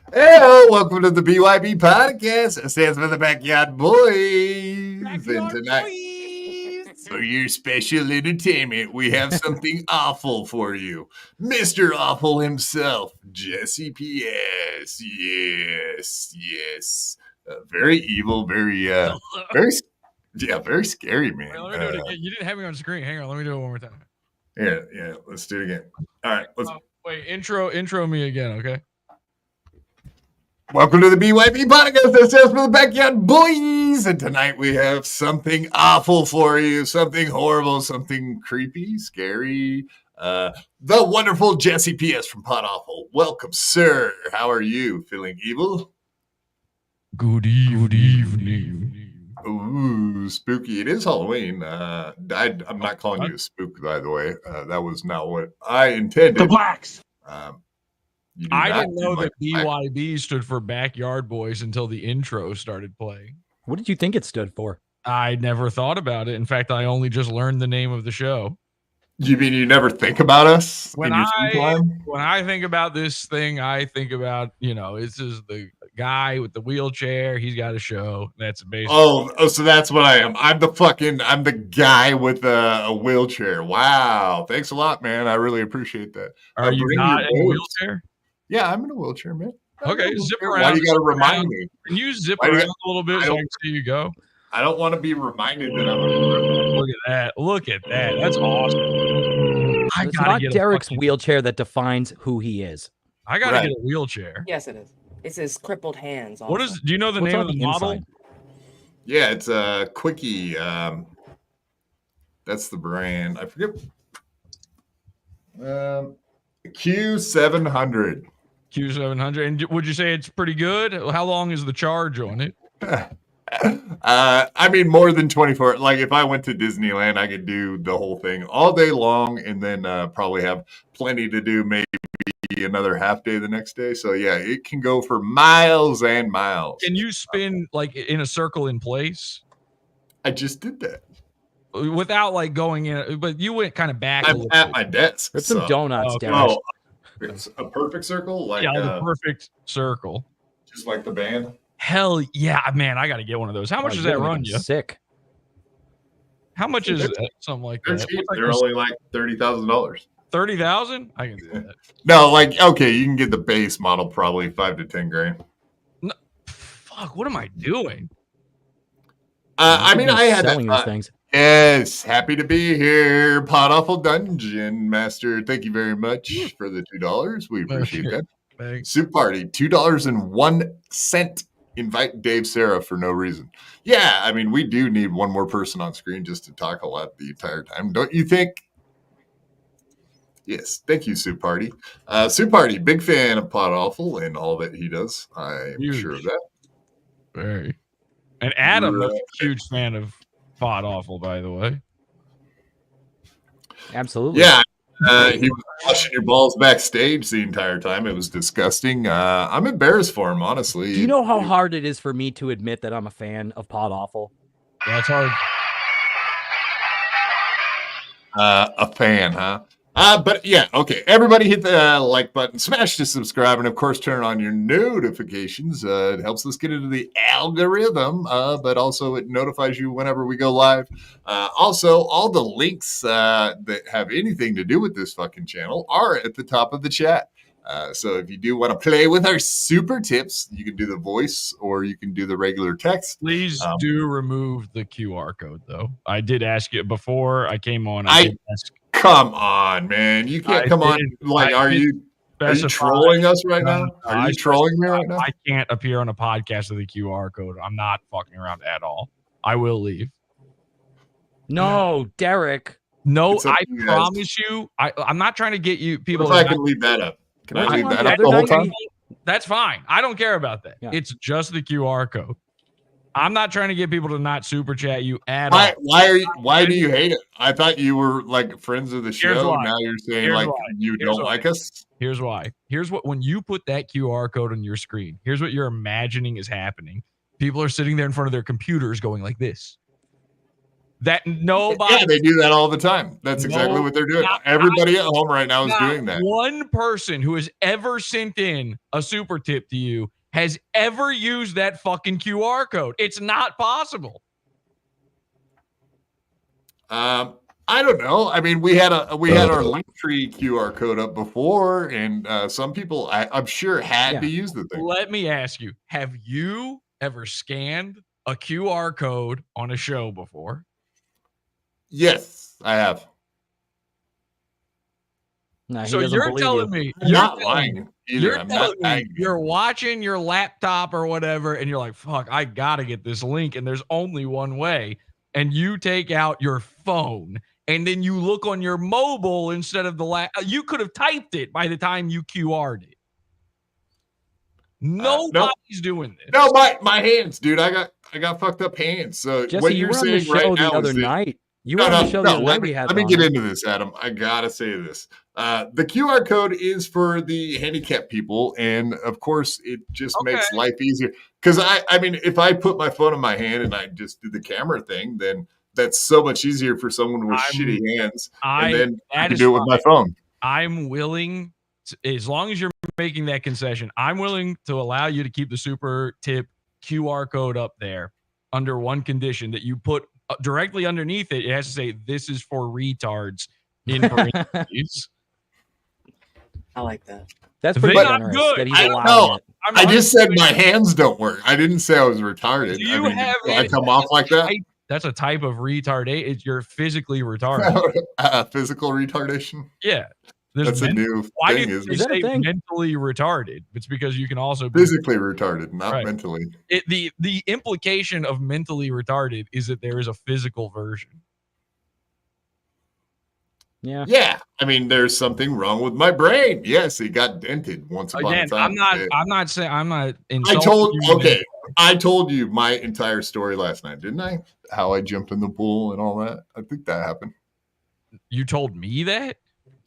Hey, welcome to the BYB Podcast. It stands for the Backyard Boys. And tonight, for your special entertainment, we have something awful for you. Mr. Awful himself, Jesse P.S. Yes. Very evil, very scary, man. Wait, let me do it again. You didn't have me on screen. Hang on, let me do it one more time. Yeah, let's do it again. All right, wait, intro me again, okay? Welcome to the BYB Podcast. That stands for the Backyard Boys. And tonight we have something awful for you, something horrible, something creepy, scary. The wonderful Jesse P.S. from Podawful. Welcome, sir. How are you? Feeling evil? Good evening. Ooh, spooky. It is Halloween. I'm not calling you a spook, by the way. That was not what I intended. The blacks. I didn't know that BYB stood for Backyard Boys until the intro started playing. What did you think it stood for? I never thought about it. In fact, I only just learned the name of the show. You mean you never think about us? When I think about this thing, I think about, this is the guy with the wheelchair. He's got a show. That's basically. Oh, so that's what I am. I'm the guy with a wheelchair. Wow. Thanks a lot, man. I really appreciate that. Are you not in a wheelchair? Yeah, I'm in a wheelchair, man. Okay, zip around. Why do you got to remind me? Can you zip around a little bit so I can see you go? I don't want to be reminded that I'm Look at that. That's awesome. It's not Derek's wheelchair that defines who he is. I got to get a wheelchair. Yes, it is. It's his crippled hands. Also. Do you know the name of the model? Inside? Yeah, it's a Quickie. That's the brand. I forget. Q700. Q700. And would you say it's pretty good? How long is the charge on it? I mean, more than 24. Like, if I went to Disneyland, I could do the whole thing all day long and then probably have plenty to do, maybe another half day the next day. So, yeah, it can go for miles and miles. Can you spin, like, in a circle in place? I just did that. Without, like, going in. But you went kind of back. I'm at my desk. There's some donuts, Derek. Oh, it's a perfect circle? Like, the perfect circle. Just like the band? Hell yeah, man! I got to get one of those. How much does that run you? Sick. How much is something like that? Cheap. They're only like $30,000. 30,000? I can do that. No, like, okay, you can get the base model probably $5 to $10,000. No, fuck! What am I doing? I mean, I had selling these things. Yes, happy to be here, Podawful Dungeon Master. Thank you very much for the $2. We appreciate that. Thanks. Soup Party, $2.01. Invite Dave Sarah for no reason. Yeah, I mean, we do need one more person on screen just to talk a lot the entire time, don't you think? Yes, thank you, Soup Party. Soup Party, big fan of Podawful and all that he does. I'm sure of that. Very. And Adam is a huge fan of Podawful, by the way. Absolutely. Yeah. He was washing your balls backstage the entire time. It was disgusting. I'm embarrassed for him, honestly. Do you know how hard it is for me to admit that I'm a fan of Podawful? That's hard. A fan, huh? But yeah, okay. Everybody hit the like button, smash the subscribe, and of course turn on your notifications. It helps us get into the algorithm, but also it notifies you whenever we go live. Also, all the links that have anything to do with this fucking channel are at the top of the chat. So if you do want to play with our super tips, you can do the voice or you can do the regular text. Please do remove the QR code, though. I did ask you before I came on. Come on, man. You can't come on. Like, are you trolling us right now? Are you trolling me right now? I can't appear on a podcast with a QR code. I'm not fucking around at all. I will leave. No, Derek. No, I promise you. I'm not trying to get you people. What if I can leave that up? Can I leave that up the whole time? That's fine. I don't care about that. Yeah. It's just the QR code. I'm not trying to get people to not super chat you at all. Why do you hate it? I thought you were like friends of the show. Now you're saying you don't like us. Here's why. When you put that QR code on your screen, here's what you're imagining is happening. People are sitting there in front of their computers going like this. that nobody. Yeah, they do that all the time. That's exactly what they're doing. Everybody at home right now is doing that. One person who has ever sent in a super tip to you has ever used that fucking QR code. It's not possible. I don't know. I mean, we had our Linktree QR code up before, and some people, I'm sure, had to use the thing. Let me ask you: have you ever scanned a QR code on a show before? Yes, I have. No, so you're telling me I'm not lying either. I'm not lying. You're watching your laptop or whatever, and you're like, "Fuck, I gotta get this link," and there's only one way. And you take out your phone, and then you look on your mobile instead of the you could have typed it by the time you QR'd it. Nobody's doing this. No, my hands, dude. I got fucked up hands. So Jesse, what you you're were on the saying show right the now other is night. You were on the show the other night we had. Let me get into this, Adam. I gotta say this. The QR code is for the handicapped people, and of course, it just makes life easier. Because I mean, if I put my phone in my hand and I just do the camera thing, then that's so much easier for someone with shitty hands. And then I can do it with my phone. I'm willing, as long as you're making that concession, I'm willing to allow you to keep the super tip QR code up there under one condition, that you put directly underneath it. It has to say, "This is for retards." In parentheses. I like that. That's pretty generous. Good. That he's I don't know. I just said my hands don't work. I didnn't say I was retarded. I come off like that? That's a type of retardation. You're physically retarded. Physical retardation? Yeah. That's a new why thing, do isn't you say mentally retarded? It's because you can also be physically retarded, not mentally. The implication of mentally retarded is that there is a physical version. Yeah. Yeah. I mean, there's something wrong with my brain. Yes, it got dented once upon a time. I'm not saying I'm not I told you my entire story last night, didn't I? How I jumped in the pool and all that. I think that happened. You told me that?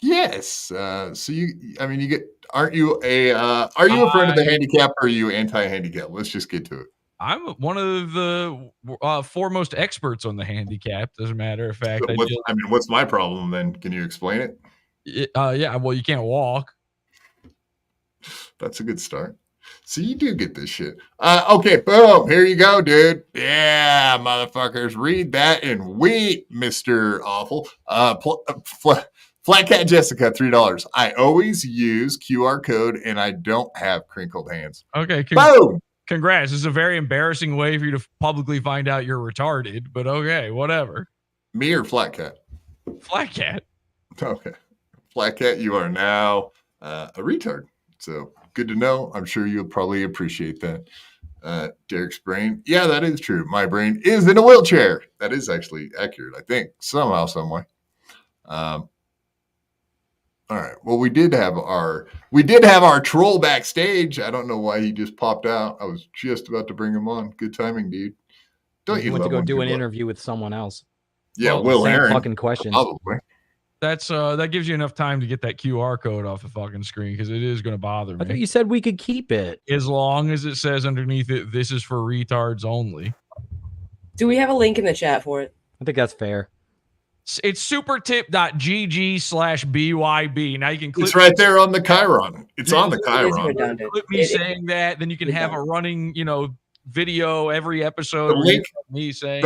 Yes. So aren't you a friend of the handicap, or are you anti-handicap? Let's just get to it. I'm one of the foremost experts on the handicapped, as a matter of fact. So what's my problem then? Can you explain it? Yeah, well, you can't walk. That's a good start. So you do get this shit. Okay, boom. Here you go, dude. Yeah, motherfuckers. Read that and weep, Mr. Awful. Flat Cat Jessica, $3. I always use QR code and I don't have crinkled hands. Okay. Boom. Congrats. This is a very embarrassing way for you to publicly find out you're retarded, but okay, whatever. Me or Flat Cat? Flat Cat. Okay. Flat Cat, you are now a retard. So good to know. I'm sure you'll probably appreciate that. Derek's brain. Yeah, that is true. My brain is in a wheelchair. That is actually accurate, I think, somehow, some way. All right. Well, we did have our troll backstage. I don't know why he just popped out. I was just about to bring him on. Good timing, dude. Don't you went to go do an interview with someone else? Yeah, Will Herren. Fucking questions. Probably. That's that gives you enough time to get that QR code off the fucking screen, because it is going to bother me. I thought you said we could keep it as long as it says underneath it, "This is for retards only." Do we have a link in the chat for it? I think that's fair. It's supertip.gg/BYB. Now you can click. It's right there on the Chiron. It's on the Chiron. Click me saying that, then you can have a running, video every episode. The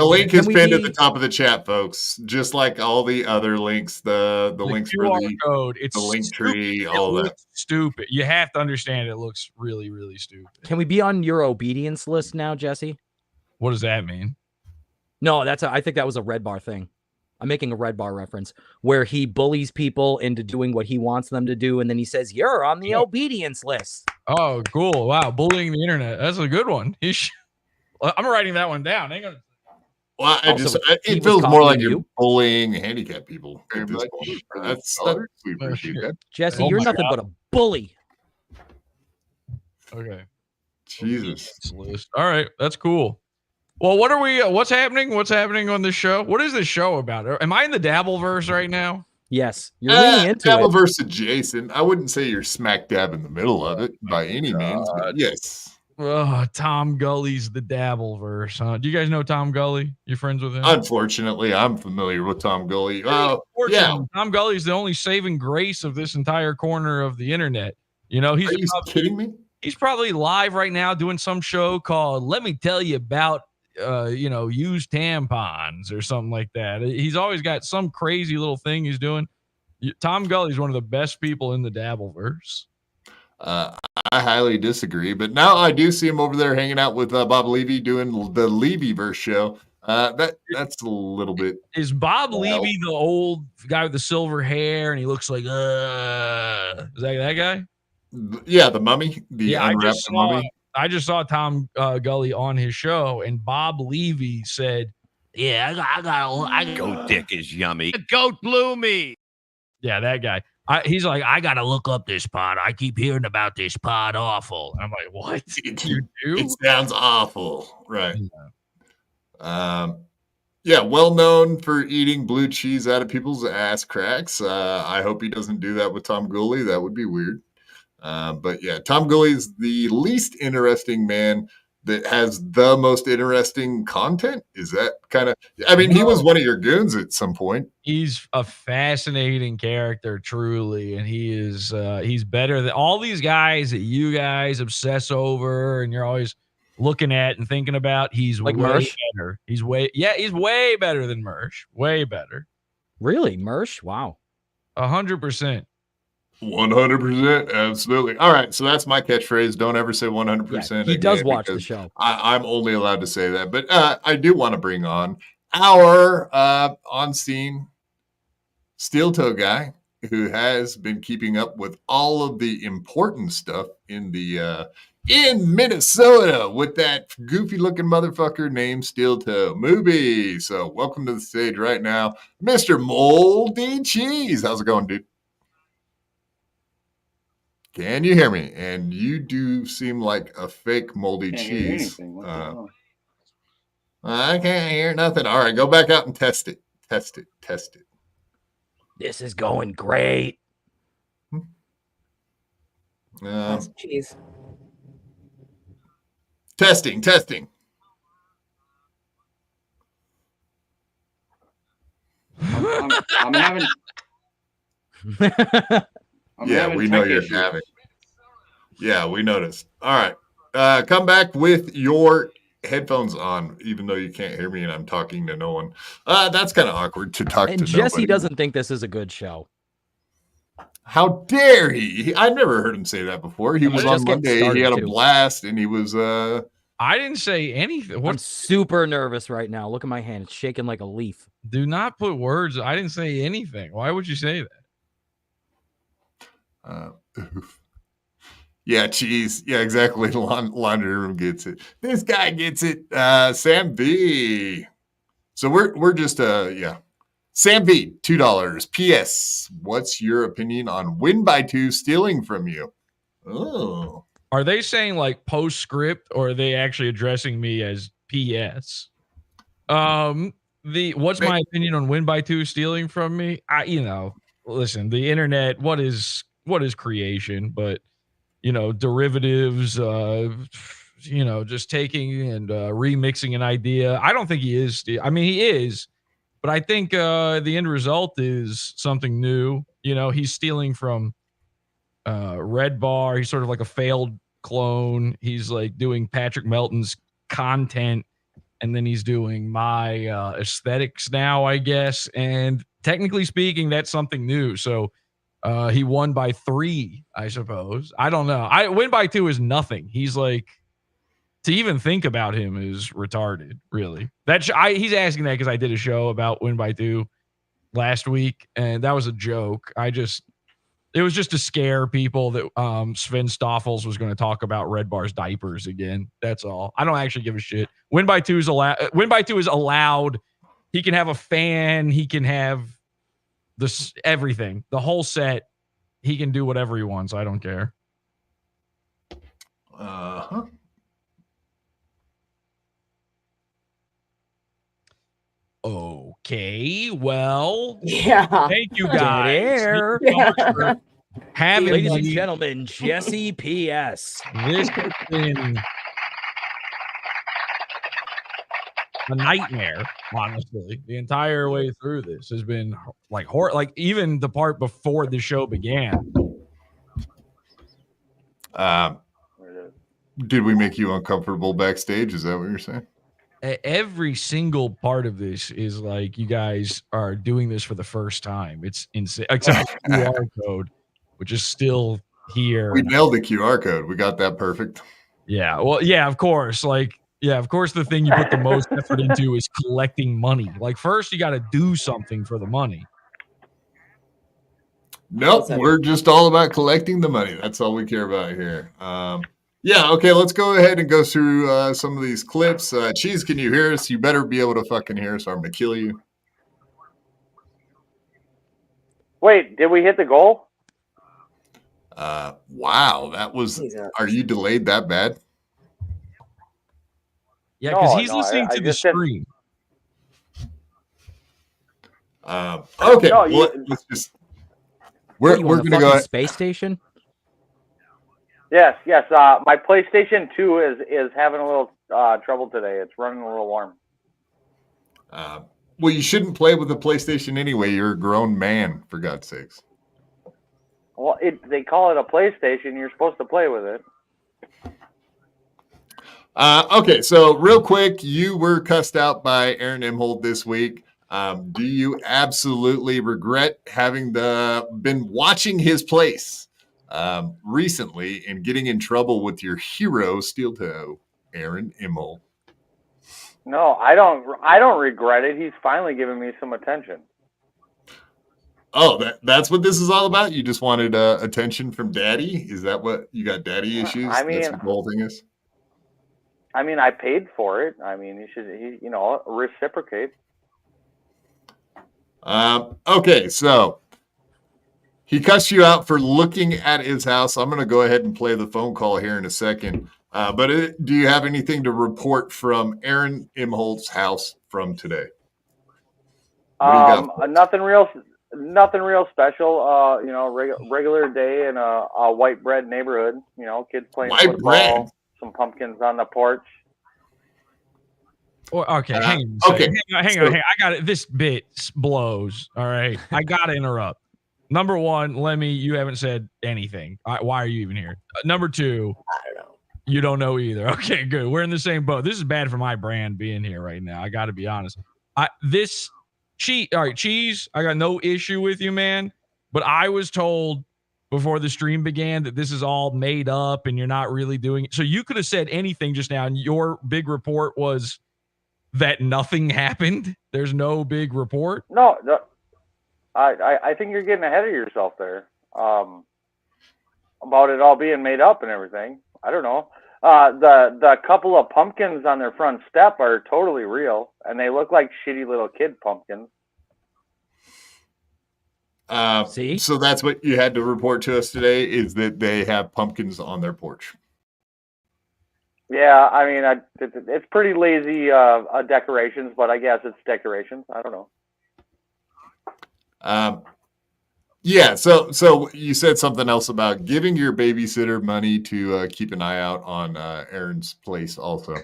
link is pinned at the top of the chat, folks. Just like all the other links, the links for the code, it's the link tree, all that. Stupid. You have to understand it looks really, really stupid. Can we be on your obedience list now, Jesse? What does that mean? No, I think that was a Red Bar thing. I'm making a Red Bar reference where he bullies people into doing what he wants them to do, and then he says, "You're on the obedience list." Oh, cool! Wow, bullying the internet. That's a good one. I'm writing that one down. Hang on. Well, it feels more like you're bullying handicapped people at this point. That's we appreciate that. Jesse, you're nothing but a bully. Okay. Jesus. All right, that's cool. Well, what's happening? What's happening on this show? What is this show about? Am I in the Dabble verse right now? Yes, you're leaning into Dabble it. verse adjacent. I wouldn't say you're smack dab in the middle of it by any means, but yes. Tom Gully's the Dabbleverse, huh? Do you guys know Tom Gully? You friends with him? Unfortunately, I'm familiar with Tom Gully. Yeah. Tom Gully's the only saving grace of this entire corner of the internet. You know, Are you kidding me? He's probably live right now doing some show called "Let Me Tell You About," used tampons or something like that. He's always got some crazy little thing he's doing. Tom Gully's one of the best people in the Dabbleverse. I highly disagree, but now I do see him over there hanging out with Bob Levy doing the Levyverse show. That's a little bit. Is Bob Levy the old guy with the silver hair and he looks like is that guy? Yeah, the mummy. Unwrapped mummy. I just saw Tom Gully on his show, and Bob Levy said, "Yeah, I got goat dick is yummy. The goat blew me." Yeah, that guy. He's like, I gotta look up this pod. I keep hearing about this Podawful. And I'm like, what? You do? It sounds awful, right? Yeah, well known for eating blue cheese out of people's ass cracks. I hope he doesn't do that with Tom Gully. That would be weird. But yeah, Tom Gully's the least interesting man that has the most interesting content. Is that kind of, I mean, he was one of your goons at some point. He's a fascinating character, truly. And he's better than all these guys that you guys obsess over and you're always looking at and thinking about. He's like way better. He's way better than Mersh. Way better. Really? Mersh? Wow. 100%. 100%, absolutely. All right, so that's my catchphrase. Don't ever say 100%. Yeah, he does watch the show. I'm only allowed to say that, but I do want to bring on our on-scene steel toe guy who has been keeping up with all of the important stuff in the in Minnesota with that goofy-looking motherfucker named Steel Toe Movie. So welcome to the stage right now, Mr. Moldy Cheese. How's it going, dude? Can you hear me? And you do seem like a fake moldy cheese. I can't hear nothing. All right, go back out and test it. Test it. This is going great. Cheese. Testing. I'm having. We know you're having. Yeah, we noticed. All right. Come back with your headphones on, even though you can't hear me and I'm talking to no one. That's kind of awkward to talk to nobody. And Jesse doesn't think this is a good show. How dare he? I never heard him say that before. He was on Monday. He had a blast and he was... I didn't say anything. I'm super nervous right now. Look at my hand. It's shaking like a leaf. Do not put words. I didn't say anything. Why would you say that? Yeah, Cheese. Yeah, exactly. Laundry room gets it. This guy gets it. Sam V. So we're just Sam V, $2. P.S. What's your opinion on win by two stealing from you? Oh. Are they saying like postscript or are they actually addressing me as P.S.? What's my opinion on win by two stealing from me? Listen, the internet, what is creation, but derivatives, just taking and remixing an idea. I don't think he is. I mean, he is, but I think the end result is something new. He's stealing from Red Bar. He's sort of like a failed clone. He's like doing Patrick Melton's content, and then he's doing my aesthetics now, I guess. And technically speaking, that's something new. So he won by 3, I suppose. I don't know. Win by 2 is nothing. He's like, to even think about him is retarded, really. He's asking that because I did a show about win by 2 last week, and that was a joke. It was just to scare people that Sven Stoffels was going to talk about Red Bar's diapers again. That's all. I don't actually give a shit. Win by 2 is allowed. Win by 2 is allowed. He can have a fan. He can have everything, the whole set. He can do whatever he wants. I don't care. Okay, well, yeah. Thank you guys. Ladies and gentlemen, Jesse P.S. This has been a nightmare. Honestly, the entire way through this has been like horror. Like even the part before the show began. Did we make you uncomfortable backstage? Is that what you're saying? Every single part of this is like you guys are doing this for the first time. It's insane, except for the QR code, which is still here. We nailed the QR code. We got that perfect. Yeah. Well, yeah, of course. Like, yeah, of course, the thing you put the most effort into is collecting money. Like, first, you got to do something for the money. Nope, we're just all about collecting the money. That's all we care about here. Yeah, okay, let's go ahead and go through some of these clips. Cheese, can you hear us? You better be able to fucking hear us or I'm going to kill you. Wait, did we hit the goal? Wow, that was... Are you delayed that bad? Yeah, because he's listening to the screen. Okay, No, let's just... We're going to go... Space station? Yes. My PlayStation 2 is having a little trouble today. It's running a little warm. Well, you shouldn't play with the PlayStation anyway. You're a grown man, for God's sakes. Well, they call it a PlayStation. You're supposed to play with it. Okay, so real quick, you were cussed out by Herren Imholt this week. Do you absolutely regret having been watching his place recently and getting in trouble with your hero, Steel Toe, Herren Imholt? No, I don't regret it. He's finally giving me some attention. Oh, that's what this is all about? You just wanted attention from Daddy? Is that what you got? Daddy issues? I mean, that's what the whole thing is. I mean, I paid for it. I mean, he reciprocate. Okay, so he cussed you out for looking at his house. I'm going to go ahead and play the phone call here in a second. But do you have anything to report from Herren Imholt's house from today? Nothing real special. Regular day in a white bread neighborhood. Kids playing football, some pumpkins on the porch. Okay, hang on. I got it. This bit blows. All right, I gotta interrupt. Number one, Lemmy, you haven't said anything. Why are you even here? Number two, I don't know. You don't know either. Okay, good. We're in the same boat. This is bad for my brand being here right now. I got to be honest. All right, Cheese, I got no issue with you, man. But I was told before the stream began that this is all made up and you're not really doing it. So you could have said anything just now, and your big report was that nothing happened. There's no big report. No, I think you're getting ahead of yourself there. About it all being made up and everything. I don't know. The couple of pumpkins on their front step are totally real, and they look like shitty little kid pumpkins. See? So that's what you had to report to us today, is that they have pumpkins on their porch. Yeah, I mean, it's pretty lazy decorations, but I guess it's decorations. I don't know. Yeah, so you said something else about giving your babysitter money to keep an eye out on Herren's place also.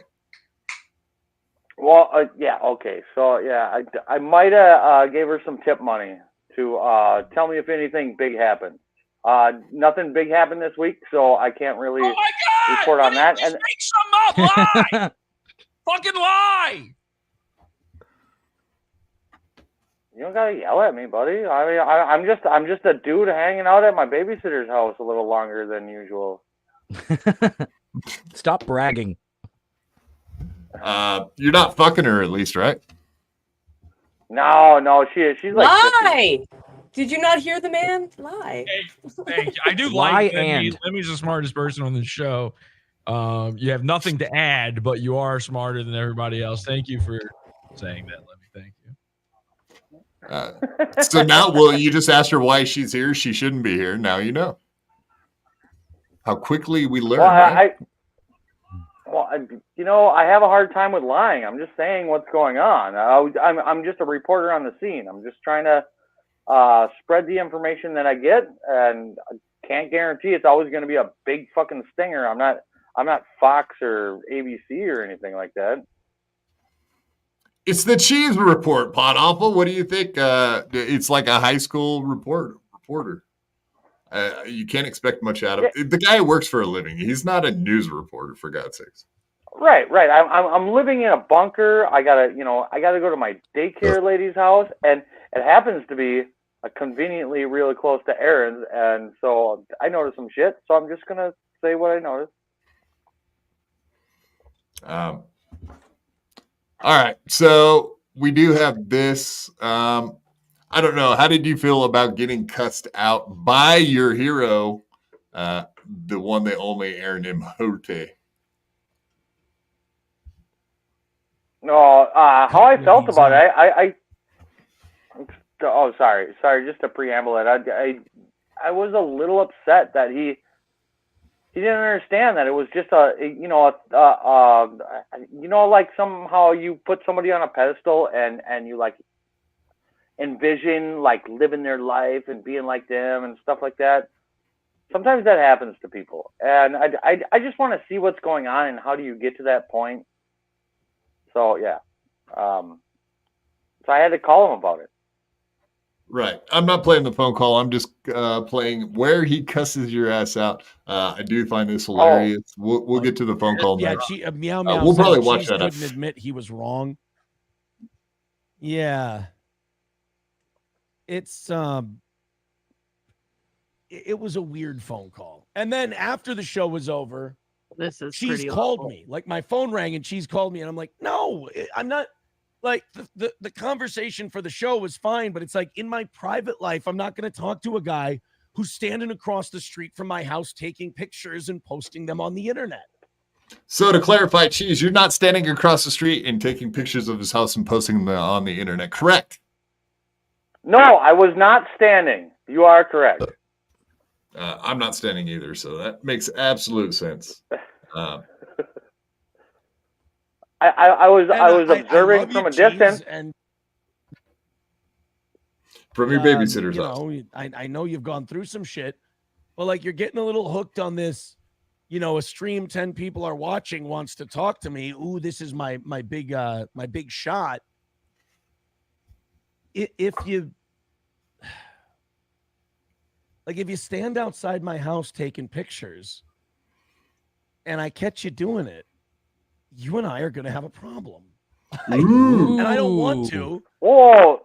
Well, yeah, okay. So, yeah, I might have gave her some tip money to tell me if anything big happened. Nothing big happened this week, so I can't really report on that. And make something up, lie! Fucking lie! You don't gotta yell at me, buddy. I mean, I'm just a dude hanging out at my babysitter's house a little longer than usual. Stop bragging. You're not fucking her, at least, right? No, she's like lie. 50. Did you not hear the man? Lie. Hey, I do like Lemmy's the smartest person on the show. You have nothing to add, but you are smarter than everybody else. Thank you for saying that, Lemmy. Thank you. So now, you just asked her why she's here. She shouldn't be here. Now you know. How quickly we learn. Well, right? I have a hard time with lying. I'm just saying what's going on. I'm just a reporter on the scene. I'm just trying to spread the information that I get, and I can't guarantee it's always going to be a big fucking stinger. I'm not Fox or ABC or anything like that. It's the Cheese report, Podawful. What do you think? It's like a high school reporter. You can't expect much out of it. The guy works for a living. He's not a news reporter, for God's sakes. Right. I'm living in a bunker. I gotta go to my daycare lady's house, and it happens to be conveniently really close to Herren's, and so I noticed some shit. So I'm just gonna say what I noticed. All right, so we do have this. I don't know. How did you feel about getting cussed out by your hero, the one, the only Aaron Imhotep? No, how I felt about it, sorry, just to preamble it, I was a little upset that he didn't understand that it was just like somehow you put somebody on a pedestal and you like envision like living their life and being like them and stuff like that. Sometimes that happens to people, and I just want to see what's going on and how do you get to that point. So yeah, so I had to call him about it. Right. I'm not playing the phone call. I'm just playing where he cusses your ass out. I do find this hilarious. We'll get to the phone call next. Meow Meow. We'll probably watch Cheese that. Couldn't admit he was wrong. Yeah. It's it was a weird phone call. And then after the show was over, Cheese called me. Like my phone rang and Cheese called me, and I'm like, no, I'm not. Like the conversation for the show was fine, but it's like in my private life, I'm not going to talk to a guy who's standing across the street from my house taking pictures and posting them on the internet. So to clarify, Cheese, you're not standing across the street and taking pictures of his house and posting them on the internet, correct? No, I was not standing. You are correct. I'm not standing either, so that makes absolute sense. I was observing from a distance. And from your babysitter's house. I know you've gone through some shit, but like you're getting a little hooked on this. A stream 10 people are watching wants to talk to me. Ooh, this is my big shot. If you stand outside my house taking pictures and I catch you doing it, you and I are going to have a problem. And I don't want to. Whoa.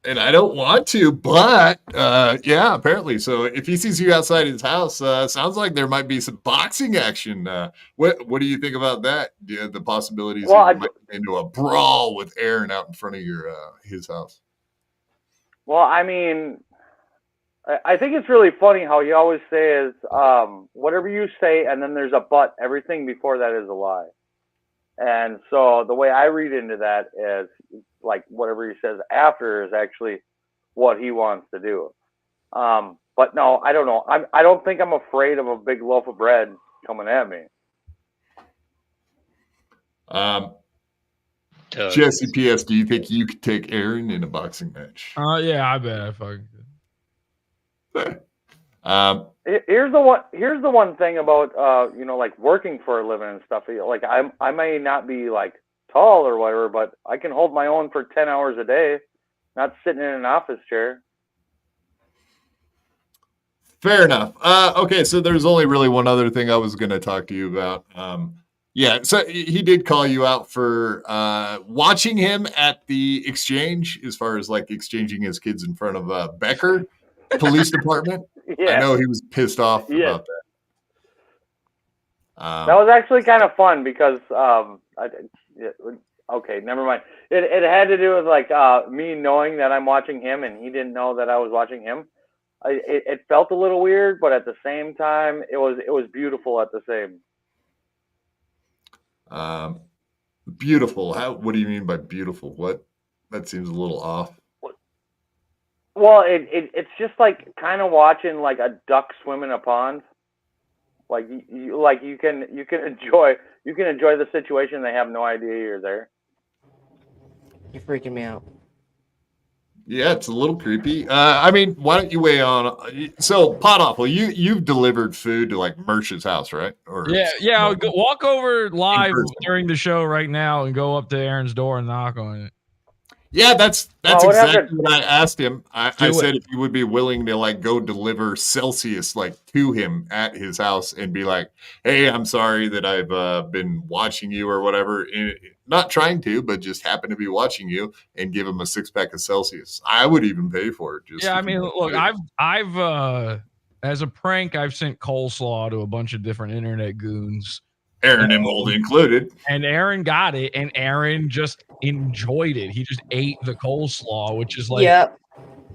And I don't want to, but yeah, apparently. So if he sees you outside his house, sounds like there might be some boxing action. What do you think about that? Yeah, the possibilities that you might get into a brawl with Aaron out in front of his house. Well, I mean, I think it's really funny how he always says, whatever you say, and then there's a but. Everything before that is a lie. And so the way I read into that is like whatever he says after is actually what he wants to do. But no, I don't know. I don't think I'm afraid of a big loaf of bread coming at me. Jesse P.S., do you think you could take Aaron in a boxing match? Yeah, I bet I fucking could. Here's the one thing about like working for a living and stuff. Like I may not be like tall or whatever, but I can hold my own for 10 hours a day, not sitting in an office chair. Fair enough. Okay, so there's only really one other thing I was going to talk to you about. Yeah, so he did call you out for watching him at the exchange, as far as like exchanging his kids in front of Becker Police Department. Yeah. I know he was pissed off about that. That was actually kind of fun because okay, never mind. It had to do with like me knowing that I'm watching him and he didn't know that I was watching him. It felt a little weird, but at the same time, it was beautiful at the same. Beautiful. What do you mean by beautiful? What? That seems a little off. Well, it's just like kind of watching like a duck swim in a pond. Like you can enjoy the situation. They have no idea you're there. You're freaking me out. Yeah, it's a little creepy. I mean, why don't you weigh on? So, Podawful, you've delivered food to like Merch's house, right? Or Yeah. I'll go, walk over live person. during the show right now and go up to Aaron's door and knock on it. Yeah, that's Oh, what exactly happened? what I asked him. I Do said if he would be willing to like go deliver Celsius like to him at his house and be like, "Hey, I'm sorry that I've been watching you or whatever." Not trying to, but just happen to be watching you, and give him a 6-pack of Celsius. I would even pay for it. Just Yeah, I mean, look, I've as a prank, I've sent coleslaw to a bunch of different internet goons. Aaron and Mold included. And Aaron got it, and Aaron just enjoyed it. He just ate the coleslaw, which is like, Yep.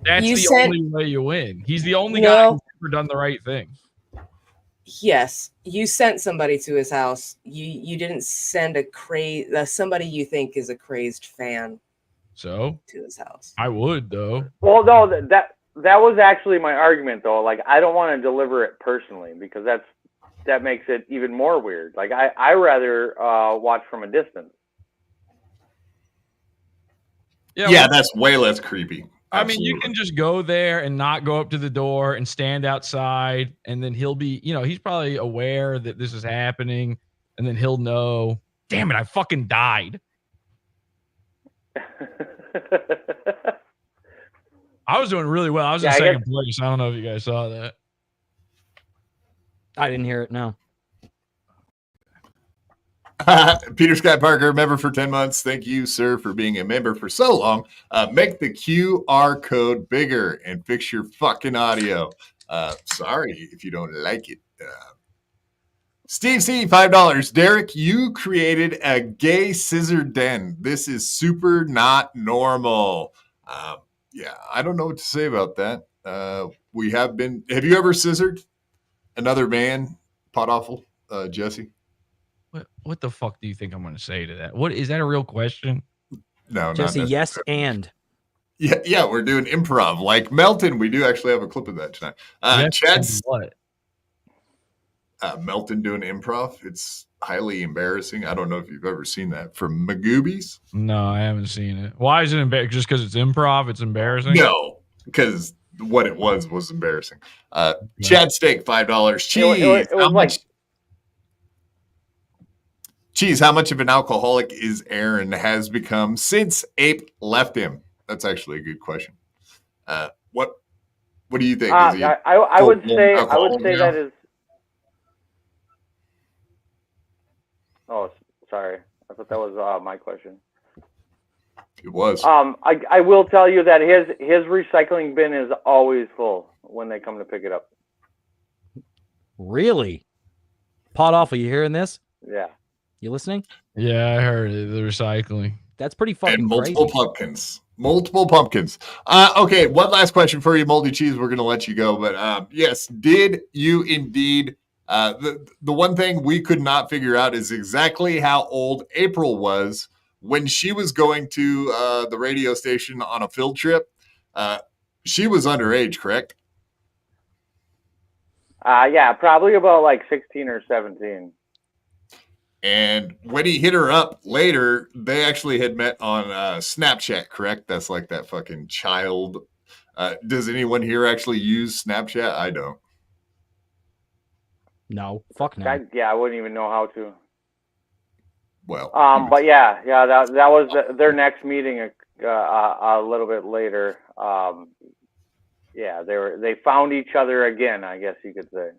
that's You the sent- only way you win. He's the only guy who's ever done the right thing. Yes, you sent somebody to his house. You didn't send somebody you think is a crazed fan So to his house. I would, though. Well, no, that was actually my argument, though. Like, I don't want to deliver it personally because that makes it even more weird. Like, I rather watch from a distance. Yeah, that's way less creepy. I mean, you can just go there and not go up to the door and stand outside, and then he'll be, he's probably aware that this is happening, and then he'll know, damn it, I fucking died. I was doing really well. I was in second place. I don't know if you guys saw that. I didn't hear it. No. Peter Scott Parker, member for 10 months. Thank you, sir, for being a member for so long. Make the QR code bigger and fix your fucking audio. Sorry if you don't like it. Steve C, $5. Derek, you created a gay scissor den. This is super not normal. Yeah, I don't know what to say about that. Have you ever scissored another man, Podawful, Jesse? What the fuck do you think I'm going to say to that? What is that a real question? No, Jesse, yes, and. Yeah, we're doing improv. Like Melton, we do actually have a clip of that tonight. Chad's what? Melton doing improv. It's highly embarrassing. I don't know if you've ever seen that from Magoobies. No, I haven't seen it. Why is it embarrassing? Just because it's improv, it's embarrassing? No, because what it was embarrassing. Chad Steak, $5. Cheese. It was like Cheese, how much of an alcoholic is Aaron has become since Ape left him? That's actually a good question. What do you think? Is he I would say now? that is. Oh, sorry. I thought that was my question. It was. I will tell you that his recycling bin is always full when they come to pick it up. Really? Podawful, you hearing this? Yeah. You listening? Yeah, I heard it. The recycling. That's pretty fucking and multiple crazy. pumpkins. Multiple pumpkins. Okay, one last question for you, Moldy Cheese. We're going to let you go. But yes, did you indeed? The one thing we could not figure out is exactly how old April was when she was going to the radio station on a field trip. She was underage, correct? Yeah, probably about like 16 or 17. And when he hit her up later, they actually had met on Snapchat, correct? That's like that fucking child. Does anyone here actually use Snapchat? I don't. No, fuck no. I wouldn't even know how to. Well, but yeah, that was their next meeting a little bit later. Yeah, they found each other again, I guess you could say.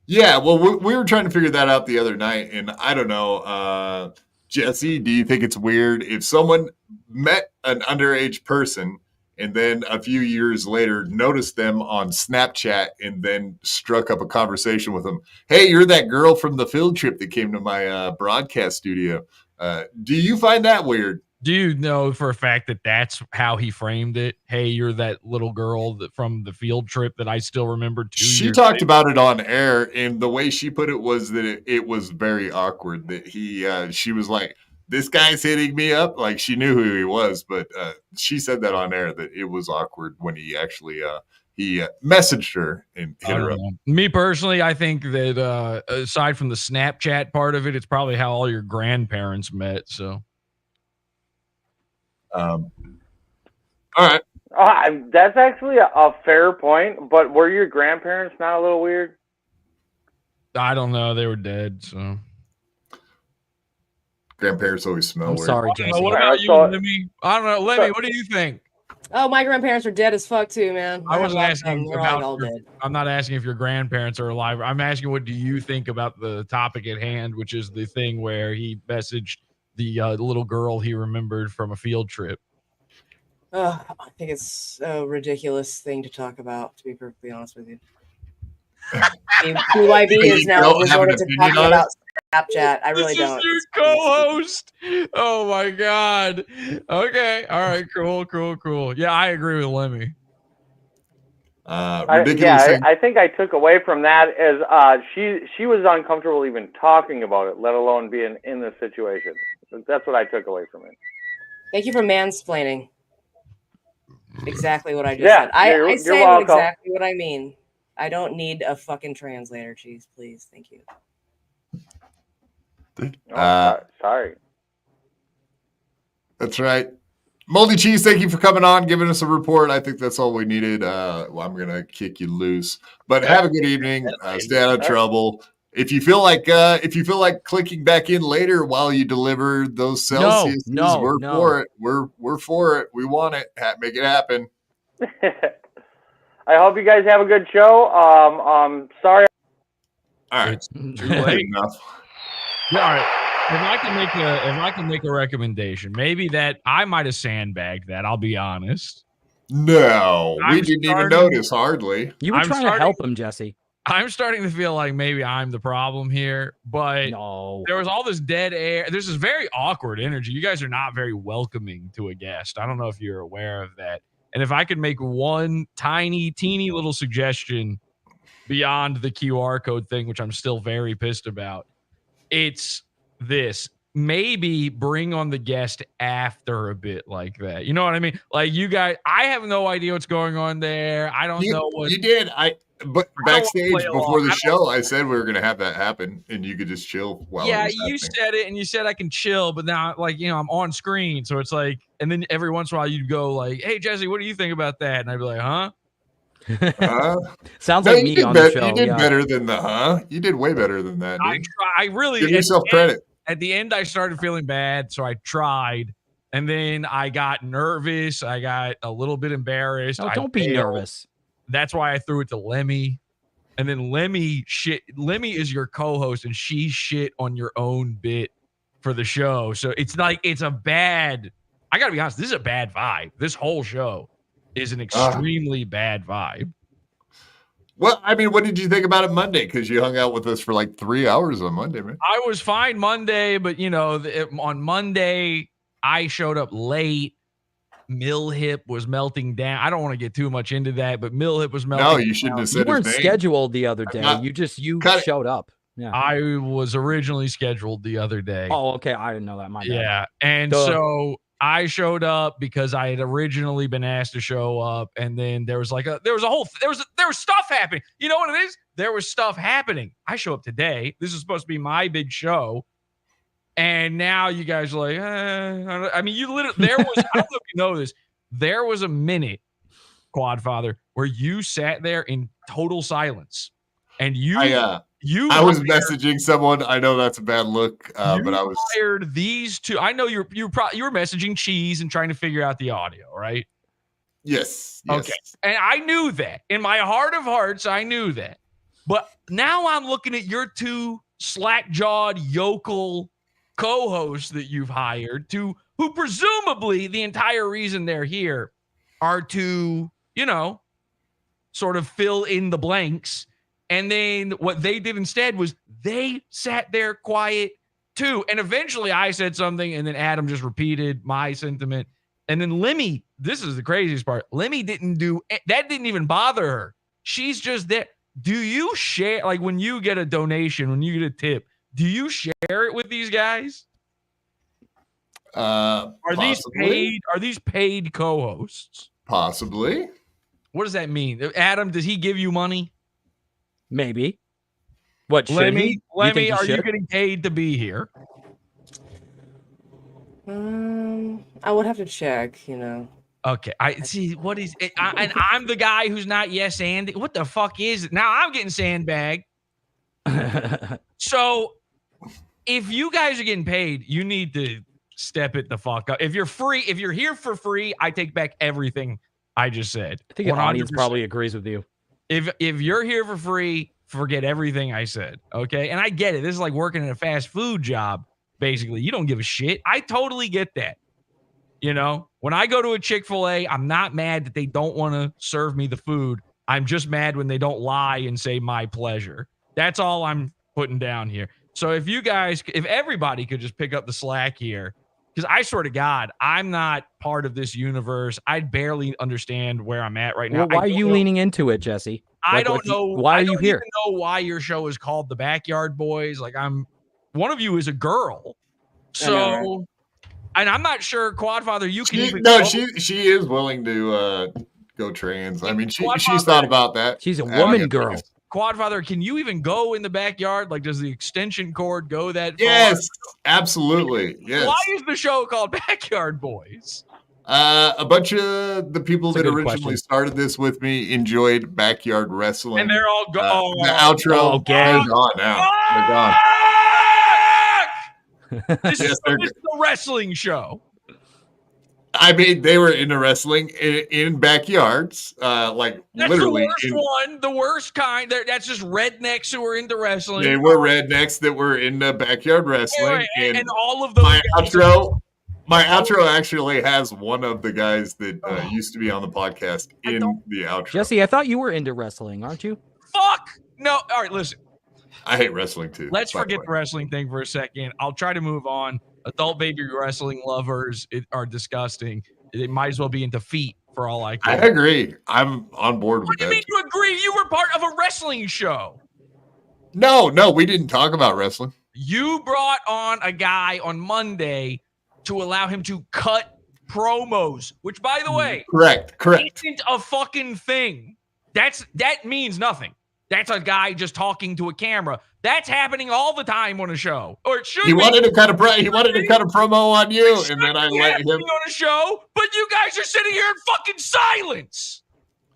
Yeah, well, we were trying to figure that out the other night, and I don't know, Jesse, do you think it's weird if someone met an underage person and then a few years later noticed them on Snapchat and then struck up a conversation with them? Hey, you're that girl from the field trip that came to my broadcast studio. Do you find that weird? Do you know for a fact that that's how he framed it? Hey, you're that little girl from the field trip that I still remember 2 years She talked about it on air, and the way she put it was that it was very awkward. That she was like, "This guy's hitting me up." Like she knew who he was, but she said that on air that it was awkward when he actually he messaged her and hit her up. Me personally, I think that aside from the Snapchat part of it, it's probably how all your grandparents met. So. All right. That's actually a fair point, but were your grandparents not a little weird? I don't know. They were dead, so. Grandparents always smell weird. sorry, I don't know. Jesse. What All about right, you, so- Lemmy? I don't know. Lemmy, what do you think? Oh, my grandparents are dead as fuck too, man. I have wasn't lots of them. asking They're like about all your- dead. I'm not asking if your grandparents are alive. I'm asking what do you think about the topic at hand, which is the thing where he messaged the little girl he remembered from a field trip. I think it's a ridiculous thing to talk about, to be perfectly honest with you. BYB is now don't have an resorted to opinion talking on about Snapchat. I really This is don't. your It's fucking stupid. co-host. Oh my god. Okay. All right. Cool. Yeah, I agree with Lemmy. Ridiculous. I think I took away from that as she was uncomfortable even talking about it, let alone being in the situation. That's what I took away from it. Thank you for mansplaining. Exactly what I just Yeah, said. I you're say welcome. exactly what I mean. I don't need a fucking translator, Cheese. Please, thank you. Sorry. That's right. Moldy Cheese, thank you for coming on, giving us a report. I think that's all we needed. Well, I'm gonna kick you loose, but have a good evening. Stay out of trouble. If you feel like clicking back in later while you deliver those Celsius, we're for it. We're for it. We want it. Make it happen. I hope you guys have a good show. Sorry. All right. It's too late. Enough. Yeah, all right. If I can make a recommendation, maybe that I might have sandbagged that. I'll be honest. No, we I'm didn't even starting- notice hardly. You were I'm trying starting- to help him, Jesse. I'm starting to feel like maybe I'm the problem here, but No. there was all this dead air. There's this very awkward energy. You guys are not very welcoming to a guest. I don't know if you're aware of that. And if I could make one teeny little suggestion beyond the QR code thing, which I'm still very pissed about, it's this. Maybe bring on the guest after a bit like that. You know what I mean? Like you guys, I have no idea what's going on there. I don't know what you did. But backstage play before along. the show, I said we were gonna have that happen, and you could just chill while. Yeah, it was you happening. said it, and you said I can chill, but now, like, you know, I'm on screen, so it's like, and then every once in a while you'd go like, "Hey, Jesse, what do you think about that?" And I'd be like, "Huh." Sounds No, like you me did on bet- the show. You did yeah. better than the huh. You did way better than that. Dude. I really Give at yourself the end- credit. At the end, I started feeling bad, so I tried, and then I got nervous. I got a little bit embarrassed. No, I don't be failed. nervous. That's why I threw it to Lemmy. And then Lemmy is your co-host, and she shit on your own bit for the show. So it's like I gotta be honest, this is a bad vibe. This whole show is an extremely bad vibe. Well, I mean, what did you think about it Monday? Because you hung out with us for like 3 hours on Monday, man. I was fine Monday, but you know, on Monday I showed up late. Milhip was melting down. I don't want to get too much into that, but Milhip was melting. No, you shouldn't have You said weren't his name. scheduled the other day. not- You Cut it. showed up. Yeah. I was originally scheduled the other day. Oh, okay. I didn't know that. My bad. Yeah. And Duh. so I showed up because I had originally been asked to show up. And then there was stuff happening. You know what it is? There was stuff happening. I show up today. This is supposed to be my big show. And now you guys are like, I mean, you literally, there was, I don't know if you know this. There was a minute, Quadfather, where you sat there in total silence. And I was messaging someone. I know that's a bad look, but I was hired these two. I know you were messaging Cheese and trying to figure out the audio, right? yes. Okay. And I knew that. In my heart of hearts, I knew that. But now I'm looking at your two slack-jawed yokel co-hosts that you've hired who presumably the entire reason they're here are to, you know, sort of fill in the blanks. And then what they did instead was they sat there quiet too. And eventually I said something and then Adam just repeated my sentiment. And then Lemmy, this is the craziest part. Lemmy didn't even bother her. She's just there. Do you share, like when you get a donation, when you get a tip, do you share it with these guys? Are these paid co-hosts? Possibly. What does that mean? Adam, does he give you money? Maybe. What, should Lemmy, he? Lemmy, are you should? getting paid to be here? I would have to check, you know. Okay, I see. What is it? And I'm the guy who's not yes and. What the fuck is it? Now I'm getting sandbagged. So if you guys are getting paid, you need to step it the fuck up. If you're free, if you're here for free, I take back everything I just said. I think the audience probably agrees with you. If you're here for free, forget everything I said. Okay, and I get it. This is like working in a fast food job. Basically, you don't give a shit. I totally get that. You know, when I go to a Chick-fil-A, I'm not mad that they don't want to serve me the food. I'm just mad when they don't lie and say my pleasure. That's all I'm putting down here. So if everybody could just pick up the slack here, because I swear to God, I'm not part of this universe. I barely understand where I'm at right now. Well, why are you leaning into it, Jesse? I don't know. Why are you here? I don't even know why your show is called The Backyard Boys. Like one of you is a girl. So... And I'm not sure, Quadfather, you can even go. She is willing to go trans. I mean, she's thought about that. She's a woman girl. Quadfather, can you even go in the backyard? Like, does the extension cord go that far? Yes, absolutely. Yes. Why is the show called Backyard Boys? A bunch of the people that originally started this with me enjoyed backyard wrestling. And they're all gone. The outro, they're gone now. They're gone. This is the wrestling show. I mean, they were into wrestling in backyards, like that's literally. The worst one, the worst kind. That's just rednecks who are into wrestling. They were rednecks that were into backyard wrestling, and all of those. My outro actually has one of the guys that used to be on the podcast in the outro. Jesse, I thought you were into wrestling, aren't you? Fuck no! All right, listen. I hate wrestling too. Let's forget the wrestling thing for a second. I'll try to move on. Adult baby wrestling lovers are disgusting. They might as well be into feet for all I care. I agree. I'm on board with that. What do you mean you agree? You were part of a wrestling show. No, we didn't talk about wrestling. You brought on a guy on Monday to allow him to cut promos, which, by the way, correct, isn't a fucking thing. That means nothing. That's a guy just talking to a camera. That's happening all the time on a show, or it should. He wanted to cut a promo on you, and then I let him on a show. But you guys are sitting here in fucking silence.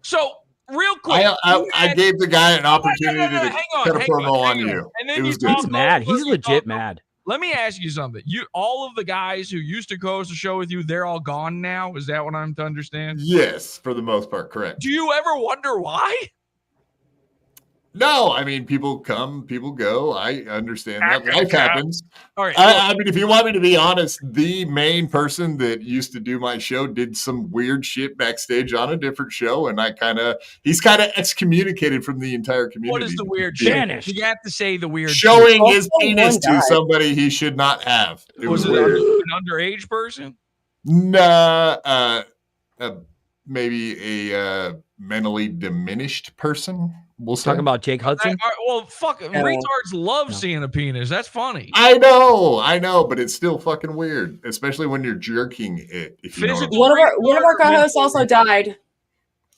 So real quick, I gave the guy an opportunity to cut a promo on you. And then he's mad. He's legit mad. Let me ask you something. All of the guys who used to co-host the show with you, they're all gone now. Is that what I'm to understand? Yes, for the most part, correct. Do you ever wonder why? No, I mean, people come, people go. I understand that. Life happens. All right. I mean, if you want me to be honest, the main person that used to do my show did some weird shit backstage on a different show, and he's kind of excommunicated from the entire community. What is the weird shit? You have to say the weird showing his penis to somebody he should not have. Was it an underage person? No, maybe a mentally diminished person. We'll talking about Jake Hudson. Well, fuck, retards love seeing a penis. That's funny. I know, but it's still fucking weird, especially when you're jerking it. If you know one of our co-hosts also died.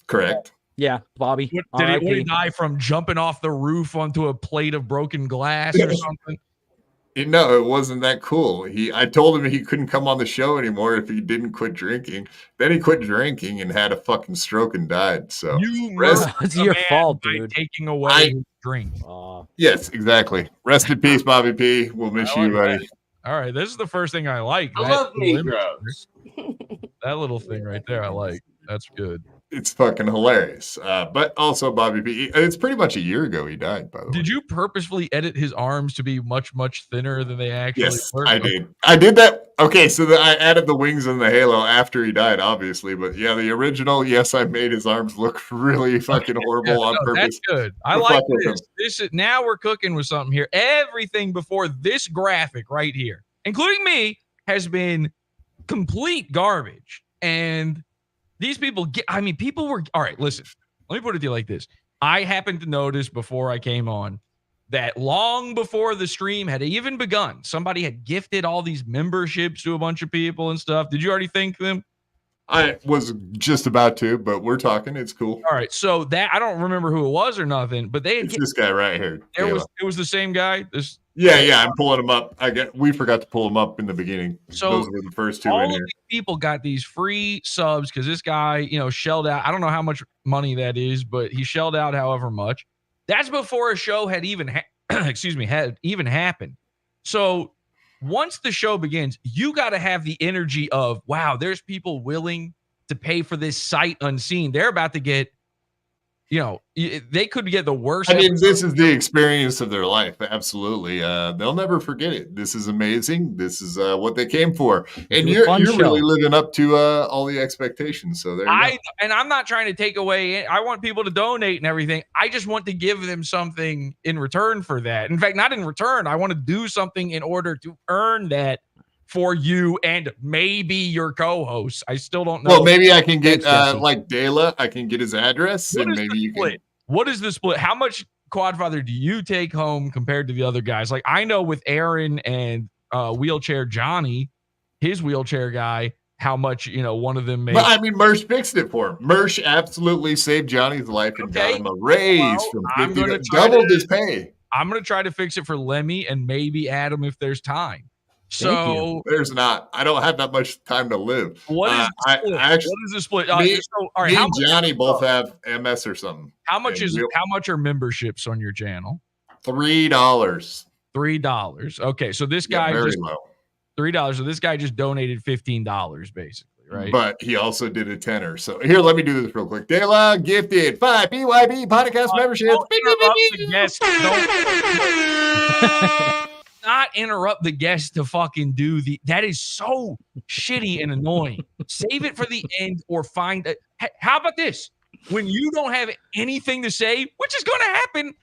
Correct. Yeah, Bobby. Did he die from jumping off the roof onto a plate of broken glass or something? No, it wasn't that cool. I told him he couldn't come on the show anymore if he didn't quit drinking. Then he quit drinking and had a fucking stroke and died. So it's your fault, dude. Taking away his drink. Yes, exactly. Rest in peace, Bobby P. We'll miss you, buddy. All right, this is the first thing I like. I love Negroes. That little thing right there, I like. That's good. It's fucking hilarious. But also Bobby P. It's pretty much a year ago he died, by the way. Did you purposefully edit his arms to be much, much thinner than they actually were? I did. I did that. Okay, so I added the wings and the halo after he died, obviously. But yeah, the original, yes, I made his arms look really fucking horrible on purpose. That's good. I like this. This is, now we're cooking with something here. Everything before this graphic right here, including me, has been complete garbage. And these people people were, all right, listen, let me put it to you like this. I happened to notice before I came on that long before the stream had even begun, somebody had gifted all these memberships to a bunch of people and stuff. Did you already thank them? I was just about to, but we're talking. It's cool. All right. So that I don't remember who it was or nothing, but they had It's this guy right here. it was the same guy. Yeah, I'm pulling him up. We forgot to pull him up in the beginning. So those were the first two all in of here. these people got these free subs because this guy, shelled out. I don't know how much money that is, but he shelled out however much. That's before a show had even happened. So once the show begins, you got to have the energy of, wow, there's people willing to pay for this sight unseen. They're about to get, they could get the worst. I mean, this is the experience of their life. Absolutely. They'll never forget it. This is amazing. This is what they came for. And you're really living up to all the expectations. So there you go. And I'm not trying to take away. I want people to donate and everything. I just want to give them something in return for that. In fact, not in return. I want to do something in order to earn that for you and maybe your co-host. I still don't know. Well, maybe I can get like Dela. I can get his address, and maybe you can. What is the split? How much Quadfather do you take home compared to the other guys? Like I know with Aaron and wheelchair Johnny, his wheelchair guy, how much one of them made. But I mean, Mersh fixed it for him. Mersh absolutely saved Johnny's life and got him a raise from 50 to doubled his pay. I'm going to try to fix it for Lemmy and maybe Adam if there's time. So there's not. I don't have that much time to live. What is the split? What is the split? Me and Johnny both have MS or something. How much are memberships on your channel? $3. $3. Okay, so this guy very low. $3. So this guy just donated $15 basically, right? But he also did a tenner. So here, let me do this real quick. Dela gifted 5 BYB podcast memberships. Not interrupt the guest to fucking do that is so shitty and annoying. Save it for the end or find it. How about this? When you don't have anything to say, which is going to happen,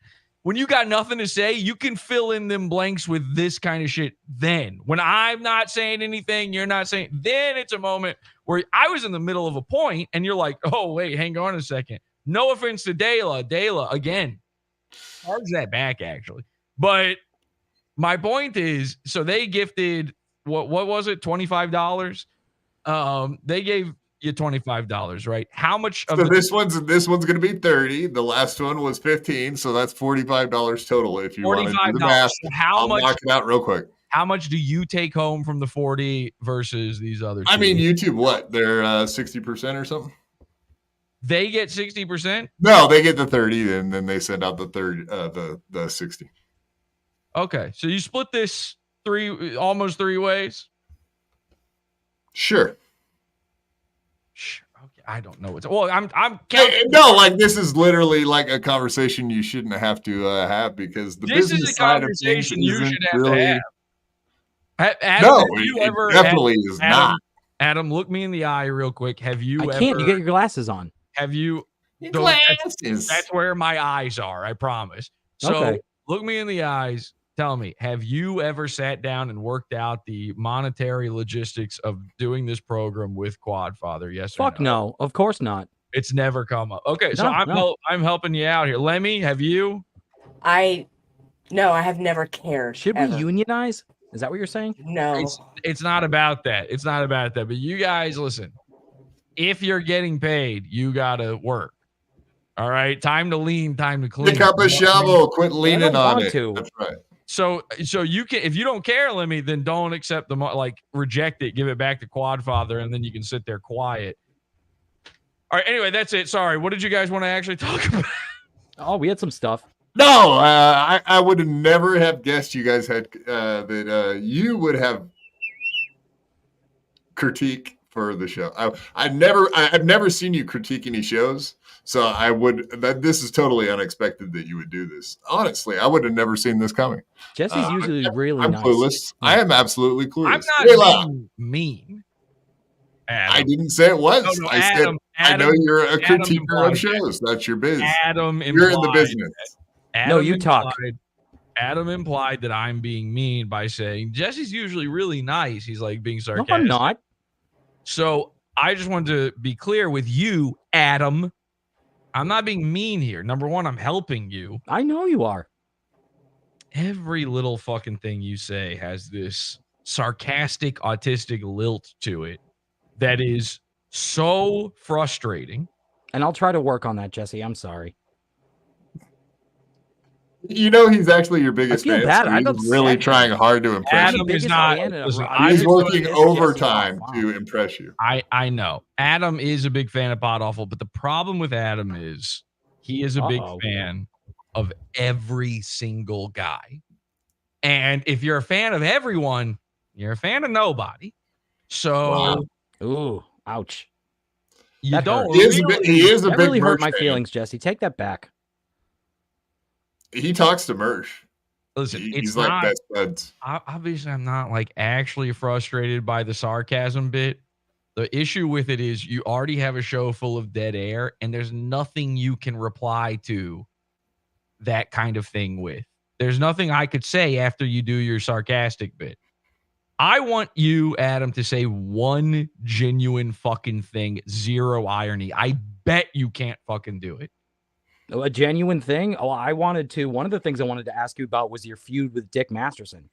when you got nothing to say, you can fill in them blanks with this kind of shit. Then when I'm not saying anything, you're not saying, then it's a moment where I was in the middle of a point and you're like, oh, wait, hang on a second. No offense to Dela, again, charge that back actually. But my point is, so they gifted what was it? $25. They gave you $25, right? How much? So this one's going to be 30. The last one was 15, so that's $45 total. If you want to do the math, so I'll knock it out real quick. How much do you take home from the 40 versus these other two? I mean, YouTube, what? They're 60% or something. They get 60%. No, they get the 30, and then they send out the third, the 60. Okay, so you split this almost three ways. Sure. Okay, I don't know. I'm counting. No, like this is literally like a conversation you shouldn't have to have because the business side of things isn't really. Adam, no, it definitely is not. Adam, look me in the eye real quick. Have you? I can't. You get your glasses on. Have you? Glasses. That's where my eyes are. I promise. So look me in the eyes. Tell me, have you ever sat down and worked out the monetary logistics of doing this program with Quadfather? Yes or no? Fuck no. Of course not. It's never come up. Okay, so I'm helping you out here. Lemmy, have you? No, I have never cared. Should we unionize? Is that what you're saying? No. It's not about that. It's not about that. But you guys, listen. If you're getting paid, you gotta work. All right, time to lean, time to clean. Pick up a shovel. Quit leaning on it. That's right. So you can, if you don't care, Lemmy, then don't accept reject it, give it back to Quadfather, and then you can sit there quiet. All right. Anyway, that's it. Sorry. What did you guys want to actually talk about? Oh, we had some stuff. No, I would have never have guessed you guys had that you would have critique for the show. I've never seen you critique any shows. So this is totally unexpected that you would do this. Honestly, I would have never seen this coming. Jesse's usually really I'm nice. Clueless. I am absolutely clueless. I'm not being mean. Adam. I didn't say it was. No, I said I know you're a critiquer of shows. That's your biz. You're in the business. You talk. Adam implied that I'm being mean by saying Jesse's usually really nice. He's like being sarcastic. No, I'm not. So I just wanted to be clear with you, Adam. I'm not being mean here. Number one, I'm helping you. I know you are. Every little fucking thing you say has this sarcastic, autistic lilt to it that is so frustrating. And I'll try to work on that, Jesse. I'm sorry. You know he's actually your biggest feel fan. bad. So I'm he's really upset. trying hard to impress Adam you. is not. Listen, He's I working pissed overtime Jesse off. to impress you. I know. Adam is a big fan of Podawful, but the problem with Adam is he is a big fan of every single guy. And if you're a fan of everyone, you're a fan of nobody. So, ooh, ouch. You That don't. He is a that big really hurt Merch my fan. feelings, Jesse. Take that back. He talks to Mersh. Listen, He's it's like not, best buds. obviously, I'm not like actually frustrated by the sarcasm bit. The issue with it is you already have a show full of dead air, and there's nothing you can reply to that kind of thing with. There's nothing I could say after you do your sarcastic bit. I want you, Adam, to say one genuine fucking thing, zero irony. I bet you can't fucking do it. A genuine thing? Oh, one of the things I wanted to ask you about was your feud with Dick Masterson.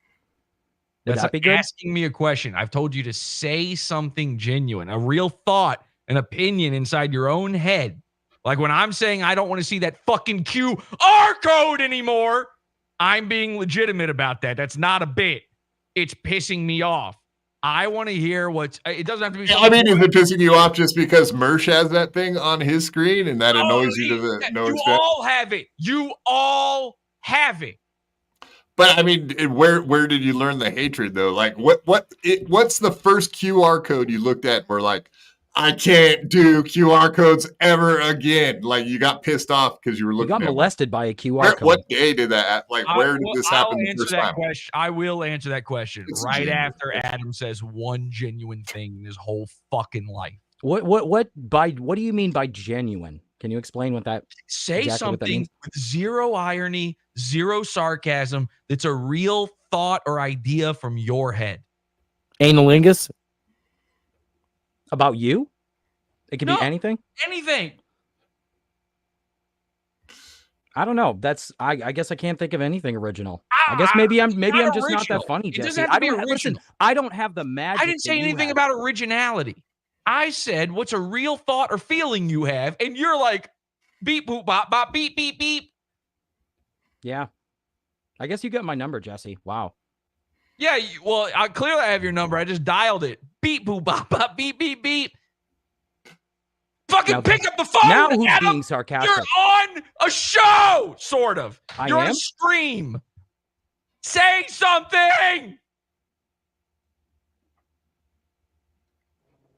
Would That's that be good? asking me a question. I've told you to say something genuine, a real thought, an opinion inside your own head. Like when I'm saying I don't want to see that fucking QR code anymore, I'm being legitimate about that. That's not a bit. It's pissing me off. I want to hear what's. It doesn't have to be. I mean, is it pissing you off just because Mersh has that thing on his screen and that annoys you to no extent? You all have it. You all have it. But I mean, where did you learn the hatred though? Like, what's the first QR code you looked at and were like, I can't do QR codes ever again? Like you got pissed off because you were looking. You got molested by a QR code. What day did that? Like, where did this happen the first time? I will answer that question right after Adam says one genuine thing in his whole fucking life. What do you mean by genuine? Can you explain what that? Say exactly something with zero irony, zero sarcasm. That's a real thought or idea from your head. Analingus? About you? It can be anything? Anything. I don't know. I guess I can't think of anything original. I guess maybe I'm just not that funny, Jesse. It doesn't have to be original. Listen, I don't have the magic. I didn't say anything about originality. I said what's a real thought or feeling you have, and you're like beep boop bop bop beep beep beep. Yeah. I guess you got my number, Jesse. Wow. Yeah, well, clearly I have your number. I just dialed it. Beep, boop, bop, bop, beep, beep, beep. Fucking now, pick up the phone, now who's Adam. being sarcastic? You're on a show, sort of. You're on am? a stream. Say something.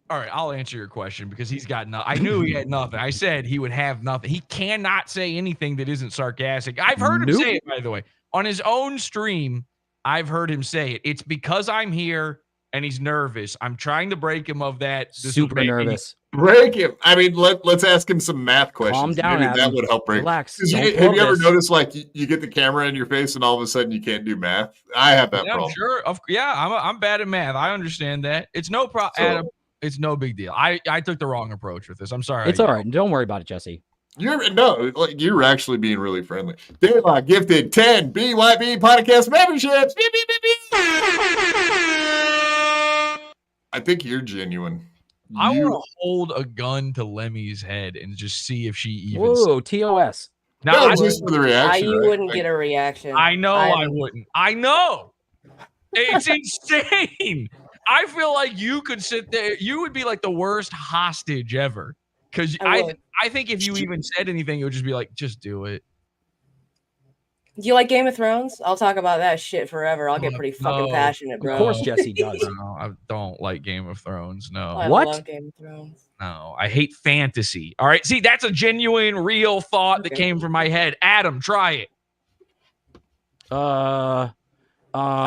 All right, I'll answer your question because he's got nothing. I knew he had nothing. I said he would have nothing. He cannot say anything that isn't sarcastic. I've heard him say it, by the way. On his own stream, I've heard him say it. It's because I'm here and he's nervous. I'm trying to break him of that. Super nervous. Break him. I mean, let's ask him some math questions. Calm down, Maybe Adam. that would help break. Relax. Have you ever noticed like you get the camera in your face and all of a sudden you can't do math? I have that problem. Sure. I'm bad at math. I understand that. It's no problem, Adam. It's no big deal. I took the wrong approach with this. I'm sorry. It's all right. Don't worry about it, Jesse. You're actually being really friendly. Daylight gifted 10 BYB Podcast memberships. Beep, beep, beep, beep. I think you're genuine. I want to hold a gun to Lemmy's head and just see if she even. Whoa, TOS. Now, just for the reaction. You wouldn't get a reaction. I know I wouldn't. I know. It's insane. I feel like you could sit there. You would be like the worst hostage ever. Because I think if you even said anything, it would just be like, just do it. Do you like Game of Thrones? I'll talk about that shit forever. I'll get pretty fucking passionate, bro. Of course Jesse does. No, I don't like Game of Thrones. No. I love Game of Thrones. No, I hate fantasy. All right. See, that's a genuine, real thought that came from my head. Adam, try it. Are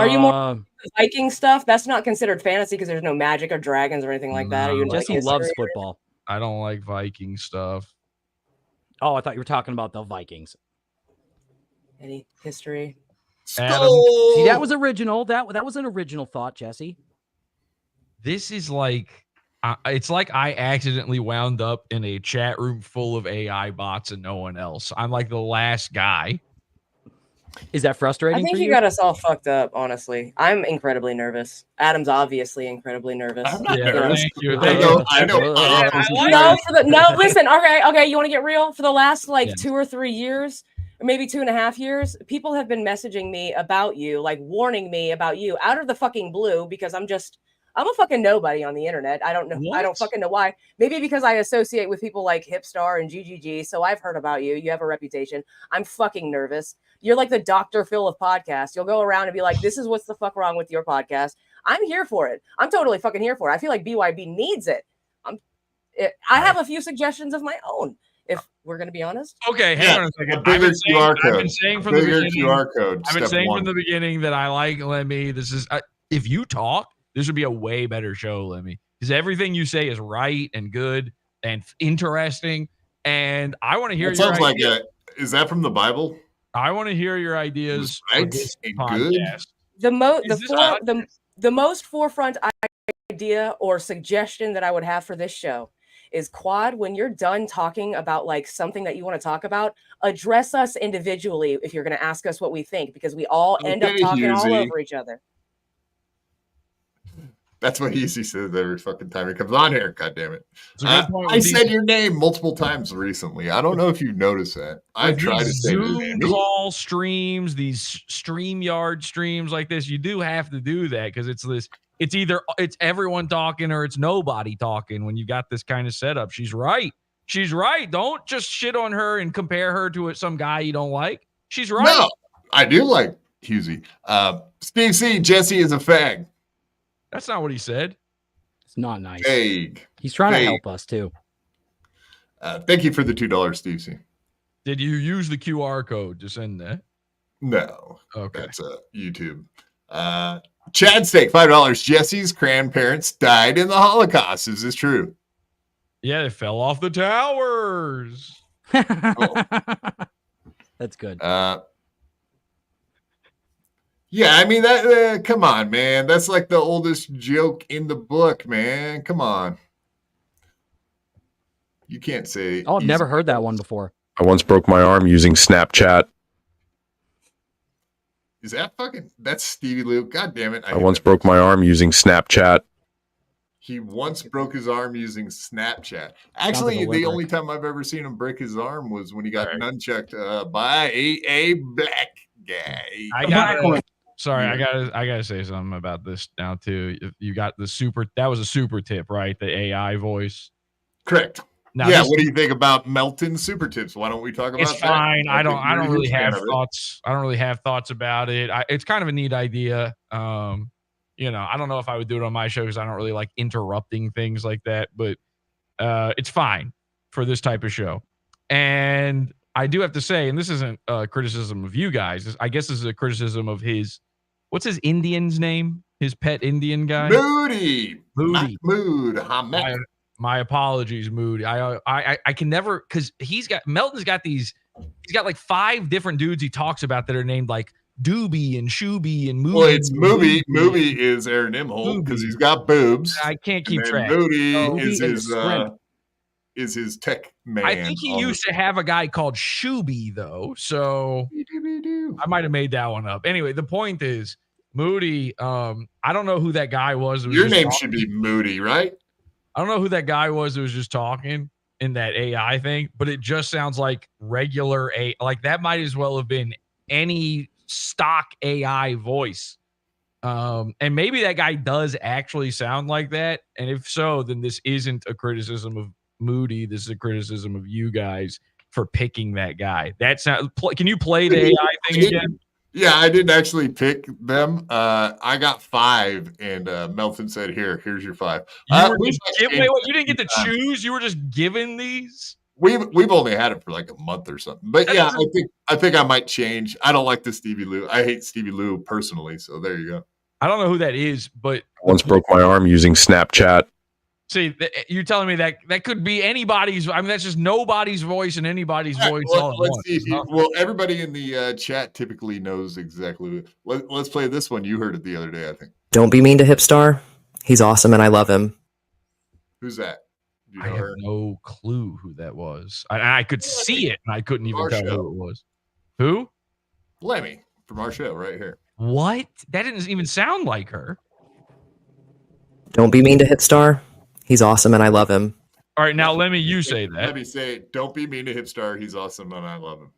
you more Viking stuff? That's not considered fantasy because there's no magic or dragons or anything like that. Are you Jesse loves football. I don't like Viking stuff. Oh, I thought you were talking about the Vikings. Any history? Adam. See, that was original. That was an original thought, Jesse. This is like, it's like I accidentally wound up in a chat room full of AI bots and no one else. I'm like the last guy. Is that frustrating? I think for you got us all fucked up. Honestly, I'm incredibly nervous. Adam's obviously incredibly nervous. I'm not Yeah, nervous. thank you. I know. Okay. You want to get real? For the last 2 or 3 years, or maybe 2.5 years, people have been messaging me about you, like warning me about you out of the fucking blue, because I'm a fucking nobody on the internet. I don't know. What? I don't fucking know why. Maybe because I associate with people like Hipstar and GGG. So I've heard about you. You have a reputation. I'm fucking nervous. You're like the Dr. Phil of podcasts. You'll go around and be like, this is what's the fuck wrong with your podcast. I'm here for it. I'm totally fucking here for it. I feel like BYB needs it. I have a few suggestions of my own, if we're going to be honest. Okay, hang on a second. I've been saying from the beginning that I like Lemmy. This is if you talk, this would be a way better show, Lemmy, because everything you say is right and good and interesting. And I want to hear. It sounds like is that from the Bible? I want to hear your ideas. Right and good. The most forefront idea or suggestion that I would have for this show is, Quad, when you're done talking about like something that you want to talk about, address us individually if you're going to ask us what we think, because we all end up talking all over each other. That's what Easy says every fucking time he comes on here. God damn it. I said your name multiple times recently. I don't know if you noticed that. I try to say Zoom call streams, these StreamYard streams like this. You do have to do that because it's either everyone talking or it's nobody talking when you got this kind of setup. She's right. Don't just shit on her and compare her to some guy you don't like. She's right. No, I do like Husey. Steve C, Jesse is a fag. That's not what he said. It's not nice. Vague. He's trying to help us too. Thank you for the $2, Steve C. Did you use the QR code to send that? No. Okay. That's YouTube. Chad Steak, $5. Jesse's grandparents died in the Holocaust. Is this true? Yeah, they fell off the towers. That's good. Yeah, I mean, that. Come on, man. That's like the oldest joke in the book, man. Come on. You can't say. Oh, I've never heard that one before. I once broke my arm using Snapchat. Is that fucking? That's Stevie Lou. God damn it. I once broke my arm using Snapchat. He once broke his arm using Snapchat. Actually, the only time I've ever seen him break his arm was when he got nunchucked by a black guy. I gotta say something about this now too. You got that was a super tip, right? The AI voice. Correct. Now, what do you think about Melton super tips? Why don't we talk about that? It's fine. I don't really have thoughts. I don't really have thoughts about it. It's kind of a neat idea. I don't know if I would do it on my show because I don't really like interrupting things like that, but it's fine for this type of show. And I do have to say, and this isn't a criticism of you guys. I guess this is a criticism of what's his Indian's name? His pet Indian guy? Moody. My apologies, Moody. I can never, because Melton's got like 5 different dudes he talks about that are named like Doobie and Shooby and Moody. Well, it's Moody. Moody is Aaron Imholt because he's got boobs. I can't keep track. Moody is his tech man. I think he used to have a guy called Shooby though, so I might have made that one up. Anyway, the point is Moody. I don't know who that guy was. Your name should be Moody, right? I don't know who that guy was that was just talking in that AI thing, but it just sounds like regular like that might as well have been any stock AI voice. And maybe that guy does actually sound like that. And if so, then this isn't a criticism of Moody. This is a criticism of you guys for picking that guy. Can you play the AI thing again? Yeah, I didn't actually pick them. I got 5, and Melton said, "Here's your 5." You didn't get to choose. You were just given these. We've only had it for like a month or something. But yeah, I think I might change. I don't like the Stevie Lou. I hate Stevie Lou personally. So there you go. I don't know who that is, but I once broke my arm using Snapchat. See, you're telling me that could be anybody's. I mean, that's just nobody's voice and anybody's voice. Let's see. Everybody in the chat typically knows exactly. Let's play this one. You heard it the other day, I think. Don't be mean to Hipstar. He's awesome, and I love him. Who's that? I have no clue who that was. I could see it, and I couldn't even tell who it was. Who? Lemmy from our show right here. What? That didn't even sound like her. Don't be mean to Hipstar. He's awesome and I love him. All right, now Lemmy, you say that. Let me say, don't be mean to Hipstar. He's awesome and I love him.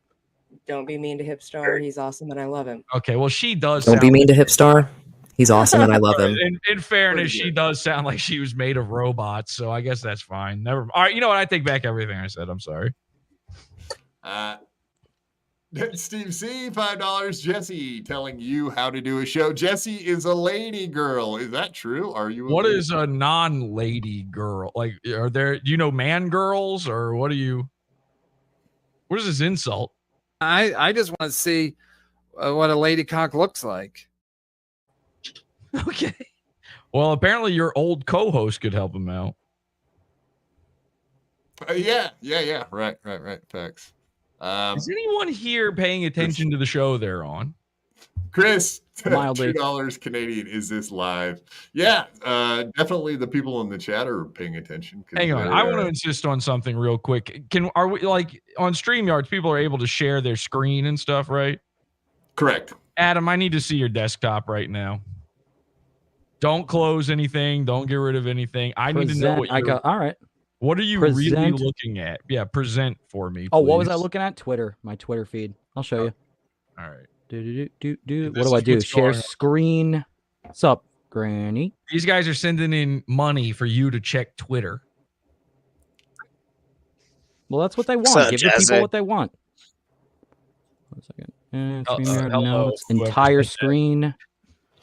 Don't be mean to Hipstar. He's awesome and I love him. Okay, well, she does. Don't be mean to Hipstar. He's awesome and I love him. In fairness, she does sound like she was made of robots, so I guess that's fine. Never. All right, you know what? I take back everything I said. I'm sorry. Steve C, $5. Jesse telling you how to do a show. Jesse is a lady girl. Is that true? Are you? What is a non-lady girl? Like, are there? Do you know man girls or what? What is this insult? I just want to see what a lady cock looks like. Okay. Well, apparently your old co-host could help him out. Yeah. Right. Facts. Is anyone here paying attention to the show they're on? Chris, Mildly. $2 Canadian. Is this live? Yeah, definitely the people in the chat are paying attention. Hang on, I want to insist on something real quick. Are we like on StreamYards? People are able to share their screen and stuff, right? Correct. Adam, I need to see your desktop right now. Don't close anything. Don't get rid of anything. I need to know what you're. All right. What are you really looking at? Yeah, present for me. Oh, what was I please. looking at? Twitter, my Twitter feed. I'll show you. All right. What This do I is do? what's Share going on. screen. What's up, Granny? These guys are sending in money for you to check Twitter. Well, that's what they want. So, Give the Jesse. people what they want. 1 second. StreamYard hello, notes, whoever entire said that. screen.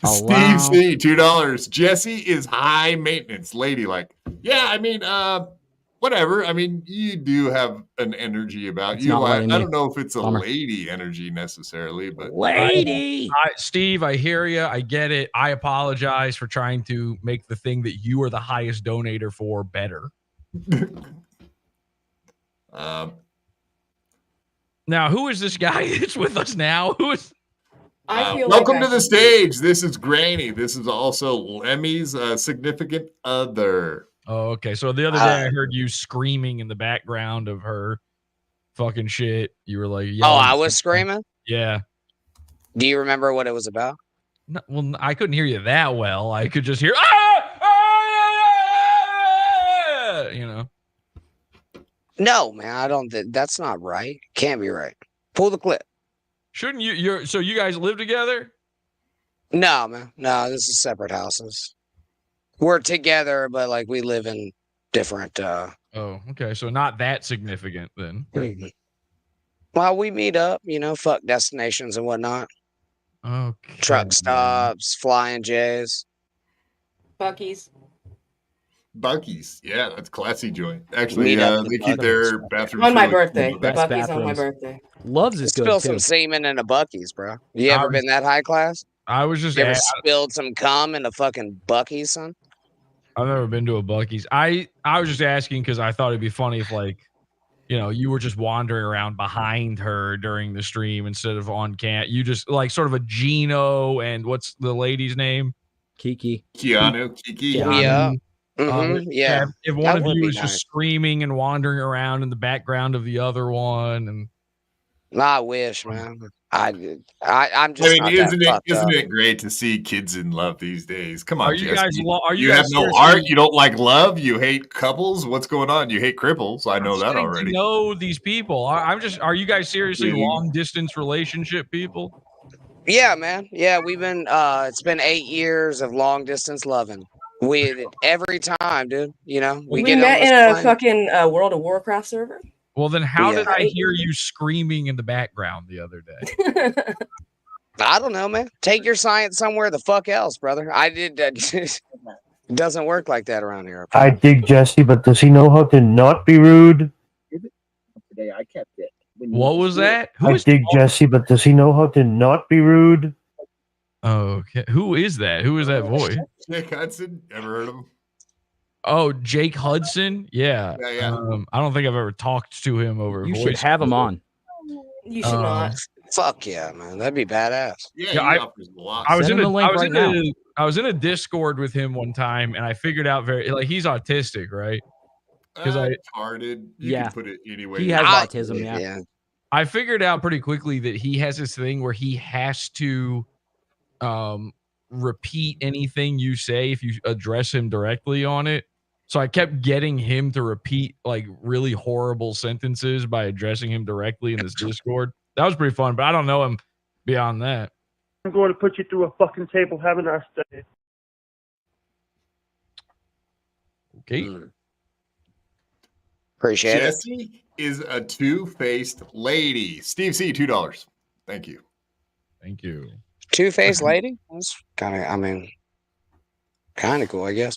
Steve C, $2. Jesse is high maintenance, ladylike. Yeah, I mean, whatever. I mean, you do have an energy about It's you. not I letting me. don't know if it's a Bummer. lady energy necessarily, but Lady. Steve, I hear you. I get it. I apologize for trying to make the thing that you are the highest donator for better. Now, who is this guy that's with us now? Who is? I feel welcome like to the stage. This is Granny. This is also Lemmy's significant other. Oh, okay. So the other day I heard you screaming in the background of her fucking shit. You were like, Oh, yelling. I was screaming? Yeah. Do you remember what it was about? No, well, I couldn't hear you that well. I could just hear, you know. No, man, I don't. That's not right. Can't be right. Pull the clip. Shouldn't you? So you guys live together? No, man. No, this is separate houses. We're together, but like we live in different. Oh, okay. So not that significant then. Well, we meet up, fuck destinations and whatnot. Okay. Truck stops, flying J's. Bucky's. Bucky's, yeah, that's classy joint. Actually, Meet up they at keep their Buc-ee's. bathrooms On my really birthday. cool. Best Bucky's on my bathrooms. birthday. Loves is good Spill too. some semen in a Bucky's, bro. You ever been that high class? I was just You ever spilled some cum in a fucking Bucky's, son? I've never been to a Bucky's. I was just asking because I thought it'd be funny if you were just wandering around behind her during the stream instead of on cam. You just like sort of a Gino and what's the lady's name? Kiki. Kiki. Yeah. Yeah. If one That of would you be was nice. just screaming and wandering around in the background of the other one, and I wish, man. I'm just I not mean, that fucked up. isn't it great to see kids in love these days? Come on, Are you Jesse. guys? Are you You have guys no seriously- art. You don't like love. You hate couples. What's going on? You hate cripples. I know I'm that getting already. to know these people. I'm just. Are you guys seriously Mhm. long distance relationship people? Yeah, man. Yeah, we've been. It's been 8 years of long distance loving. Every time, dude. We get met on in this a plane. fucking World of Warcraft server. Well, then how Yeah. did I hear you screaming in the background the other day? I don't know, man. Take your science somewhere the fuck else, brother. I did. It doesn't work like that around here. Okay? I dig Jesse, but does he know how to not be rude? Today I kept it. What was that? I dig Jesse, but does he know how to not be rude? Okay, who is that? Who is that voice? Nick Hudson. Ever heard of him? Oh, Jake Hudson. Yeah. Yeah. I don't think I've ever talked to him over. You voice. should have him on. You should not. Fuck yeah, man. That'd be badass. Yeah, Yeah, he offers a lot. I was Send in him a, the link I was right in a, I was in a Discord with him one time, and I figured out he's autistic, 'cause I- retarded. You Yeah. can put it anyway. He has I- autism, yeah. I figured out pretty quickly that he has this thing where he has to repeat anything you say if you address him directly on it. So I kept getting him to repeat like really horrible sentences by addressing him directly in this Discord. That was pretty fun, but I don't know him beyond that. I'm going to put you through a fucking table. Have a nice day. Okay. Appreciate it. Jesse is a two-faced lady. Steve C, $2. Thank you. Thank you. Two-faced lady? That's kind of, I mean, kind of cool, I guess.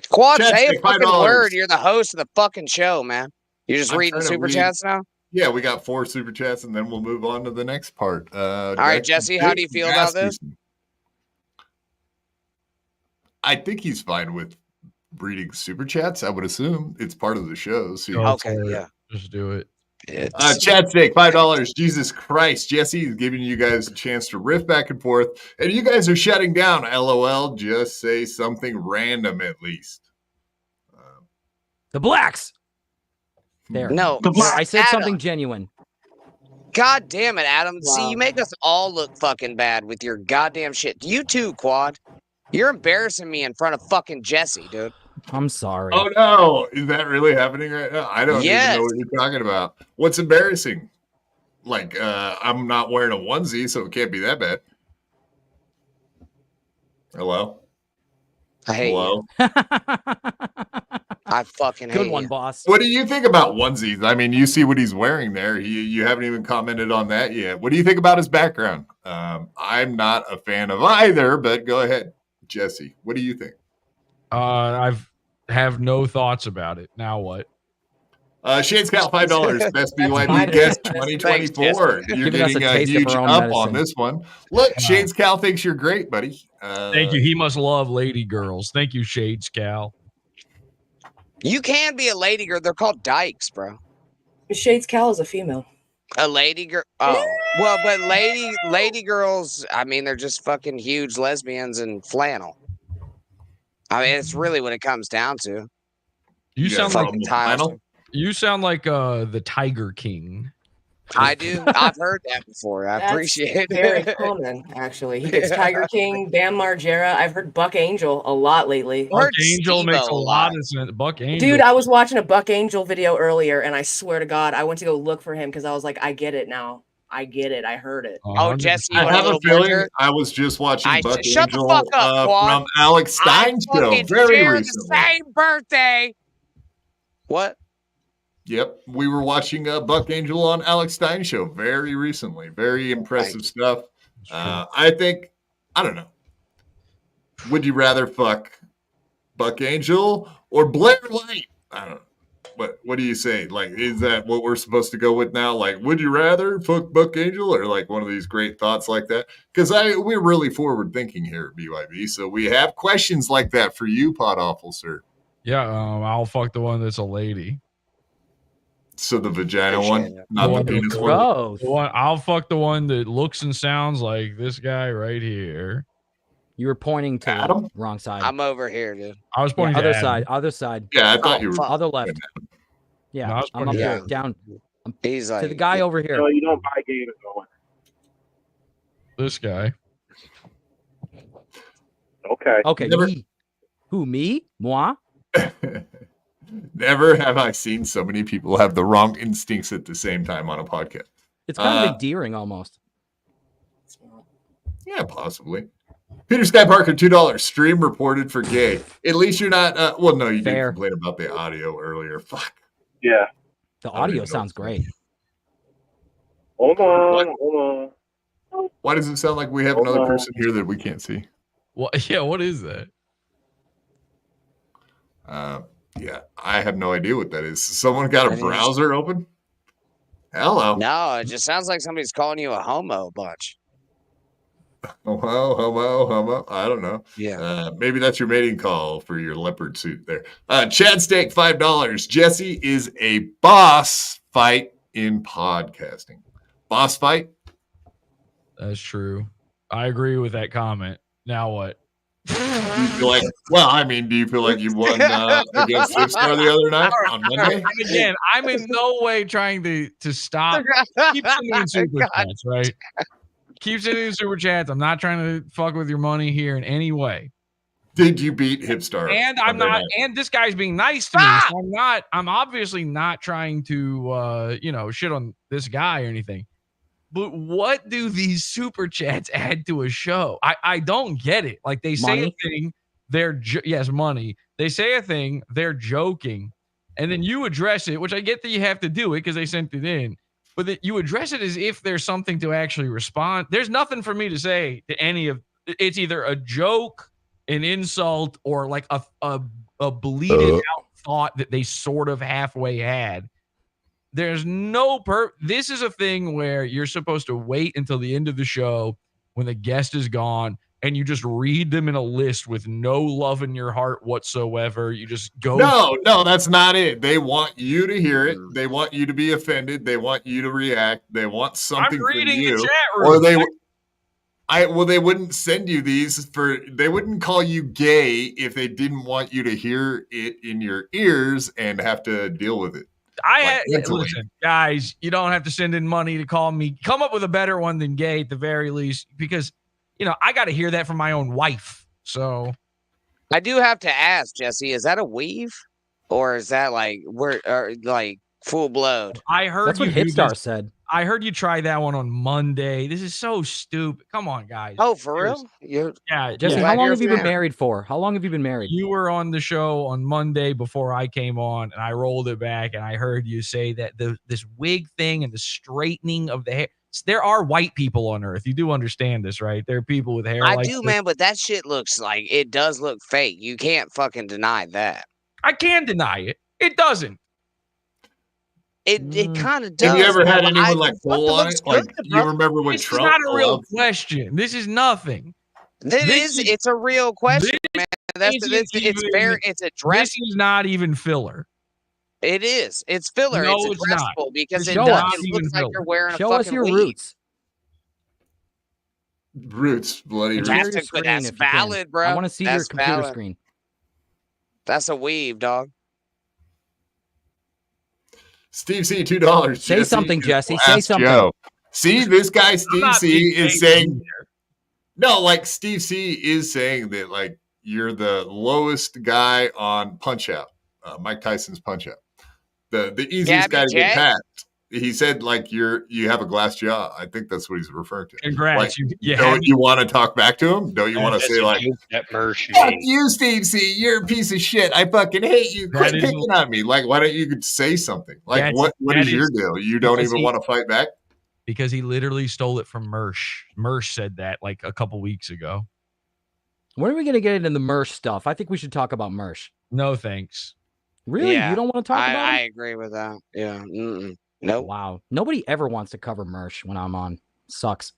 Quad, Chat, say a take fucking $5. word. You're the host of the fucking show, man. You're just I'm reading trying to super read- chats now? Yeah, we got 4 super chats, and then we'll move on to the next part. All right, Jesse, how do you feel about this? I think he's fine with reading super chats. I would assume it's part of the show. So Okay, yeah. Just do it. Chat stake, $5. Jesus Christ. Jesse is giving you guys a chance to riff back and forth, and you guys are shutting down. LOL. Just say something random at least. The blacks. There. No, I said Adam. something genuine. God damn it, Adam. See, you make us all look fucking bad with your goddamn shit. You too, Quad. You're embarrassing me in front of fucking Jesse, dude. I'm sorry. Oh no, is that really happening right now? I don't even know what you're talking about. What's embarrassing? Like, I'm not wearing a onesie, so it can't be that bad. Hello? I hate Hello? you. I fucking hate Good one, you. boss. What do you think about onesies? I mean, you see what he's wearing there. You haven't even commented on that yet. What do you think about his background? I'm not a fan of either, but go ahead, Jesse. What do you think? I have no thoughts about it. Now what? Shane's got $5. Best BYB guest 2024. You're Giving us getting a a taste of huge our own up medicine. on this one. Look, Shane's Cal thinks you're great, buddy. Thank you. He must love lady girls. Thank you, Shades Cal. You can be a lady girl. They're called dykes, bro. Shades Cal is a female. A lady girl. Oh, well, but lady girls, I mean, they're just fucking huge lesbians in flannel. I mean, it's really what it comes down to. You sound like Tyler. you sound like the Tiger King. I do. I've heard that before. I That's appreciate very it. common, actually. He gets Tiger King, Bam Margera. I've heard Buck Angel a lot lately. Buck Angel makes a lot of sense. Buck Angel. Dude, I was watching a Buck Angel video earlier, and I swear to God, I went to go look for him because I was like, I get it now. I get it. I heard it. Oh, Jesse, you I want have a a little feeling more? I was just watching Buck Shut the Angel fuck up, Quad. from Alex Stein's I show fucking very share recently. the same birthday. What? Yep, we were watching Buck Angel on Alex Stein's show very recently. Very impressive stuff. I think, I don't know. Would you rather fuck Buck Angel or Blair Light? I don't know. What do you say? Like, is that what we're supposed to go with now? Like, would you rather fuck Buck Angel or like one of these great thoughts like that? Because we're really forward thinking here at BYB, so we have questions like that for you, Podawful, sir. Yeah, I'll fuck the one that's a lady. So the vagina one, not the one penis that- one. the one. I'll fuck the one that looks and sounds like this guy right here. You were pointing to Adam? the wrong side. I'm over here, dude. I was pointing to other Adam. side. Other side. Yeah, I thought you were. Other left. Yeah, No, I was I'm up pointing there. down. Down. He's To like the guy over here. No, you don't buy games going. This guy. Okay. Okay. Never- Me. Who? Me? Moi? Never have I seen so many people have the wrong instincts at the same time on a podcast. It's kind of endearing almost. Yeah, possibly. Peter Sky Parker, $2. Stream reported for gay. At least you're not. Well, no, you did Fair. complain about the audio earlier. Fuck. Yeah. The I don't audio even know sounds what's great. Hold on. Why does it sound like we have another person here that we can't see? What? Yeah. What is that? Yeah, I have no idea what that is. Someone got a browser open? Hello. No, it just sounds like somebody's calling you a homo a bunch. Homo. I don't know. Yeah. Maybe that's your mating call for your leopard suit there. Chad Steak, $5. Jesse is a boss fight in podcasting. Boss fight? That's true. I agree with that comment. Now what? Do you feel like, well, I mean, do you feel like you won against Hipstar the other night on Monday? Again, I'm in no way trying to stop. Keep sending in super chats, right? Keep sending in super chats. I'm not trying to fuck with your money here in any way. Did you beat Hipstar? And I'm not. And this guy's being nice to me. So I'm not. I'm obviously not trying to, shit on this guy or anything. But what do these super chats add to a show? I don't get it. Like they say a thing, yes, money. They say a thing, they're joking, and then you address it, which I get that you have to do it because they sent it in. But that you address it as if there's something to actually respond. There's nothing for me to say to any of. It's either a joke, an insult, or like a bleeded out thought that they sort of halfway had. There's no this is a thing where you're supposed to wait until the end of the show when the guest is gone and you just read them in a list with no love in your heart whatsoever. You just go. No, that's not it. They want you to hear it. They want you to be offended. They want you to react. They want something from you. The chat room. Or they wouldn't send you these they wouldn't call you gay if they didn't want you to hear it in your ears and have to deal with it. Listen, guys, you don't have to send in money to call me. Come up with a better one than gay at the very least, because I got to hear that from my own wife. So I do have to ask, Jesse, is that a weave or is that like full blood? I heard that's what Hipstar said. I heard you try that one on Monday. This is so stupid. Come on, guys. Oh, for real? Yeah, Jesse, how long have you been married for? How long have you been married? You were on the show on Monday before I came on, and I rolled it back, and I heard you say that this wig thing and the straightening of the hair. There are white people on Earth. You do understand this, right? There are people with hair. I do, man, but that shit looks like it does look fake. You can't fucking deny that. I can deny it. It doesn't. It kind of does. Have you ever had anyone like Kool on it? Like you remember when this Trump? This is not a real question. This is nothing. It's a real question, man. It's addressed. This is not even filler. It is. It's filler. No, it's addressable because it looks like you're wearing a Show fucking us your weave. roots. Roots, bloody roots. That's valid, bro. I want to see your computer screen. That's a weave, dog. Steve C, $2. Say something, Jesse. Say something. Joe. See, this guy Steve C is saying like Steve C is saying that like you're the lowest guy on Punch Out, Mike Tyson's Punch Out, the easiest guy to get past. He said like you have a glass jaw. I think that's what he's referring to. Congrats. Like, don't you want to talk back to him? Don't you want to say like, fuck you, Steve C, you're a piece of shit. I fucking hate you. Quit picking on me. Like, why don't you say something? Like, what is your deal? You don't even want to fight back? Because he literally stole it from Mersh. Mersh said that like a couple weeks ago. When are we going to get into the Mersh stuff? I think we should talk about Mersh. No, thanks. Really? Yeah, you don't want to talk about it? I agree with that. Yeah. Nope. Wow. Nobody ever wants to cover Mersh when I'm on. Sucks.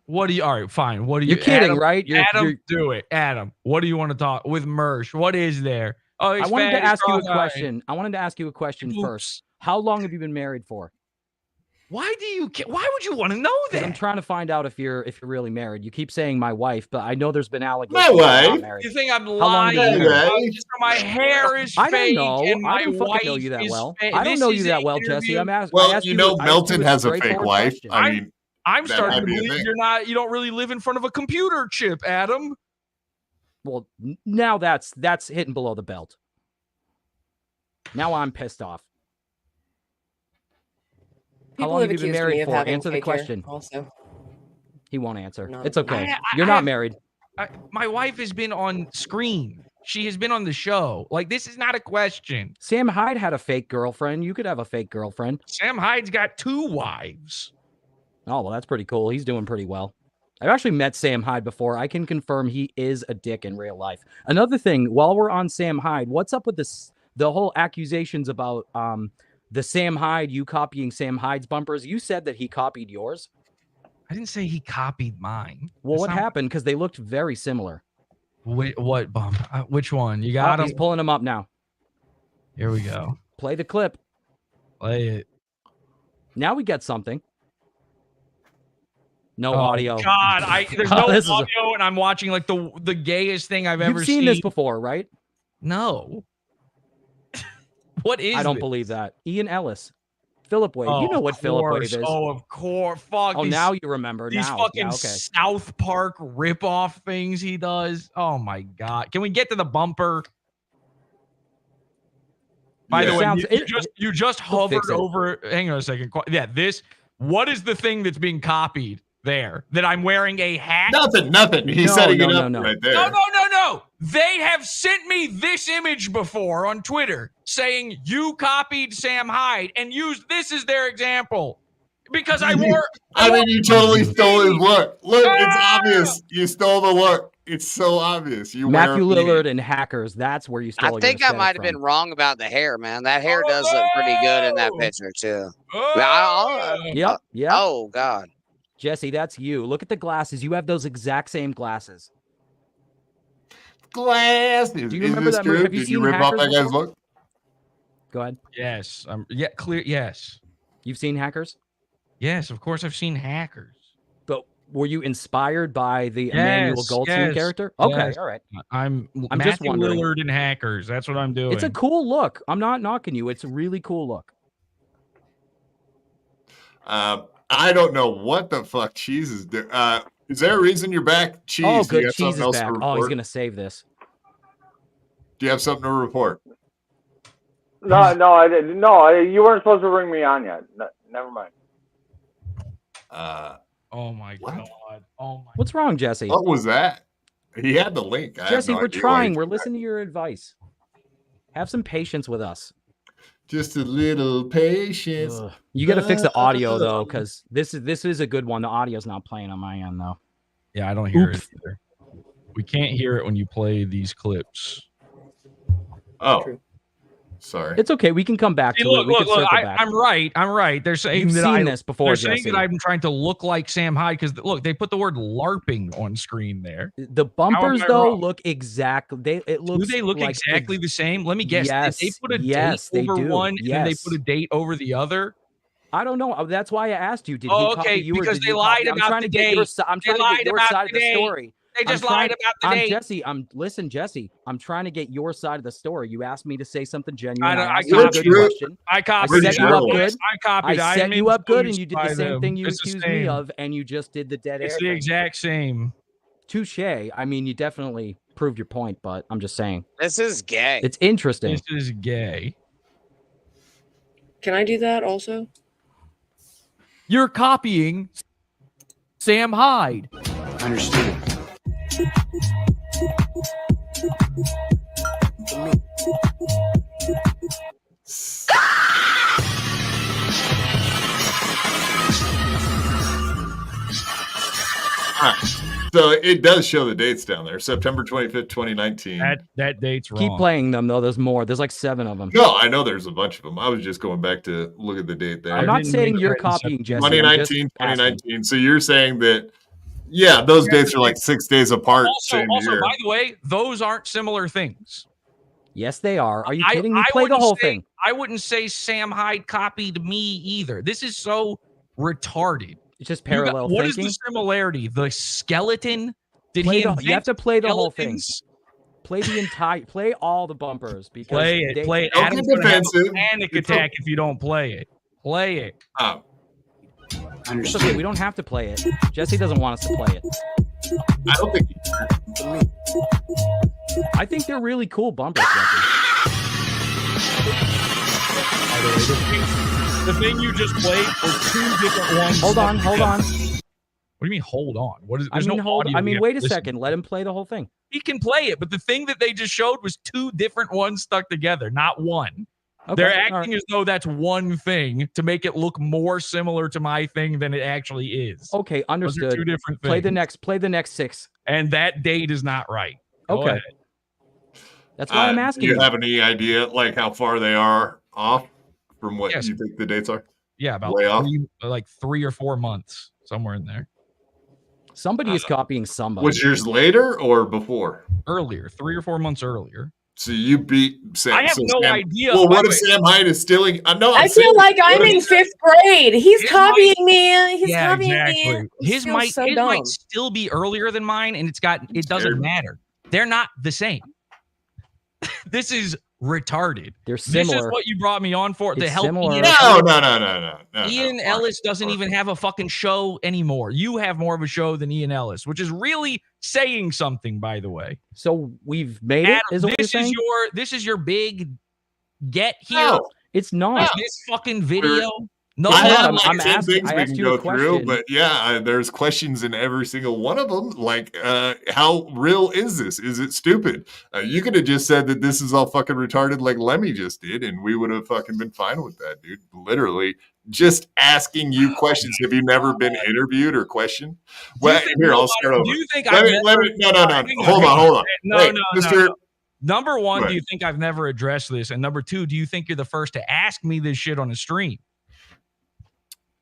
All right, fine. What do you? You're kidding, Adam, right? Adam, do it. Adam, what do you want to talk with Mersh? What is there? Oh, I wanted to ask you a question. I wanted to ask you a question first. How long have you been married for? Why would you want to know that? I'm trying to find out if you're really married. You keep saying my wife, but I know there's been allegations. My wife? You think I'm lying? Just my hair is fake. I don't know. And my I don't fucking know you that well. I don't know you that well, Jesse. I'm asking. Well, Melton has a fake wife. I mean, I'm starting to believe you don't really live in front of a computer chip, Adam. Well, now that's hitting below the belt. Now I'm pissed off. How long have you been married for? Answer the question. Also, he won't answer. It's okay. You're not married. My wife has been on screen. She has been on the show. Like, this is not a question. Sam Hyde had a fake girlfriend. You could have a fake girlfriend. Sam Hyde's got 2 wives. Oh, well, that's pretty cool. He's doing pretty well. I've actually met Sam Hyde before. I can confirm he is a dick in real life. Another thing, while we're on Sam Hyde, what's up with the whole accusations about the Sam Hyde, you copying Sam Hyde's bumpers? You said that he copied yours. I didn't say he copied mine. Well, what happened? Because they looked very similar. What bump? Which one? You got him? He's pulling them up now. Here we go. Play the clip. Play it. Now we get something. No audio. God, there's no This is a- audio, and I'm watching like the gayest thing I've ever You've seen. seen this before, right? No. What is I don't this? believe that. Ian Ellis. Philip Wave. You know what Philip Wave is. Oh, of course. Fuck. Oh, now you remember. These Now. fucking Yeah, okay. South Park ripoff things he does. Oh my God. Can we get to the bumper? By the way, you just hovered over. Hang on a second. Yeah, this. What is the thing that's being copied there? That I'm wearing a hat? Nothing. He's setting it up right there. No. They have sent me this image before on Twitter saying you copied Sam Hyde and used this as their example. Because I wore. You totally stole his look. Look, it's obvious. You stole the look. It's so obvious. You Matthew Lillard and Hackers. That's where you stole. I think I might have been wrong about the hair, man. That hair does look pretty good in that picture too. Yep. Oh God, Jesse, that's you. Look at the glasses. You have those exact same glasses. Glasses. Do you remember that movie? Have you seen rip off Hackers that guy's before? look? Go ahead. Yes. Clear. Yes. You've seen Hackers? Yes, of course I've seen Hackers. But were you inspired by the Emmanuel Goldstein character? Okay, all right. I'm Matthew just wondering. Lillard and Hackers. That's what I'm doing. It's a cool look. I'm not knocking you. It's a really cool look. I don't know what the fuck Cheese is doing. Is there a reason you're back, Cheese? Oh, Do you good. have Cheese something is else to back. report? Oh, he's gonna save this. Do you have something to report? No, I didn't. No, you weren't supposed to bring me on yet. No, never mind. Oh my God. Oh my. What's wrong, Jesse? What was that? He had the link. Jesse, we're trying. We're listening to your advice. Have some patience with us. Just a little patience. You got to fix the audio though, because this is a good one. The audio's not playing on my end though. Yeah, I don't hear it either. We can't hear it when you play these clips. Oh, sorry. It's okay. We can come back to it. We can circle back. I'm right. They're saying You've that seen this before, They're saying Jesse. that I'm trying to look like Sam Hyde because look, they put the word LARPing on screen there. The bumpers though look exactly. It looks. Do they look like exactly the same? Let me guess. Yes, Did they put a yes, date over they do. one and then they Yes. put a date over the other? I don't know. That's why I asked you. Did Oh, he copy okay, you or because did they you lied copy? I'm about trying the to get your date. I'm They trying to lied get your about side the of the date. story. They just lied about the date. Jesse, listen, Jesse. I'm trying to get your side of the story. You asked me to say something genuine. I asked you a copied good question. I copied I set you up good. I copied. I set you up good, and you did the same thing you It's the accused me same. of, and you just did the dead air. It's the thing. exact same. Touche. I mean, you definitely proved your point, but I'm just saying. this is gay. It's interesting. This is gay. Can I do that also? You're copying Sam Hyde. Understood. So it does show the dates down there. September 25th, 2019. That date's wrong. Keep playing them though. There's more. There's like 7 of them. No, I know there's a bunch of them. I was just going back to look at the date there. I'm not saying you're copying, Jesse. 2019. So you're saying that, yeah, those dates are like 6 days apart. Also, same year. by the way, those aren't similar things. Yes, they are. Are you kidding me? Play the whole thing. I wouldn't say Sam Hyde copied me either. This is so retarded. It's just parallel What thinking. is the similarity? The skeleton? Did Play he? the- you have to play the whole thing. skeletons? Play all the bumpers because Play it. Play it. Don't Adam's get gonna have a defensive. panic attack if you don't play it. Play it. It's okay. We don't have to play it. Jesse doesn't want us to play it. I don't think. I think they're really cool bumpers, Jesse. The thing you just played were 2 different ones. Hold on. What do you mean? Hold on. What is? There's no audio we have wait to a listen second. Let him play the whole thing. He can play it, but the thing that they just showed was 2 different ones stuck together, not one. Okay, They're all acting right. as though that's one thing to make it look more similar to my thing than it actually is. Okay, Those are understood. 2 different things. Play the next 6. And that date is not right. Go Okay. ahead. That's why I'm asking Do you. you have any idea like how far they are off from what Yes. you think the dates are? Yeah, about Way off? 3 or 4 months, somewhere in there. Somebody is copying somebody. Was yours later or before? Earlier, 3 or 4 months earlier. So you beat Sam. I have so no Sam, idea. Well, By what the if way- Sam Hyde is stealing? No, I feel like I'm in 5th grade. He's copying me. He's copying me. His feels might so his dumb. might still be earlier than mine, and it doesn't matter. They're not the same. This is retarded. They're This is similar. what you brought me on for to It's help. similar. Ian No. Ellis. Ian Ellis doesn't even have a fucking show anymore. You have more of a show than Ian Ellis, which is really saying something, by the way. So we've made Adam, it. Is what you're saying? This is your big get here. No. It's not. This fucking video. No, I have I'm like 10 asking- things I we asked can you a go through, question. but yeah, there's questions in every single one of them. Like, how real is this? Is it stupid? You could have just said that this is all fucking retarded, like Lemmy just did, and we would have fucking been fine with that, dude. Literally, just asking you questions. Have you never been interviewed or questioned? Well, here, I'll start over. Do you think No. Hang Hold on. No, Hey, no, Mr. no. Number one, Go do you ahead. think I've never addressed this? And number two, do you think you're the first to ask me this shit on the stream?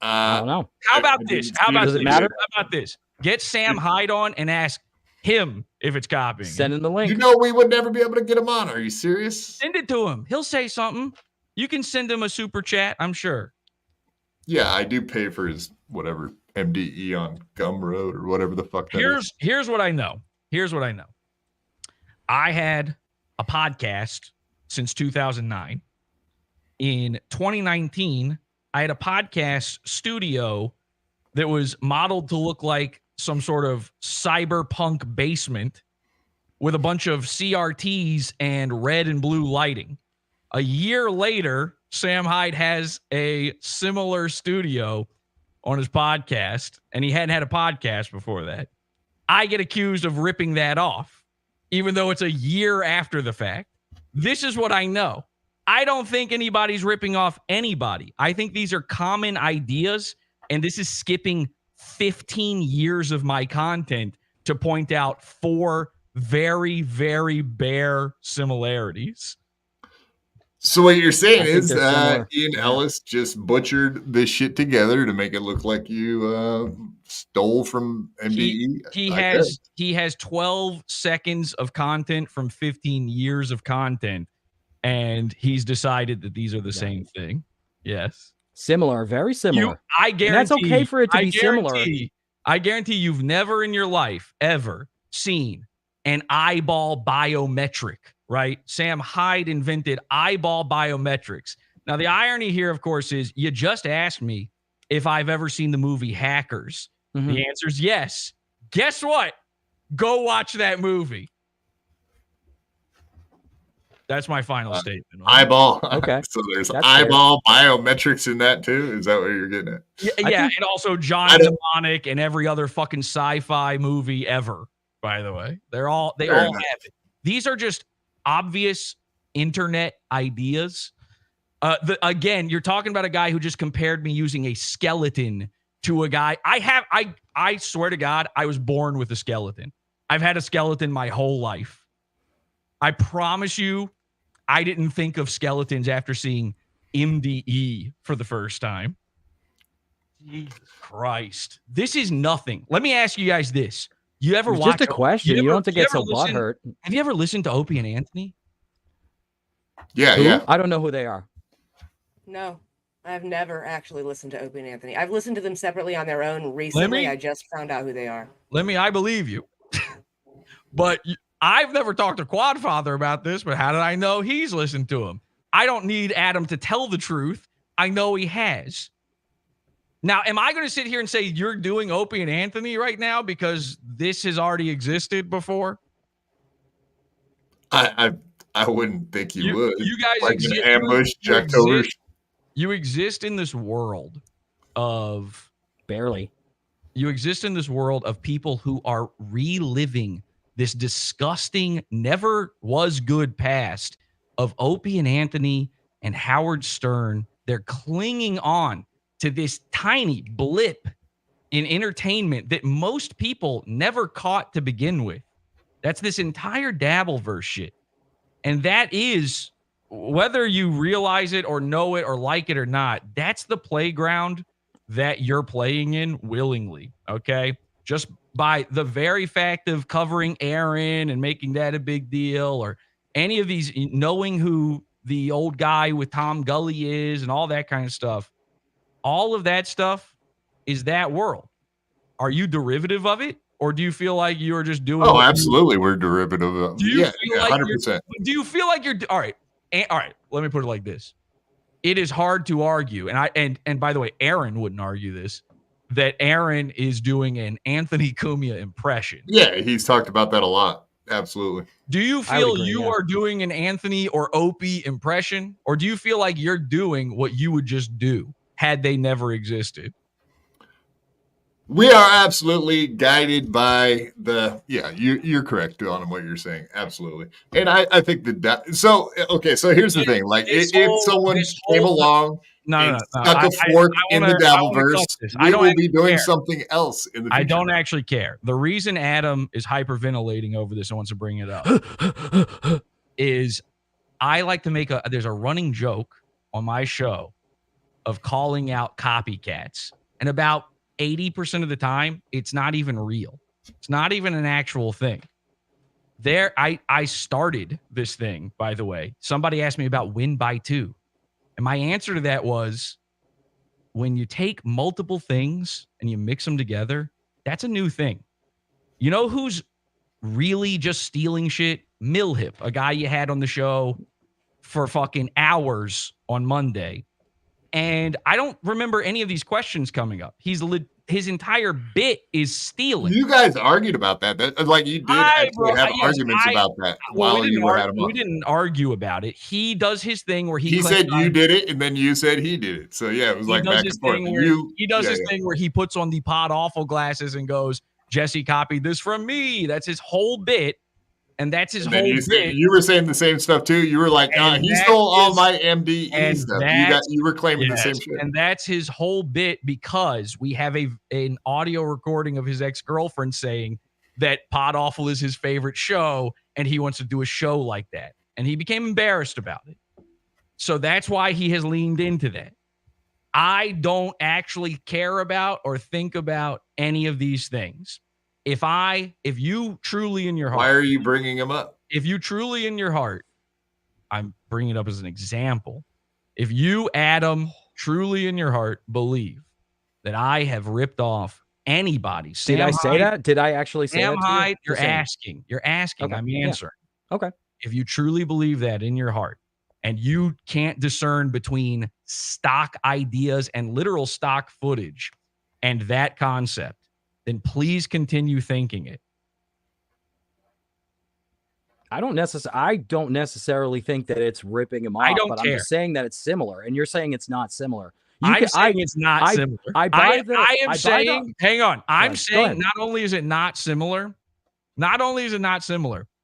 I don't know. How about this? How about Does it this? matter? How about this? Get Sam Hyde on and ask him if it's copying. Send him the link. You know we would never be able to get him on. Are you serious? Send it to him. He'll say something. You can send him a super chat, I'm sure. Yeah, I do pay for his whatever MDE on Gumroad or whatever the fuck that is. Here's what I know. Here's what I know. I had a podcast since 2009. In 2019, I had a podcast studio that was modeled to look like some sort of cyberpunk basement with a bunch of CRTs and red and blue lighting. A year later, Sam Hyde has a similar studio on his podcast, and he hadn't had a podcast before that. I get accused of ripping that off, even though it's a year after the fact. This is what I know. I don't think anybody's ripping off anybody. I think these are common ideas, and this is skipping 15 years of my content to point out 4 very, very bare similarities. So what you're saying I think is they're similar. Ian Ellis just butchered this shit together to make it look like you stole from MDE. He has 12 seconds of content from 15 years of content, and he's decided that these are the same thing. Yes. Similar, very similar. I guarantee And that's okay for it to be similar. I guarantee you've never in your life ever seen an eyeball biometric, right? Sam Hyde invented eyeball biometrics. Now, the irony here, of course, is you just asked me if I've ever seen the movie Hackers. Mm-hmm. The answer is yes. Guess what? Go watch that movie. That's my final statement. Eyeball. Okay. So there's That's eyeball biometrics in that too. Is that what you're getting at? Yeah, and also John Mnemonic and every other fucking sci-fi movie ever. By the way, they all have it. These are just obvious internet ideas. Again, you're talking about a guy who just compared me using a skeleton to a guy. I swear to God, I was born with a skeleton. I've had a skeleton my whole life. I promise you, I didn't think of skeletons after seeing MDE for the first time. Jesus Christ. This is nothing. Let me ask you guys this. You ever It's watch just a question. You don't have to get so listen- butthurt. Have you ever listened to Opie and Anthony? Yeah, Who? yeah. I don't know who they are. No, I've never actually listened to Opie and Anthony. I've listened to them separately on their own recently. I just found out who they are. I believe you. But I've never talked to Quadfather about this, but how did I know he's listened to him? I don't need Adam to tell the truth. I know he has. Now, am I going to sit here and say you're doing Opie and Anthony right now because this has already existed before? I wouldn't think you would. You guys like exist, an ambush, Jacktober. You exist in this world of barely. You exist in this world of people who are reliving this disgusting, never was good past of Opie and Anthony and Howard Stern. They're clinging on to this tiny blip in entertainment that most people never caught to begin with. That's this entire Dabbleverse shit. And that is, whether you realize it or know it or like it or not, that's the playground that you're playing in willingly, okay? Just by the very fact of covering Herren and making that a big deal, or any of these, knowing who the old guy with Tom Gully is and all that kind of stuff, all of that stuff is that world. Are you derivative of it? Or do you feel like you're just doing? Oh, absolutely. We're derivative of do you yeah, feel like 100%. Do you feel like you're all right? All right. Let me put it like this. It is hard to argue. And by the way, Aaron wouldn't argue this, that Aaron is doing an Anthony Cumia impression. Yeah, he's talked about that a lot. Absolutely. Do you feel you are doing an Anthony or Opie impression? Or do you feel like you're doing what you would just do had they never existed? We are absolutely guided by you're correct on what you're saying. Absolutely. And I think so here's the thing. Like if someone came along and stuck a fork in the Dabbleverse, we will be doing something else in the future. I don't actually care. The reason Adam is hyperventilating over this and wants to bring it up is I like to there's a running joke on my show of calling out copycats, and about 80% of the time, it's not even real. It's not even an actual thing. I started this thing, by the way. Somebody asked me about win by 2. And my answer to that was, when you take multiple things and you mix them together, that's a new thing. You know who's really just stealing shit? Milhip, a guy you had on the show for fucking hours on Monday. And I don't remember any of these questions coming up. His entire bit is stealing. You guys argued about that. Like you did actually have arguments about that while you were at him. We didn't argue about it. He does his thing where he said you did it, and then you said he did it. So yeah, it was like back and forth. He does his thing where he puts on the Podawful glasses and goes, "Jesse copied this from me." That's his whole bit. And that's his whole bit. You were saying the same stuff too. You were like, he stole all my MDE stuff. You were claiming the same shit. And that's his whole bit, because we have an audio recording of his ex-girlfriend saying that Podawful is his favorite show and he wants to do a show like that. And he became embarrassed about it. So that's why he has leaned into that. I don't actually care about or think about any of these things. If you truly in your heart, why are you bringing him up? If you truly in your heart, I'm bringing it up as an example. If you, Adam, truly in your heart believe that I have ripped off anybody, did I say that? Did I actually say that? Sam Hyde, you're asking. Okay. I'm answering. Yeah. Okay. If you truly believe that in your heart, and you can't discern between stock ideas and literal stock footage and that concept, then please continue thinking it. I don't necessarily think that it's ripping him off, I don't but care. I'm just saying that it's similar, and you're saying it's not similar. I'm saying it's not similar. I'm saying not only is it not similar,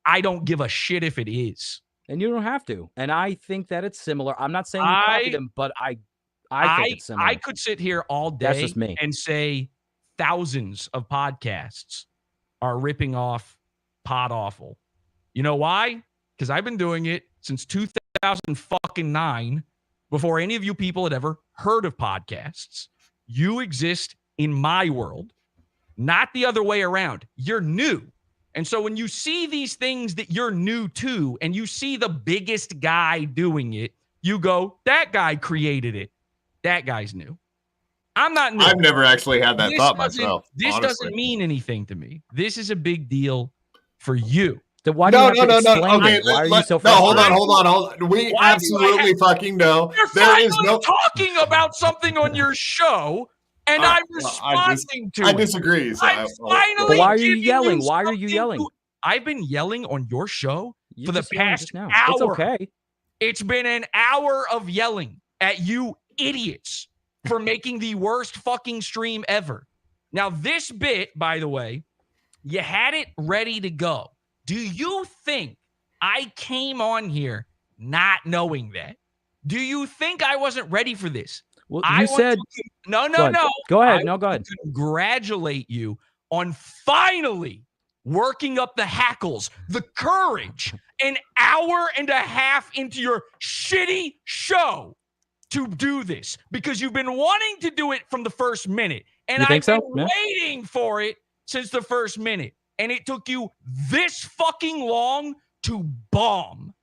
I don't give a shit if it is. And you don't have to. And I think that it's similar. I'm not saying you copied him, but I think it's similar. I could sit here all day and say thousands of podcasts are ripping off Podawful. You know why? Because I've been doing it since 2009, before any of you people had ever heard of podcasts. You exist in my world, not the other way around. You're new. And so when you see these things that you're new to, and you see the biggest guy doing it, you go, that guy created it. That guy's new. I'm not new. I've never actually had that thought myself. This doesn't mean anything to me. This is a big deal for you. Then why do you have to explain it? Why are you so frustrated? Hold on. We absolutely fucking know. There is no talking about something on your show, and I'm responding to it. I disagree. So why are you yelling? Why are you yelling? I've been yelling on your show for the past hour. It's okay. It's been an hour of yelling at you idiots for making the worst fucking stream ever. Now, this bit, by the way, you had it ready to go. Do you think I came on here not knowing that? Do you think I wasn't ready for this? Well, you said no. Go ahead. Go ahead. Congratulate you on finally working up the hackles, the courage, an hour and a half into your shitty show to do this, because you've been wanting to do it from the first minute. And I've been waiting for it since the first minute. And it took you this fucking long to bomb.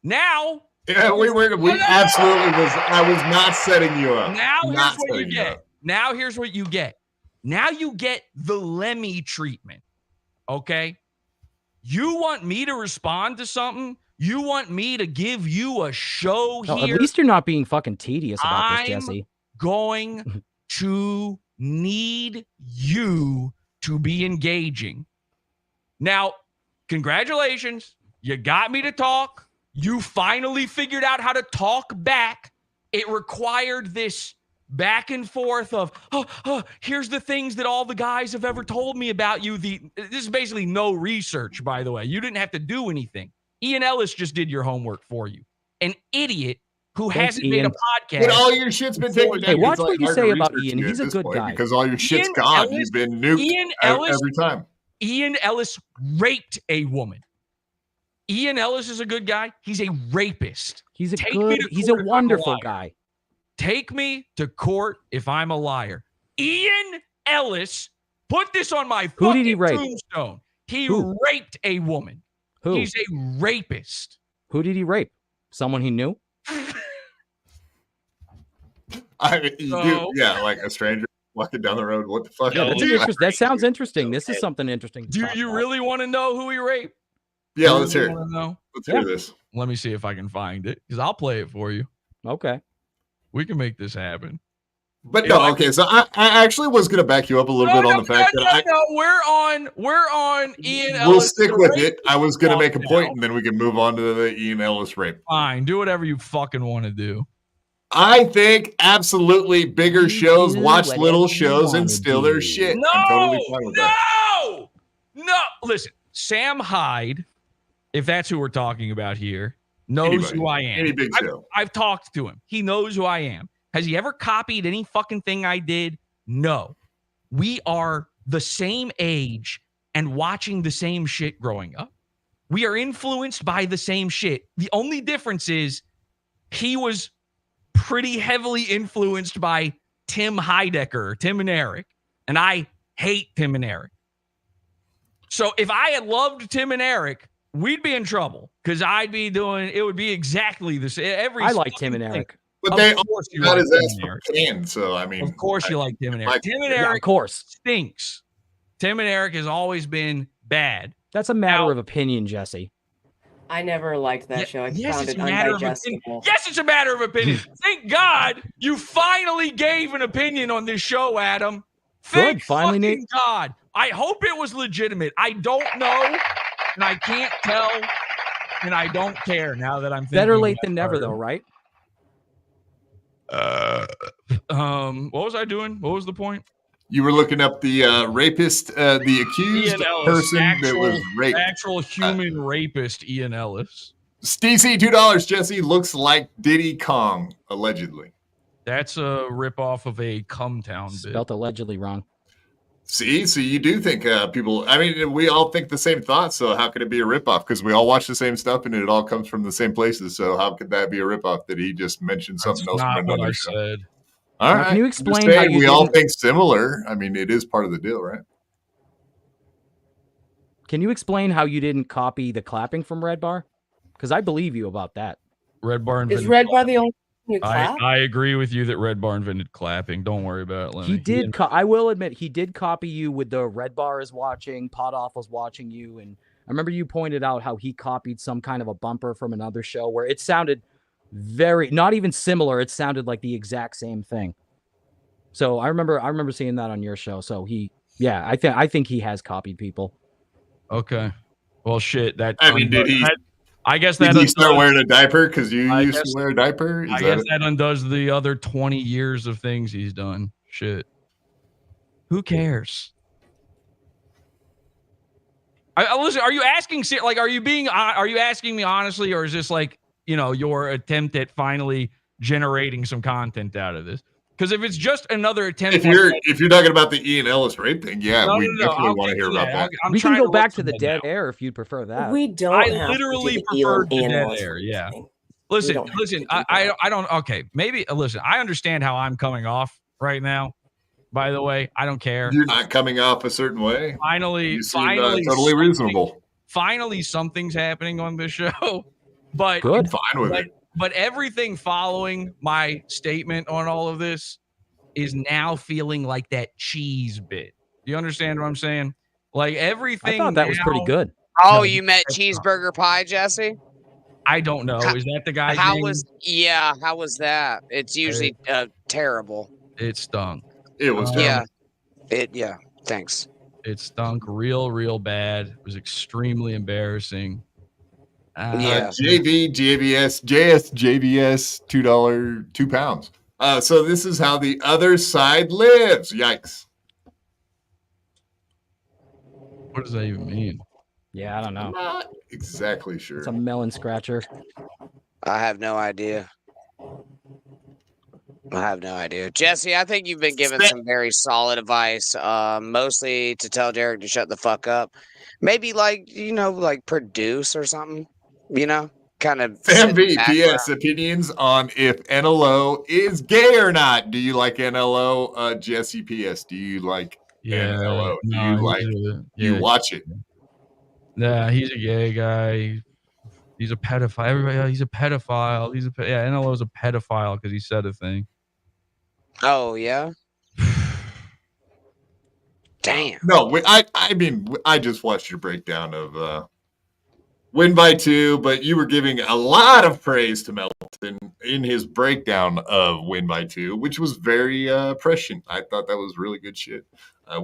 Now, Yeah, we absolutely was. I was not setting you up. Now Not here's what you setting get. up. Now here's what you get. Now you get the Lemmy treatment. Okay? You want me to respond to something? You want me to give you a show No, here? at least you're not being fucking tedious about I'm this, Jesse. going to need you to be engaging. Now, congratulations. You got me to talk. You finally figured out how to talk back. It required this back and forth of, here's the things that all the guys have ever told me about you. This is basically no research, by the way. You didn't have to do anything. Ian Ellis just did your homework for you. An idiot who Thanks, hasn't made a Ian. podcast. But all your shit's been taken down. Hey, watch It's what you hard to say about research Ian. you He's at a this good point guy. because all your shit's Ian gone. Ellis- You've been nuked Ian Ellis- every time. Ian Ellis raped a woman. Ian Ellis is a good guy. He's a rapist. He's a Take me to he's a court if I'm wonderful liar. guy. Take me to court if I'm a liar. Ian Ellis, put this on my Who did he fucking rape? tombstone. He Who? raped a woman. Who? He's a rapist. Who did he rape? Someone he knew? Yeah, like a stranger walking down the road. What the fuck? Yeah, that's an interest. That sounds interesting. This is something interesting. to Do talk you about. really want to know who he raped? Yeah, You let's hear really it. wanna know? Let's hear this. Let me see if I can find it because I'll play it for you. Okay. We can make this happen. But If no, I- okay. So I actually was going to back you up a little bit on the fact that We're on Ian Ellis. we'll stick the with rape it. I was going to make a now. point, and then we can move on to the Ian Ellis rape. Fine, do whatever you fucking want to do. I think absolutely bigger shows do watch whatever little you shows and wanna steal their do. shit. No, I'm totally fine with that. no. Listen, Sam Hyde, if that's who we're talking about here, knows Anybody. who I am. Any big show. I've talked to him. He knows who I am. Has he ever copied any fucking thing I did? No. We are the same age and watching the same shit growing up. We are influenced by the same shit. The only difference is he was pretty heavily influenced by Tim Heidecker, Tim and Eric, and I hate Tim and Eric. So if I had loved Tim and Eric, we'd be in trouble because I'd be doing it would be exactly the same. I like Tim and Eric. But Of they course you got like his Tim ass and from Eric. can, so I mean, Of course you like Tim and Eric. like- Tim and Yeah, Eric of course. stinks. Tim and Eric has always been bad. That's a matter of opinion, Jesse. I never liked that show. I Yes, found it's it a matter of opinion. undigestible. Yes, it's a matter of opinion. Thank God you finally gave an opinion on this show, Adam. Thank finally, fucking Nate. God. I hope it was legitimate. I don't know, and I can't tell, and I don't care now that I'm thinking. Better late about than never, it. though, right? What was I doing? What was the point? You were looking up the rapist, the accused Ian Ellis, person that was raped. actual human rapist, Ian Ellis. Stacey, $2. Jesse looks like Diddy Kong, allegedly. That's a ripoff of a Cum Town bit. Spelt allegedly wrong. See, so you do think people, I mean, we all think the same thoughts, so how could it be a ripoff? Because we all watch the same stuff and it all comes from the same places, so how could that be a ripoff that he just mentioned something That's else not from what another I show? said. All Now, right. can you I'm just explain how saying you we all didn't- think similar? I mean, it is part of the deal, right? Can you explain how you didn't copy the clapping from Red Bar? Because I believe you about that. Red Bar Is invented Red Bar the only one you I, clap? I agree with you that Red Bar invented clapping. Don't worry about it, Lenny. He did. I will admit he did copy you with the Red Bar is watching, Podawful's watching you, and I remember you pointed out how he copied some kind of a bumper from another show where it sounded very not even similar. It sounded like the exact same thing. So I remember seeing that on your show. So I think he has copied people. Okay. Well, shit. That I mean, did he? I guess Did that he start undoes- wearing a diaper because you I used guess- to wear a diaper? Is I that guess it? that undoes the other 20 years of things he's done. Shit. Who cares? Listen, are you asking like are you asking me honestly, or is this like, your attempt at finally generating some content out of this? Because if it's just another attempt, If you're talking about the Ian Ellis rape thing, yeah, No, we no, no, definitely I'll want to get hear to about that. that. We can trying go to back look to the for dead that. air if you'd prefer that. We don't I have literally to do prefer the Ian dead Ellis air. Yeah. thing. Listen, don't have listen. to do I don't. Okay, maybe. Listen, I understand how I'm coming off right now. By the way, I don't care. You're not coming off a certain way. Finally, You seem, finally, totally something- reasonable. Finally, something's happening on this show. But Good. I'm fine with it. But everything following my statement on all of this is now feeling like that Cheese bit. Do you understand what I'm saying? Like everything. I thought that was pretty good. Oh, No, you met Cheeseburger Pie, Jesse? I don't know. Is that the guy's How name? how was that? It's usually terrible. It stunk. It was thanks. It stunk real bad. It was extremely embarrassing. JV, JVS, JS, JVS, $2, £2. So this is how the other side lives. Yikes. What does that even mean? Yeah, I don't know. Not exactly sure. It's a melon scratcher. I have no idea. Jesse, I think you've been given some very solid advice, mostly to tell Derek to shut the fuck up. Maybe like produce or something, kind of. Sam V, PS, opinions on if NLO is gay or not. Do you like NLO? Jesse, PS, do you like NLO? Do you watch it? Yeah, he's a gay guy. He's a pedophile. Everybody, he's a pedophile. NLO is a pedophile because he said a thing. Oh yeah. Damn. No, I mean, I just watched your breakdown of Win by 2, but you were giving a lot of praise to Melton in his breakdown of Win by 2, which was very prescient. I thought that was really good shit.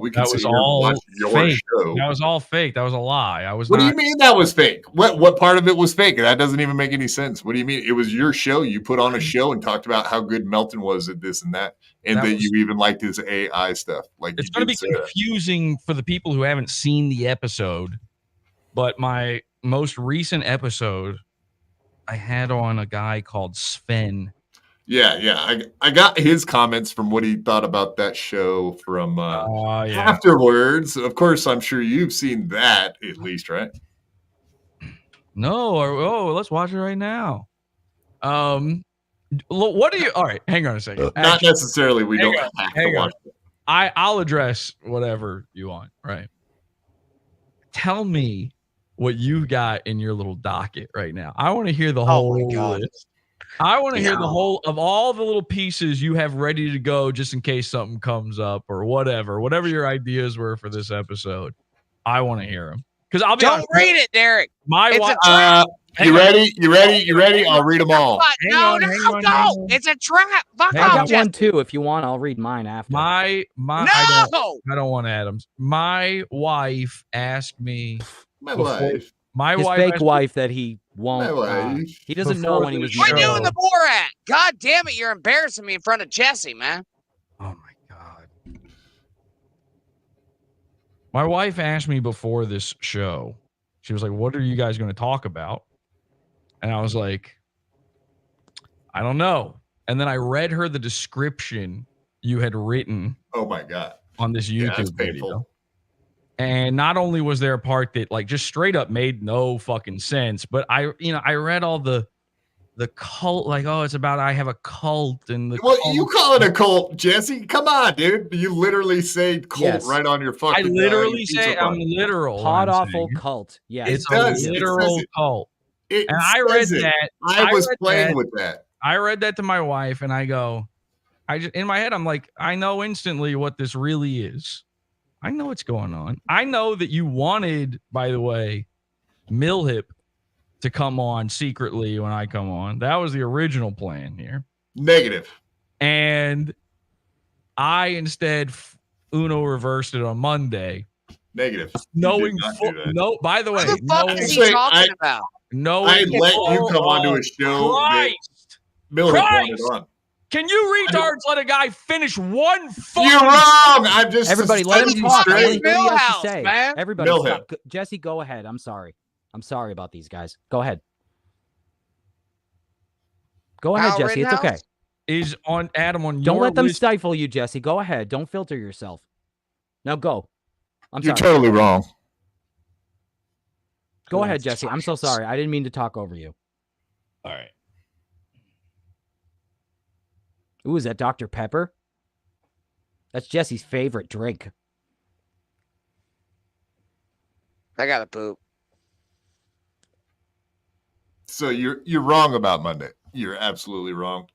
We could sit here and watch your show. That was all fake. That was a lie. What do you mean that was fake? What part of it was fake? That doesn't even make any sense. What do you mean? It was your show. You put on a show and talked about how good Melton was at this and that, and that you even liked his AI stuff. Like it's going to be confusing for the people who haven't seen the episode. But my most recent episode, I had on a guy called Sven. Yeah. I got his comments from what he thought about that show from afterwards. Of course, I'm sure you've seen that at least, right? No, let's watch it right now. What do you? All right, hang on a second. Not necessarily. We don't have to watch it. I'll address whatever you want. Right. Tell me what you got in your little docket right now. I want to hear the whole list. I want to hear the whole of all the little pieces you have ready to go just in case something comes up or whatever your ideas were for this episode. I want to hear them because I'll be honest. Don't read it, Derek. You ready? You ready? I'll read them all. No. It's a trap. Fuck off. I got one too. If you want, I'll read mine after. No. I don't want Adams. My wife asked me. My his wife, fake wife that he won't. He doesn't know when he was. We're doing the Borat. God damn it! You're embarrassing me in front of Jesse, man. Oh my god. My wife asked me before this show. She was like, "What are you guys going to talk about?" And I was like, "I don't know." And then I read her the description you had written. Oh my god! On this YouTube video. Painful. And not only was there a part that like just straight up made no fucking sense, but I read all the cult, like, oh, it's about I have a cult and the cult. You call it a cult, Jesse? Come on, dude. You literally say cult right on your fucking. I literally say I'm literal. Podawful cult. Yeah, it's a literal cult. And I read that. I was playing with that. I read that to my wife, and I go, in my head, I'm like, I know instantly what this really is. I know what's going on. I know that you wanted, by the way, Milhip to come on secretly when I come on. That was the original plan here. Negative. And I instead Uno reversed it on Monday. Negative. Knowing by the way, what the fuck is he talking about? I let you come onto a show that Milhip wanted on. Can you retards let a guy finish one fucking? You're wrong. I'm just everybody let him talk. Millhouse, man. Everybody, stop. Jesse, go ahead. I'm sorry about these guys. Go ahead. Go ahead, Jesse. It's okay. Is on Adam on. Don't let them stifle you, Jesse. Go ahead. Don't filter yourself. Now go. You're totally wrong. Go ahead, Jesse. I'm so sorry. I didn't mean to talk over you. All right. Ooh, is that Dr. Pepper? That's Jesse's favorite drink. I gotta poop. So you're wrong about Monday. You're absolutely wrong.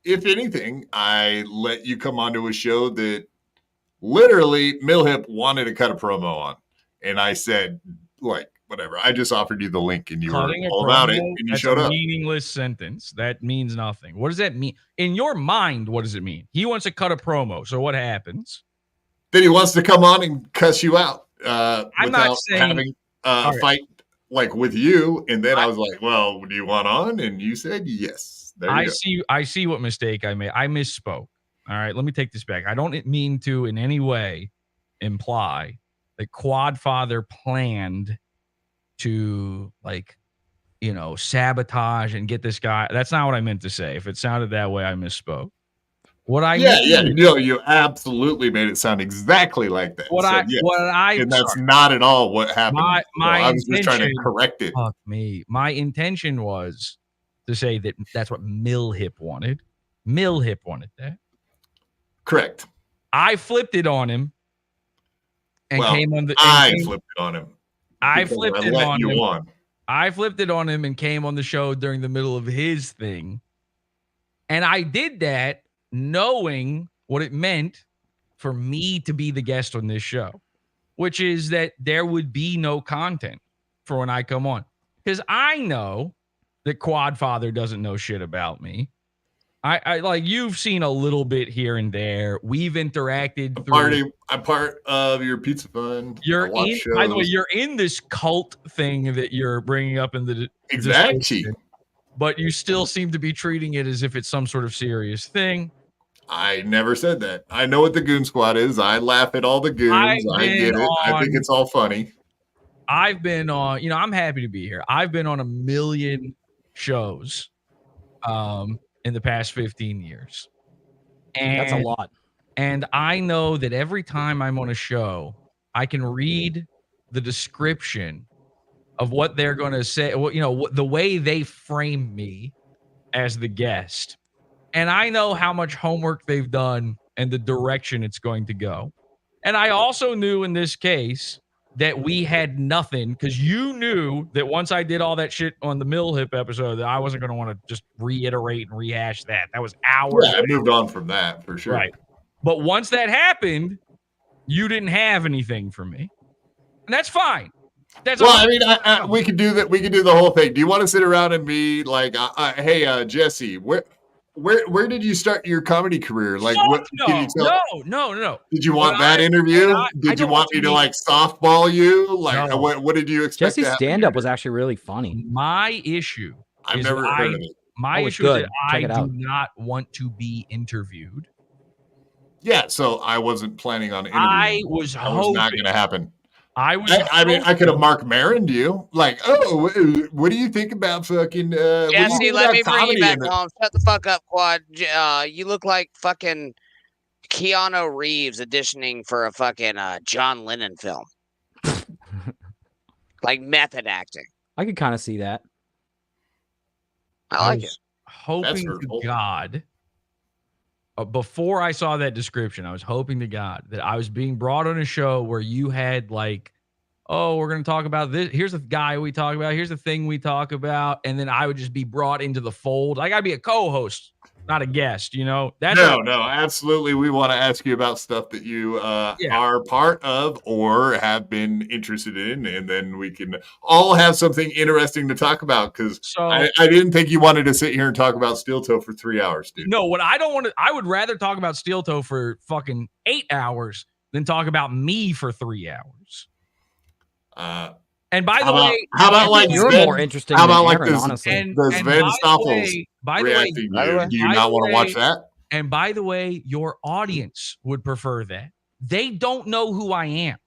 If anything, I let you come onto a show that literally Milhip wanted to cut a promo on, and I said, like, whatever. I just offered you the link, and you Cutting were a all about it, promo, and you that's showed a up. meaningless sentence. That means nothing. What does that mean? In your mind, what does it mean? He wants to cut a promo. So what happens? Then he wants to come on and cuss you out I'm not without saying having a all right. fight like with you. And then I was like, well, do you want on? And you said yes. There you go. I see what mistake I made. I misspoke. All right, let me take this back. I don't mean to in any way imply that Quadfather planned to, like, you know, sabotage and get this guy. That's not what I meant to say. If it sounded that way, I misspoke. What I mean, you absolutely made it sound exactly like that. And that's not at all what happened. I was just trying to correct it. Fuck me. My intention was to say that that's what Milhip wanted. Milhip wanted that. Correct. I flipped it on him and came on the. Flipped it on him. I flipped it on him. I flipped it on him and came on the show during the middle of his thing. And I did that knowing what it meant for me to be the guest on this show, which is that there would be no content for when I come on. Because I know that Quadfather doesn't know shit about me. I like, you've seen a little bit here and there. We've interacted. I'm part of your pizza fund. By the way, you're in this cult thing that you're bringing up in the exactly, but you still seem to be treating it as if it's some sort of serious thing. I never said that. I know what the Goon Squad is. I laugh at all the goons. I get it. I think it's all funny. I've been on, I'm happy to be here. I've been on 1 million shows in the past 15 years. And that's a lot. And I know that every time I'm on a show, I can read the description of what they're going to say, the way they frame me as the guest. And I know how much homework they've done and the direction it's going to go. And I also knew in this case that we had nothing, because you knew that once I did all that shit on the Milhip episode, that I wasn't going to want to just reiterate and rehash that. That was hours. Yeah, I moved on from that for sure. Right. But once that happened, you didn't have anything for me. And that's fine. We could do that. We could do the whole thing. Do you want to sit around and be like, hey, Jesse, where did you start your comedy career? Like, No. Did you want that interview? Did you want me to like softball you? Like, No. what did you expect? Jesse's stand-up was actually really funny. My issue I've never heard of it. My it's issue good. is that Check I it do out. not want to be interviewed. Yeah, so I wasn't planning on interviewing. I was that was not going to happen. I mean, I could have Mark Maron'd you. Like, what do you think about fucking? Jesse, let me bring you back home. Shut the fuck up, Quad. You look like fucking Keanu Reeves auditioning for a fucking John Lennon film. Like method acting. I could kind of see that. I like it. Hoping to God, before I saw that description, I was hoping to God that I was being brought on a show where you had like, oh, we're going to talk about this. Here's the guy we talk about. Here's the thing we talk about. And then I would just be brought into the fold. I got to be a co-host, not a guest, That's no, absolutely. We want to ask you about stuff that you are part of or have been interested in, and then we can all have something interesting to talk about, because I didn't think you wanted to sit here and talk about Steel Toe for 3 hours, dude. No, what I don't want to, I would rather talk about Steel Toe for fucking 8 hours than talk about me for 3 hours. And by the way, how about like you're Sven? more interesting How about than like Herren, this? honestly. The Sven Stoffels reacting. Do you not want to watch that? And by the way, your audience would prefer that. They don't know who I am.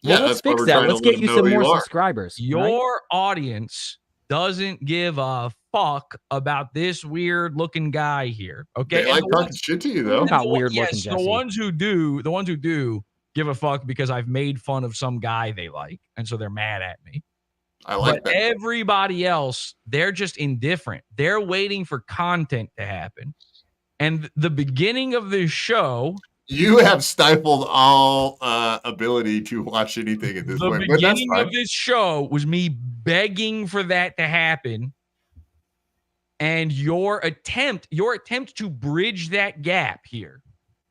Well, let's fix that. Let's get you some more subscribers. Your audience doesn't give a fuck about this weird looking guy here. Okay. They like talking shit to you though. Not weird looking, Jesse. The ones who do give a fuck because I've made fun of some guy they like, and so they're mad at me. I like that. Everybody else, they're just indifferent. They're waiting for content to happen. And the beginning of this show, you have stifled all ability to watch anything at this point. The beginning of this show was me begging for that to happen. And your attempt to bridge that gap here.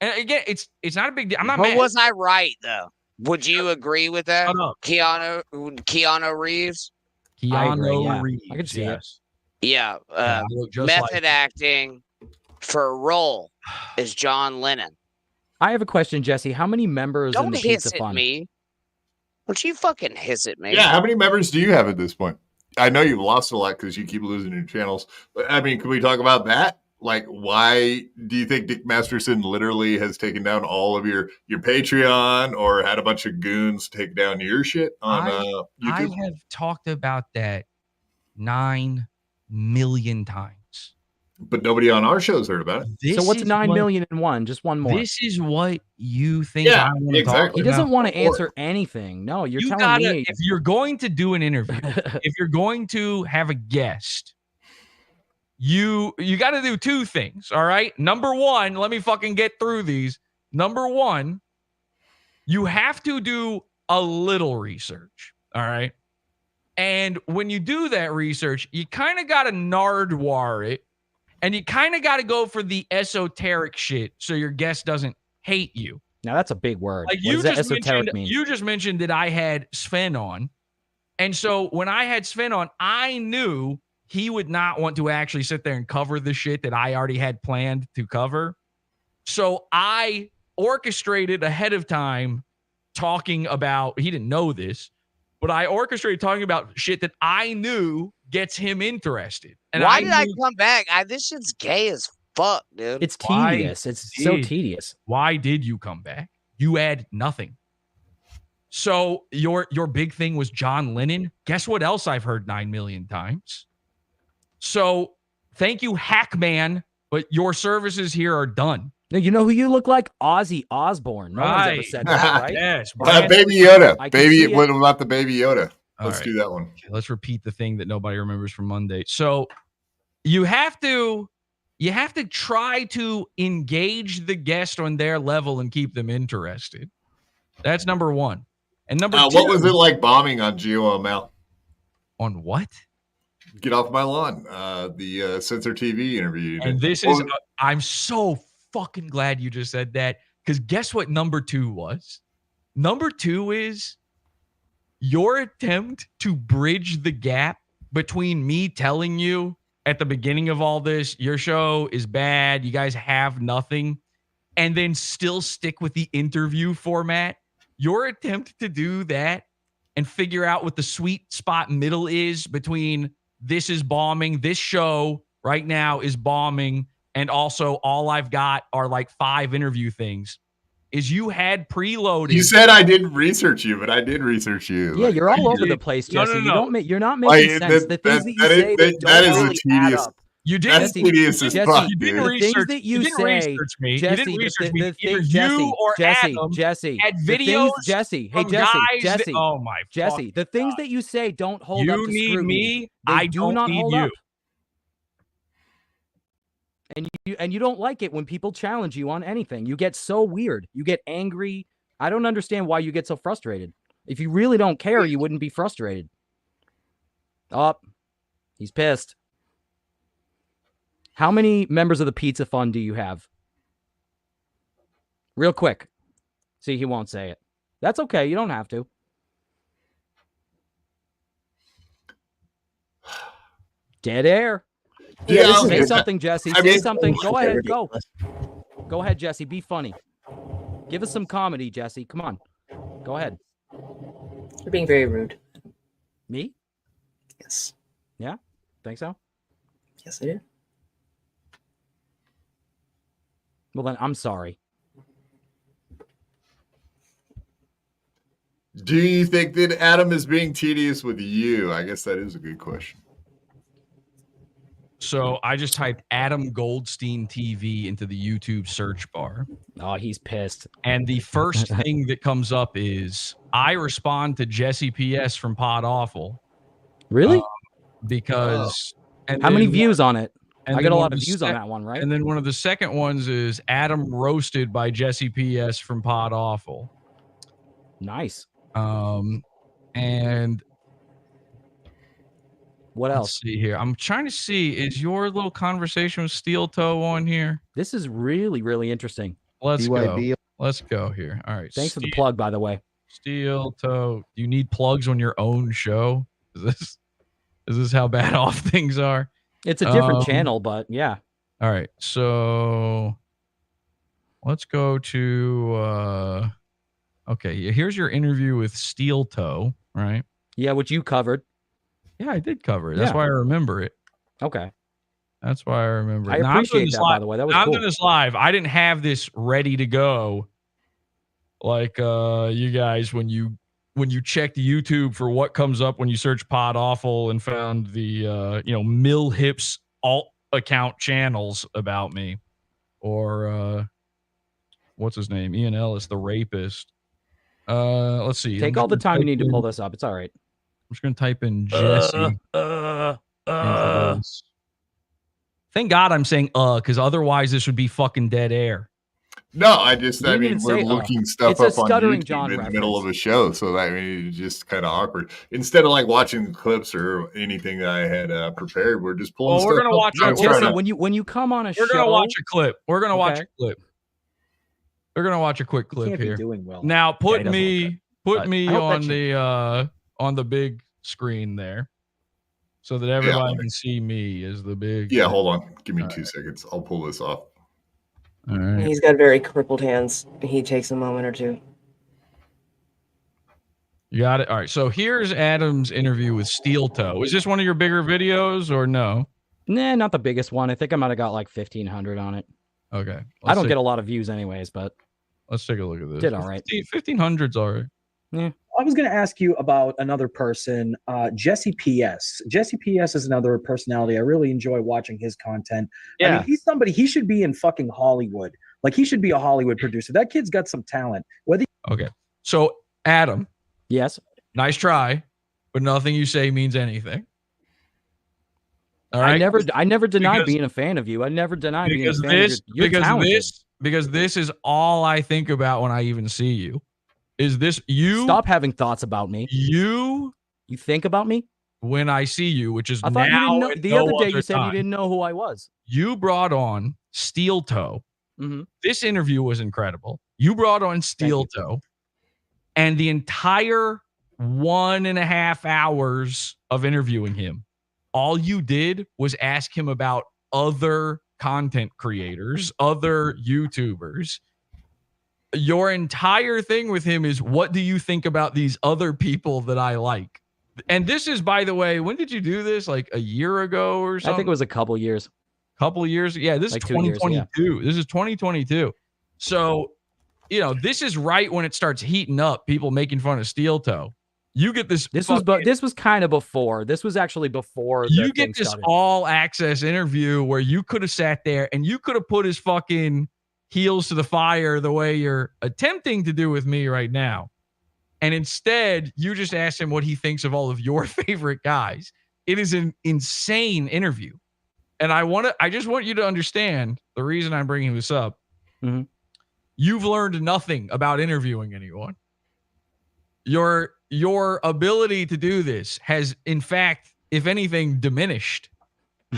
And again, it's not a big deal. I'm not But mad. was I right though? Would you agree with that? Shut up. Keanu Reeves? Keanu Reeves. I can see it. Yeah. I look just Method like him. acting for a role is John Lennon. I have a question, Jesse. How many members in Don't the hiss Pizza at Fund? me. Don't you fucking hiss at me. Yeah, how many members do you have at this point? I know you've lost a lot because you keep losing your channels. But I mean, can we talk about that? Like, why do you think Dick Masterson literally has taken down all of your Patreon or had a bunch of goons take down your shit on YouTube? I have talked about that 9 million times. But nobody on our show's heard about it. So what's 9 million and one? Just one more. This is what you think Yeah, I want to talk exactly. He doesn't about. want to answer anything. No, you're telling gotta, me. if you're going to do an interview, if you're going to have a guest, you got to do 2 things. All right. Number one, let me fucking get through these. Number one, you have to do a little research. All right. And when you do that research, you kind of got to nardwar it. And you kind of got to go for the esoteric shit so your guest doesn't hate you. Now that's a big word. Like What does that esoteric mean? You just mentioned that I had Sven on. And so when I had Sven on, I knew he would not want to actually sit there and cover the shit that I already had planned to cover. So I orchestrated ahead of time talking about, he didn't know this, but I orchestrated talking about shit that I knew gets him interested. And Why did I come back? This shit's gay as fuck, dude. It's tedious. It's so tedious. Why did you come back? You had nothing. So your big thing was John Lennon. Guess what else I've heard 9 million times? So thank you, Hackman, but your services here are done. Now, you know who you look like? Ozzy Osbourne. No one's ever said that, right? Yes. Baby Yoda. I can see Baby, it. what about the Baby Yoda? All Let's right. do that one. Okay, let's repeat the thing that nobody remembers from Monday. So you have to try to engage the guest on their level and keep them interested. That's number one. And number two, what was it like bombing on GOML? On what? Get off my lawn. The Censor TV interview. You And did. this is, I'm so fucking glad you just said that, because guess what number 2 was? Number 2 is your attempt to bridge the gap between me telling you at the beginning of all this, your show is bad, you guys have nothing, and then still stick with the interview format. Your attempt to do that and figure out what the sweet spot middle is between this is bombing, this show right now is bombing, and also all I've got are like 5 interview things, is you had preloaded. You said I didn't research you, but I did research you. Yeah, you're all over the place, Jesse. You're not making sense. The things that you say that is a tedious. You didn't. That's tedious as fuck, You didn't dude. research. that You you didn't say, research me. Jesse, You didn't research me. Either Jesse, you or Adam Jesse, had the videos. things, Jesse, hey from Jesse, guys that- Jesse, oh my Jesse, fucking the things God. that you say don't hold up You to need scrutiny. me. They I do don't not need hold you. up. And you don't like it when people challenge you on anything. You get so weird. You get angry. I don't understand why you get so frustrated. If you really don't care, you wouldn't be frustrated. Oh, he's pissed. How many members of the Pizza Fund do you have? Real quick. See, he won't say it. That's okay. You don't have to. Dead air. Yeah, Say something, Jesse. I Say mean- something. Go ahead. Go. Go ahead, Jesse. Be funny. Give us some comedy, Jesse. Come on. Go ahead. You're being very rude. Me? Yes. Yeah? Think so? Yes, I do. Well, then I'm sorry. Do you think that Adam is being tedious with you? I guess that is a good question. So I just typed Adam Goldstein TV into the YouTube search bar. Oh, he's pissed. And the first thing that comes up is I respond to Jesse PS from Podawful. Really? Because and How many then- views on it? and I then got a one lot of the views on sec- that one, right? And then one of the second ones is Adam roasted by Jesse PS from Podawful. Nice. And What Let's else? see here. I'm trying to see. Is your little conversation with Steel Toe on here? This is really, really interesting. Let's BYB. go. Let's go here. All right. Thanks for the plug, by the way. Steel Toe. Do you need plugs on your own show? Is this how bad off things are? It's a different channel, but yeah. All right. So let's go to okay. Here's your interview with Steel Toe, right? Yeah, which you covered. Yeah, I did cover it. That's Yeah. why I remember it. Okay. That's why I remember it. I appreciate that, by the way. That was I'm cool. doing this live. I didn't have this ready to go. Like you guys, when you checked YouTube for what comes up when you search Podawful and found the Milhip's alt account channels about me, or what's his name? Ian Ellis, the rapist. Let's see. Take all the time you need to pull this up. It's all right. I'm just gonna type in Jesse. into this. Thank God I'm saying because otherwise this would be fucking dead air. No, I mean, we're looking stuff It's a up on stuttering YouTube John in the reference. middle of a show, so that it's just kind of awkward. Instead of like watching clips or anything that I had prepared, we're just pulling. Well, we're stuff gonna up. watch. I'm trying Jesse, to- when you come on a show, We're gonna watch a clip. We're gonna watch Okay. a clip. We're gonna watch a quick clip can't be here. doing well. Now Yeah, put he doesn't me look good. But I hope that on the big screen there, so that everybody can see me as the big. Yeah, hold on. Give me 2 seconds. I'll pull this off. All right. He's got very crippled hands. He takes a moment or two. You got it. All right. So here's Adam's interview with Steel Toe. Is this one of your bigger videos or no? Nah, not the biggest one. I think I might have got like 1,500 on it. Okay. I don't get a lot of views anyways, but Let's take a look at this. did all right. 1,500's all right. Yeah. I was going to ask you about another person, Jesse PS. Jesse PS is another personality. I really enjoy watching his content. I Yeah. mean, he's somebody, he should be in fucking Hollywood. Like, he should be a Hollywood producer. That kid's got some talent. Whether Okay. So Adam, yes, nice try, but nothing you say means anything. All right. I never denied Because- being a fan of you. I never denied being a because fan this of you. You're because talented. this is all I think about when I even see you. Is this you? Stop having thoughts about me. You think about me when I see you, which is I thought now you didn't know. and The no other day you said time. you didn't know who I was. You brought on Steel Toe. Mm-hmm. This interview was incredible. You brought on Steel Toe, and the entire 1.5 hours of interviewing him, all you did was ask him about other content creators, other YouTubers. Your entire thing with him is, what do you think about these other people that I like? And this is, by the way, when did you do this? Like a year ago or something? I think it was a couple years. Couple of years. Yeah, this Like is 2 years, 2022. This is 2022. So, this is right when it starts heating up, people making fun of Steel Toe. You get this. This was kind of before. This was actually before. You the get thing this started. all access interview where you could have sat there and you could have put his fucking heels to the fire the way you're attempting to do with me right now. And instead, you just asked him what he thinks of all of your favorite guys. It is an insane interview. And I just want you to understand the reason I'm bringing this up. Mm-hmm. You've learned nothing about interviewing anyone. Your ability to do this has, in fact, if anything, diminished,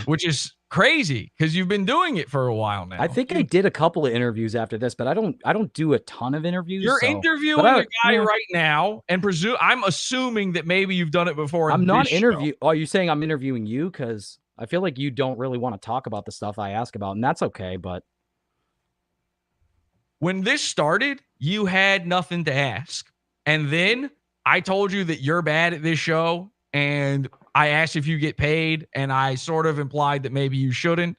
which is crazy because you've been doing it for a while now. I think I did a couple of interviews after this, but I don't do a ton of interviews. You're so- interviewing but a guy right now, and I'm assuming that maybe you've done it before. I'm in not this show. interview. Are you saying I'm interviewing you? Because I feel like you don't really want to talk about the stuff I ask about, and that's okay. But When this started, you had nothing to ask. And then I told you that you're bad at this show, and I asked if you get paid, and I sort of implied that maybe you shouldn't.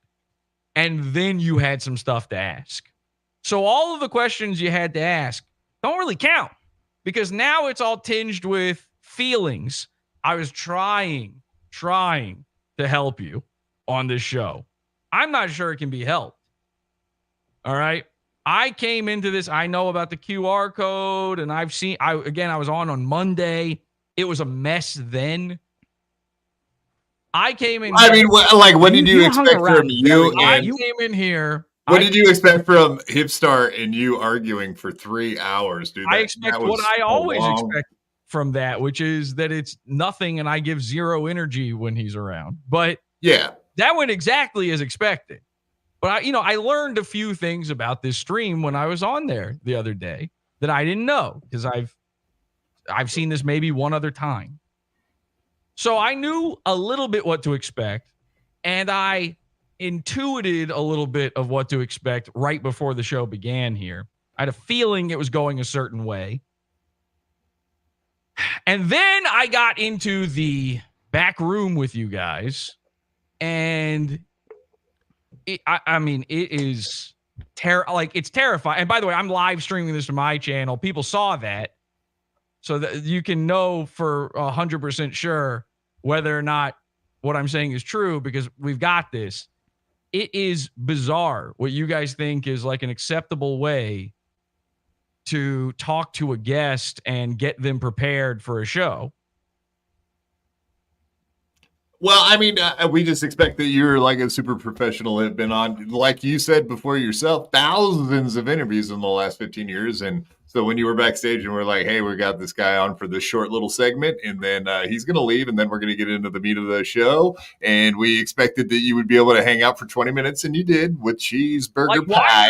And then you had some stuff to ask. So all of the questions you had to ask don't really count, because now it's all tinged with feelings. I was trying to help you on this show. I'm not sure it can be helped. All right. I came into this. I know about the QR code, and I was on Monday. It was a mess then. I came in. I mean, what did you expect from you? I And came in here. what did you expect from Hipstar and you arguing for 3 hours, dude? I expect what I always expect from that, which is that it's nothing and I give zero energy when he's around. But yeah, that went exactly as expected. But I learned a few things about this stream when I was on there the other day that I didn't know, because I've seen this maybe one other time. So I knew a little bit what to expect, and I intuited a little bit of what to expect right before the show began here. I had a feeling it was going a certain way. And then I got into the back room with you guys, and it is it's terrifying. And by the way, I'm live streaming this to my channel. People saw that, so that you can know for 100% sure whether or not what I'm saying is true, because we've got this. It is bizarre what you guys think is like an acceptable way to talk to a guest and get them prepared for a show. Well, I mean, we just expect that you're like a super professional, have been on, like you said before yourself, thousands of interviews in the last 15 years. And so when you were backstage and we're like, hey, we got this guy on for this short little segment, and then he's going to leave, and then we're going to get into the meat of the show. And we expected that you would be able to hang out for 20 minutes, and you did with cheeseburger pie.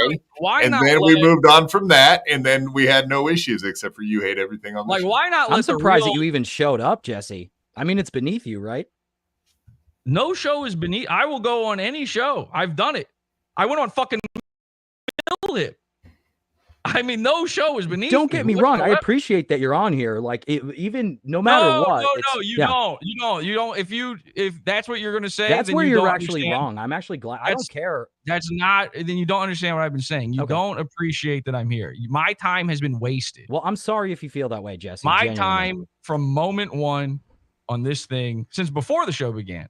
And then we moved on from that, and then we had no issues except for you hate everything on the show. Why not? I'm surprised that you even showed up, Jesse. I mean, it's beneath you, right? No show is beneath. I will go on any show. I've done it. I went on fucking Milhip. I mean, no show is beneath. Don't get me wrong. I appreciate that you're on here. Like, even no matter what. No, you don't. If that's what you're going to say, that's then where you're actually wrong. I'm actually glad. I don't care. That's not. Then you don't understand what I've been saying. You don't appreciate that I'm here. My time has been wasted. Well, I'm sorry if you feel that way, Jesse. My genuinely. time from moment one on this thing, since before the show began,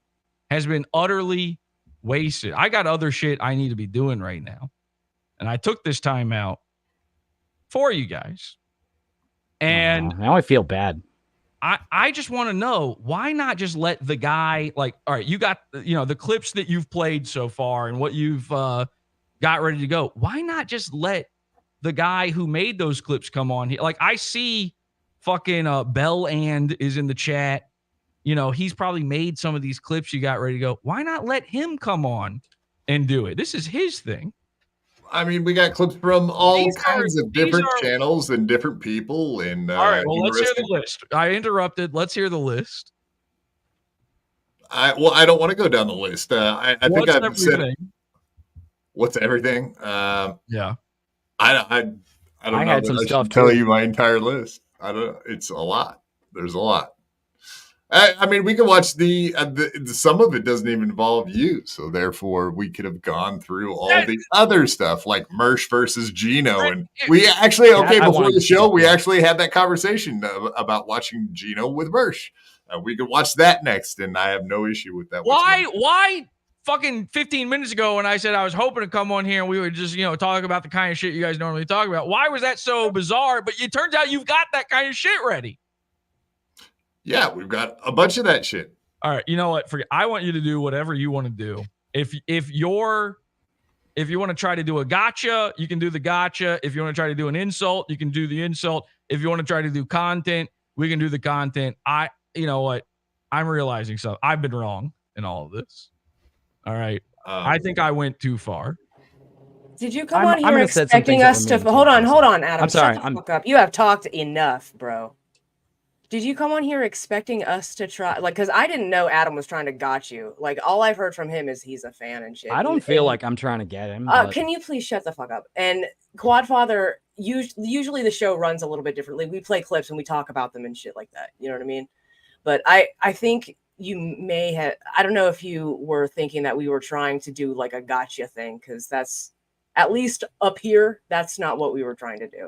has been utterly wasted. I got other shit I need to be doing right now. And I took this time out for you guys. And now I feel bad. I just want to know, why not just let the guy, like, all right, you got, the clips that you've played so far and what you've got ready to go. Why not just let the guy who made those clips come on here? Like, I see fucking Bell and is in the chat. He's probably made some of these clips you got ready to go. Why not let him come on and do it? This is his thing. I mean, we got clips from all kinds of different channels and different people. And all right, well, let's hear the list. I interrupted. Let's hear the list. I don't want to go down the list. I think I've said what's everything. Yeah. I don't know. Had some stuff should tell you my entire list. I don't know. It's a lot. There's a lot. I mean, we can watch the some of it doesn't even involve you, so therefore we could have gone through all the other stuff like Mersh versus Gino, and we actually before the show we actually had that conversation about watching Gino with Mersh. We could watch that next, and I have no issue with that. Why? Fucking 15 minutes ago when I said I was hoping to come on here and we would just talk about the kind of shit you guys normally talk about. Why was that so bizarre? But it turns out you've got that kind of shit ready. Yeah, we've got a bunch of that shit. All right, you know what? Forget. I want you to do whatever you want to do. If you want to try to do a gotcha, you can do the gotcha. If you want to try to do an insult, you can do the insult. If you want to try to do content, we can do the content. You know what? I'm realizing something. I've been wrong in all of this. All right. I think I went too far. Did you come on here expecting us to hold on, Adam? I'm sorry. Shut the fuck up. You have talked enough, bro. Did you come on here expecting us to try, because I didn't know Adam was trying to got you. Like, all I've heard from him is he's a fan and shit. I don't feel like I'm trying to get him. Can you please shut the fuck up? And Quadfather, usually the show runs a little bit differently. We play clips and we talk about them and shit like that. You know what I mean? But I think you may have, I don't know if you were thinking that we were trying to do like a gotcha thing, because that's, at least up here, that's not what we were trying to do.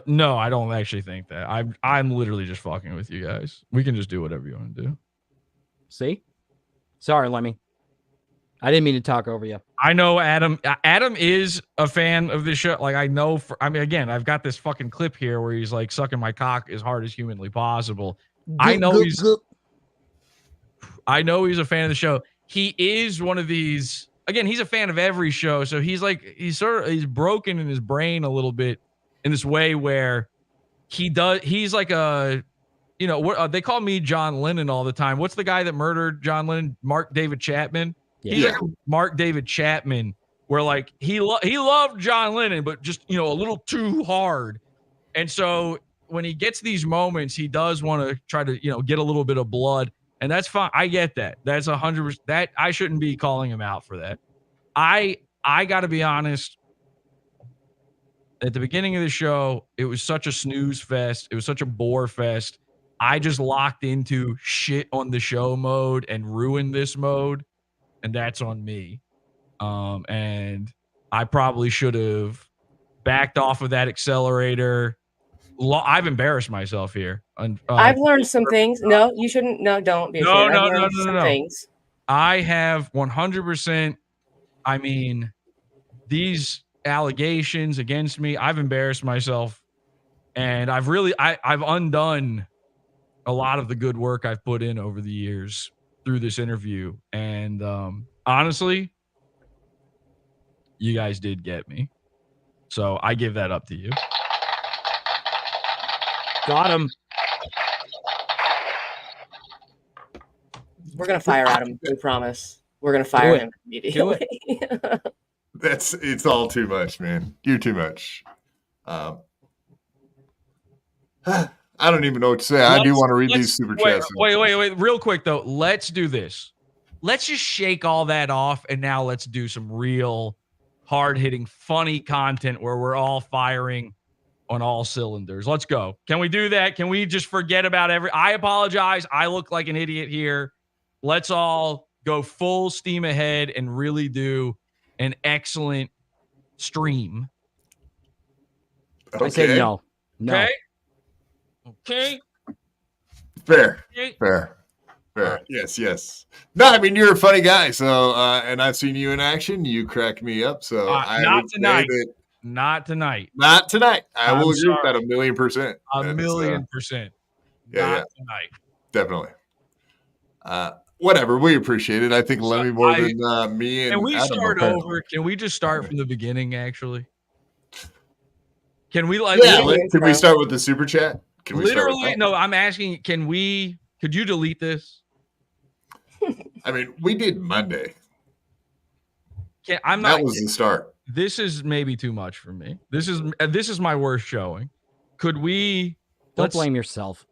No, I don't actually think that. I'm literally just fucking with you guys. We can just do whatever you want to do. See? Sorry, Lemmy. I didn't mean to talk over you. I know Adam is a fan of this show. Like, I know again, I've got this fucking clip here where he's like sucking my cock as hard as humanly possible. I know he's a fan of the show. He is one of these, again, he's a fan of every show. So he's broken in his brain a little bit in this way where He's like a, you know, what they call me John Lennon all the time. What's the guy that murdered John Lennon? Mark David Chapman. Yeah. He's like a Mark David Chapman, where like he loved John Lennon, but just, you know, a little too hard. And so when he gets these moments, he does want to try to, you know, get a little bit of blood, and that's fine. I get that. That's 100%. That I shouldn't be calling him out for that. I got to be honest. At the beginning of the show, it was such a snooze fest. It was such a bore fest. I just locked into shit on the show mode and ruined this mode, and that's on me. And I probably should have backed off of that accelerator. I've embarrassed myself here. I've learned some things. No, you shouldn't. No, don't be ashamed. I've learned some things. I have 100%. I mean, these allegations against me, I've embarrassed myself, and I've undone a lot of the good work I've put in over the years through this interview. And honestly, you guys did get me. So I give that up to you. Got him. We're going to fire Adam. We promise. We're going to fire him immediately. It's all too much, man. You're too much. I don't even know what to say. I do want to read these super chats. Wait. Real quick, though. Let's do this. Let's just shake all that off, and now let's do some real hard-hitting, funny content where we're all firing on all cylinders. Let's go. Can we do that? Can we just forget about I apologize. I look like an idiot here. Let's all go full steam ahead and really do an excellent stream. I say no. No. Okay. Fair. Yes. No, I mean, you're a funny guy. So, and I've seen you in action. You crack me up. So not tonight. Not tonight. Not tonight. I will agree with that 1,000,000%. A million percent. Not tonight. Definitely. Whatever. We appreciate it. I think Lemmy more than me. And can we Adam start apparently. over? Can we just start from the beginning? Actually, can we can we start with the super chat? Can we literally? No, I'm asking. Could you delete this? I mean, we did Monday. I'm not. That was the start. This is maybe too much for me. This is my worst showing. Could we? Don't blame yourself.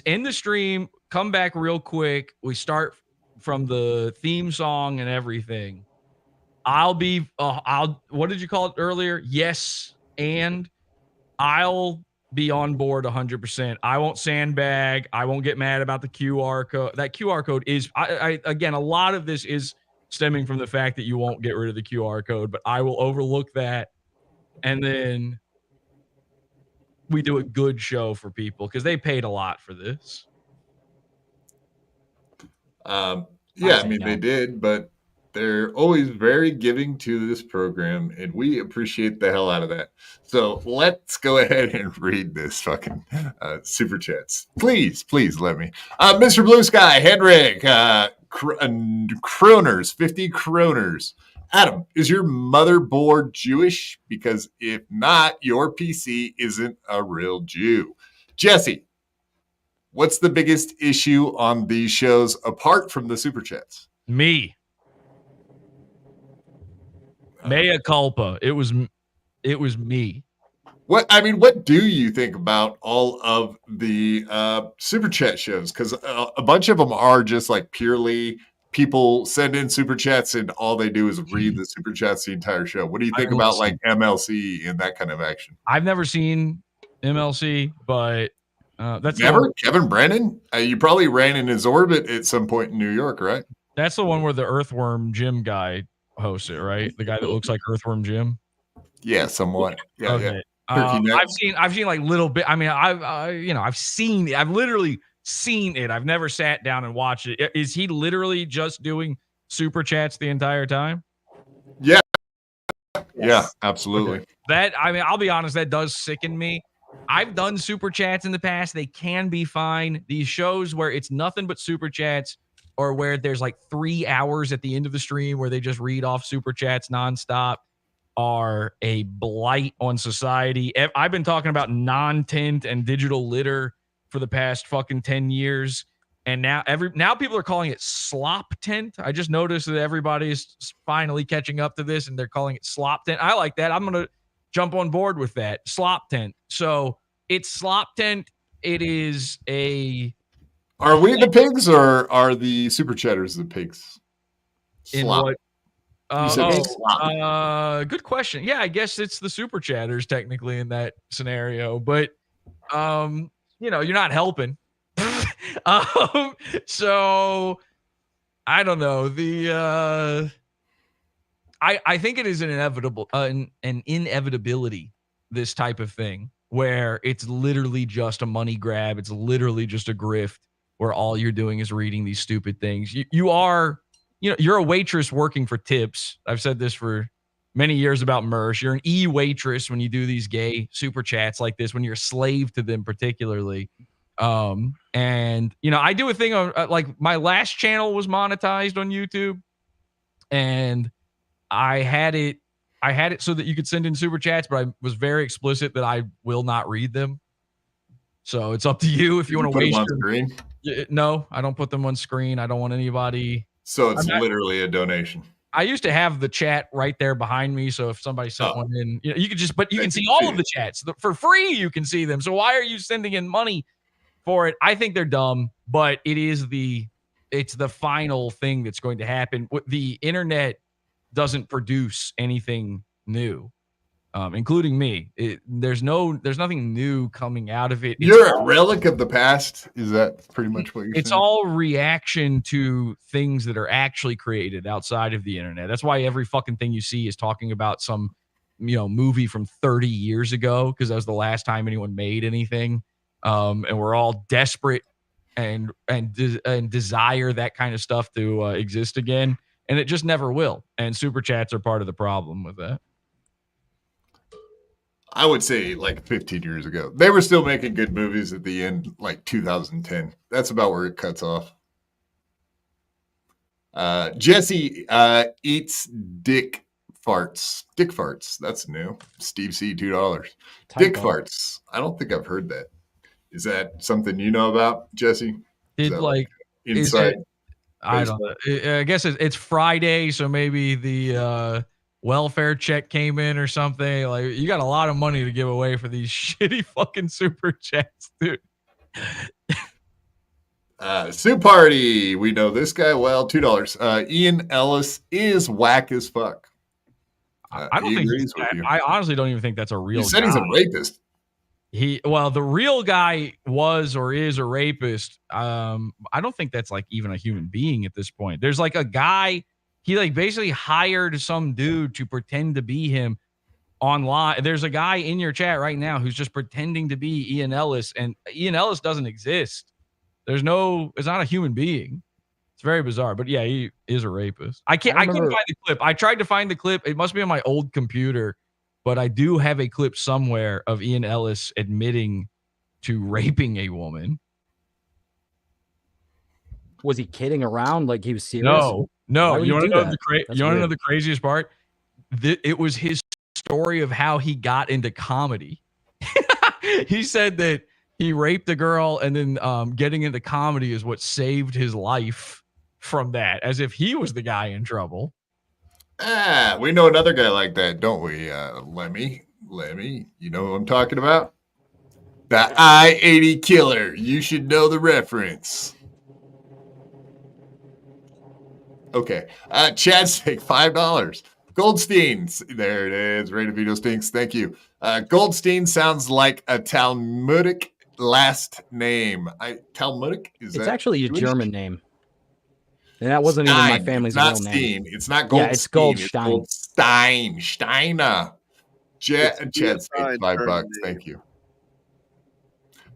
End the stream. Come back real quick. We start from the theme song and everything. What did you call it earlier? Yes, and I'll be on board 100%. I won't sandbag. I won't get mad about the QR code. That QR code is, again, a lot of this is stemming from the fact that you won't get rid of the QR code, but I will overlook that. And then we do a good show for people because they paid a lot for this. Yeah, I mean, they did, but they're always very giving to this program, and we appreciate the hell out of that. So let's go ahead and read this fucking super chats. Please let me. Mr. Blue Sky, Henrik, Kroners, 50 Kroners. Adam, is your motherboard Jewish? Because if not, your PC isn't a real Jew. Jesse, what's the biggest issue on these shows apart from the super chats? Me. Mea culpa. It was me. What do you think about all of the super chat shows? Because a bunch of them are just like purely people send in super chats and all they do is read the super chats the entire show. What do you think about like MLC and that kind of action? I've never seen MLC, but that's never. Kevin Brennan, you probably ran in his orbit at some point in New York, right? That's the one where the Earthworm Jim guy hosts it, right? The guy that looks like Earthworm Jim. Yeah, somewhat. Yeah, okay. I've seen like little bit. I mean, I've literally seen it. I've never sat down and watched it. Is he literally just doing super chats the entire time? Yeah. Yeah, absolutely. Okay. I'll be honest, that does sicken me. I've done super chats in the past. They can be fine. These shows where it's nothing but super chats, or where there's like 3 hours at the end of the stream where they just read off super chats nonstop, are a blight on society. I've been talking about non-tint and digital litter for the past fucking 10 years. And now people are calling it slop tent. I just noticed that everybody's finally catching up to this and they're calling it slop tent. I like that. I'm going to jump on board with that. Slop tent. So it's slop tent. It is a... Are we the pigs or are the super chatters the pigs? In Slop. what? You said slop. Good question. Yeah, I guess it's the super chatters technically in that scenario, but you're not helping. So I don't know. I think it is an inevitable an inevitability, this type of thing, where it's literally just a money grab. It's literally just a grift where all you're doing is reading these stupid things. You're a waitress working for tips. I've said this for many years about Mersh. You're an e-waitress when you do these gay super chats like this, when you're a slave to them particularly. And I do a thing on like my last channel was monetized on YouTube, and I had it so that you could send in super chats, but I was very explicit that I will not read them. So it's up to you if you want to waste them on screen. No, I don't put them on screen. I don't want anybody. So it's literally a donation. I used to have the chat right there behind me. So if somebody sent one in, you could you can see all of the chats for free. You can see them. So why are you sending in money for it? I think they're dumb, but it's the final thing that's going to happen. The internet doesn't produce anything new, including me. There's nothing new coming out of it. You're a relic of the past. Is that pretty much what you're saying? It's all reaction to things that are actually created outside of the internet. That's why every fucking thing you see is talking about some, movie from 30 years ago, because that was the last time anyone made anything. And we're all desperate and desire that kind of stuff to exist again, and it just never will. And super chats are part of the problem with that. I would say like 15 years ago. They were still making good movies at the end, like 2010. That's about where it cuts off. Jesse eats dick farts. Dick farts. That's new. Steve C, $2. Dick farts. I don't think I've heard that. Is that something you know about, Jesse? Insight? I don't know. I guess it's Friday, so maybe the welfare check came in or something. Like, you got a lot of money to give away for these shitty fucking super chats, dude. Soup Party. We know this guy well. $2. Ian Ellis is whack as fuck. I don't think I honestly don't even think that's a real. He said he's a rapist. The real guy was or is a rapist. I don't think that's like even a human being at this point. There's like a guy, he like basically hired some dude to pretend to be him online. There's a guy in your chat right now who's just pretending to be Ian Ellis, and Ian Ellis doesn't exist. It's not a human being. It's very bizarre, but yeah, he is a rapist. I couldn't find the clip. I tried to find the clip. It must be on my old computer. But I do have a clip somewhere of Ian Ellis admitting to raping a woman. Was he kidding around? Like he was serious? No. You want to know the craziest part? It was his story of how he got into comedy. He said that he raped a girl, and then getting into comedy is what saved his life from that, as if he was the guy in trouble. We know another guy like that, don't we? Lemmy, you know who I'm talking about? The I-80 killer. You should know the reference. Okay. Chad's take $5. Goldstein. There it is. Rated Video Stinks. Thank you. Goldstein sounds like a Talmudic last name. Talmudic? It's actually a German name. And that wasn't even my family's real name. It's not Goldstein. Yeah, it's Goldstein. It's Goldstein. Steiner. Chad's $5. Thank you.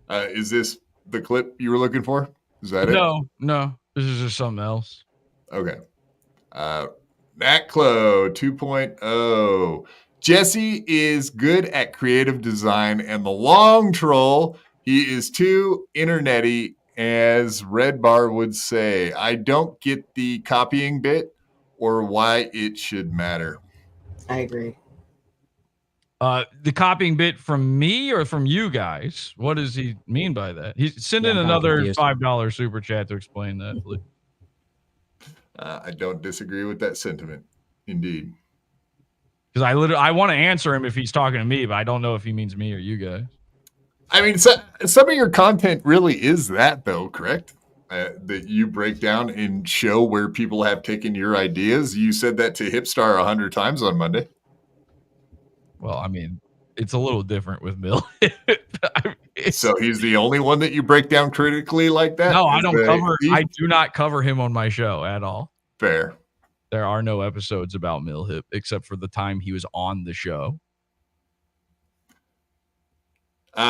Is this the clip you were looking for? Is that it? No. This is just something else. Okay. Matt Clo 2.0. Jesse is good at creative design, and the long troll, he is too internety, as Red Bar would say. I don't get the copying bit or why it should matter. I agree. The copying bit from me or from you guys? What does he mean by that? He's sending another $5 super chat to explain that, please. I don't disagree with that sentiment. Indeed. Because I want to answer him if he's talking to me, but I don't know if he means me or you guys. I mean, some of your content really is that, though, correct? That you break down and show where people have taken your ideas. You said that to Hipstar 100 times on Monday. Well, I mean, it's a little different with Mill. So he's the only one that you break down critically like that? No, I do not cover him on my show at all. Fair. There are no episodes about Milhip except for the time he was on the show.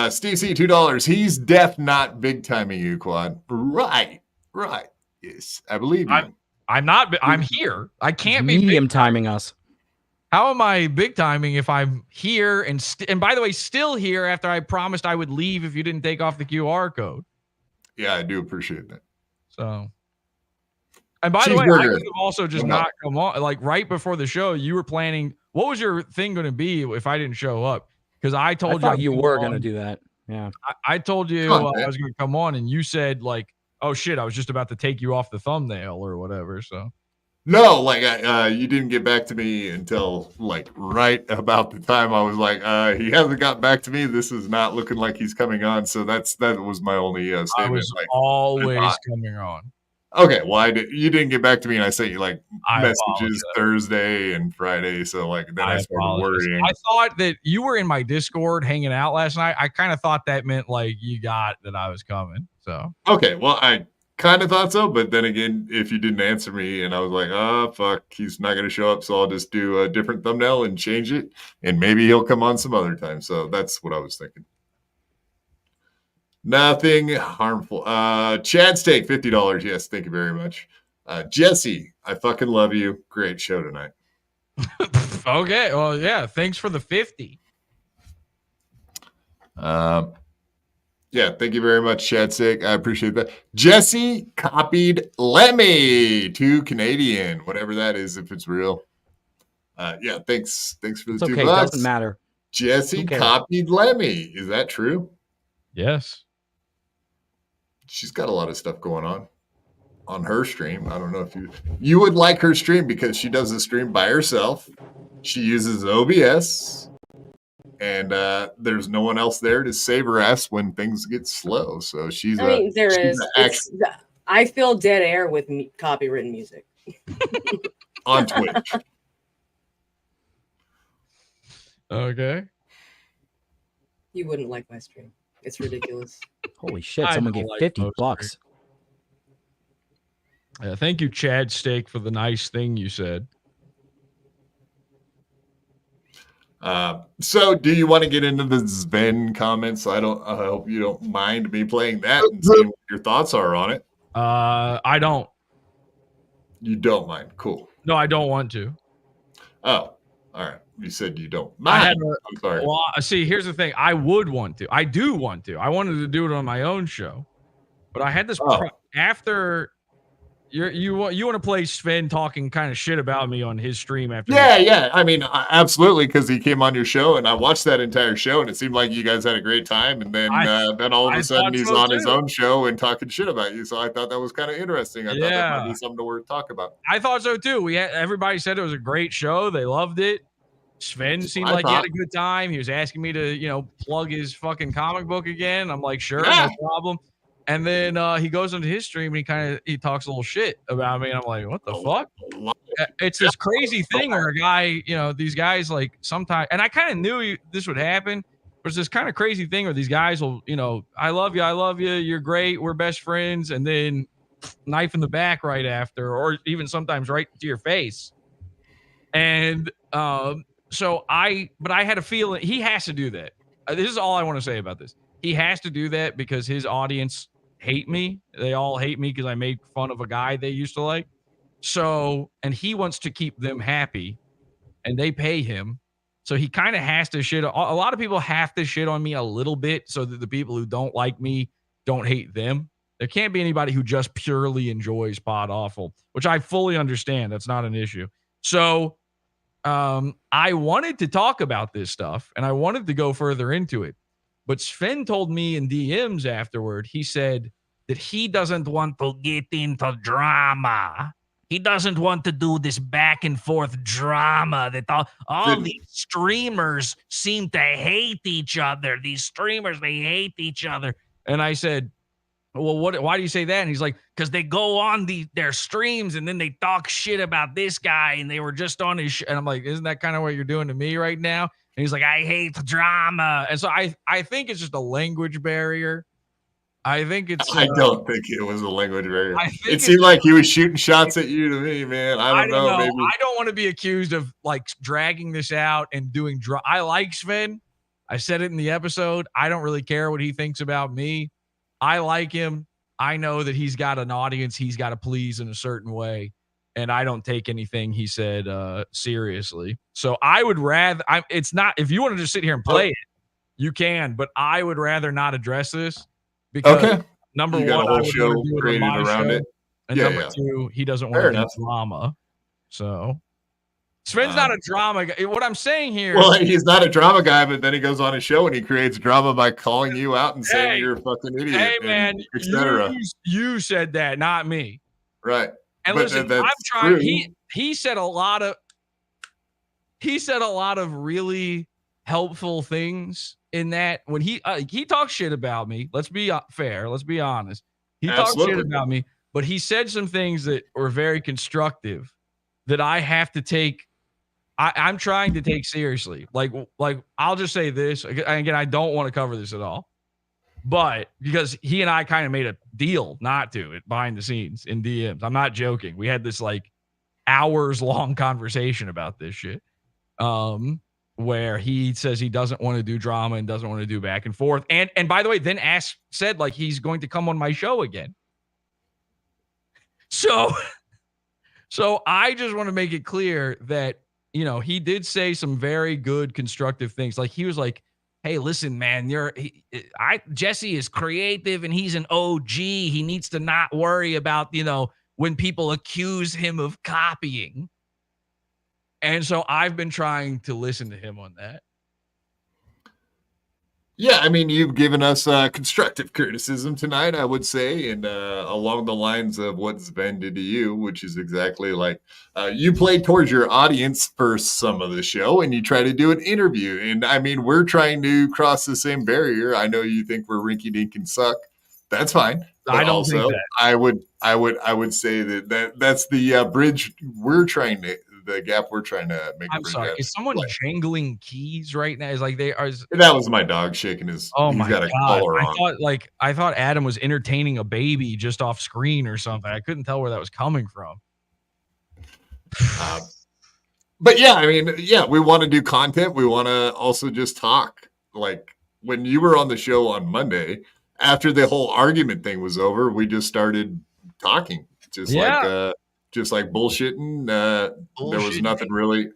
Steve C, $2. He's deaf, not big timing you, Quad. Right. Yes, I believe you. I'm not. I'm here. I can't be medium timing us. How am I big timing if I'm here and by the way, still here after I promised I would leave if you didn't take off the QR code? Yeah, I do appreciate that. So, and by the way, I could have also just not come on. Like right before the show, you were planning. What was your thing going to be if I didn't show up? Because I told you were going to do that. Yeah, I told you I was going to come on, and you said like, "Oh shit, I was just about to take you off the thumbnail or whatever." So. No, like you didn't get back to me until like right about the time I was like, he hasn't got back to me. This is not looking like he's coming on. So that was my only statement. I was always coming on. Okay, well, you didn't get back to me, and I sent you like messages Thursday and Friday. So like then I started worrying. I thought that you were in my Discord hanging out last night. I kind of thought that meant like you got that I was coming. So okay, well I kind of thought so, but then again, if you didn't answer me and I was like, oh, fuck, he's not going to show up, so I'll just do a different thumbnail and change it, and maybe he'll come on some other time. So that's what I was thinking. Nothing harmful. Chad Steak, $50. Yes, thank you very much. Jesse, I fucking love you. Great show tonight. Okay, well, yeah, thanks for the 50. Yeah, thank you very much, Chad Sick. I appreciate that. Jesse copied Lemmy to Canadian, whatever that is, if it's real. Yeah, thanks for the $2. It doesn't matter. Jesse copied Lemmy. Is that true? Yes. She's got a lot of stuff going on her stream. I don't know if you would like her stream because she does the stream by herself. She uses OBS. And there's no one else there to save her ass when things get slow. So she's. I mean, there is. I fill dead air with copywritten music on Twitch. Okay. You wouldn't like my stream. It's ridiculous. Holy shit! Someone gave $50. Thank you, Chad Steak, for the nice thing you said. So do you want to get into the Sven comments? I hope you don't mind me playing that and seeing what your thoughts are on it. I don't. You don't mind. Cool. No, I don't want to. Oh, all right. You said you don't mind. I'm sorry. Well, see, here's the thing. I would want to. I do want to. I wanted to do it on my own show, but I had this after. You want to play Sven talking kind of shit about me on his stream after? Yeah. I mean, absolutely, because he came on your show and I watched that entire show and it seemed like you guys had a great time. And then all of a sudden he's on his own show and talking shit about you. So I thought that was kind of interesting. I thought that might be something to talk about. I thought so too. Everybody said it was a great show. They loved it. Sven seemed like he had a good time. He was asking me to, plug his fucking comic book again. I'm like, sure, no problem. And then he goes into his stream and he talks a little shit about me. And I'm like, what the fuck? It's this crazy thing where a guy, these guys like sometimes, and I kind of knew this would happen. But it's this kind of crazy thing where these guys will, I love you. You're great. We're best friends. And then knife in the back right after, or even sometimes right to your face. And but I had a feeling he has to do that. This is all I want to say about this. He has to do that because his audience hate me. They all hate me because I made fun of a guy they used to like. So, and he wants to keep them happy and they pay him. So he kind of has to shit. A lot of people have to shit on me a little bit so that the people who don't like me don't hate them. There can't be anybody who just purely enjoys Podawful, which I fully understand. That's not an issue. So I wanted to talk about this stuff and I wanted to go further into it. But Sven told me in DMs afterward, he said that he doesn't want to get into drama. He doesn't want to do this back and forth drama that all these streamers seem to hate each other. These streamers, they hate each other. And I said, well, why do you say that? And he's like, because they go on their streams and then they talk shit about this guy and they were just on his and I'm like, isn't that kind of what you're doing to me right now? And he's like, I hate drama. And so I think it's just a language barrier. I think it's. I don't think it was a language barrier. It seemed like he was shooting shots at you to me, man. I don't know. Maybe. I don't want to be accused of like dragging this out and doing. I like Sven. I said it in the episode. I don't really care what he thinks about me. I like him. I know that he's got an audience he's got to please in a certain way, and I don't take anything he said seriously. So I would rather. It's not. If you want to just sit here and play it, you can. But I would rather not address this. Because number one, I would show do it on my around show, it. And number two, he doesn't want to do drama. So Sven's not a drama guy. What I'm saying here. Well, he's not a drama guy, but then he goes on his show and he creates drama by calling you out and saying you're a fucking idiot. Hey, man, etc. You said that, not me. Right. And but listen, I'm trying. He said a lot of. He said a lot of really helpful things. In that, when he talks shit about me, let's be fair, let's be honest. He talks shit about me, but he said some things that were very constructive that I have to take. I'm trying to take seriously. Like I'll just say this again. I don't want to cover this at all, but because he and I kind of made a deal not to it behind the scenes in DMs. I'm not joking. We had this like hours long conversation about this shit. Where he says he doesn't want to do drama and doesn't want to do back and forth. And by the way, then said like he's going to come on my show again. So I just want to make it clear that, you know, he did say some very good constructive things. Like he was like, hey, listen, man, Jesse is creative and he's an OG. He needs to not worry about, you know, when people accuse him of copying. And so I've been trying to listen to him on that. Yeah, I mean, you've given us constructive criticism tonight, I would say, and along the lines of what Sven did to you, which is exactly like you play towards your audience for some of the show, and you try to do an interview. And I mean, we're trying to cross the same barrier. I know you think we're rinky-dink and suck. That's fine. But I don't also, think that. I would say that's the bridge we're trying to. The gap we're trying to make. I'm sorry. Is someone jangling keys right now? Is like they are. That was my dog shaking his. Oh my got a god! collar on. I thought Adam was entertaining a baby just off screen or something. I couldn't tell where that was coming from. But yeah, I mean, yeah, we want to do content. We want to also just talk. Like when you were on the show on Monday, after the whole argument thing was over, we just started talking. Just like bullshitting. There was nothing really.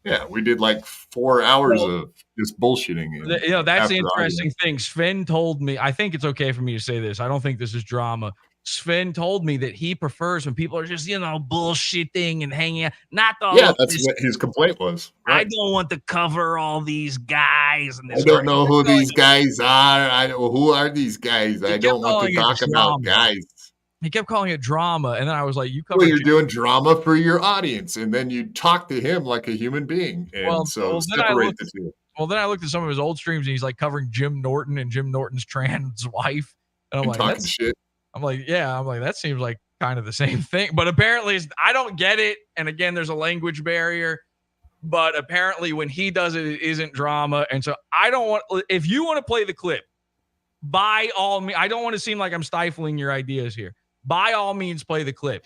Yeah, we did like 4 hours of just bullshitting. You know, that's the interesting thing. Sven told me, I think it's okay for me to say this. I don't think this is drama. Sven told me that he prefers when people are just, you know, bullshitting and hanging out. Not the that's what his complaint was. Right? I don't want to cover all these guys. And I don't know who these guys are. Who are these guys? I don't want to talk about guys. He kept calling it drama, and then I was like, "You cover." Well, you're doing drama for your audience, and then you talk to him like a human being, and separate the two. Well, then I looked at some of his old streams, and he's like covering Jim Norton and Jim Norton's trans wife, and I'm like, talking shit. I'm like, that seems like kind of the same thing, but apparently I don't get it. And again, there's a language barrier, but apparently when he does it, it isn't drama, and so I don't want. If you want to play the clip, by all means, I don't want to seem like I'm stifling your ideas here. By all means, play the clip.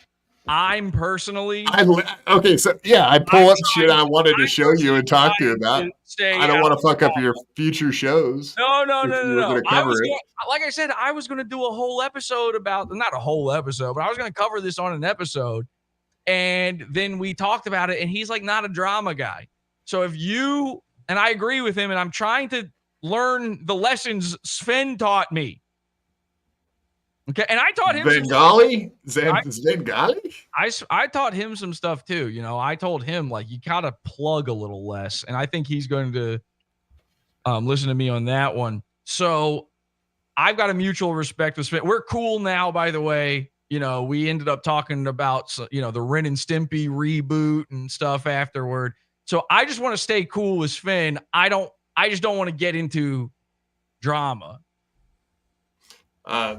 I'm personally I pull up shit I wanted to show you and talk to you about. I don't want to fuck up your future shows. No. Like I said, I was going to do a whole episode about, not a whole episode, but I was going to cover this on an episode. And then we talked about it, and he's like not a drama guy. So if you, and I agree with him, and I'm trying to learn the lessons Sven taught me. Okay, and I taught him Bengali. Bengali. I taught him some stuff too. You know, I told him like you gotta plug a little less, and I think he's going to listen to me on that one. So I've got a mutual respect with Sven. We're cool now, by the way. You know, we ended up talking about the Ren and Stimpy reboot and stuff afterward. So I just want to stay cool with Sven. I just don't want to get into drama.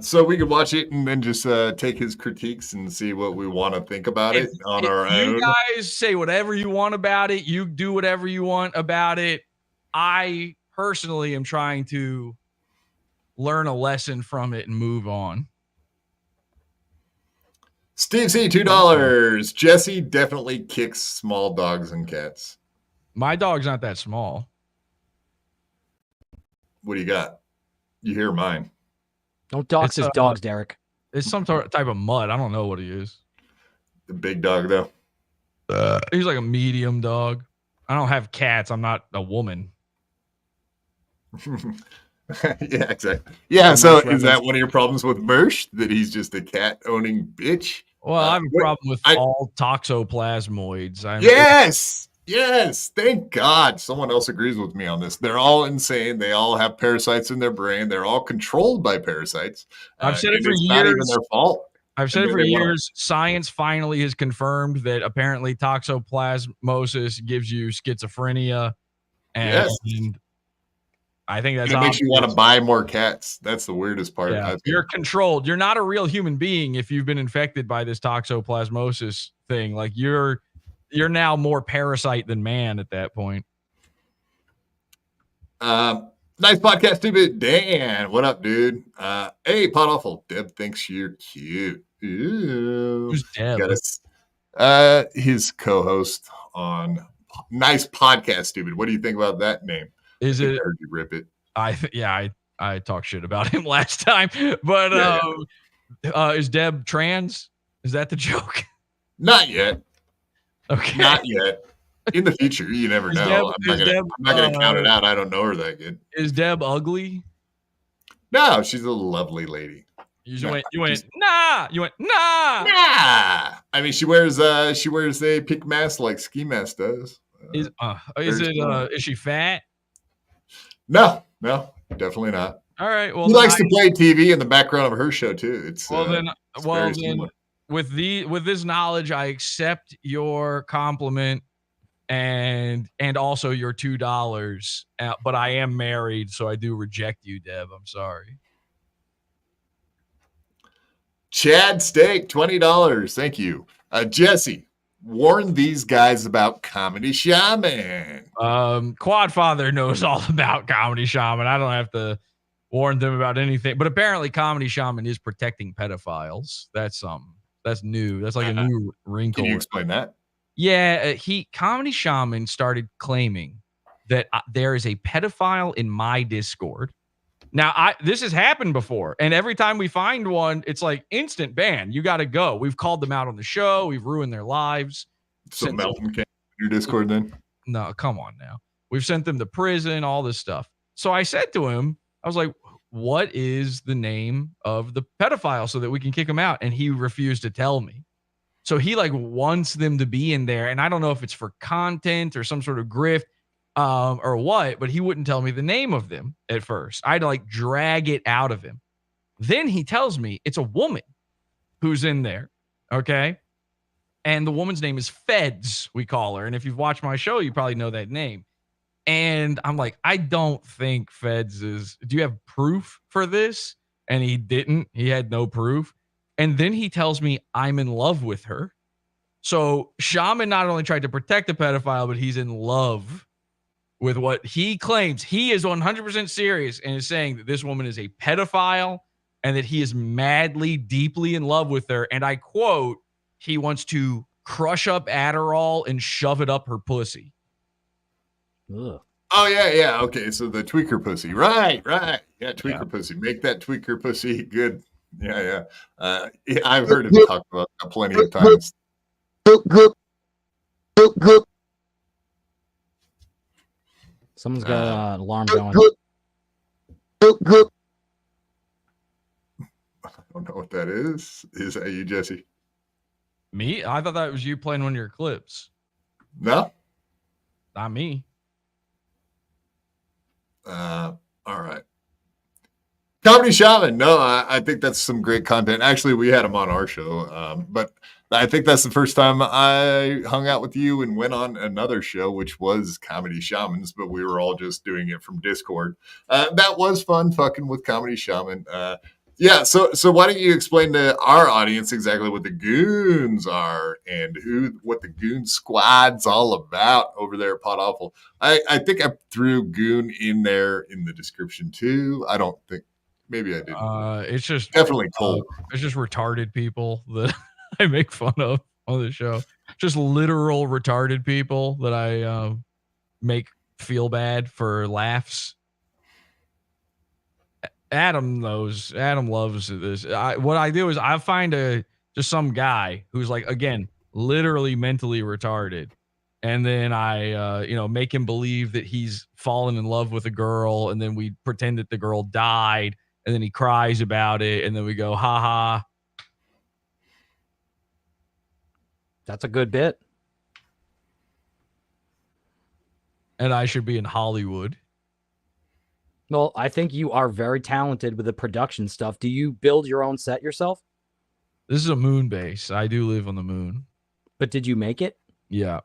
So we could watch it and then just take his critiques and see what we want to think about it on our own. You guys say whatever you want about it. You do whatever you want about it. I personally am trying to learn a lesson from it and move on. Steve C, $2. Jesse definitely kicks small dogs and cats. My dog's not that small. What do you got? You hear mine. Don't dox his dogs, Derek. It's some type of mud. I don't know what he is. The big dog, though. He's like a medium dog. I don't have cats. I'm not a woman. Yeah, exactly. Yeah, so is that one of your problems with Mersh? That he's just a cat-owning bitch? Well, I have a problem with all toxoplasmoids. Yes. Thank God someone else agrees with me on this. They're all insane. They all have parasites in their brain. They're all controlled by parasites. I've said it for years. Not even their fault. I've said it for years. Science finally has confirmed that apparently toxoplasmosis gives you schizophrenia. And I think that's it makes you want to buy more cats. That's the weirdest part. Yeah. You're controlled. You're not a real human being if you've been infected by this toxoplasmosis thing. Like you're now more parasite than man at that point. Nice podcast, stupid Dan. What up, dude? Hey, Podawful. Deb thinks you're cute. Ooh. Who's Deb? His co-host on Nice Podcast, stupid. What do you think about that name? I heard you rip it. I talked shit about him last time. But is Deb trans? Is that the joke? Not yet. Okay. Not yet. In the future, you never know. I'm not gonna count it out. I don't know her that good. Is Deb ugly? No, she's a lovely lady. You went nah. I mean, she wears a pink mask like Ski Mask does. Is she fat? No, definitely not. All right. Well, he likes to play TV in the background of her show too. It's then with this knowledge, I accept your compliment and also your $2. But I am married, so I do reject you, Deb. I'm sorry. Chad Steak, $20. Thank you, Jesse. Warn these guys about Comedy Shaman. Quadfather knows all about Comedy Shaman. I don't have to warn them about anything. But apparently, Comedy Shaman is protecting pedophiles. That's something. That's new. That's like a new wrinkle. Can you explain that? Yeah, Comedy Shaman started claiming that there is a pedophile in my Discord. Now, this has happened before, and every time we find one, it's like instant ban. You got to go. We've called them out on the show. We've ruined their lives. So Melton came to your Discord then? No, come on now. We've sent them to prison, all this stuff. So I said to him, I was like, what is the name of the pedophile so that we can kick him out? And he refused to tell me. So he wants them to be in there. And I don't know if it's for content or some sort of grift. Or what, but he wouldn't tell me the name of them at first. I'd drag it out of him. Then he tells me it's a woman who's in there. Okay. And the woman's name is Feds, we call her. And if you've watched my show, you probably know that name. And I'm like, I don't think Feds is. Do you have proof for this? And he didn't. He had no proof. And then he tells me I'm in love with her. So Shaman not only tried to protect the pedophile, but he's in love with what he claims. He is 100% serious and is saying that this woman is a pedophile and that he is madly, deeply in love with her. And I quote, he wants to crush up Adderall and shove it up her pussy. Ugh. Oh, yeah. Okay, so the tweaker pussy. Right. Yeah, tweaker pussy. Make that tweaker pussy good. Yeah. I've heard him talk about that plenty of times. Someone's got an alarm going. don't know what that is. Is that you, Jesse? Me? I thought that was you playing one of your clips. No. Not me. All right. Comedy Shaman. No, I think that's some great content. Actually, we had him on our show, but I think that's the first time I hung out with you and went on another show, which was Comedy Shamans, but we were all just doing it from Discord. That was fun, fucking with Comedy Shaman. Yeah, so why don't you explain to our audience exactly what the goons are and what the Goon Squad's all about over there at Podawful. I think I threw goon in there in the description too. I don't think. Maybe I didn't. It's just definitely cold. It's just retarded people that I make fun of on the show. Just literal retarded people that I make feel bad for laughs. Adam knows. Adam loves this. What I do is I find just some guy who's like, again, literally mentally retarded. And then I, make him believe that he's fallen in love with a girl. And then we pretend that the girl died. And then he cries about it. And then we go, ha ha. That's a good bit. And I should be in Hollywood. Well, I think you are very talented with the production stuff. Do you build your own set yourself? This is a moon base. I do live on the moon. But did you make it? Yeah.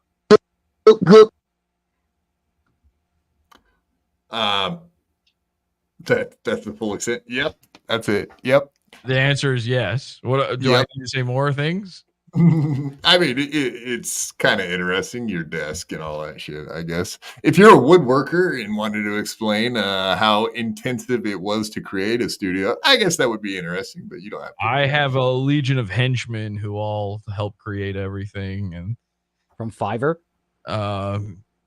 That's the full extent. Yep. That's it. Yep. The answer is yes. What do I need to say more things? I mean, it's kind of interesting, your desk and all that shit, I guess. If you're a woodworker and wanted to explain how intensive it was to create a studio, I guess that would be interesting, but you don't have to. I have a legion of henchmen who all help create everything. And from Fiverr?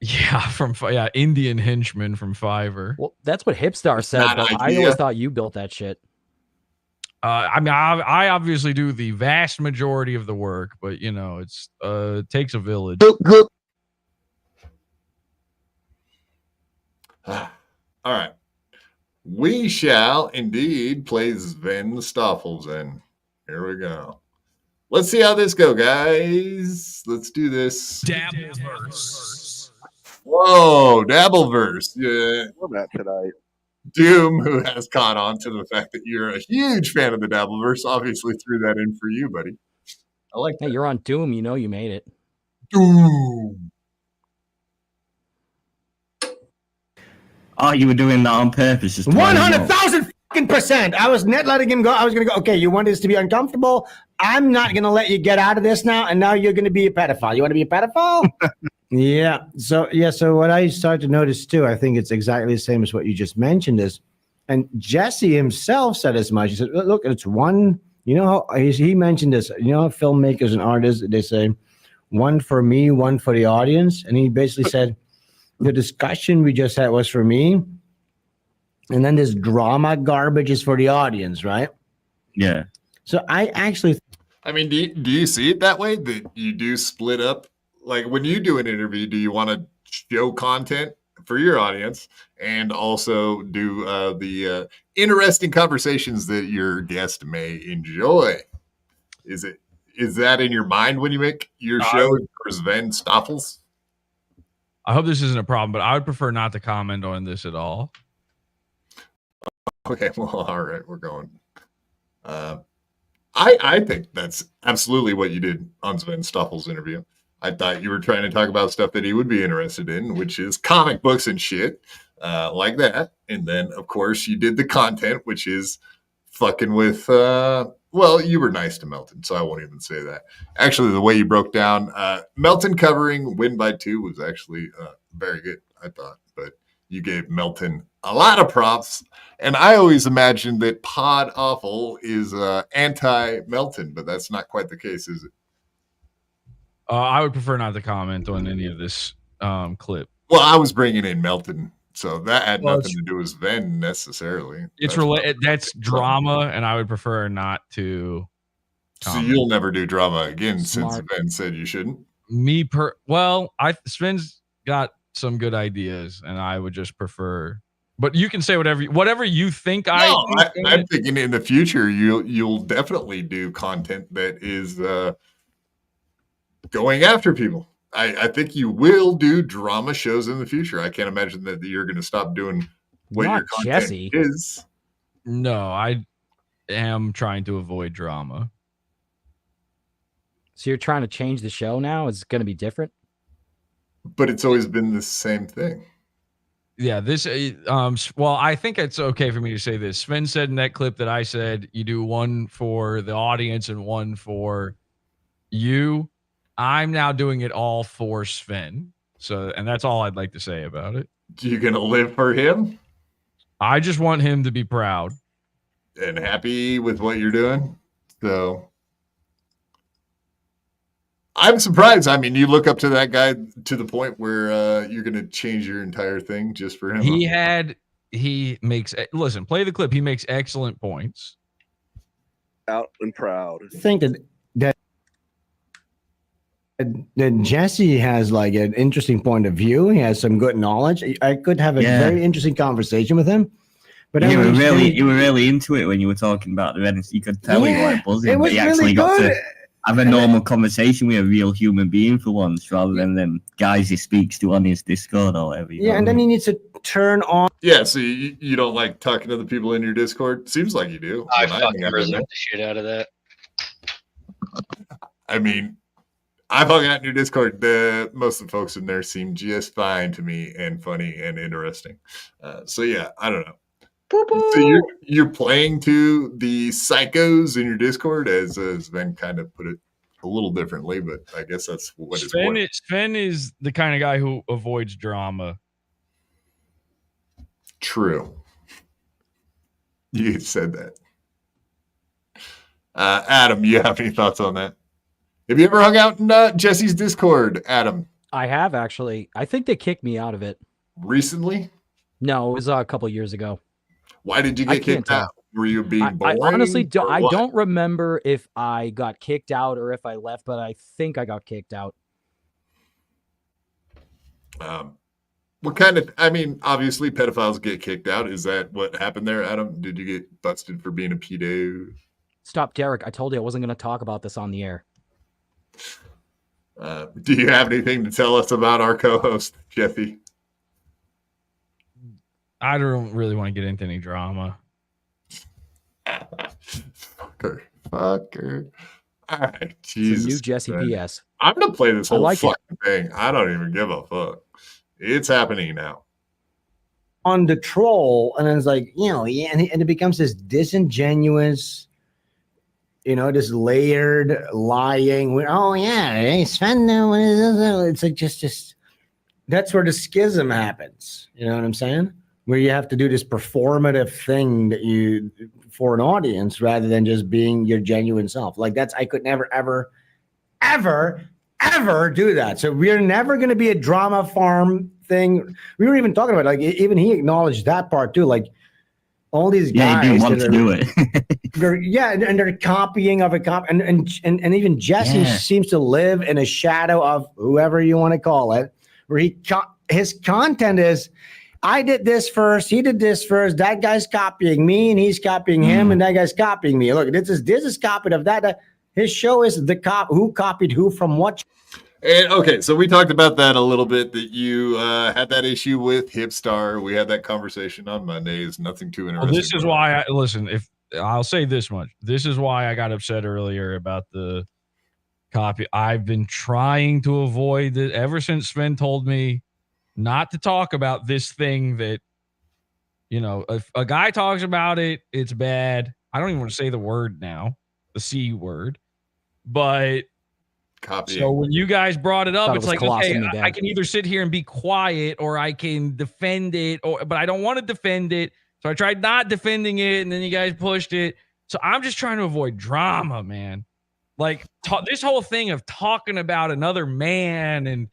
Yeah, Indian henchmen from Fiverr. Well, that's what Hipstar said, but I always thought you built that shit. I mean, I obviously do the vast majority of the work, but it takes a village. All right. We shall indeed play Sven Staffelsen. Here we go. Let's see how this go, guys. Let's do this. Dabbleverse. Whoa, Dabbleverse. Yeah. Format tonight. Doom, who has caught on to the fact that you're a huge fan of the Dabbleverse, obviously threw that in for you, buddy. I like that. Hey, you're on Doom. You know you made it. Doom. Oh, you were doing that on purpose. Just 100,000%. I was not letting him go. I was going to go, okay, you want this to be uncomfortable? I'm not going to let you get out of this now, and now you're going to be a pedophile. You want to be a pedophile? Yeah. So what I started to notice too, I think it's exactly the same as what you just mentioned and Jesse himself said as much. He said, look, it's one, how he mentioned this, filmmakers and artists, they say one for me, one for the audience. And he basically said the discussion we just had was for me. And then this drama garbage is for the audience, right? Yeah. So I mean, do you see it that way? That you do split up? Like when you do an interview, do you want to show content for your audience and also do the interesting conversations that your guest may enjoy? Is that in your mind when you make your show for Sven Stoffels? I hope this isn't a problem, but I would prefer not to comment on this at all. Okay, well, all right, we're going. I think that's absolutely what you did on Sven Stoffels' interview. I thought you were trying to talk about stuff that he would be interested in, which is comic books and shit like that. And then, of course, you did the content, which is fucking with, you were nice to Melton, so I won't even say that. Actually, the way you broke down Melton covering Win by 2 was actually very good, I thought. But you gave Melton a lot of props. And I always imagined that Podawful is anti-Melton, but that's not quite the case, is it? I would prefer not to comment on any of this clip. Well, I was bringing in Melton, so that had nothing to do with Sven necessarily. It's related. That's drama, and I would prefer not to. So you'll never do drama again since Sven said you shouldn't. Sven's got some good ideas, and I would just prefer But you can say whatever you think. I'm thinking in the future you'll definitely do content that is going after people. I think you will do drama shows in the future. I can't imagine that you're going to stop doing what your content is. No, I am trying to avoid drama. So you're trying to change the show now? Is it going to be different? But it's always been the same thing. Yeah, this well, I think it's okay for me to say this. Sven said in that clip that I said you do one for the audience and one for you. I'm now doing it all for Sven. So, and that's all I'd like to say about it. You gonna live for him? I just want him to be proud and happy with what you're doing. So I'm surprised. I mean, you look up to that guy to the point where you're going to change your entire thing just for him. He makes, listen, play the clip. He makes excellent points. Out and proud. I think that Jesse has like an interesting point of view. He has some good knowledge. I could have a very interesting conversation with him. But you were really into it when you were talking about the Reddit. You could tell he was like buzzing. It was but he really actually got good. to have a normal conversation with a real human being for once, rather than them guys he speaks to on his Discord or whatever. Yeah, and then he needs to turn on. Yeah, so you don't like talking to the people in your Discord? Seems like you do. I fucking resent the shit out of that. I mean, I've hung out in your Discord. Most of the folks in there seem just fine to me and funny and interesting. So yeah, I don't know. So you're playing to the psychos in your Discord, as Sven kind of put it a little differently, but I guess that's what it's for. Sven is the kind of guy who avoids drama. True. You said that. Adam, you have any thoughts on that? Have you ever hung out in Jesse's Discord, Adam? I have, actually. I think they kicked me out of it. Recently? No, it was a couple of years ago. Why did you get kicked out? Were you being boring? I honestly don't remember if I got kicked out or if I left, but I think I got kicked out. What kind of, I mean, obviously pedophiles get kicked out. Is that what happened there, Adam? Did you get busted for being a pedo? Stop, Derek. I told you I wasn't going to talk about this on the air. Do you have anything to tell us about our co-host, Jeffy? I don't really want to get into any drama. Fucker. All right, Jesus. New Jesse PS. I'm gonna play this whole fucking it. thing. I don't even give a fuck. It's happening now. On the troll, and then it's like, and it becomes this disingenuous, this layered lying. Oh yeah, hey, Sven, it's like just that's where the schism happens. You know what I'm saying? Where you have to do this performative thing that you for an audience rather than just being your genuine self. Like I could never, ever, ever, ever do that. So we're never going to be a drama farm thing. We were even talking about like even he acknowledged that part too. Like all these guys, he didn't want to do it. and they're copying of a cop, and even Jesse seems to live in a shadow of whoever you want to call it, where his content is. I did this first. He did this first. That guy's copying me, and he's copying him, and that guy's copying me. Look, this is copied of that. His show is the who copied who from what. And okay, so we talked about that a little bit. That you had that issue with Hipstar. We had that conversation on Mondays. Nothing too interesting. Well, this is why listen. If I'll say this much, this is why I got upset earlier about the copy. I've been trying to avoid it ever since Sven told me not to talk about this thing that, if a guy talks about it, it's bad. I don't even want to say the word now, the C word, but copying. So when you guys brought it up, it's like, okay, I can either sit here and be quiet or I can defend it, but I don't want to defend it. So I tried not defending it, and then you guys pushed it. So I'm just trying to avoid drama, man. Like this whole thing of talking about another man and,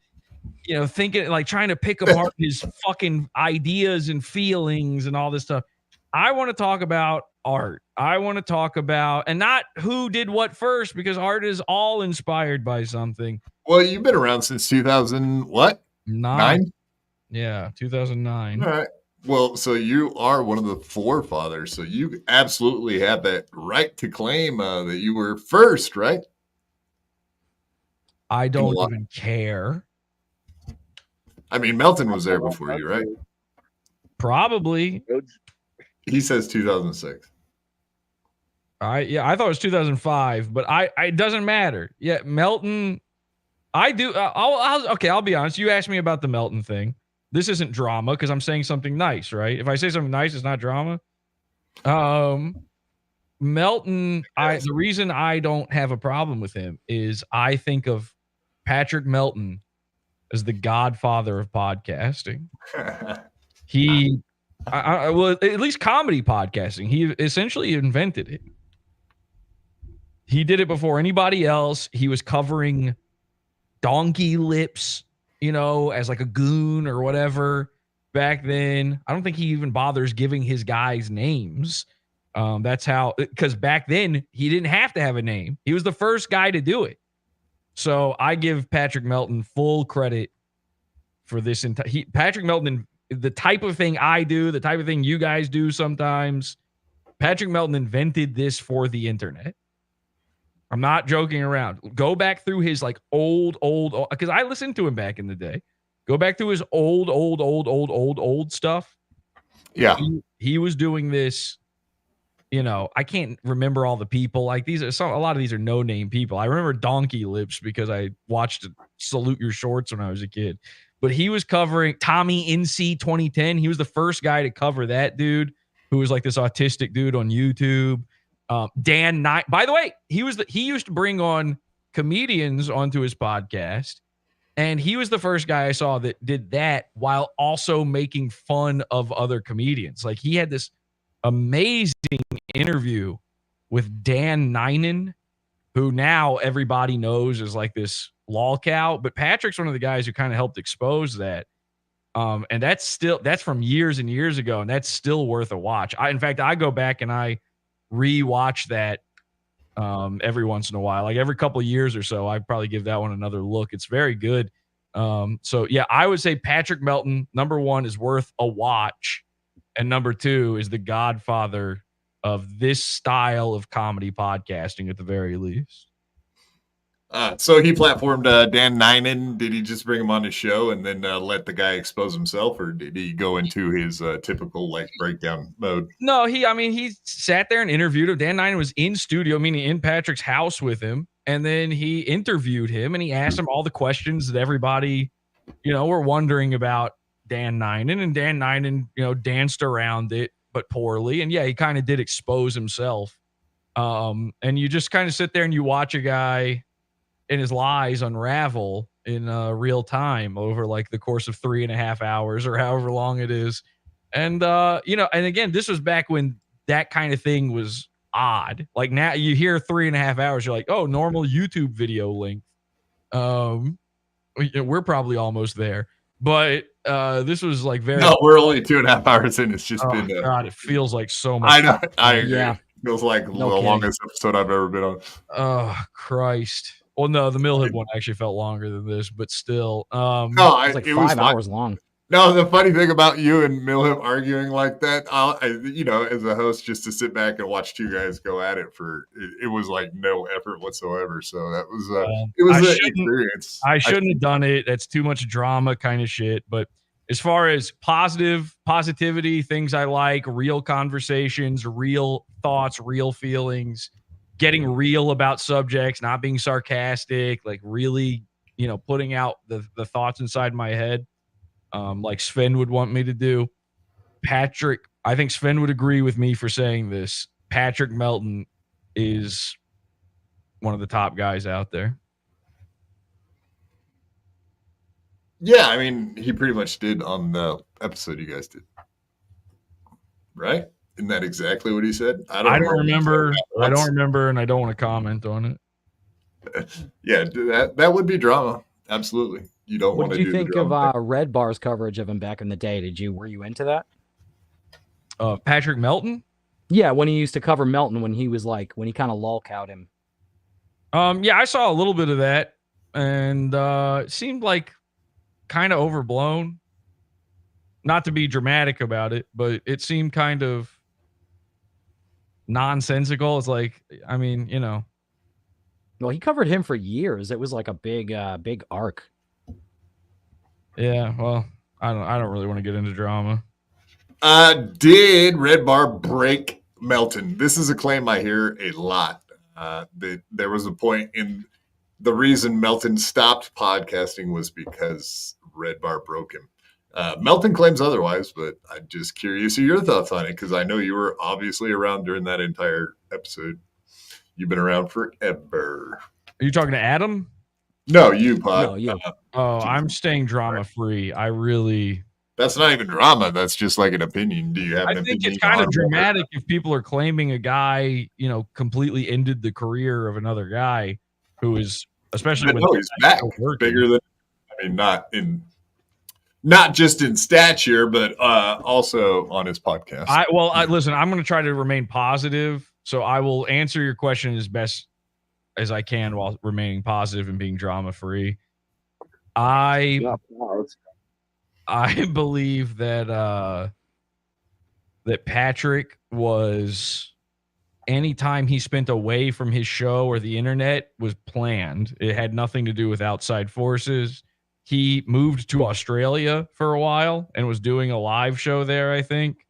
thinking like trying to pick apart his fucking ideas and feelings and all this stuff. I want to talk about art. I want to talk about, and not who did what first, because art is all inspired by something. Well, you've been around since 2000, what? 9? Yeah, 2009. All right. Well, so you are one of the forefathers, so you absolutely have that right to claim that you were first, right? I don't even care. I mean, Melton was there before you, right? Probably. He says 2006. I thought it was 2005, but it doesn't matter. Yeah, Melton. I do. I'll be honest. You asked me about the Melton thing. This isn't drama because I'm saying something nice, right? If I say something nice, it's not drama. Melton. The reason I don't have a problem with him is I think of Patrick Melton as the godfather of podcasting. Well, at least comedy podcasting. He essentially invented it. He did it before anybody else. He was covering donkey lips, as like a goon or whatever back then. I don't think he even bothers giving his guys names. That's how, because back then he didn't have to have a name. He was the first guy to do it. So I give Patrick Melton full credit for this. Patrick Melton, the type of thing I do, the type of thing you guys do sometimes, Patrick Melton invented this for the internet. I'm not joking around. Go back through his like old, because I listened to him back in the day. Go back through his old stuff. Yeah. He was doing this, I can't remember all the people. Like a lot of these are no-name people. I remember Donkey Lips because I watched Salute Your Shorts when I was a kid. But he was covering Tommy NC 2010. He was the first guy to cover that dude who was like this autistic dude on YouTube. Dan Knight, by the way, he used to bring on comedians onto his podcast, and he was the first guy I saw that did that while also making fun of other comedians. Like he had this amazing interview with Dan Ninen, who now everybody knows is like this lolcow, but Patrick's one of the guys who kind of helped expose that. And that's from years and years ago, and that's still worth a watch. In fact, I go back and I rewatch that every once in a while, like every couple of years or so. I probably give that one another look. It's very good. So yeah, I would say Patrick Melton, number one, is worth a watch, and number two is the godfather of this style of comedy podcasting at the very least. So he platformed Dan Ninen. Did he just bring him on his show and then let the guy expose himself, or did he go into his typical like breakdown mode? No, he sat there and interviewed him. Dan Ninen was in studio, meaning in Patrick's house with him, and then he interviewed him and he asked him all the questions that everybody, were wondering about Dan Ninen, and Dan Ninen, danced around it, but poorly. And yeah, he kind of did expose himself. And you just kind of sit there and you watch a guy and his lies unravel in real time over like the course of 3.5 hours or however long it is. And, and again, this was back when that kind of thing was odd. Like now you hear 3.5 hours, you're like, oh, normal YouTube video length. We're probably almost there, but this was like very. No, we're only 2.5 hours in. It's just been. God, it feels like so much. I know. I agree. Yeah. Feels like the longest episode I've ever been on. Oh Christ. Well, no, the Milhip one actually felt longer than this, but still. It was like 5 hours long. No, the funny thing about you and Milhip arguing like that, as a host, just to sit back and watch two guys go at it it was like no effort whatsoever. So that was it was an experience. I shouldn't have done it. That's too much drama kind of shit. But as far as positivity, things I like, real conversations, real thoughts, real feelings, getting real about subjects, not being sarcastic, like really, putting out the thoughts inside my head. Like Sven would want me to do. Patrick, I think Sven would agree with me for saying this. Patrick Melton is one of the top guys out there. Yeah, I mean, he pretty much did on the episode you guys did. Right? Isn't that exactly what he said? I don't remember. I don't remember, and I don't want to comment on it. Yeah, that would be drama. Absolutely. You don't want to do the drama. What did you think of Red Bar's coverage of him back in the day? Were you into that? Patrick Melton? Yeah, when he used to cover Melton, when he kind of lolcowed him. Yeah, I saw a little bit of that, and it seemed like kind of overblown. not to be dramatic about it, but it seemed kind of nonsensical. It's like, I mean, you know. Well, he covered him for years. It was like a big arc. Yeah, well, I don't really want to get into drama. Did Red Bar break Melton? This is a claim I hear a lot. That there was a point in the reason Melton stopped podcasting was because Red Bar broke him. Melton claims otherwise, but I'm just curious of your thoughts on it because I know you were obviously around during that entire episode. You've been around forever. Are you talking to Adam? No, you, Pod. No, you. I'm staying drama free. That's not even drama. That's just like an opinion. Do you have an opinion? I think it's kind of dramatic if people are claiming a guy, you know, completely ended the career of another guy who is, especially when he's back bigger than, I mean, not just in stature, but also on his podcast. Listen, I'm going to try to remain positive. So I will answer your question as best as I can while remaining positive and being drama free. I believe that that Patrick was, anytime he spent away from his show or the internet was planned. It had nothing to do with outside forces. He moved to Australia for a while and was doing a live show there, I think.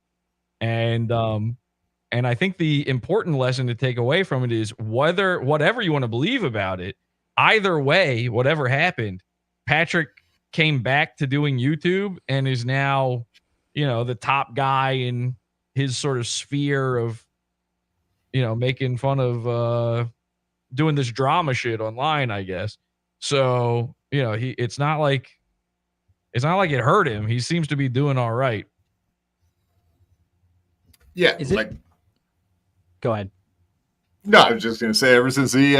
And I think the important lesson to take away from it is whatever you want to believe about it, either way, whatever happened, Patrick came back to doing YouTube and is now, you know, the top guy in his sort of sphere of, you know, making fun of doing this drama shit online, I guess. So, you know, it's not like it hurt him. He seems to be doing all right. Yeah, Go ahead. No, I was just going to say, ever since he,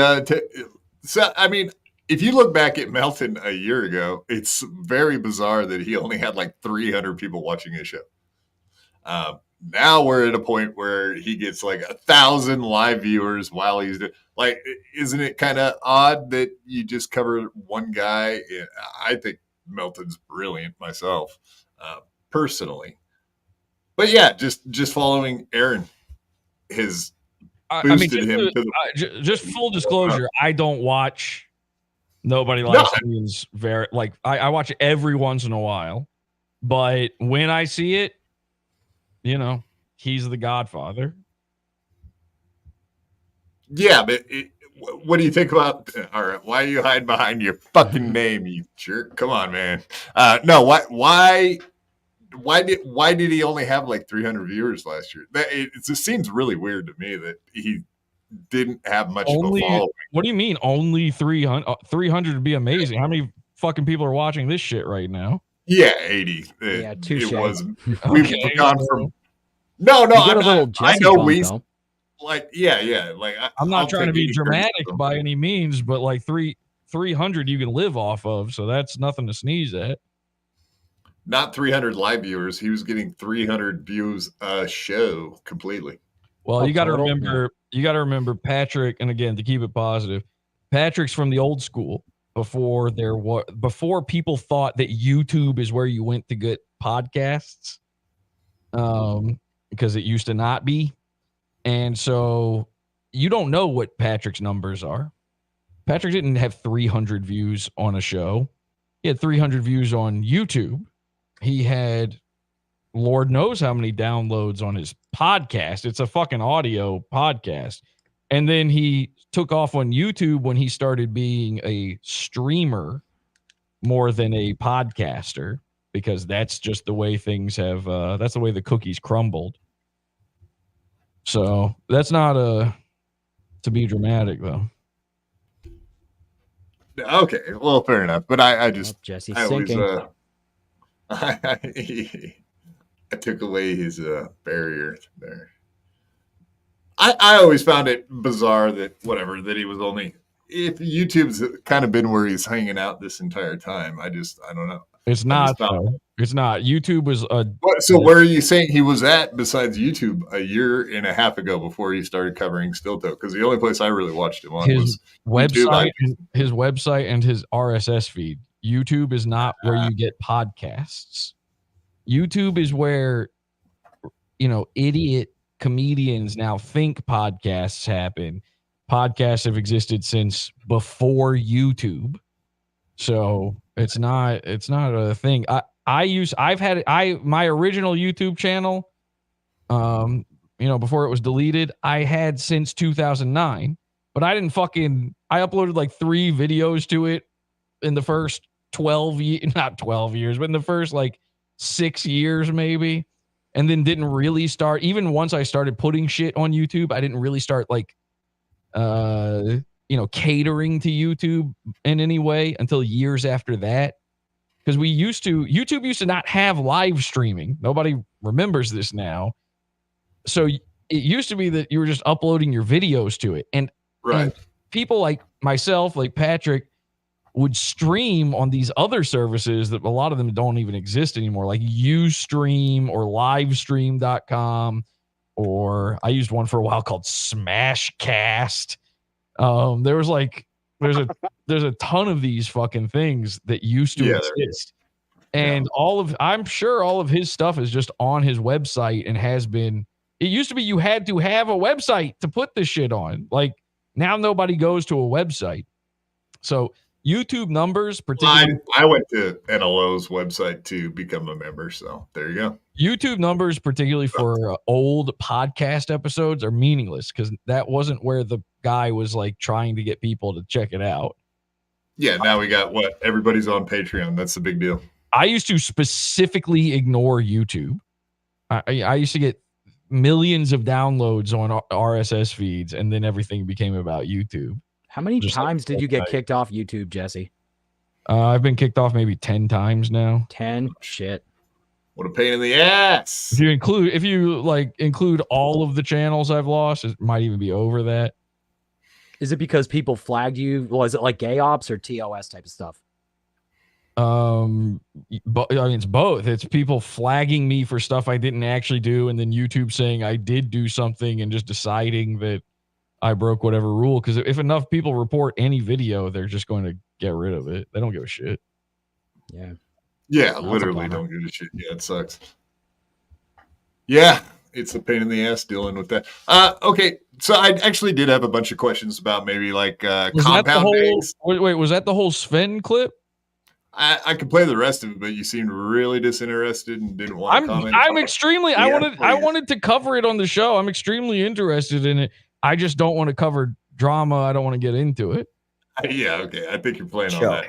so I mean, if you look back at Melton a year ago, it's very bizarre that he only had like 300 people watching his show. Now we're at a point where he gets like 1,000 live viewers while he's like, isn't it kind of odd that you just cover one guy? I think Melton's brilliant myself, personally. But yeah, just following Aaron has boosted him. Just full disclosure, I don't watch Nobody Likes Means I watch it every once in a while, but when I see it, you know, he's the Godfather. Yeah, but what do you think about? All right, why are you hiding behind your fucking name, you jerk? Come on, man. No, why did he only have like 300 viewers last year? It just seems really weird to me that he didn't have much of a following. What do you mean only 300? 300 would be amazing. How many fucking people are watching this shit right now? Yeah, 80. Yeah, it was. Okay, We've gone from. No, I know we. Like, yeah. Like, I'm not trying to be dramatic by any means, but like 300 you can live off of, so that's nothing to sneeze at. Not 300 live viewers. He was getting 300 views a show completely. Well, you got to remember Patrick, and again, to keep it positive, Patrick's from the old school before people thought that YouTube is where you went to get podcasts, because it used to not be. And so you don't know what Patrick's numbers are. Patrick didn't have 300 views on a show. He had 300 views on YouTube. He had Lord knows how many downloads on his podcast. It's a fucking audio podcast. And then he took off on YouTube when he started being a streamer more than a podcaster, because that's just the way things have, that's the way the cookies crumbled. So that's not to be dramatic, though. Okay, well, fair enough. But I just Jesse's I always, sinking. I took away his barrier there. I always found it bizarre that he was only, if YouTube's kind of been where he's hanging out this entire time. I don't know. It's not. It's not. YouTube was a. So where are you saying he was at besides YouTube a year and a half ago before he started covering Stilto? Because the only place I really watched him on was website, YouTube. his website and his RSS feed. YouTube is not where you get podcasts. YouTube is where, idiot comedians now think podcasts happen. Podcasts have existed since before YouTube. So it's not a thing. My original YouTube channel, before it was deleted, I had since 2009, but I uploaded like 3 videos to it in the first 12 years, not 12 years, but in the first like 6 years maybe. And then didn't really start, even once I started putting shit on YouTube, I didn't really start like, catering to YouTube in any way until years after that. Because YouTube used to not have live streaming. Nobody remembers this now. So it used to be that you were just uploading your videos to it. And people like myself, like Patrick, would stream on these other services that a lot of them don't even exist anymore, like Ustream or livestream.com, or I used one for a while called Smashcast. There's a ton of these fucking things that used to exist. And I'm sure all of his stuff is just on his website and has been. It used to be you had to have a website to put this shit on. Like now nobody goes to a website. So YouTube numbers, particularly. I went to NLO's website to become a member. So there you go. YouTube numbers, particularly for old podcast episodes, are meaningless because that wasn't where the guy was like trying to get people to check it out. Yeah, now we got everybody's on Patreon. That's the big deal. I used to specifically ignore YouTube. I used to get millions of downloads on RSS feeds, and then everything became about YouTube. How many times did you get kicked off YouTube, Jesse? I've been kicked off maybe 10 times now. 10? Shit. What a pain in the ass. If you include all of the channels I've lost, it might even be over that. Is it because people flagged you? Was it like gay ops or TOS type of stuff? It's both. It's people flagging me for stuff I didn't actually do, and then YouTube saying I did do something and just deciding that I broke whatever rule. Because if enough people report any video, they're just going to get rid of it. They don't give a shit. Yeah. Yeah, literally don't give a shit. Yeah, it sucks. Yeah, it's a pain in the ass dealing with that. Okay, so I actually did have a bunch of questions about maybe like compound eggs. Wait, was that the whole Sven clip? I could play the rest of it, but you seemed really disinterested and didn't want to comment. I'm extremely. I wanted to cover it on the show. I'm extremely interested in it. I just don't want to cover drama. I don't want to get into it. Yeah, okay. I think you're playing on that.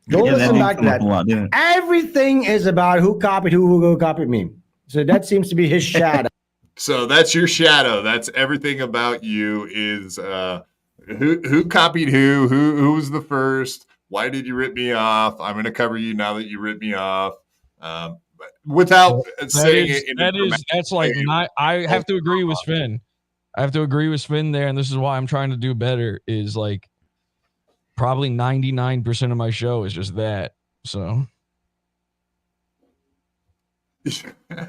Go listen back to that. Everything is about who copied who copied me. So that seems to be his shadow. So that's your shadow. That's everything about you is who copied who was the first, why did you rip me off? I'm going to cover you now that you ripped me off. Without saying it. That's like I have to agree with Sven. I have to agree with Sven there, and this is why I'm trying to do better. Is like probably 99% of my show is just that. So yeah,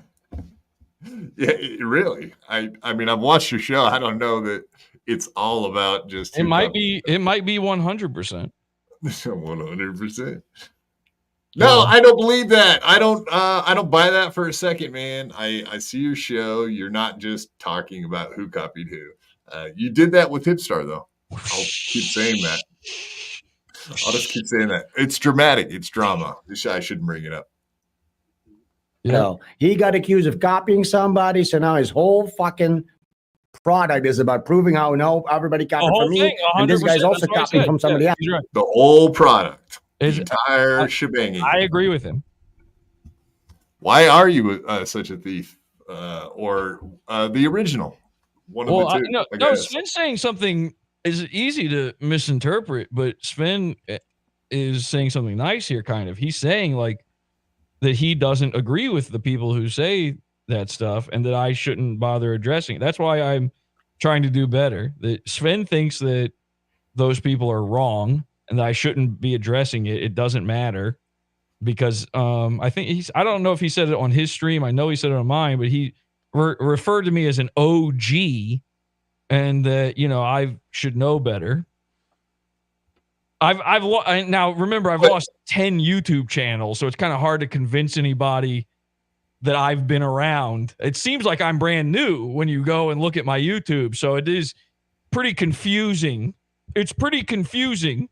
really. I mean, I've watched your show. I don't know that it's all about just. It might be 100%. 100%. No, I don't believe that. I don't buy that for a second, man. I see your show. You're not just talking about who copied who. You did that with Hipstar, though. I'll keep saying that. I'll just keep saying that. It's dramatic. It's drama. I shouldn't bring it up. Yeah. No, he got accused of copying somebody, so now his whole fucking product is about proving how everybody copied from me, and this guy's also copying from somebody else. Right. The whole product. The entire shebang. I agree with him. Why are you such a thief? Or the original? One of the two. No, Sven's saying something is easy to misinterpret, but Sven is saying something nice here, kind of. He's saying like that he doesn't agree with the people who say that stuff and that I shouldn't bother addressing it. That's why I'm trying to do better. That Sven thinks that those people are wrong and that I shouldn't be addressing it. It doesn't matter because I think I don't know if he said it on his stream. I know he said it on mine, but he referred to me as an OG and that, I should know better. Now remember, I've lost 10 YouTube channels, so it's kind of hard to convince anybody that I've been around. It seems like I'm brand new when you go and look at my YouTube, so it is pretty confusing. It's pretty confusing.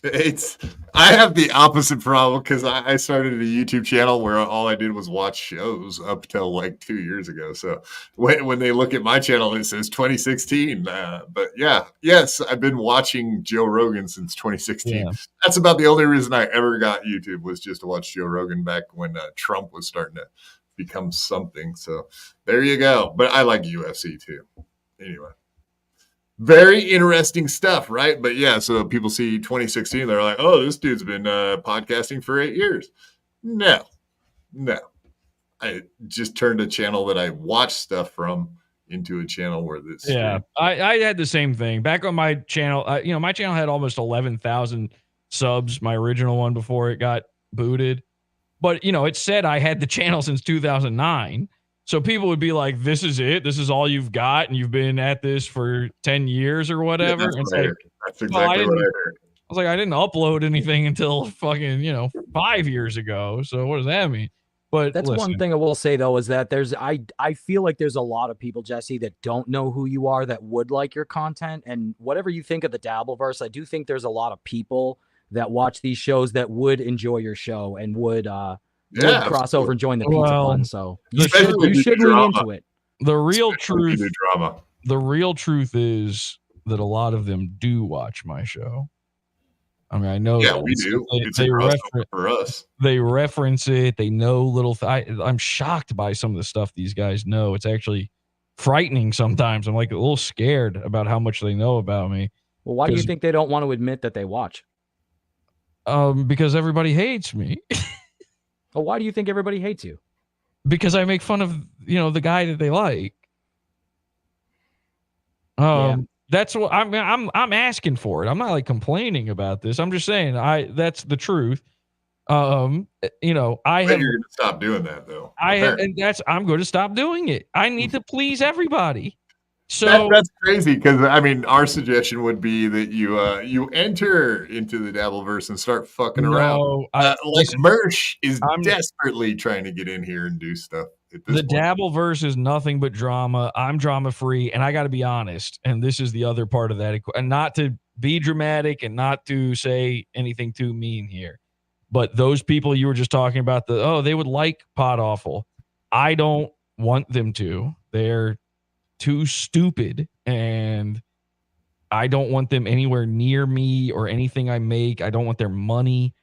I have the opposite problem because I started a YouTube channel where all I did was watch shows up till like 2 years ago. So when they look at my channel, it says 2016. But yes, I've been watching Joe Rogan since 2016. Yeah. That's about the only reason I ever got YouTube, was just to watch Joe Rogan back when Trump was starting to become something. So there you go. But I like UFC too. Anyway. Very interesting stuff, right? But yeah, so people see 2016, they're like, oh, this dude's been podcasting for 8 years. No. I just turned a channel that I watch stuff from into a channel where this. Yeah, I had the same thing. Back on my channel, my channel had almost 11,000 subs, my original one before it got booted. But, it said I had the channel since 2009. So people would be like, this is it. This is all you've got. And you've been at this for 10 years or whatever. Yeah, that's exactly what I heard. I was like, I didn't upload anything until fucking, 5 years ago. So what does that mean? But that's one thing I will say, though, is that I feel like there's a lot of people, Jesse, that don't know who you are, that would like your content. And whatever you think of the Dabbleverse, I do think there's a lot of people that watch these shows that would enjoy your show and would cross over and join the pizza fund. So you should lean into it. The real truth is that a lot of them do watch my show. I mean, I know. Yeah, we do. For us. They reference it. They know little. I'm shocked by some of the stuff these guys know. It's actually frightening sometimes. I'm like a little scared about how much they know about me. Well, why do you think they don't want to admit that they watch? Because everybody hates me. Well, why do you think everybody hates you? Because I make fun of, the guy that they like. That's what I'm asking for it. I'm not like complaining about this. I'm just saying that's the truth. You're going to stop doing that though. I'm going to stop doing it. I need to please everybody. So that's crazy because our suggestion would be that you enter into the Dabbleverse and start fucking around. Mersh is desperately trying to get in here and do stuff. The Dabbleverse is nothing but drama. I'm drama free, and I got to be honest. And this is the other part of that, and not to be dramatic and not to say anything too mean here, but those people you were just talking about, they would like Podawful. I don't want them to. They're too stupid, and I don't want them anywhere near me or anything I make. I don't want their money.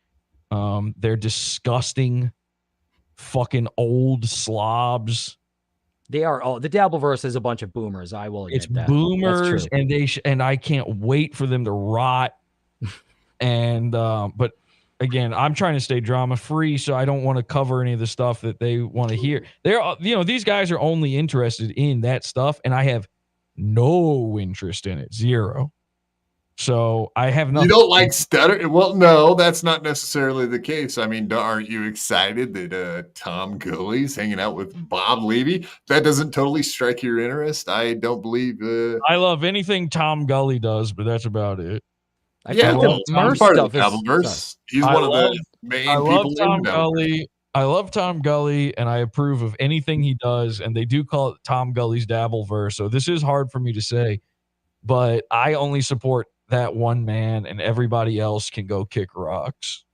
They're disgusting fucking old slobs. They are all. The Dabbleverse is a bunch of boomers. I will admit that. It's boomers, and and I can't wait for them to rot. And but again, I'm trying to stay drama free, so I don't want to cover any of the stuff that they want to hear. They're, these guys are only interested in that stuff, and I have no interest in it, zero. So I have nothing. You don't like stutter? Well, no, that's not necessarily the case. Aren't you excited that Tom Gully's hanging out with Bob Levy? That doesn't totally strike your interest. I don't believe. I love anything Tom Gully does, but that's about it. He's part of the Dabbleverse. He's one of the main people in Dabbleverse. I love Tom Gully, and I approve of anything he does, and they do call it Tom Gully's Dabbleverse, so this is hard for me to say, but I only support that one man, and everybody else can go kick rocks.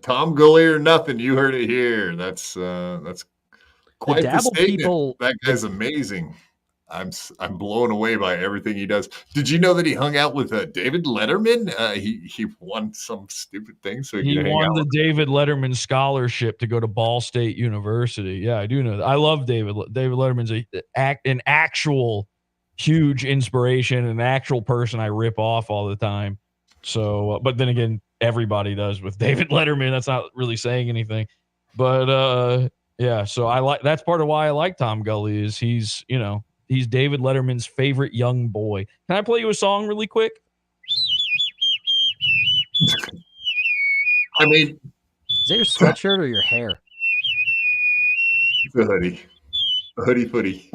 Tom Gully or nothing. You heard it here. That's quite the statement. That guy's amazing. I'm blown away by everything he does. Did you know that he hung out with David Letterman? He won some stupid thing, so he won the David Letterman scholarship to go to Ball State University. Yeah, I do know that. I love David. David Letterman's an actual huge inspiration, an actual person I rip off all the time. So, but then again, everybody does with David Letterman. That's not really saying anything. But yeah, so that's part of why I like Tom Gully is he's David Letterman's favorite young boy. Can I play you a song really quick? Is that your sweatshirt or your hair? It's a hoodie. A hoodie footy.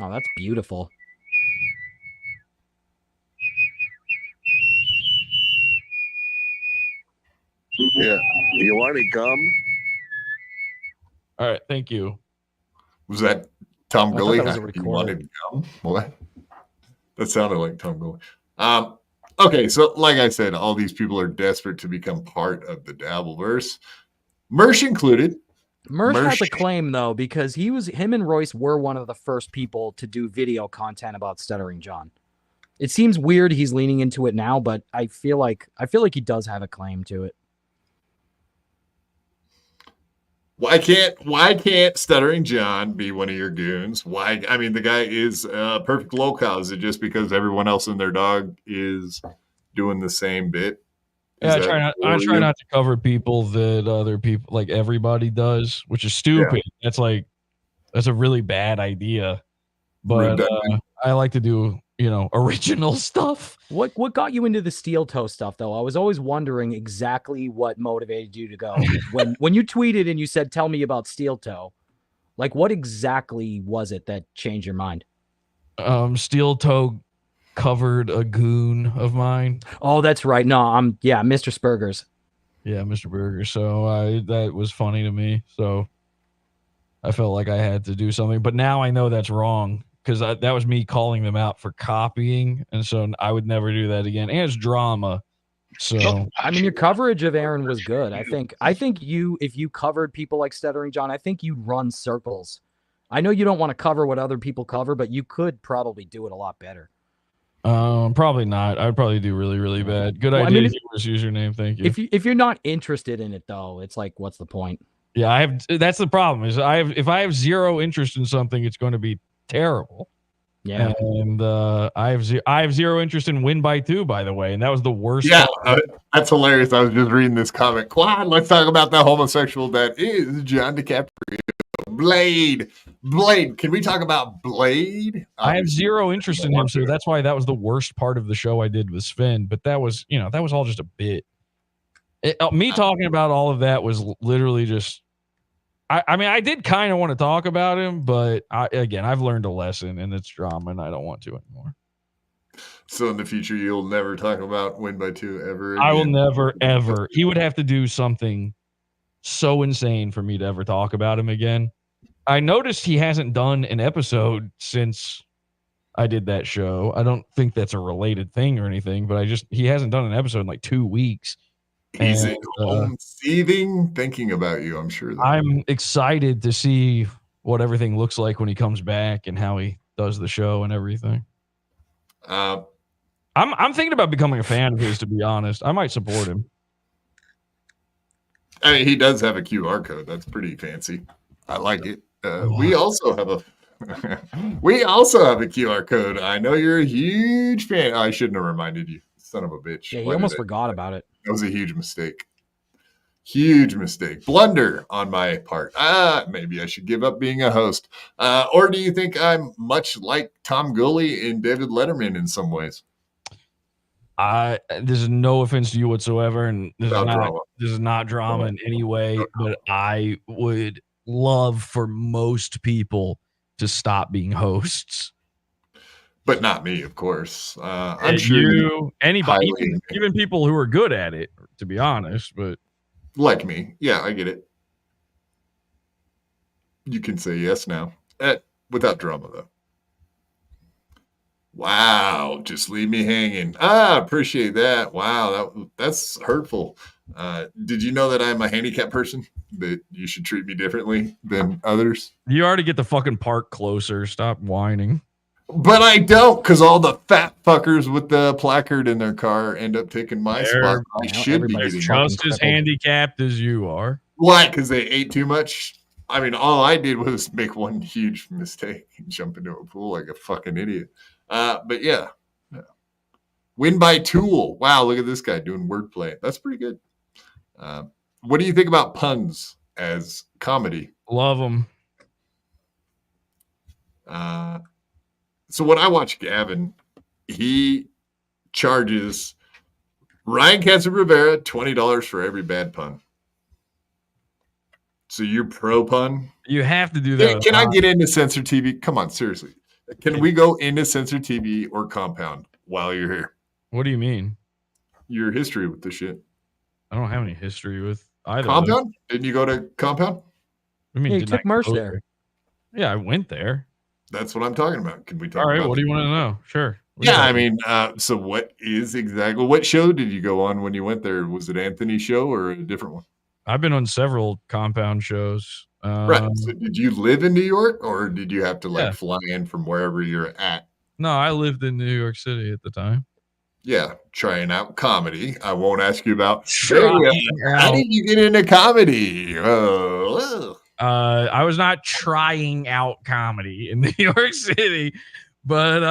Oh, that's beautiful. Yeah. You want any gum? All right, thank you. Was that Tom I thought Gully? that was a You recorder. wanted gum? What? That sounded like Tom Gully. Okay, so like I said, all these people are desperate to become part of the Dabbleverse, Mersh included. Mersh has a claim though, because him and Royce were one of the first people to do video content about Stuttering John. It seems weird he's leaning into it now, but I feel like he does have a claim to it. Why can't Stuttering John be one of your goons? Why? I mean, the guy is a perfect locale. Is it just because everyone else and their dog is doing the same bit? Yeah, I try not to cover people that other people, like everybody does, which is stupid. Yeah. That's a really bad idea. But I like to do, original stuff. What got you into the steel toe stuff though? I was always wondering exactly what motivated you to go. when you tweeted and you said, "Tell me about steel toe," like what exactly was it that changed your mind? Steel toe covered a goon of mine. Oh, that's right. No, Mr. Spurgers. Yeah, Mr. Burger. So that was funny to me. So I felt like I had to do something, but now I know that's wrong because that was me calling them out for copying, and so I would never do that again. And it's drama. So I mean, your coverage of Aaron was good. I think if you covered people like Stuttering John, I think you'd run circles. I know you don't want to cover what other people cover, but you could probably do it a lot better. Probably not. I would probably do really, really bad. Good idea. I mean, username. Thank you. If you're not interested in it though, it's like, what's the point? Yeah, that's the problem. If I have zero interest in something, it's going to be terrible. Yeah, and I have zero interest in Win by 2, by the way, and that was the worst. Yeah, that's hilarious. I was just reading this comment. Quad, let's talk about the homosexual that is John DiCaprio. Blade. Can we talk about Blade? I have zero interest in him, so that's why that was the worst part of the show I did with Sven. But that was all just a bit. Me talking about all of that was literally just. I mean, I did kind of want to talk about him, but I've learned a lesson, and it's drama, and I don't want to anymore. So in the future, you'll never talk about Win by 2 ever again? I will never, ever. He would have to do something so insane for me to ever talk about him again. I noticed he hasn't done an episode since I did that show. I don't think that's a related thing or anything, but he hasn't done an episode in like 2 weeks. He's at home seething, thinking about you, I'm sure. I'm excited to see what everything looks like when he comes back and how he does the show and everything. I'm thinking about becoming a fan of his, to be honest. I might support him. I mean, he does have a QR code. That's pretty fancy. I like it. We also have a QR code. I know you're a huge fan. I shouldn't have reminded you, son of a bitch. Yeah, he almost forgot about it. That was a huge mistake. Huge mistake. Blunder on my part. Maybe I should give up being a host. Or do you think I'm much like Tom Gully and David Letterman in some ways? There's no offense to you whatsoever, and this is not drama in any way, but I would love for most people to stop being hosts. But not me, of course. I'm sure anybody, even people who are good at it, to be honest, but like me. Yeah, I get it. You can say yes now. Without drama, though. Wow, just leave me hanging. Appreciate that. Wow, that's hurtful. Did you know that I'm a handicapped person? That you should treat me differently than others? You already get the fucking park closer. Stop whining. But I don't, because all the fat fuckers with the placard in their car end up taking my spot. I should be getting just as handicapped as you are. Why? Because they ate too much? I mean, all I did was make one huge mistake and jump into a pool like a fucking idiot. But yeah. Win by Tool. Wow, look at this guy doing wordplay. That's pretty good. What do you think about puns as comedy? Love them. So when I watch Gavin, he charges Ryan Katz-Rivera $20 for every bad pun. So you're pro pun? You have to do that. Can I get into censor TV? Come on, seriously. Can we go into Censor TV or Compound while you're here? What do you mean? Your history with the shit. I don't have any history with either. Compound? Didn't you go to Compound? I mean, Yeah, you didn't took I merch go there. Yeah, I went there. That's what I'm talking about. Can we talk All right, about what do you want to know? Sure. Yeah, I mean, so what show did you go on when you went there? Was it Anthony's show or a different one? I've been on several Compound shows. Right. So did you live in New York or did you have to Yeah. fly in from wherever you're at? No, I lived in New York City at the time. Yeah, trying out comedy. I won't ask you about Trying how out. did you get into comedy? I was not trying out comedy in New York City, but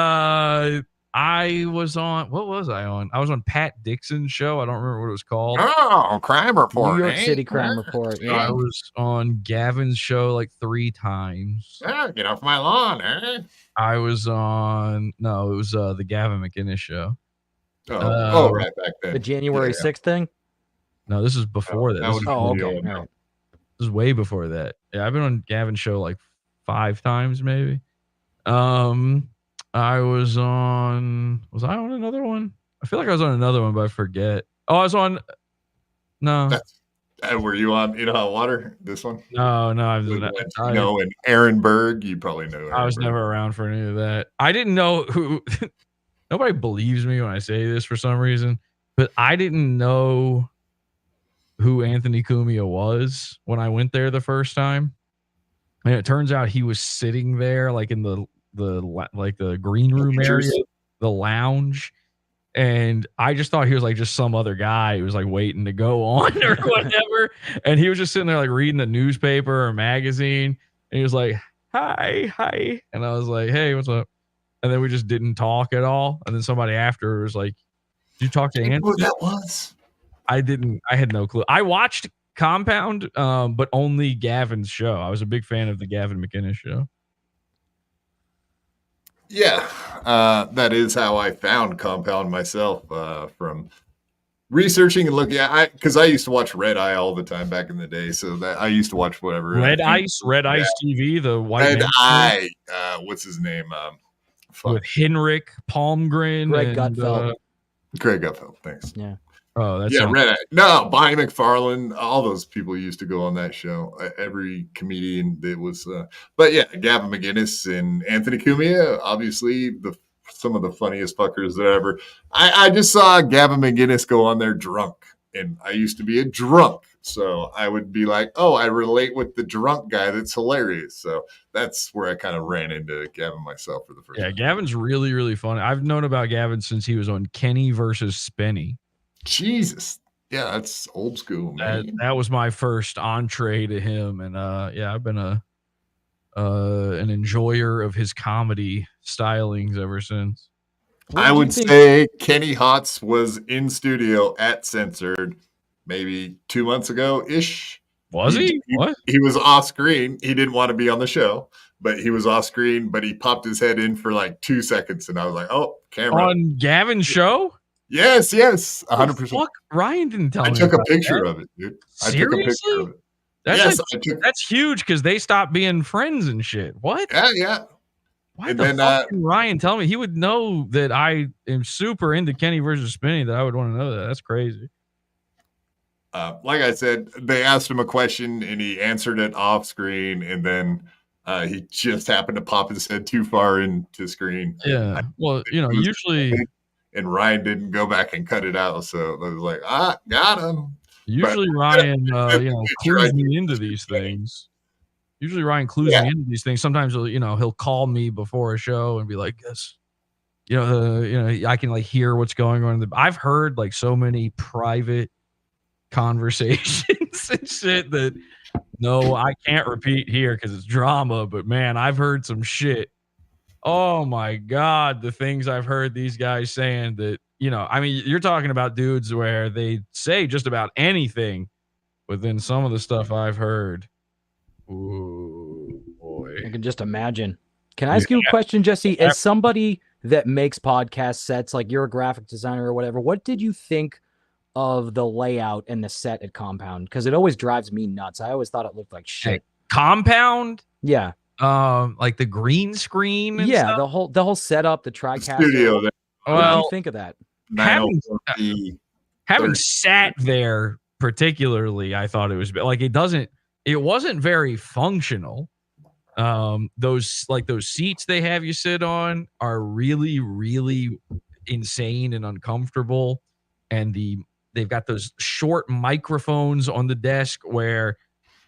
I was on, what was I on? I was on Pat Dixon's show. I don't remember what it was called. Oh, Crime Report. New York City Crime Report. I Yeah. was on Gavin's show like 3 times. Get off my lawn, eh? I was on, no, it was the Gavin McInnes show. Right back then. The January 6th thing? No, this is before that. that This was is okay. way- All right. This is way before that. Yeah, I've been on Gavin's show like 5 times, maybe. I was on another one? I feel like I was on another one, but I forget. Oh, I was on. No, Were you on In Hot Water? This one? no, I was. And Aaron Berg. You probably know. I was never around for any of that. I didn't know who. Nobody believes me when I say this for some reason, but I didn't know who Anthony Cumia was when I went there the first time. And it turns out he was sitting there like in the green room area, the lounge. And I just thought he was like just some other guy who was like waiting to go on or whatever. And he was just sitting there like reading the newspaper or magazine. And he was like, hi. And I was like, hey, what's up? And then we just didn't talk at all. And then somebody after was like, did you talk to Anthony? Who that was? I had no clue. I watched Compound, but only Gavin's show. I was a big fan of the Gavin McInnes show. Yeah, that is how I found Compound myself, from researching and looking at. Because I used to watch Red Eye all the time back in the day, so that I used to watch whatever Red Ice TV, the white Red man Eye. What's his name? with Henrik Palmgren, Greg and, Gutfeld. Greg Gutfeld. Thanks. Yeah. Oh, that's Red Eye. No, Bonnie McFarlane. All those people used to go on that show. Every comedian that was, but yeah, Gavin McInnes and Anthony Cumia, obviously some of the funniest fuckers that ever. I just saw Gavin McInnes go on there drunk, and I used to be a drunk, so I would be like, oh, I relate with the drunk guy. That's hilarious. So that's where I kind of ran into Gavin myself for the first time. Gavin's really, really funny. I've known about Gavin since he was on Kenny versus Spenny. Jesus. Yeah, that's old school, man. That was my first entree to him. And I've been an enjoyer of his comedy stylings ever since. I would say Kenny Hotz was in studio at Censored maybe 2 months ago ish. Was he? What? He was off screen. He didn't want to be on the show, but he was off screen, but he popped his head in for like 2 seconds. And I was like, oh, camera. On Gavin's show? Yes, 100%. Fuck, Ryan didn't tell me. I took a about picture that. of it, dude. Seriously? I took a picture of it. That's that's huge because they stopped being friends and shit. What? Yeah. Why And the then, fuck did Ryan tell me? He would know that I am super into Kenny versus Spenny, that I would want to know that. That's crazy. Like I said, they asked him a question and he answered it off screen, and then he just happened to pop his head too far into screen. Yeah. Well, usually. And Ryan didn't go back and cut it out, so I was like, got him. Usually Ryan, clues me into these things. Usually Ryan clues me into these things. Sometimes he'll call me before a show and be like, "Yes, I can like hear what's going on." I've heard like so many private conversations and shit that I can't repeat here because it's drama. But man, I've heard some shit. Oh my God, the things I've heard these guys saying that, you're talking about dudes where they say just about anything, but then some of the stuff I've heard. Ooh, boy. I can just imagine. Can I ask you a question, Jesse? As somebody that makes podcast sets, like you're a graphic designer or whatever, what did you think of the layout and the set at Compound? Because it always drives me nuts. I always thought it looked like shit. Compound? Yeah. Like the green screen. And Yeah, stuff. the whole setup, the TriCaster. Studio there. What do Well, you think of that? having sat there particularly, I thought it was like it wasn't very functional. Those seats they have you sit on are really, really insane and uncomfortable. And they've got those short microphones on the desk where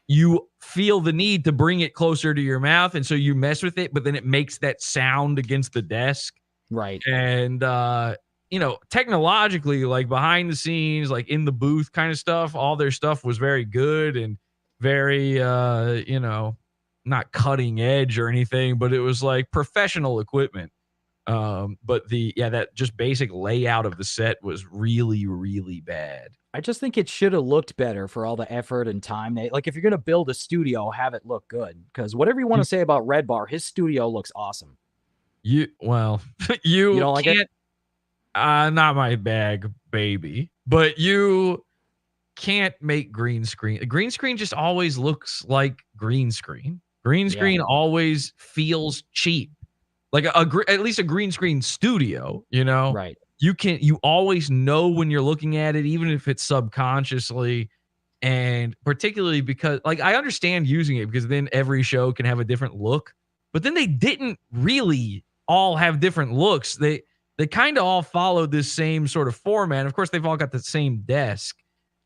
you feel the need to bring it closer to your mouth. And so you mess with it, but then it makes that sound against the desk. Right. And, technologically, like behind the scenes, like in the booth kind of stuff, all their stuff was very good and very, not cutting edge or anything, but it was like professional equipment. But that just basic layout of the set was really, really bad. I just think it should have looked better for all the effort and time. If you're going to build a studio, have it look good. Because whatever you want to say about Red Bar, his studio looks awesome. You don't like it? Not my bag, baby. But you can't make green screen. Green screen just always looks like green screen. Green screen always feels cheap. Like at least a green screen studio, Right. You always know when you're looking at it, even if it's subconsciously. And particularly because I understand using it because then every show can have a different look, but then they didn't really all have different looks. They kind of all followed this same sort of format. Of course, they've all got the same desk.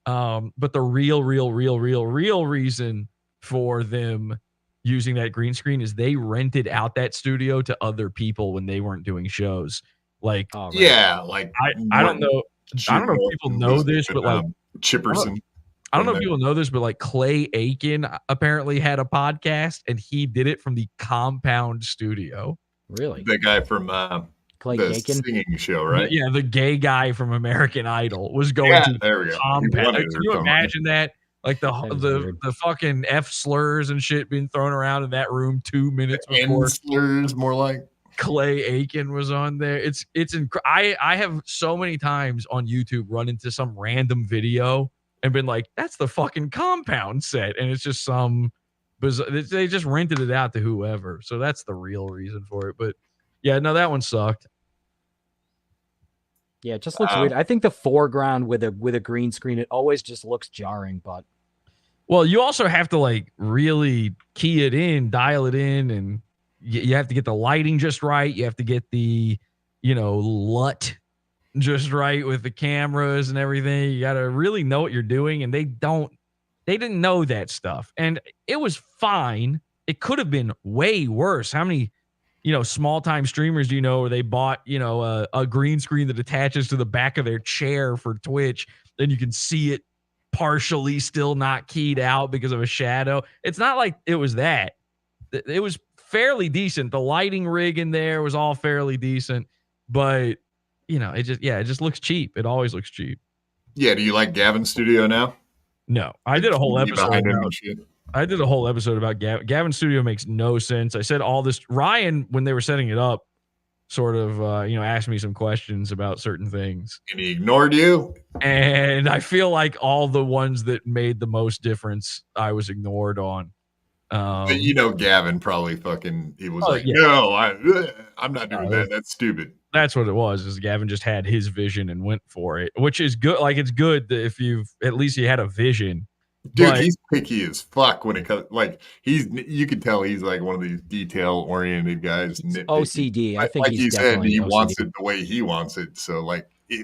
But the real reason for them using that green screen is they rented out that studio to other people when they weren't doing shows. I don't know. I don't know if people know this, but Chipperson. I don't know if people know this, but Clay Aiken apparently had a podcast and he did it from the Compound Studio. Really? The guy from Clay the Aiken? singing show, right? Yeah, the gay guy from American Idol was going to there we go. Compound. Can you imagine that? The fucking F slurs and shit being thrown around in that room 2 minutes before. N slurs, more like. Clay Aiken was on there. I have so many times on YouTube run into some random video and been like, that's the fucking Compound set. And it's just some bizarre, they just rented it out to whoever. So that's the real reason for it. But yeah, no, that one sucked. Yeah, it just looks weird. I think the foreground with a green screen, it always just looks jarring, but well, you also have to really key it in, dial it in, and you have to get the lighting just right. You have to get the, LUT just right with the cameras and everything. You got to really know what you're doing. And they didn't know that stuff. And it was fine. It could have been way worse. How many, small time streamers do you know where they bought, a green screen that attaches to the back of their chair for Twitch? Then you can see it partially still not keyed out because of a shadow. It's not like it was that. It was fairly decent. The lighting rig in there was all fairly decent, but it just looks cheap. It always looks cheap. Yeah. Do you like Gavin's studio now? No, I did a whole episode. I did a whole episode about Gavin's studio. Makes no sense. I said all this. Ryan, when they were setting it up, sort of, asked me some questions about certain things. And he ignored you? And I feel like all the ones that made the most difference, I was ignored on. But Gavin probably he was no, I'm not doing that. That's stupid. That's what it was. Is Gavin just had his vision and went for it, which is good. It's good that if you had a vision. Dude, he's picky as fuck when it comes. You can tell he's one of these detail-oriented guys. OCD. I think he said, he wants it the way he wants it. So,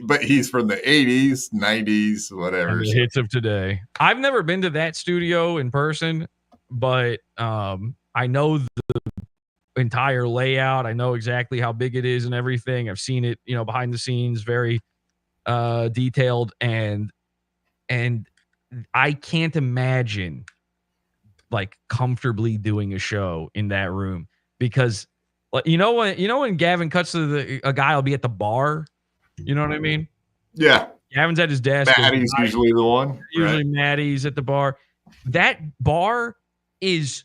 but he's from the 80s, 90s, whatever. And the hits of today. I've never been to that studio in person, but I know the entire layout. I know exactly how big it is and everything. I've seen it, behind the scenes, very detailed, and I can't imagine comfortably doing a show in that room because when Gavin cuts to a guy will be at the bar, you know what I mean? Yeah. Gavin's at his desk. Maddie's usually the one. Usually right? Maddie's at the bar. That bar is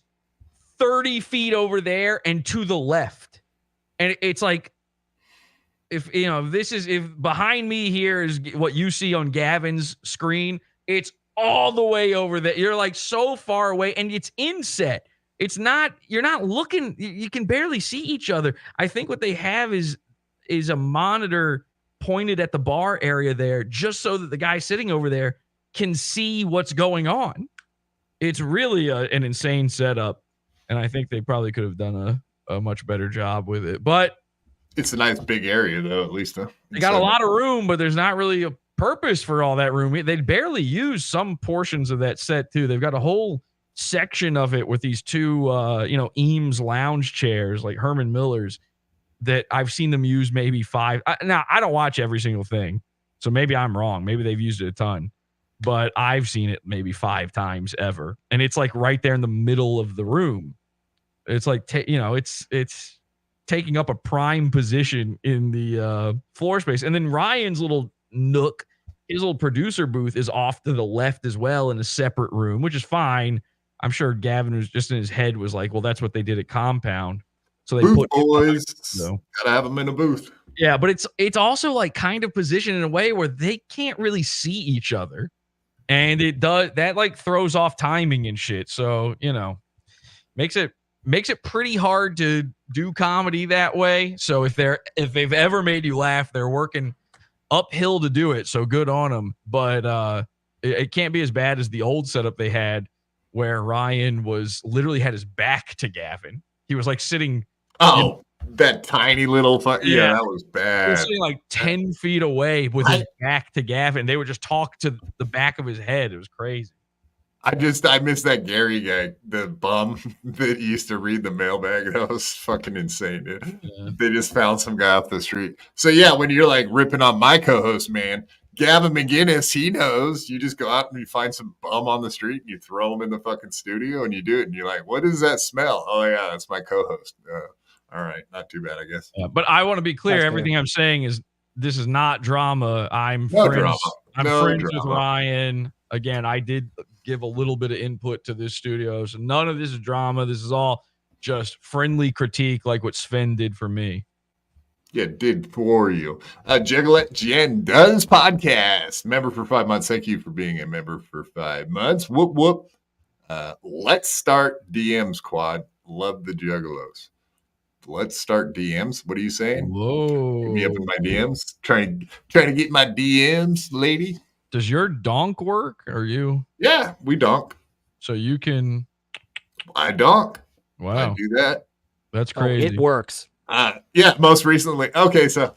30 feet over there and to the left. And it's if behind me here is what you see on Gavin's screen, it's all the way over there. You're so far away and it's inset. it's not, you're not looking, you can barely see each other. I think what they have is a monitor pointed at the bar area there, just so that the guy sitting over there can see what's going on. It's really an insane setup, and I think they probably could have done a much better job with it. But it's a nice big area, though, at least. They got a lot of room, but there's not really a purpose for all that room. They barely use some portions of that set, too. They've got a whole section of it with these two, Eames lounge chairs, like Herman Miller's, that I've seen them use maybe 5. Now, I don't watch every single thing, so maybe I'm wrong. Maybe they've used it a ton. But I've seen it maybe 5 times ever. And it's like right there in the middle of the room. It's like, it's taking up a prime position in the floor space. And then Ryan's little nook, his little producer booth is off to the left as well in a separate room, which is fine. I'm sure Gavin was just in his head was like, well, that's what they did at Compound. So they booth put boys, gotta have them in a booth. Yeah, but it's also like kind of positioned in a way where they can't really see each other. And it does that like throws off timing and shit. So, makes it pretty hard to do comedy that way. So if they've ever made you laugh, they're working uphill to do it. So good on them. But it can't be as bad as the old setup they had where Ryan was literally had his back to Gavin. He was like sitting. Oh, that tiny little yeah, that was bad. He was sitting like 10 feet away with his back to Gavin. They would just talk to the back of his head. It was crazy. I miss that Gary guy, the bum that used to read the mailbag. That was fucking insane, dude. Yeah. They just found some guy off the street. So yeah, when you're like ripping on my co-host, man, Gavin McGinnis, he knows. You just go out and you find some bum on the street and you throw him in the fucking studio and you do it. And you're like, what is that smell? Oh yeah, that's my co-host. All right, not too bad, I guess. Yeah, but I want to be clear. That's everything I'm saying is this is not drama. I'm friends with Ryan. Again, I did give a little bit of input to this studio, so none of this is drama. This is all just friendly critique, like what Sven did for me. Yeah, did for you. Jiggalette Jen Does Podcast. Member for 5 months. Thank you for being a member for 5 months. Whoop, whoop. Let's start DM Squad. Love the Juggalos. Let's start DMs. What are you saying? Whoa. Get me up in my DMs. Trying to get my DMs, lady. Does your donk work? Are you? Yeah, we donk. So you can. I donk. Wow. I do that. That's crazy. It works. Yeah, most recently. Okay, so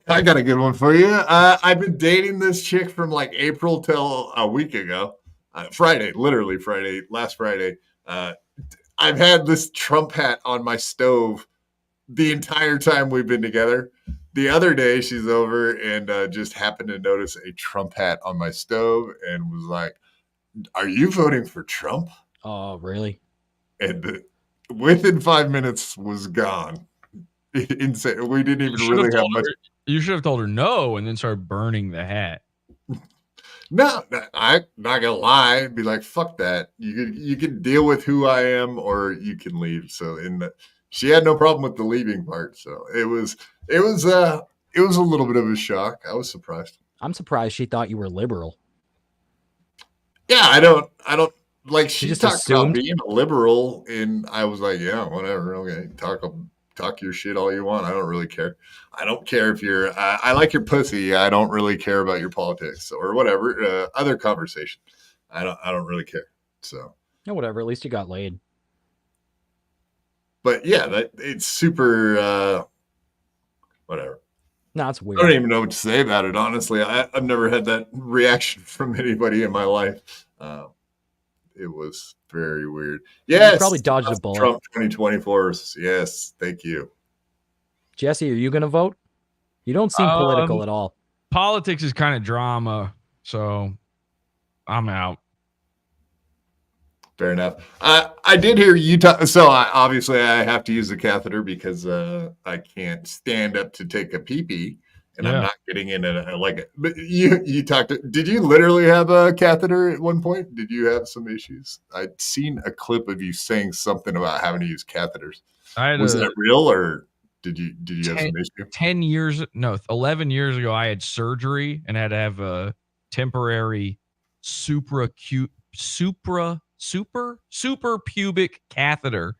I got a good one for you. I've been dating this chick from like April till a week ago. Friday, literally Friday, last Friday. I've had this Trump hat on my stove the entire time we've been together. The other day, she's over and just happened to notice a Trump hat on my stove and was like, "Are you voting for Trump?" Oh, really? And within 5 minutes was gone. Insane. We didn't even really have much. You should have told her no and then start burning the hat. No, I'm not gonna lie. Be like, fuck that. You can deal with who I am, or you can leave. So she had no problem with the leaving part. So it was a little bit of a shock. I was surprised. I'm surprised she thought you were liberal. Yeah, I don't like. She just talked assumed? about being a liberal, and I was like, yeah, whatever. Okay, talk your shit all you want. I don't really care. I don't care if you're. I like your pussy. I don't really care about your politics or whatever. Other conversation. I don't really care. So. No, whatever. At least you got laid. But yeah, it's super. Whatever. No, it's weird. I don't even know what to say about it. Honestly, I've never had that reaction from anybody in my life. It was very weird. Yes, you probably dodged a bullet. Trump 2024. Yes, thank you. Jesse, are you going to vote? You don't seem political at all. Politics is kind of drama, so I'm out. Fair enough. I did hear you talk. So obviously I have to use the catheter because I can't stand up to take a pee-pee. And I'm not getting in but you talked. Did you literally have a catheter at one point? Did you have some issues? I'd seen a clip of you saying something about having to use catheters. Was that real, or did you have some issue? 11 years ago, I had surgery and had to have a temporary supraspinatus super pubic catheter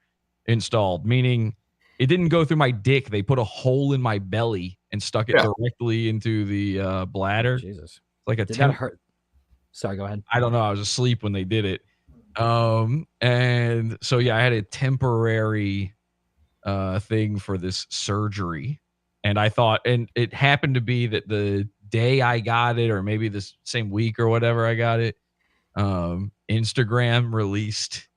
installed, meaning it didn't go through my dick. They put a hole in my belly and stuck it directly into the bladder. Jesus. Like a Did that hurt? Sorry, go ahead. I don't know. I was asleep when they did it. And so yeah, I had a temporary thing for this surgery. And I thought, and it happened to be that the day I got it, or maybe this same week or whatever I got it, Instagram released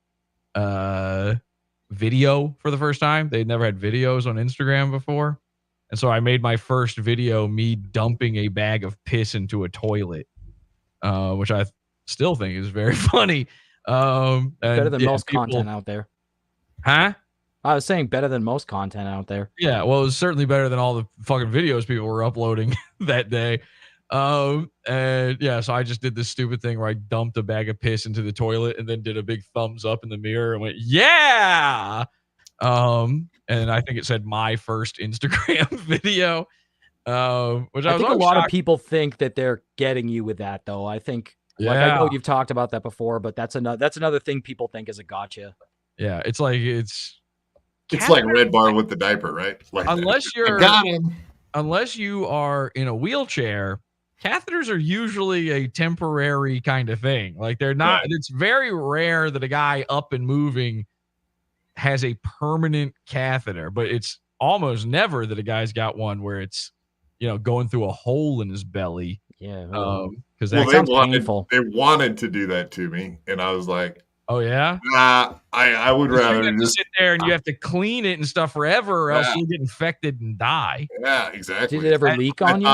video for the first time. They'd never had videos on Instagram before. And so I made my first video, me dumping a bag of piss into a toilet, which I still think is very funny. Better than most content out there. Huh? I was saying better than most content out there. Yeah, well, it was certainly better than all the fucking videos people were uploading that day. And yeah, so I just did this stupid thing where I dumped a bag of piss into the toilet and then did a big thumbs up in the mirror and went, yeah. And I think it said my first Instagram video. Which I think a lot shocked. of people think that they're getting you with that, though. I think, like, I know you've talked about that before, but that's another thing people think is a gotcha. Yeah, it's like it's like Red Bar with the diaper, right? Like unless I got him. Unless you are in a wheelchair, catheters are usually a temporary kind of thing. Like they're not. Right. It's very rare that a guy up and moving has a permanent catheter, but it's almost never that a guy's got one where it's, you know, going through a hole in his belly. Yeah. Because that sounds painful. They wanted to do that to me, and I was like, "Oh yeah, I would rather just sit there and you have to clean it and stuff forever, or else you'll get infected and die." Yeah, exactly. Did it ever leak on you?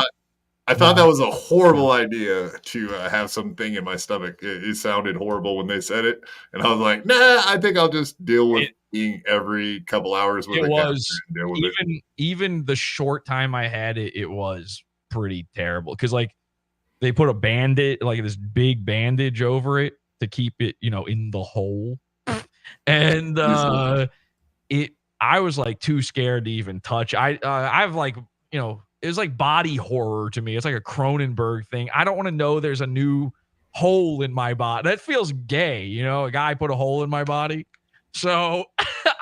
I thought that was a horrible idea to have something in my stomach. It sounded horrible when they said it, and I was like, "Nah, I think I'll just deal with being every couple hours with it a was and deal with even the short time I had it, it was pretty terrible because like they put a bandage, like this big bandage over it to keep it, you know, in the hole, and I was like too scared to even touch. I've like, you know, it was like body horror to me. It's like a Cronenberg thing. I don't want to know there's a new hole in my body. That feels gay, you know, a guy put a hole in my body. So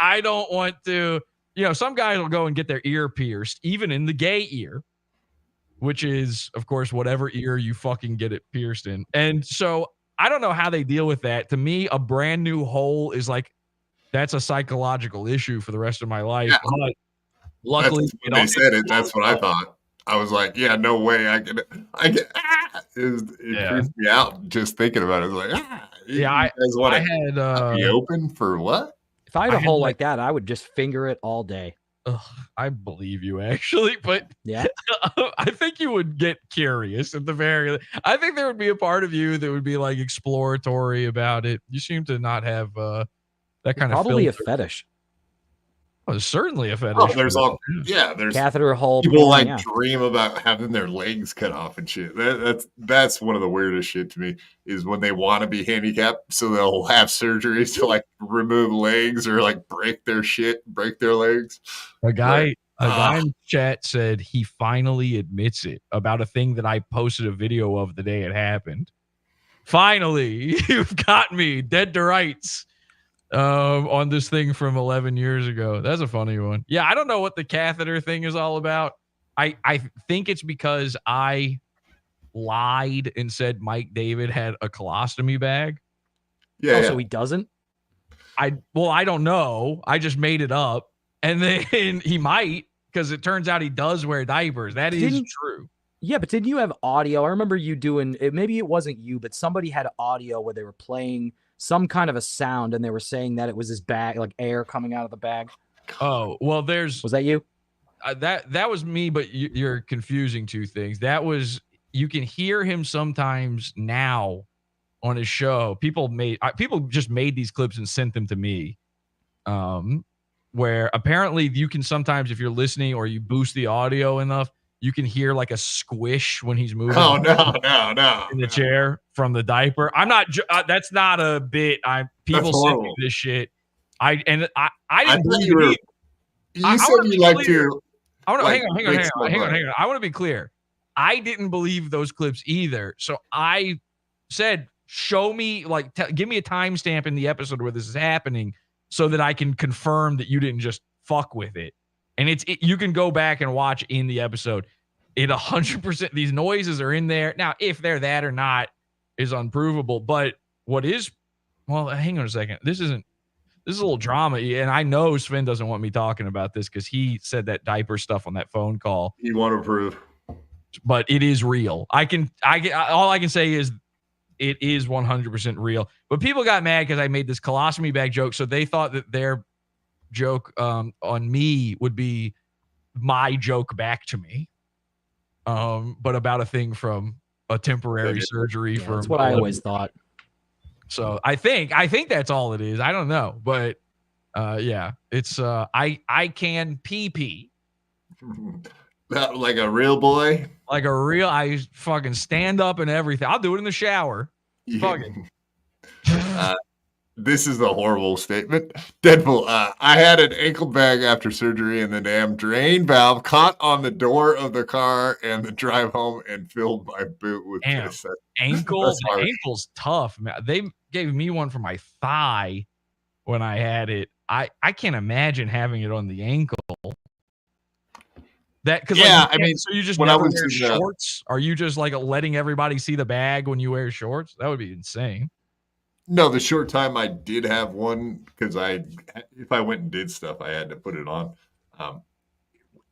I don't want to, you know, some guys will go and get their ear pierced, even in the gay ear, which is, of course, whatever ear you fucking get it pierced in. And so I don't know how they deal with that. To me, a brand new hole is like, that's a psychological issue for the rest of my life. Yeah. But luckily, when they said it, that's what I thought. I was like, yeah, no way. It creeped me out just thinking about it. I was like, I had be open for what? If I had a hole like that, I would just finger it all day. I believe you actually, but yeah, I think you would get curious at the very. I think there would be a part of you that would be like exploratory about it. You seem to not have that kind of probably filter. A fetish. Oh, certainly a fetish. Oh, there's catheter hole. People like dream about having their legs cut off and shit. That's one of the weirdest shit to me is when they want to be handicapped, so they'll have surgeries to like remove legs or like break their legs. A guy in chat said he finally admits it about a thing that I posted a video of the day it happened. Finally, you've got me dead to rights. On this thing from 11 years ago. That's a funny one. Yeah, I don't know what the catheter thing is all about. I think it's because I lied and said Mike David had a colostomy bag. Yeah. So he doesn't? I don't know. I just made it up. And then he might, because it turns out he does wear diapers. That is true. Yeah, but didn't you have audio? I remember you doing it. Maybe it wasn't you, but somebody had audio where they were playing some kind of a sound, and they were saying that it was his bag, like air coming out of the bag. Oh, well, was that you? That was me, but you're confusing two things. That was, you can hear him sometimes now on his show. People just made these clips and sent them to me. Where apparently you can sometimes, if you're listening or you boost the audio enough, you can hear like a squish when he's moving. Oh no! In the chair from the diaper. I'm not. That's not a bit. People send me this shit. I didn't believe it. You said you like to. Hang on. I want to be clear. I didn't believe those clips either. So I said, show me, like, give me a timestamp in the episode where this is happening so that I can confirm that you didn't just fuck with it. And you can go back and watch in the episode. It 100%, these noises are in there. Now, if they're that or not is unprovable. But what is, well, hang on a second. This is a little drama. And I know Sven doesn't want me talking about this because he said that diaper stuff on that phone call. You want to prove. But it is real. All I can say is it is 100% real. But people got mad because I made this colostomy bag joke. So they thought that their joke on me would be my joke back to me. But about a thing from a temporary surgery. Yeah, that's what I always thought. So I think that's all it is. I don't know, but yeah, it's I can pee. Like a real boy. Like a real, I fucking stand up and everything. I'll do it in the shower. Yeah. Fuck it. This is a horrible statement. Deadpool, I had an ankle bag after surgery and the damn drain valve caught on the door of the car and the drive home and filled my boot with piss. Ankle's tough, man. They gave me one for my thigh when I had it. I can't imagine having it on the ankle. That because so you just never wear shorts? Are you just like letting everybody see the bag when you wear shorts? That would be insane. No, the short time I did have one because if I went and did stuff, I had to put it on.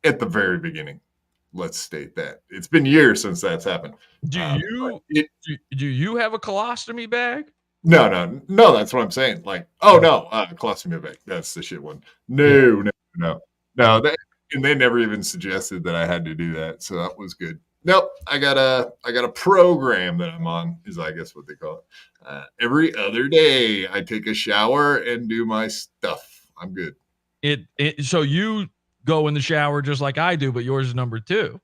At the very beginning, let's state that it's been years since that's happened. Do you have a colostomy bag? No, that's what I'm saying. Like, colostomy bag. That's the shit one. No. And they never even suggested that I had to do that, so that was good. Nope, I got a program that I'm on, is I guess what they call it. Every other day, I take a shower and do my stuff. I'm good. So you go in the shower just like I do, but yours is number 2.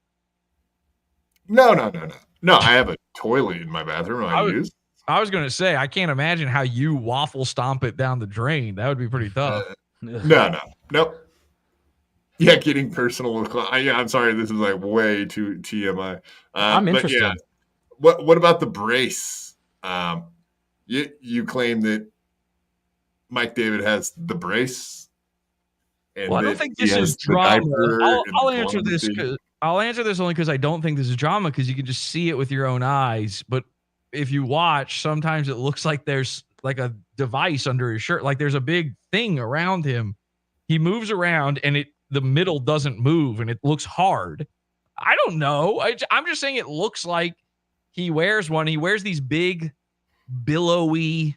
No. I have a toilet in my bathroom. I was going to say, I can't imagine how you waffle stomp it down the drain. That would be pretty tough. Nope. Yeah, getting personal with I'm sorry, this is like way too TMI. I'm interested. Yeah, what about the brace? You claim that Mike David has the brace. Well, I don't think this is drama. I'll answer this. I'll answer this only because I don't think this is drama because you can just see it with your own eyes. But if you watch, sometimes it looks like there's like a device under his shirt, like there's a big thing around him. He moves around and the middle doesn't move and it looks hard. I don't know. I'm just saying it looks like he wears one. He wears these big, billowy,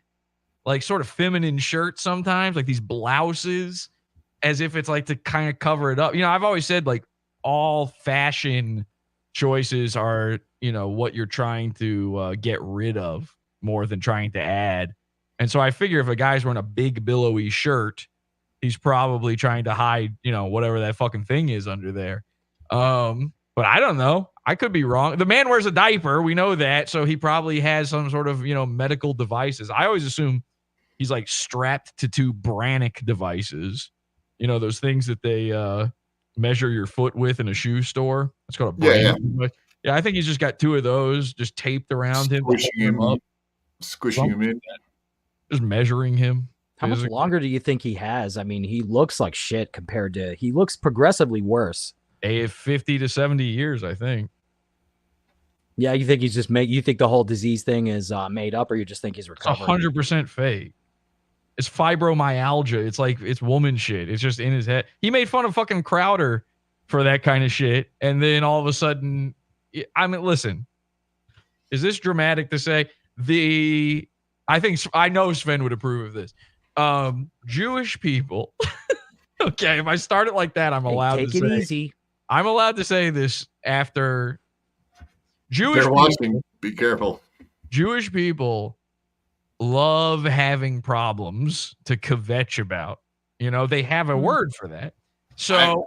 like sort of feminine shirts sometimes, like these blouses, as if it's like to kind of cover it up. You know, I've always said like all fashion choices are, what you're trying to get rid of more than trying to add. And so I figure if a guy's wearing a big, billowy shirt, he's probably trying to hide, whatever that fucking thing is under there. But I don't know. I could be wrong. The man wears a diaper. We know that. So he probably has some sort of, medical devices. I always assume he's like strapped to 2 Brannick devices. Those things that they measure your foot with in a shoe store. It's called a Brannick. Yeah, I think he's just got 2 of those just taped around him. Squishing him in. Just measuring him. How much longer do you think he has? I mean, he looks like shit he looks progressively worse. 50 to 70 years, I think. Yeah, you think he's just you think the whole disease thing is made up, or you just think he's recovering? It's 100% fake. It's fibromyalgia. It's like, it's woman shit. It's just in his head. He made fun of fucking Crowder for that kind of shit. And then all of a sudden, listen, is this dramatic to say? I know Sven would approve of this. Jewish people. Okay, if I start it like that, I'm allowed to say. Take it easy. I'm allowed to say this after Jewish They're watching. Be careful. Jewish people love having problems to kvetch about. They have a word for that. So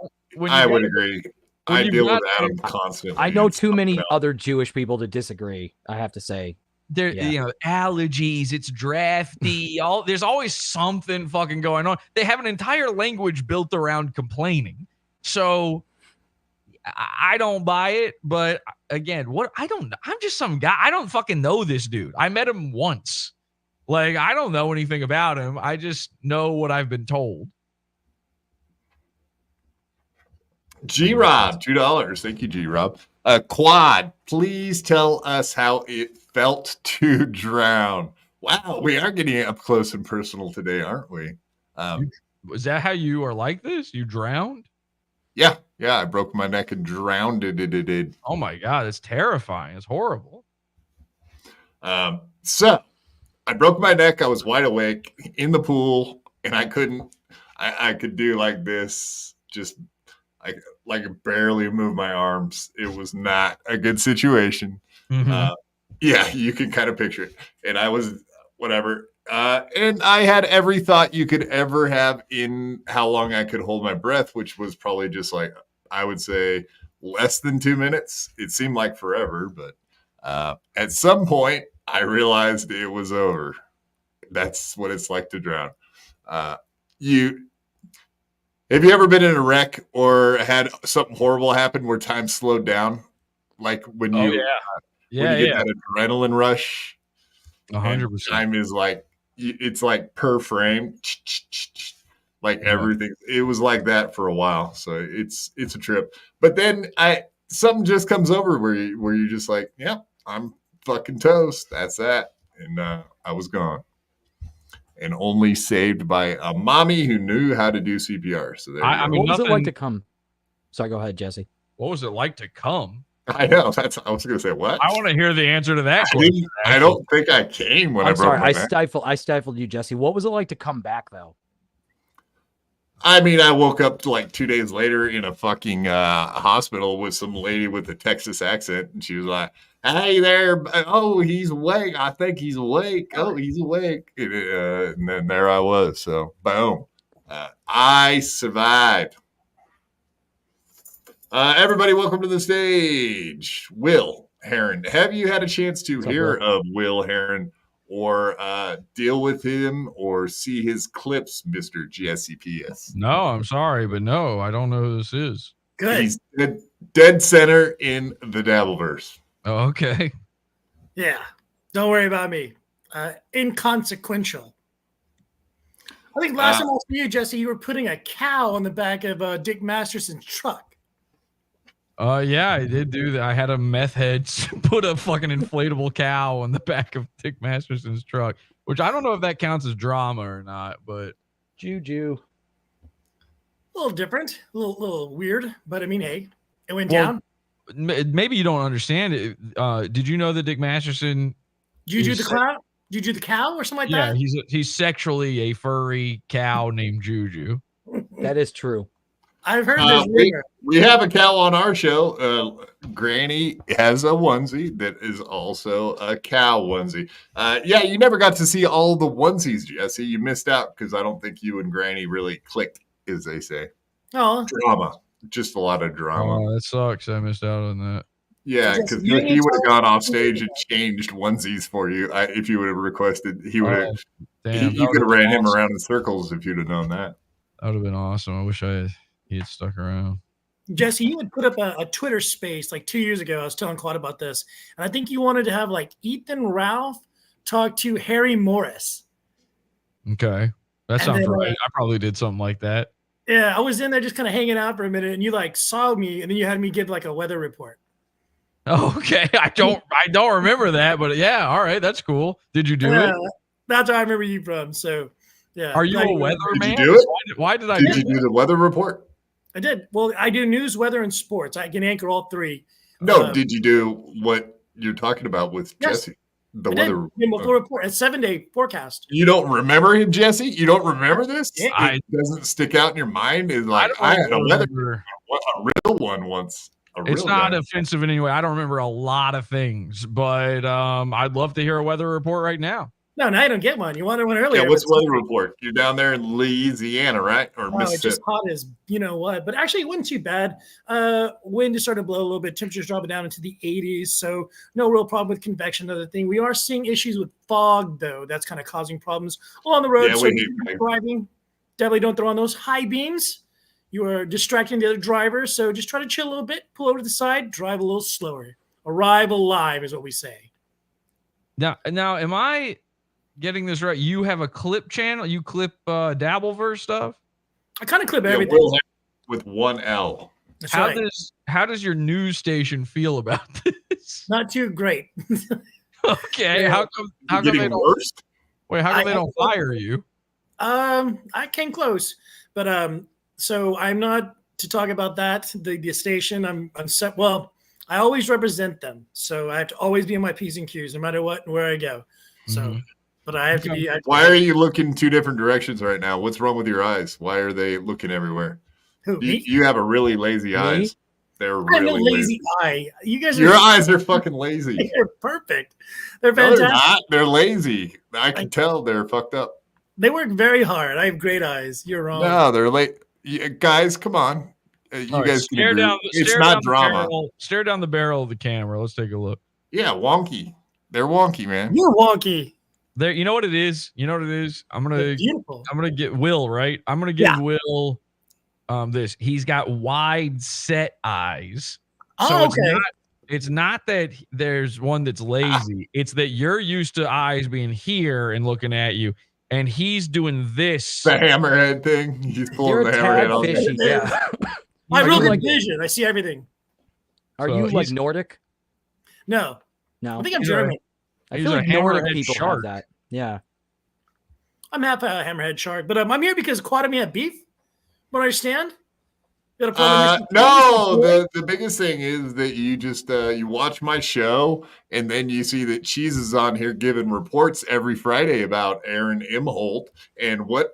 I would agree. I deal with Adam constantly. I know too many other Jewish people to disagree, I have to say. Allergies, it's drafty. There's always something fucking going on. They have an entire language built around complaining. So I don't buy it, but again, what I don't know. I'm just some guy. I don't fucking know this dude. I met him once. Like, I don't know anything about him. I just know what I've been told. G-Rob, $2. Thank you, G-Rob. Quad, please tell us how it felt to drown. Wow, we are getting up close and personal today, aren't we? Is that how you are like this? You drowned? Yeah, I broke my neck and drowned it. Oh my God, it's terrifying. It's horrible. So I broke my neck. I was wide awake in the pool, and I could do like this, just like barely move my arms. It was not a good situation. Mm-hmm. Yeah, you can kind of picture it. And I was whatever. And I had every thought you could ever have in how long I could hold my breath, which was probably just like, I would say less than 2 minutes. It seemed like forever, but at some point I realized it was over. That's what it's like to drown. Have you ever been in a wreck or had something horrible happen where time slowed down? Like when you get that adrenaline rush. 100%. Time is like, it's like per frame, like everything. It was like that for a while. So it's a trip. But then something just comes over where you're just like, yeah, I'm fucking toast. That's that. And I was gone. And only saved by a mommy who knew how to do CPR. So there I mean, what was it like to come? Sorry, go ahead, Jesse. What was it like to come? I know. I was going to say what? I want to hear the answer to that question. I don't think I came when I broke my neck. I stifled you, Jesse. What was it like to come back, though? I mean, I woke up like 2 days later in a fucking hospital with some lady with a Texas accent, and she was like, "Hey there! Oh, he's awake. I think he's awake. Oh, he's awake." And then there I was. So, boom, I survived. Everybody, welcome to the stage. Will Herren. Have you had a chance to hear of Will Herren or deal with him or see his clips, Mr. Jesse PS? No, I'm sorry, but no, I don't know who this is. Good. He's dead center in the Dabbleverse. Oh, okay. Yeah. Don't worry about me. Inconsequential. I think last time I was for you, Jesse, you were putting a cow on the back of Dick Masterson's truck. Yeah, I did do that. I had a meth head put a fucking inflatable cow on the back of Dick Masterson's truck, which I don't know if that counts as drama or not, but Juju. A little different, a little weird, but I mean, hey, it went down. Maybe you don't understand it. Did you know that Dick Masterson? Juju the clown? Juju the cow or something like that? Yeah, he's sexually a furry cow named Juju. That is true. I've heard this rumor. We have a cow on our show. Granny has a onesie that is also a cow onesie. Yeah, you never got to see all the onesies, Jesse. You missed out because I don't think you and Granny really clicked, as they say. Oh, drama. Just a lot of drama. Oh, that sucks. I missed out on that. Yeah, because he would have gone off stage and changed onesies for you. If you would have requested, he would have. You could have ran him around in circles if you'd have known that. That would have been awesome. I wish he had stuck around. Jesse, you had put up a Twitter space like 2 years ago. I was telling Claude about this, and I think you wanted to have like Ethan Ralph talk to Harry Morris. Okay, that sounds right. I probably did something like that. Yeah, I was in there just kind of hanging out for a minute, and you like saw me, and then you had me give like a weather report. Okay, I don't remember that, but yeah, all right, that's cool. Did you do it? That's where I remember you from. So, yeah. Are you a weatherman? Did you do it? Why did I? Did you do the weather report? I did. Well, I do news, weather, and sports. I can anchor all three. No, did you do what you're talking about with Jesse? The weather report, a 7-day forecast. You don't remember him, Jesse? You don't remember this? It doesn't stick out in your mind. It's like I had a real one once. It's not offensive in any way. I don't remember a lot of things, but I'd love to hear a weather report right now. No, now you don't get one. You wanted one earlier. Yeah, what's the weather report? You're down there in Louisiana, right? Or Mississippi? It's just hot as you know what. But actually, it wasn't too bad. Wind just started to blow a little bit. Temperatures dropping down into the 80s. So no real problem with convection. Another thing. We are seeing issues with fog, though. That's kind of causing problems along the road. Yeah, so driving, definitely don't throw on those high beams. You are distracting the other driver. So just try to chill a little bit, pull over to the side, drive a little slower. Arrive alive is what we say. Now, am I getting this right? You have a clip channel. You clip Dabbleverse stuff. I kind of clip everything with one L. That's how right. does your news station feel about this? Not too great. Okay, how come they don't? Worse? Wait, how come they don't fire you? I came close, but so I'm not to talk about that. The station. I'm set. Well, I always represent them, so I have to always be on my P's and Q's, no matter what and where I go. So, but I have to be. Why are you looking two different directions right now? What's wrong with your eyes? Why are they looking everywhere? Who, me? You have a really lazy eyes. They're I have really no lazy eye. You guys. Your eyes are fucking lazy. They're perfect. They're No, fantastic. they're not. They're lazy. I can tell they're fucked up. They work very hard. I have great eyes. You're wrong. No, they're late. Guys, come on. You All right, guys can stare agree. down. It's Stare not down the drama. barrel- Stare down the barrel of the camera. Let's take a look. Yeah, wonky. They're wonky, man. You're wonky. There, you know what it is. You know what it is. I'm They're beautiful. gonna get Will right. I'm gonna give Will this. He's got wide set eyes. So Oh, okay. it's not that there's one that's lazy. It's that you're used to eyes being here and looking at you, and he's doing this. The hammerhead thing. He's pulling You're the a hammerhead tad on. fishy, yeah. I have Are real you good like- vision. I see everything. Are So you like he's- Nordic? No, No. I think I'm He's a- German. I he's feel a like Nordic hammerhead people shark. have that. Yeah. I'm half a hammerhead shark, but I'm here because Quad and me have beef. What I understand? You got a problem with No, the biggest thing is that you just you watch my show and then you see that Cheese is on here giving reports every Friday about Aaron Imholt and what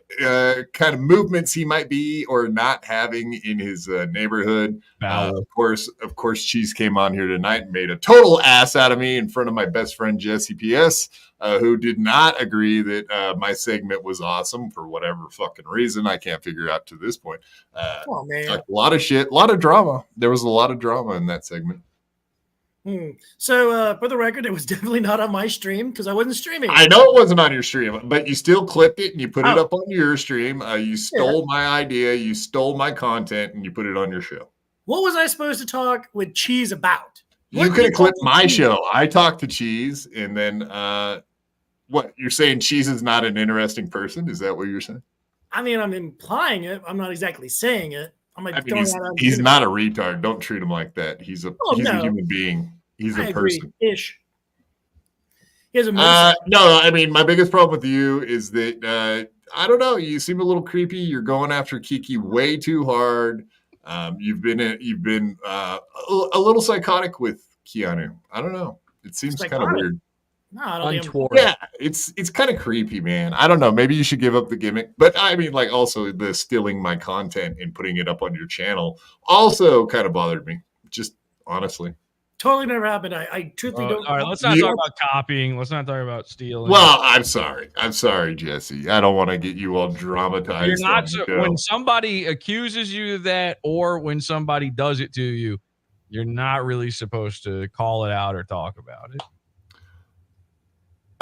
kind of movements he might be or not having in his neighborhood. Of course, Cheese came on here tonight and made a total ass out of me in front of my best friend Jesse PS, who did not agree that my segment was awesome for whatever fucking reason I can't figure out to this point. Oh man. A lot of shit, a lot of drama. There was a lot of drama in that segment. So for the record, it was definitely not on my stream because I wasn't streaming. I know it wasn't on your stream, but you still clipped it and you put it Oh. up on your stream. You stole my idea, you stole my content, and you put it on your show. What was I supposed to talk with Cheese about? You What could have did clipped my Cheese- show. I talked to Cheese, and then what? You're saying Cheese is not an interesting person? Is that what you're saying? I mean, I'm implying it. I'm not exactly saying it. I'm like I mean, throwing he's, that out. he's not a retard. Don't treat him like that. He's a Oh, he's no. a human being. He's I a agree. person. Ish. He has a No, I mean, my biggest problem with you is that I don't know. You seem a little creepy. You're going after Kiki way too hard. You've been a little psychotic with Keanu. I don't know. It seems kind of Psychotic? weird. No, I don't think I'm- Untoward. Yeah, it's kind of creepy, man. I don't know. Maybe you should give up the gimmick. But I mean, like, also the stealing my content and putting it up on your channel also kind of bothered me. Just honestly. Totally never happened. I truthfully don't. All right, let's not talk about copying. Let's not talk about stealing. Well, I'm sorry. I'm sorry, Jesse. I don't want to get you all dramatized. You're not on the show. when somebody accuses you of that, or when somebody does it to you, you're not really supposed to call it out or talk about it.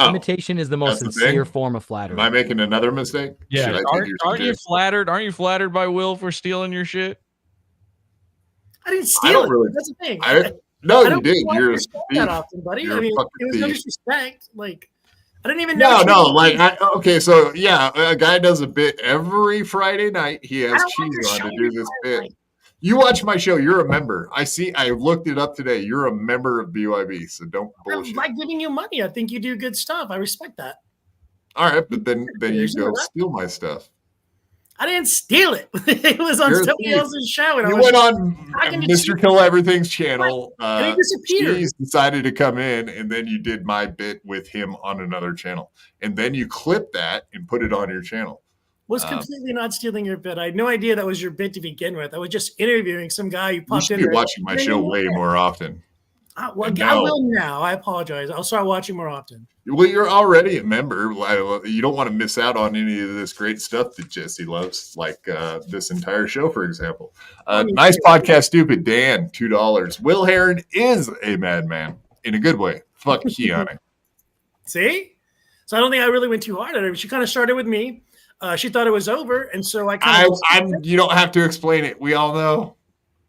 Imitation is the most that's the sincere thing? form of flattery. Am I making another mistake? Yeah, Should I take aren't, your aren't you suggestion? flattered? Aren't you flattered by Will for stealing your shit? I didn't I steal don't it. really- That's the thing. No, I you don't did. watch You're your a stuff thief. that often, buddy. You're I a mean, fucking it was no thief. disrespect. Like, I didn't even know. No, what no, you- like okay, so yeah, a guy does a bit every Friday night. He has I don't watch Cheese your on show to do every this Friday bit. night. You watch my show, you're a member. I looked it up today. You're a member of BYB, so don't I bullshit. like giving you money. I think you do good stuff. I respect that. All right, but then you Sure, go that- steal my stuff. I didn't steal it. It was on You're a somebody thief. else's show. And I You was went on talking to Mr. Cheese. Kill Everything's channel. And he disappeared. Cheese decided to come in, and then you did my bit with him on another channel, and then you clipped that and put it on your channel. Was completely not stealing your bit. I had no idea that was your bit to begin with. I was just interviewing some guy who You popped should in be there. watching my show way more often. Well, And I now- will now. I apologize. I'll start watching more often. Well, you're already a member. You don't want to miss out on any of this great stuff that Jesse loves, like this entire show, for example. Nice podcast, stupid Dan, $2. Will Herren is a madman in a good way. Fuck Keanu. See? So I don't think I really went too hard at her. She kind of started with me. She thought it was over, and so I kind of. You don't have to explain it. We all know,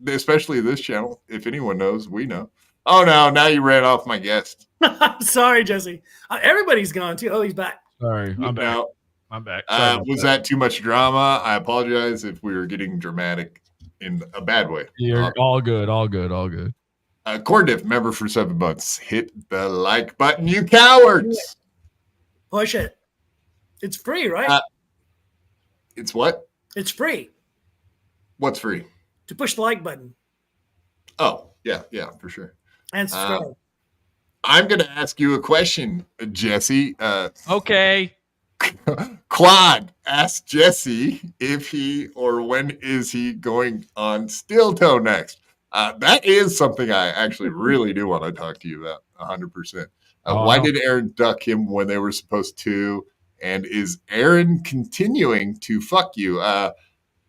especially this channel. If anyone knows, we know. Oh no! Now you ran off my guest. I'm sorry, Jesse. Everybody's gone too. Oh, he's back. Sorry, I'm back. No. I'm back. Sorry Was that too much drama? I apologize if we were getting dramatic in a bad way. You're all good. All good. All good. Cordiff, member for 7 months. Hit the like button, you cowards. Push it. It's free, right? It's what? It's free What's free? to push the like button Oh, yeah, for sure. and subscribe. I'm going to ask you a question, Jesse. Okay. Quad asked Jesse if he or when is he going on Steel Toe next. That is something I actually really do want to talk to you about 100%. Why did Aaron duck him when they were supposed to? And is Aaron continuing to fuck you?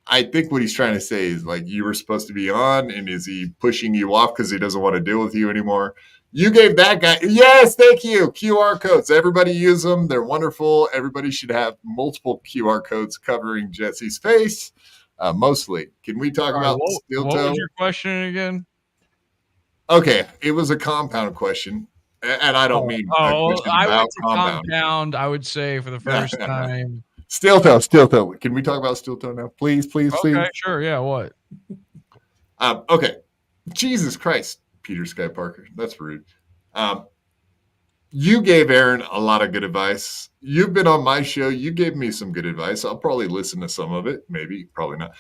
I think what he's trying to say is like you were supposed to be on, and is he pushing you off because he doesn't want to deal with you anymore? You gave that guy, yes, thank you. QR codes. Everybody use them. They're wonderful. Everybody should have multiple QR codes covering Jesse's face. Mostly. Can we talk about Steel Toe? What was your question again? Okay, it was a compound question, and I don't mean I about went to compound. I would say for the first time. Steel Toe. Can we talk about Steel Toe now? Please. Okay, sure. Yeah, what? Okay. Jesus Christ, Peter Sky Parker. That's rude. You gave Aaron a lot of good advice. You've been on my show. You gave me some good advice. I'll probably listen to some of it. Maybe, probably not.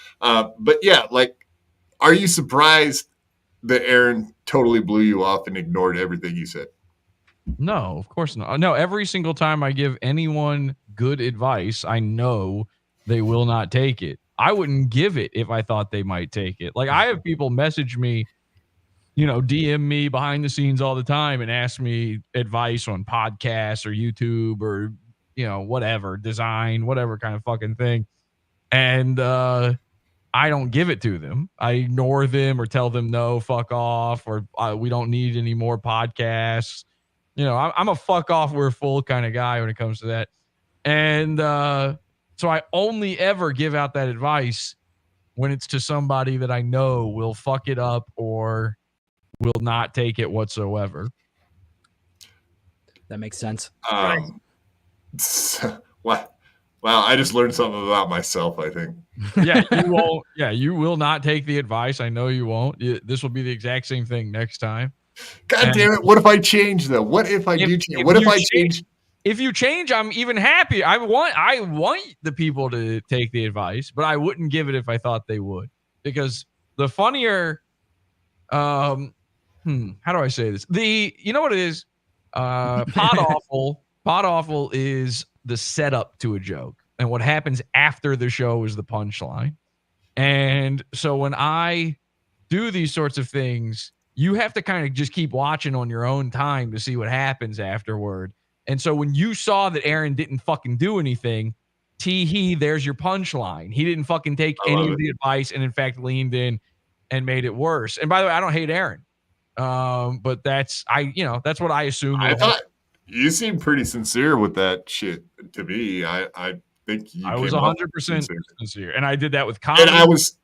But yeah, like, are you surprised that Aaron totally blew you off and ignored everything you said? No, of course not. No, every single time I give anyone good advice, I know they will not take it. I wouldn't give it if I thought they might take it. Like, I have people message me, DM me behind the scenes all the time and ask me advice on podcasts or YouTube or, whatever, design, whatever kind of fucking thing. And I don't give it to them. I ignore them or tell them, no, fuck off, or we don't need any more podcasts. I'm a fuck off, we're full kind of guy when it comes to that. And so I only ever give out that advice when it's to somebody that I know will fuck it up or will not take it whatsoever. That makes sense. What? Wow, I just learned something about myself, I think. Yeah, you won't. Yeah, you will not take the advice. I know you won't. This will be the exact same thing next time. God damn it. What if I change, though? What if I do change? What if I change? If you change, I'm even happy. I want the people to take the advice, but I wouldn't give it if I thought they would. Because the funnier, how do I say this? You know what it is? Podawful is the setup to a joke. And what happens after the show is the punchline. And so when I do these sorts of things, you have to kind of just keep watching on your own time to see what happens afterward. And so when you saw that Aaron didn't fucking do anything, there's your punchline. He didn't fucking take any of the advice and in fact leaned in and made it worse. And by the way, I don't hate Aaron. But that's what I assume. I thought you seemed pretty sincere with that shit to me. I think I was 100% sincere. And I did that with comedy.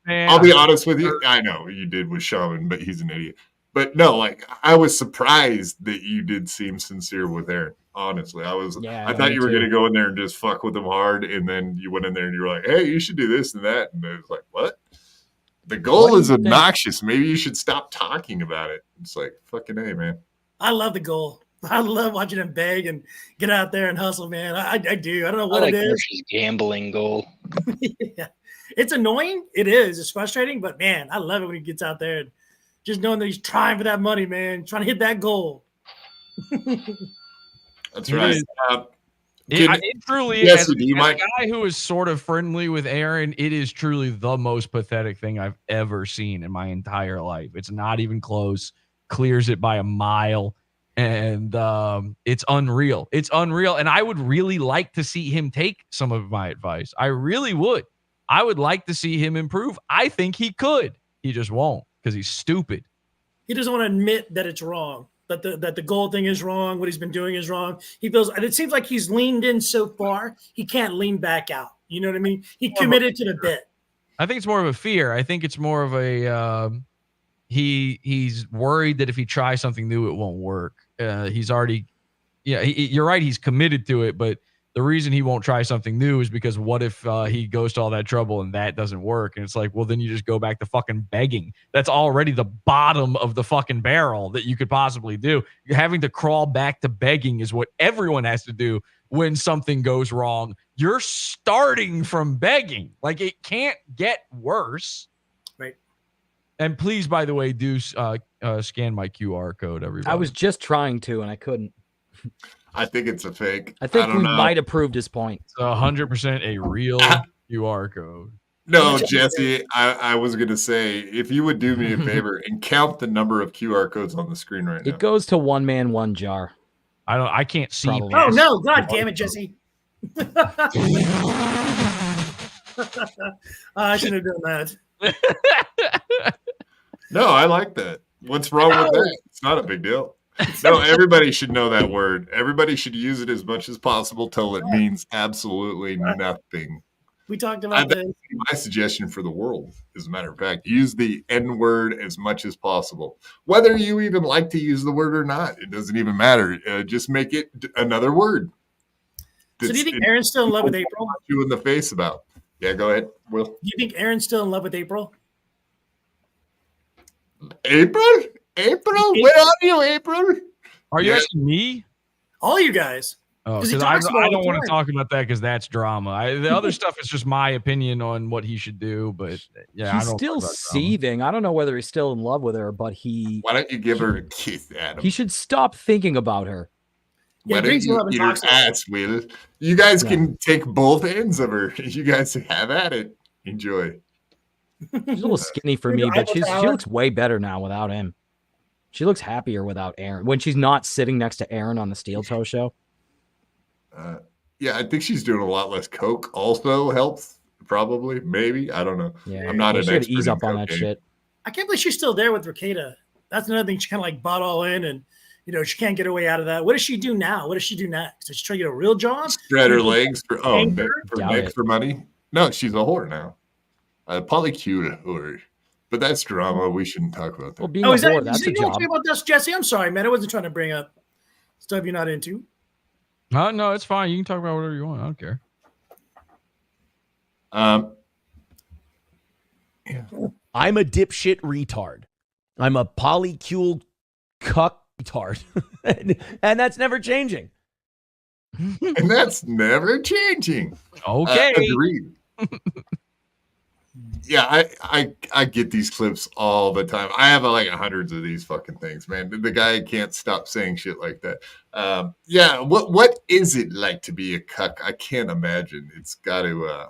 And I'll be honest with you. I know you did with Shaman, but he's an idiot. But no, like, I was surprised that you did seem sincere with Aaron. Honestly, I thought you were going to go in there and just fuck with him hard. And then you went in there and you were like, hey, you should do this and that. And it was like, what? The goal is obnoxious. Maybe you should stop talking about it. It's like, fucking A, man. I love the goal. I love watching him beg and get out there and hustle, man. I do. I don't know what it is. Hershey's gambling goal. Yeah. It's annoying. It is. It's frustrating. But, man, I love it when he gets out there and just knowing that he's trying for that money, man, trying to hit that goal. That's right. It truly is. As a guy who is sort of friendly with Aaron, it is truly the most pathetic thing I've ever seen in my entire life. It's not even close. Clears it by a mile. And it's unreal. It's unreal. And I would really like to see him take some of my advice. I really would. I would like to see him improve. I think he could. He just won't because he's stupid. He doesn't want to admit that it's wrong. That the goal thing is wrong, what he's been doing is wrong. He feels, and it seems like he's leaned in so far, he can't lean back out. You know what I mean? He committed to the bit. I think it's more of a fear. I think it's more of a he's worried that if he tries something new, it won't work. He's already, you're right. He's committed to it, but the reason he won't try something new is because what if he goes to all that trouble and that doesn't work? And it's like, well, then you just go back to fucking begging. That's already the bottom of the fucking barrel that you could possibly do. You're having to crawl back to begging is what everyone has to do when something goes wrong. You're starting from begging. Like, it can't get worse. Right. And please, by the way, do scan my QR code, everybody. I was just trying to, and I couldn't. I think it's a fake. I think don't we know. might have proved his point. It's 100% a real QR code. No, Jesse, I was going to say, if you would do me a favor and count the number of QR codes on the screen right now. It goes to one man, one jar. I can't see. Probably. Oh no! God damn it, Jesse! I shouldn't have done that. No, I like that. What's wrong with that? It's not a big deal. No, everybody should know that word. Everybody should use it as much as possible till it means absolutely nothing. We talked about this. My suggestion for the world, as a matter of fact, use the N word as much as possible. Whether you even like to use the word or not, it doesn't even matter. Just make it another word. So do you think Aaron's still in love with April? You in the face about? Yeah, go ahead, Will. Do you think Aaron's still in love with April? April? Where are you, April? Are you asking me? All you guys. Oh, 'Cause he because I talks about it all don't the want to time. talk about that because that's drama. The other stuff is just my opinion on what he should do. But yeah, He's I don't still talk about drama. seething. I don't know whether he's still in love with her, but Why don't you give her a kiss, Adam? he should stop thinking about her. Yeah, Why don't Green's you love and eat her toxic. ass, Will? You guys can take both ends of her. You guys have at it. Enjoy. She's a little skinny for me, but she looks way better now without him. She looks happier without Aaron when she's not sitting next to Aaron on the Steel Toe show. Yeah, I think she's doing a lot less coke. Also helps, probably, maybe. I don't know. Yeah, I'm not they an should expert ease in up on that cocaine. shit. I can't believe she's still there with Ricada. That's another thing. She kind of like bought all in, and she can't get away out of that. What does she do now? What does she do next? Does she try to get a real job? Spread her legs for Anger? Nick for money. No, she's a whore now. Polycute whore. But that's drama. We shouldn't talk about that. Well, being Oh, a is that? whore, that's Is a you know job. about this, Jesse? I'm sorry, man. I wasn't trying to bring up stuff you're not into. No, it's fine. You can talk about whatever you want. I don't care. I'm a dipshit retard. I'm a polycule cuck retard. and that's never changing. And that's never changing. Okay. Agreed. Yeah, I get these clips all the time. I have like hundreds of these fucking things, man. The guy can't stop saying shit like that. Yeah, what is it like to be a cuck? I can't imagine. It's got to.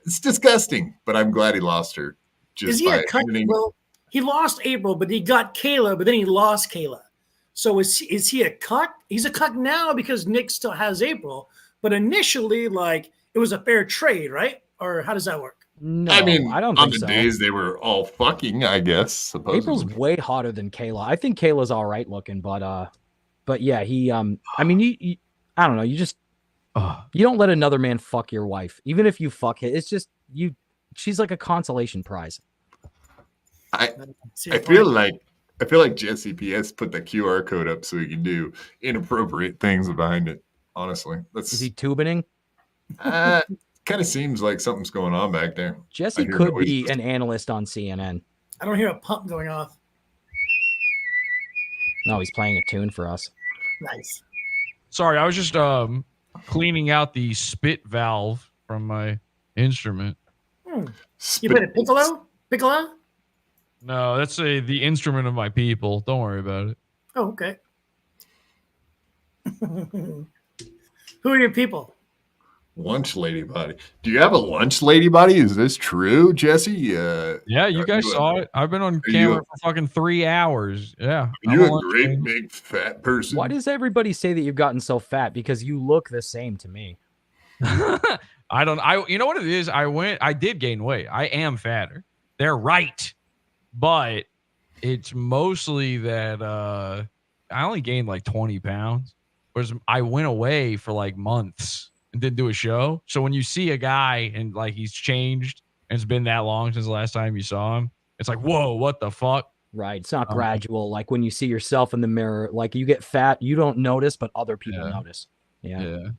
It's disgusting. But I'm glad he lost her. Is he a cuck? Well, he lost April, but he got Kayla, but then he lost Kayla. So is he a cuck? He's a cuck now because Nick still has April, but initially, like, it was a fair trade, right? Or how does that work? No, I mean, I don't on think the so. days they were all fucking, I guess. Supposedly. April's way hotter than Kayla. I think Kayla's all right looking, but yeah, he I mean, you I don't know, you just you don't let another man fuck your wife, even if you fuck it. It's just she's like a consolation prize. I feel like Jesse PS put the QR code up so he can do inappropriate things behind it. Honestly, Is he tubining? Kind of seems like something's going on back there. Jesse I hear could noises. be an analyst on CNN. I don't hear a pump going off. No, he's playing a tune for us. Nice. Sorry, I was just cleaning out the spit valve from my instrument. You played a piccolo? Piccolo? No, that's the instrument of my people. Don't worry about it. Oh, okay. Who are your people? Lunch lady body. Do you have a lunch lady body? Is this true, Jesse? Yeah, you guys saw it. I've been on camera for fucking 3 hours. Yeah. Are I'm you a a lunch great lady. big fat person? Why does everybody say that you've gotten so fat? Because you look the same to me. You know what it is? I did gain weight. I am fatter. They're right. But it's mostly that I only gained like 20 pounds. Whereas I went away for like months and didn't do a show. So when you see a guy and like he's changed and it's been that long since the last time you saw him, it's like, whoa, what the fuck? Right. It's not gradual. Like when you see yourself in the mirror, like you get fat, you don't notice, but other people notice. Yeah.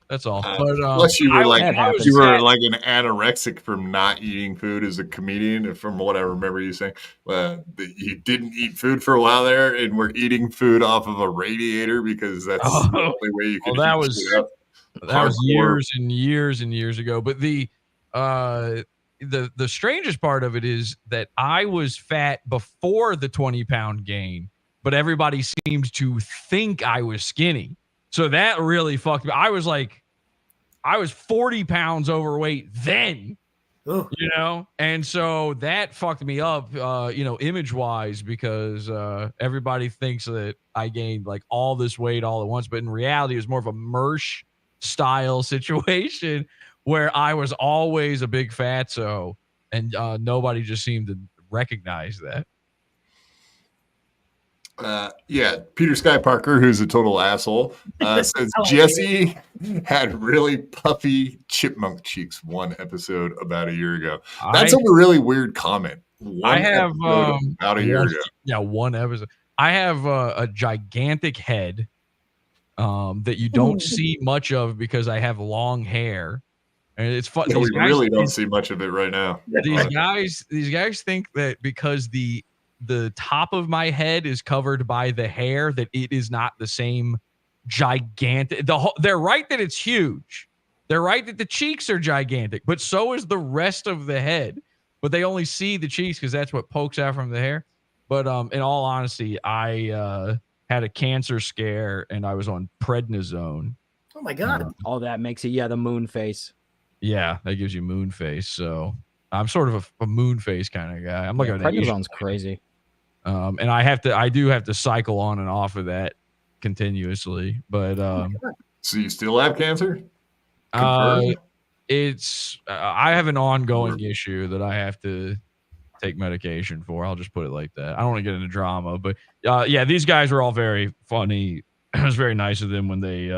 That's all. But Plus, you were I like was you were sad. like an anorexic from not eating food as a comedian. From what I remember you saying, that you didn't eat food for a while there, and were eating food off of a radiator because that's the only way you could. That heat was shit up. that was Hardcore. years and years and years ago. But the strangest part of it is that I was fat before the 20-pound gain, but everybody seemed to think I was skinny. So that really fucked me. I was 40 pounds overweight then, you know? And so that fucked me up, image wise, because everybody thinks that I gained like all this weight all at once. But in reality, it was more of a Mersh style situation where I was always a big fatso and nobody just seemed to recognize that. Peter Sky Parker, who's a total asshole, says Jesse had really puffy chipmunk cheeks one episode about a year ago. That's a really weird comment. I have about a year ago. Yeah, one episode. I have a gigantic head that you don't see much of because I have long hair. And it's fun. Yeah, we really don't see much of it right now. These guys think that because the top of my head is covered by the hair that it is not the same gigantic. They're right that it's huge. They're right that the cheeks are gigantic, but so is the rest of the head. But they only see the cheeks because that's what pokes out from the hair. But in all honesty, I had a cancer scare and I was on prednisone. Oh my God. All that makes it, the moon face. Yeah, that gives you moon face. So I'm sort of a moon face kind of guy. I'm like prednisone's crazy. And I do have to cycle on and off of that continuously. But so you still have cancer? It's I have an ongoing issue that I have to take medication for. I'll just put it like that. I don't want to get into drama, but these guys were all very funny. It was very nice of them when they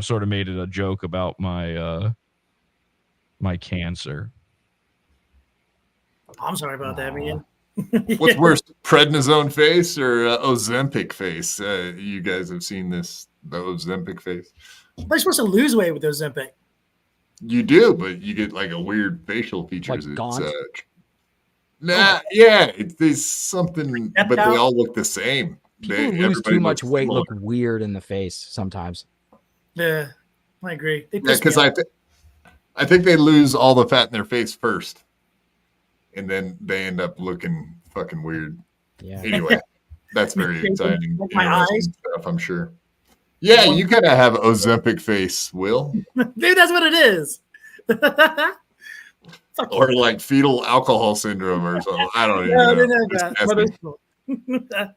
sort of made it a joke about my my cancer. I'm sorry about that, man. What's worse, prednisone face or Ozempic face? You guys have seen the Ozempic face. We're supposed to lose weight with Ozempic. You do, but you get like a weird facial features. Like gaunt? There's something, but they all look the same. People lose too much weight, look weird in the face sometimes. Yeah, I agree. Because I think they lose all the fat in their face first, and then they end up looking fucking weird. Yeah. Anyway, that's very exciting. My eyes stuff, I'm sure. Yeah, you kind of have Ozempic face, Will. Dude, that's what it is. Or like fetal alcohol syndrome or something. I don't even know.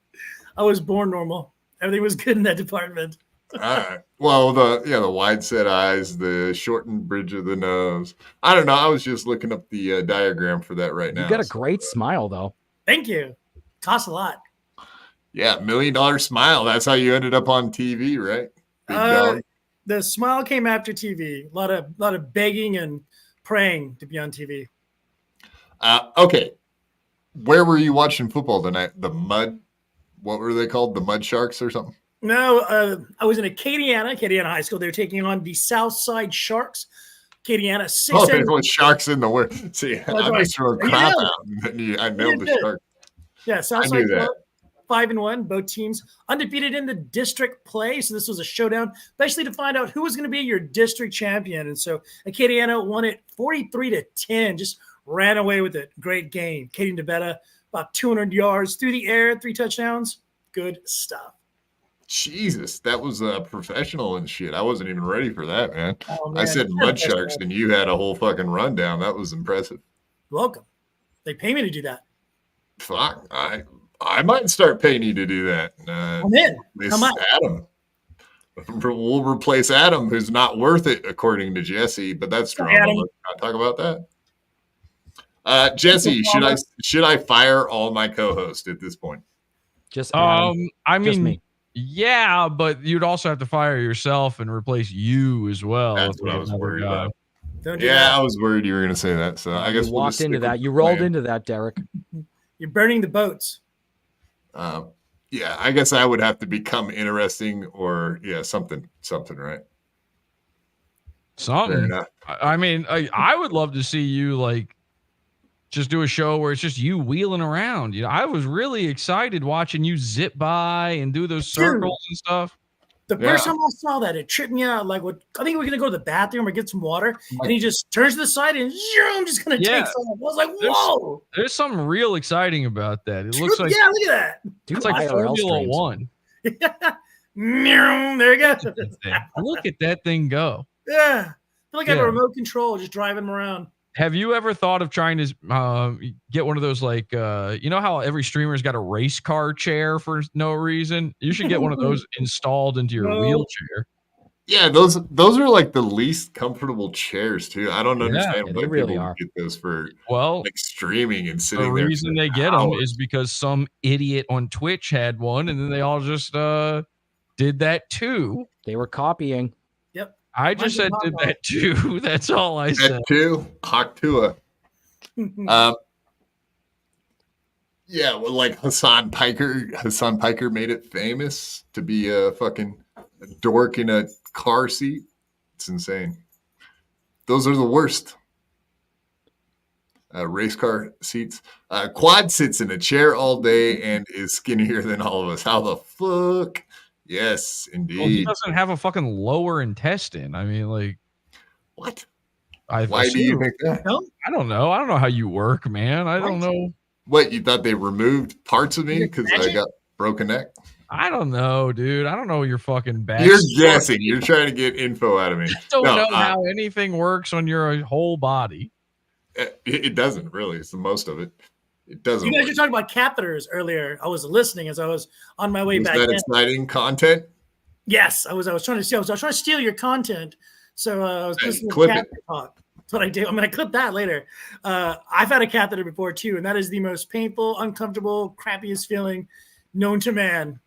I was born normal. Everything was good in that department. All right. Well, the wide set eyes, the shortened bridge of the nose. I don't know. I was just looking up the diagram for that right now. You got a great smile, though. Thank you. Costs a lot. Yeah, $1 million smile. That's how you ended up on TV, right? Big dog. The smile came after TV. A lot of begging and praying to be on TV. Okay. Where were you watching football tonight? The Mud? What were they called? The Mud Sharks or something? No, I was in Acadiana High School. They were taking on the Southside Sharks. Acadiana 6. Oh, there's one Sharks in the word. See, I was throwing crap out. And I nailed the Sharks. Yeah, Southside 5-1. Both teams undefeated in the district play. So this was a showdown, basically to find out who was going to be your district champion. And so Acadiana won it 43-10. Just ran away with it. Great game. Katie DeBetta, about 200 yards through the air, 3 touchdowns. Good stuff. Jesus, that was professional and shit. I wasn't even ready for that, man. Oh, man. I said Mud Sharks, and you had a whole fucking rundown. That was impressive. Welcome. They pay me to do that. Fuck, I might start paying you to do that. I'm in. Come on. Adam. We'll replace Adam, who's not worth it, according to Jesse. But that's drama. Let's not talk about that. Jesse, should I fire all my co-hosts at this point? Just Adam. I mean, just me. Yeah, but you'd also have to fire yourself and replace you as well. That's what I was worried about. Don't do that. I was worried you were going to say that. So I guess you walked into that. You rolled into that, Derek. You're burning the boats. Yeah, I guess I would have to become interesting or something, right? Something. I mean, I would love to see you like just do a show where it's just you wheeling around. You know, I was really excited watching you zip by and do those circles and stuff. The first time I saw that, it tripped me out. Like, I think we're gonna go to the bathroom or get some water, and he just turns to the side and I'm just gonna take off. I was like, whoa! There's something real exciting about that. It looks like look at that. It's like Formula One. There you go. Look at that thing go. Yeah, I feel like I have a remote control, just driving them around. Have you ever thought of trying to get one of those, like, you know how every streamer's got a race car chair for no reason? You should get one of those installed into your wheelchair. Yeah, those are like the least comfortable chairs too. I don't understand why really people are. get those for Well, like streaming and sitting the there. reason they get them is because some idiot on Twitch had one, and then they all just did that too. They were copying. Yep. I just said did that too. That's all I said. That too. Haktua. Yeah, well, like Hassan Piker. Hassan Piker made it famous to be a fucking dork in a car seat. It's insane. Those are the worst. Race car seats. Quad sits in a chair all day and is skinnier than all of us. How the fuck? Yes, indeed. Well, he doesn't have a fucking lower intestine. I mean, like, what? Why do you think that? I don't know. I don't know how you work, man. I don't know. What, you thought they removed parts of me because I got broken neck? I don't know, dude. I don't know your fucking back. You're guessing. You're trying to get info out of me. I don't know how anything works on your whole body. It doesn't really. It's the most of it. It doesn't. You guys work. were talking about catheters earlier. I was listening as I was on my way Was back. that exciting content? Yes, I was trying to steal. I was trying to steal your content. So I was listening to clip catheter talk. That's what I do. I'm going to clip that later. I've had a catheter before too, and that is the most painful, uncomfortable, crappiest feeling known to man.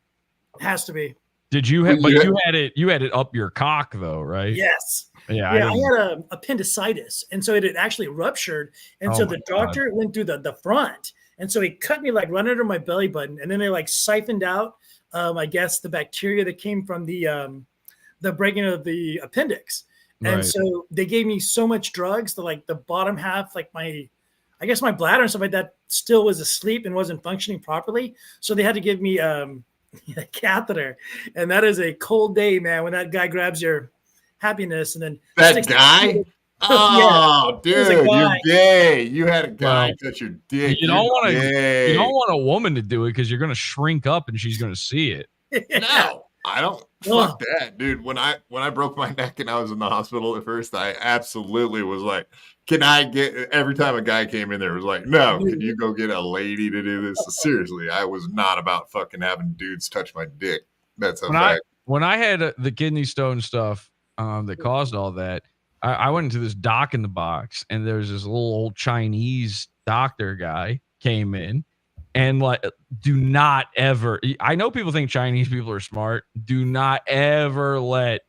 It has to be. Did you have? But you had it. You had it up your cock, though, right? Yes. Yeah. I had appendicitis, and so it had actually ruptured, and so the doctor went through the front, and so he cut me like right under my belly button, and then they like siphoned out, I guess, the bacteria that came from the breaking of the appendix, and so they gave me so much drugs that like the bottom half, like my bladder and stuff like that, still was asleep and wasn't functioning properly, so they had to give me a catheter, and that is a cold day, man, when that guy grabs your happiness and then that guy. Oh, dude, you're gay. You had a guy touch your dick. You don't want to. You don't want a woman to do it because you're going to shrink up and she's going to see it. No, I don't. Fuck that, dude. When I broke my neck and I was in the hospital at first, I absolutely was like, "Can I get?" Every time a guy came in there, it was like, "No, can you go get a lady to do this?" Seriously, I was not about fucking having dudes touch my dick. That's a fact. When I had the kidney stone stuff that caused all that, I went into this doc in the box, and there's this little old Chinese doctor guy came in, and like, do not ever. I know people think Chinese people are smart. Do not ever let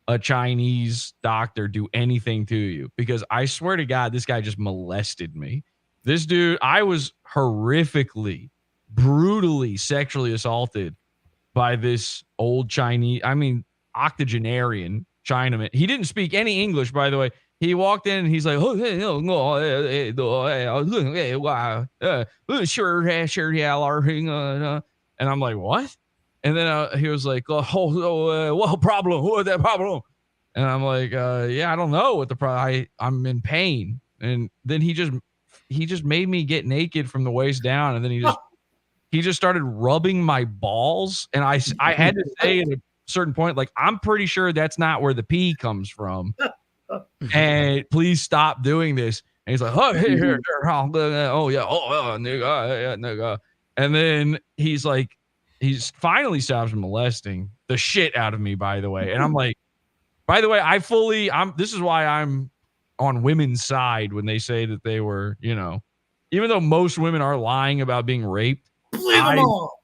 a Chinese doctor do anything to you, because I swear to God, this guy just molested me. This dude, I was horrifically, brutally sexually assaulted by this old Chinese, octogenarian Chinaman. He didn't speak any English, by the way. He walked in and he's like, and I'm like, what? And then he was like, what problem? What that problem? And I'm like, yeah, I don't know what the problem. I'm in pain. And then he just made me get naked from the waist down, and then he just started rubbing my balls, and I had to say at a certain point, like, I'm pretty sure that's not where the pee comes from, and please stop doing this. And he's like, oh, here, nigga. And then he's finally stops molesting the shit out of me, by the way. And I'm like, by the way, this is why I'm on women's side when they say that they were, even though most women are lying about being raped. Believe them all.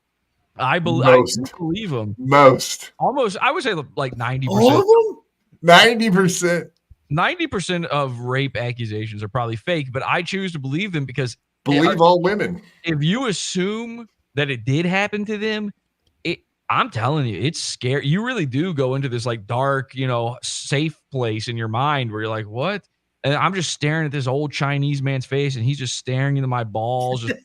I believe them. Most. Almost, I would say like 90%. All of them? 90%. 90% of rape accusations are probably fake, but I choose to believe them because Believe all women. If you assume that it did happen to them, I'm telling you, it's scary. You really do go into this like dark, safe place in your mind where you're like, what? And I'm just staring at this old Chinese man's face, and he's just staring into my balls, just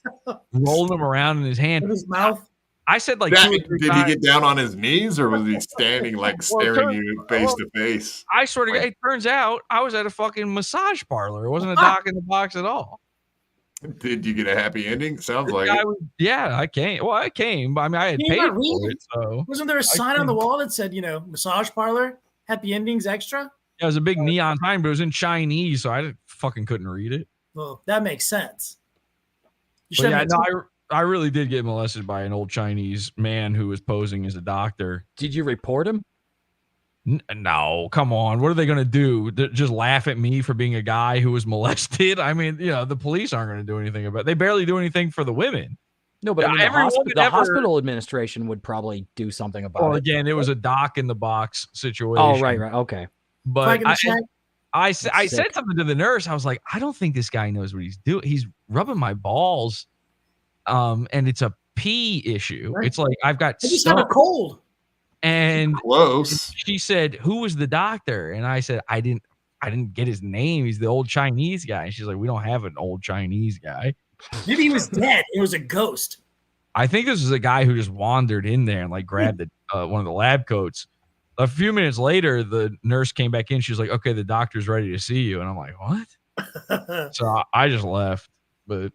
rolling them around in his hand. With his mouth. I said like Yeah, 2 or 3 did times. he get down on his knees, or was he standing like staring you face to face? I swear to God, it turns out I was at a fucking massage parlor. It wasn't a doc in the box at all. Did you get a happy ending? Sounds like I it. I came. Well, I came. I mean, I had Can you paid not read for it? it. So Wasn't there a sign on the wall that said, massage parlor, happy endings extra? Yeah, it was a big neon sign, but it was in Chinese, so I fucking couldn't read it. Well, that makes sense. But yeah, no, I really did get molested by an old Chinese man who was posing as a doctor. Did you report him? No, come on. What are they going to do? Just laugh at me for being a guy who was molested? I mean, the police aren't going to do anything about it. They barely do anything for the women. No, but I mean, Everyone hospital administration would probably do something about Well, it. again, it was a doc in the box situation. Oh, right. Okay. But I said something to the nurse. I was like, I don't think this guy knows what he's doing. He's rubbing my balls, and it's a pee issue. Right. It's like I've got I just have a cold. And close. She said, "Who was the doctor?" And I said, "I didn't get his name. He's the old Chinese guy." And she's like, "We don't have an old Chinese guy." Maybe he was dead. It was a ghost. I think this is a guy who just wandered in there and like grabbed one of the lab coats. A few minutes later, the nurse came back in. She was like, "Okay, the doctor's ready to see you." And I'm like, "What?" So I just left. But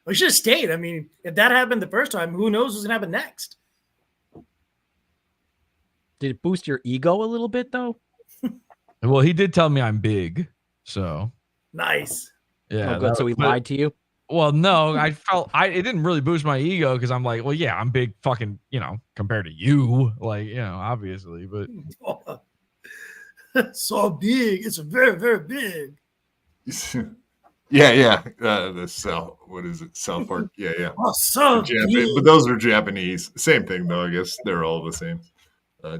we should have stayed. I mean, if that happened the first time, who knows what's gonna happen next? Did it boost your ego a little bit though? Well, he did tell me I'm big, so nice. Yeah. Oh, good. So he lied to you? Well, no, I felt it didn't really boost my ego because I'm like, well, yeah, I'm big, fucking, compared to you, like, obviously, but so big, it's very, very big. Yeah. The South, what is it? South Park. Yeah. Oh, so big. But those are Japanese. Same thing though. I guess they're all the same.